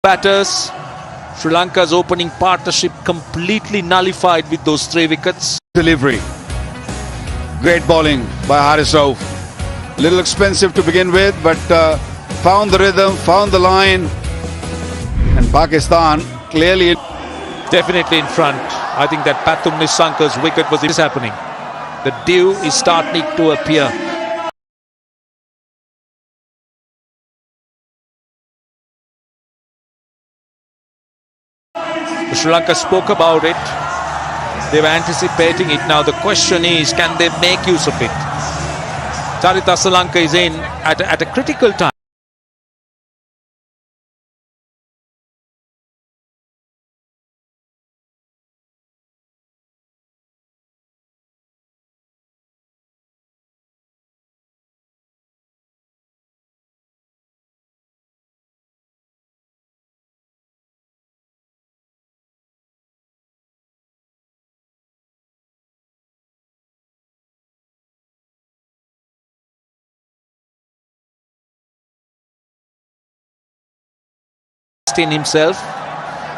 Speaker 11: batters. Sri Lanka's opening partnership completely nullified with those 3 wickets.
Speaker 12: Delivery. Great bowling by Haris Rauf. Little expensive to begin with, but found the rhythm, found the line. And Pakistan clearly
Speaker 11: definitely in front. I think that Pathum Nissanka's wicket was happening. The dew is starting to appear. Sri Lanka spoke about it. They were anticipating it. Now the question is, can they make use of it? Charita Sri Lanka is in at a critical time. In himself.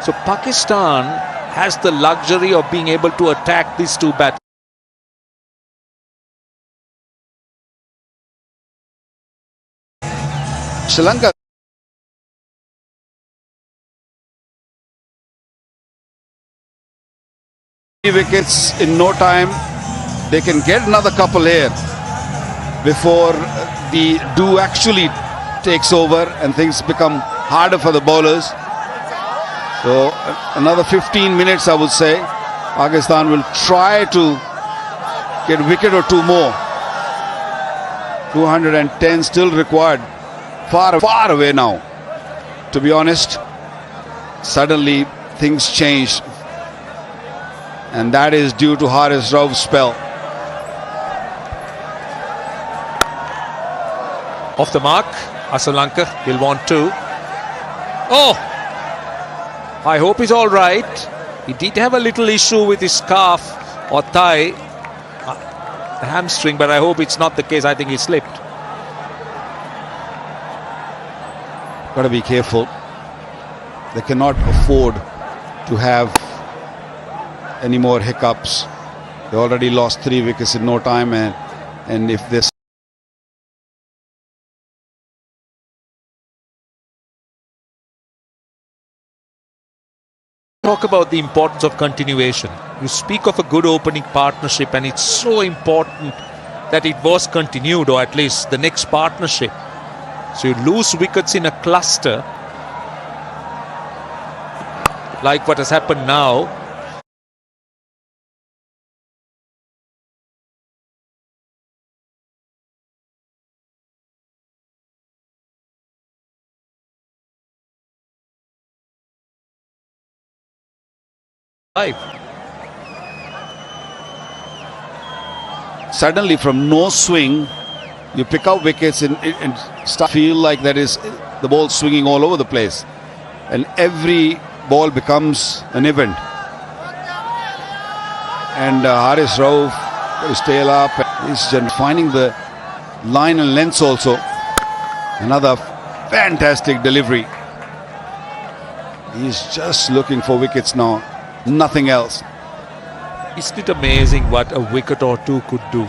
Speaker 11: So Pakistan has the luxury of being able to attack these two batters.
Speaker 12: Sri Lanka wickets in no time. They can get another couple here before the dew actually takes over and things become harder for the bowlers. So another 15 minutes, I would say. Pakistan will try to get a wicket or two more. 210 still required. Far away now. To be honest, suddenly things changed. And that is due to Haris Rauf's spell.
Speaker 11: Off the mark, Sri Lanka will want to. Oh! I hope he's all right. He did have a little issue with his calf or thigh, the hamstring, but I hope it's not the case. I think he slipped.
Speaker 12: Got to be careful. They cannot afford to have any more hiccups. They already lost 3 wickets in no time, and if this
Speaker 11: talk about the importance of continuation. You speak of a good opening partnership, and it's so important that it was continued, or at least the next partnership. So you lose wickets in a cluster, like what has happened now.
Speaker 12: Suddenly from no swing, you pick up wickets and start feel like that is the ball swinging all over the place, and every ball becomes an event. And Haris Rauf got his tail up. He's just finding the line and lengths also. Another fantastic delivery. He's just looking for wickets now, nothing else.
Speaker 11: Isn't it amazing what a wicket or two could do?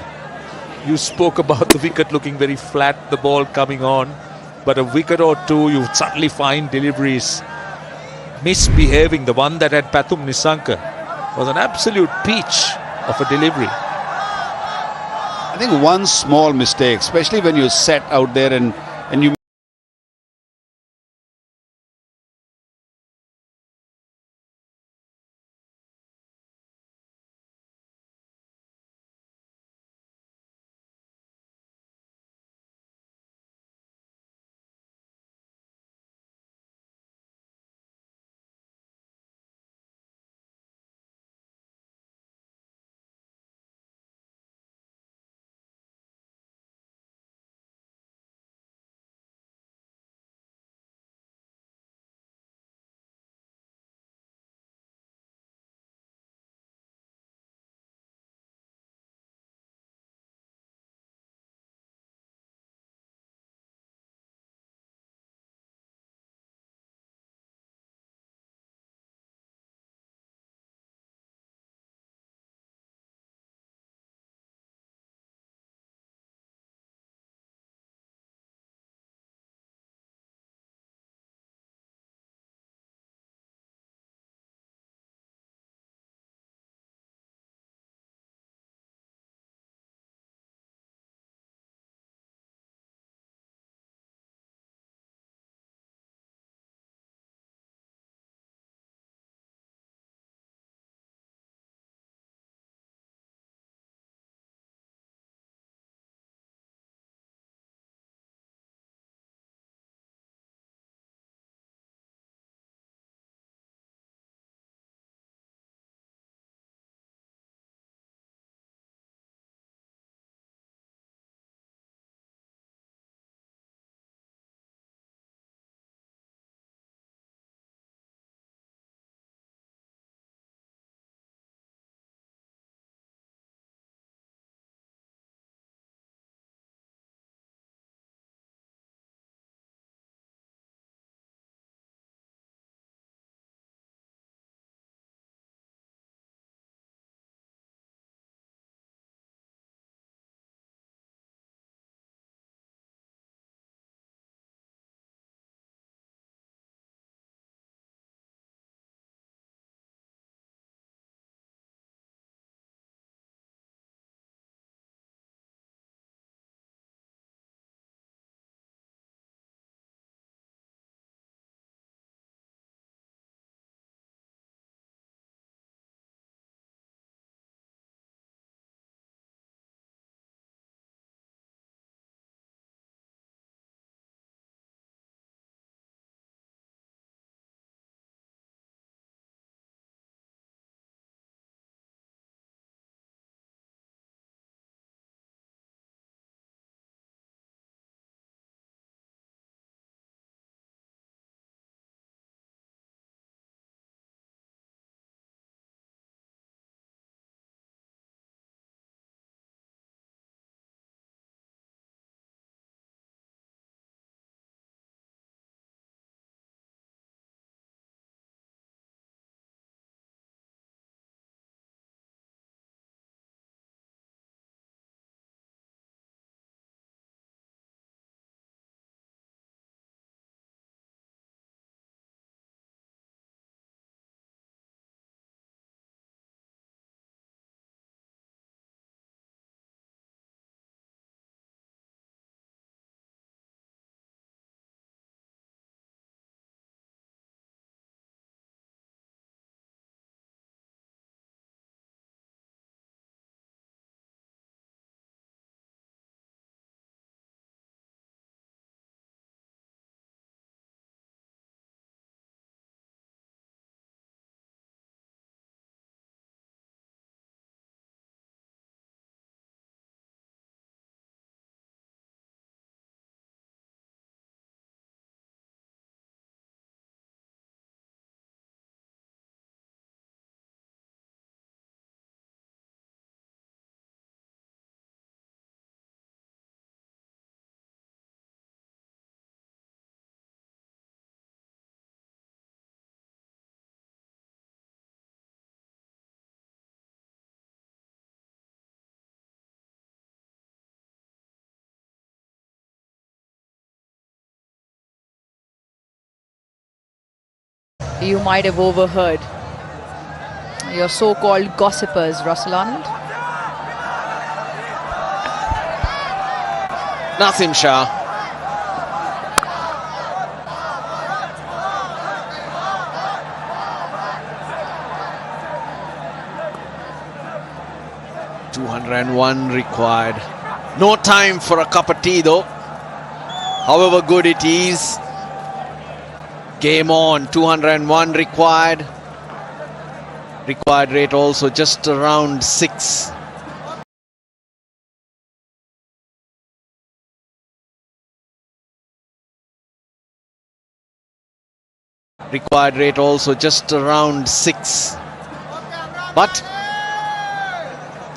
Speaker 11: You spoke about the wicket looking very flat, the ball coming on, but a wicket or two, you suddenly find deliveries misbehaving. The one that had Pathum Nissanka was an absolute peach of a delivery.
Speaker 12: I think one small mistake, especially when you're set out there and you
Speaker 10: you might have overheard. Your so-called gossipers, Russell Arnold.
Speaker 1: Nasim Shah. .201 required. No time for a cup of tea though. However good it is. Game on. 201 required. Required rate also just around 6. Required rate also just around 6. But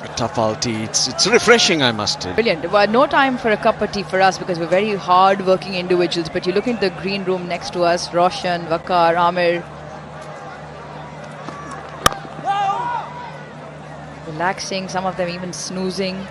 Speaker 1: a tough outie. It's refreshing, I must say.
Speaker 10: Brilliant. Well, no time for a cup of tea for us because we're very hard-working individuals. But you look into the green room next to us, Roshan, Vakar, Amir. Relaxing, some of them even snoozing.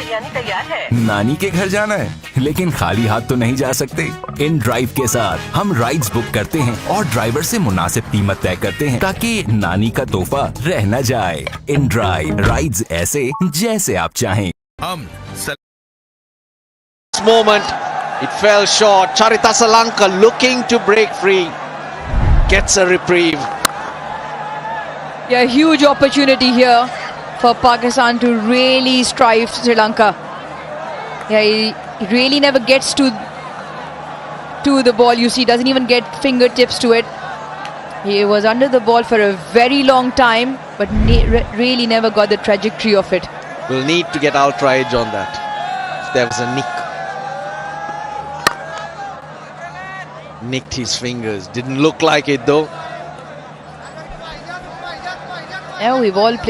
Speaker 15: Biryani तैयार है। नानी के घर जाना है लेकिन खाली हाथ तो नहीं जा सकते। इन ड्राइव के साथ हम राइड्स बुक करते हैं और ड्राइवर से मुनासिब कीमत तय करते हैं ताकि नानी का तोहफा रह न जाए। इन ड्राइव राइड्स ऐसे जैसे आप चाहें।
Speaker 1: Moment, it fell short. Charita Lanka looking to break free, gets a reprieve.
Speaker 10: Yeah, huge opportunity here for Pakistan to really strive Sri Lanka. Yeah, he really never gets to the ball. You see, doesn't even get fingertips to it. He was under the ball for a very long time, but really never got the trajectory of it.
Speaker 1: Will need to get ultra edge on that. There was a nicked his fingers. Didn't look like it though.
Speaker 10: Yeah, we've all played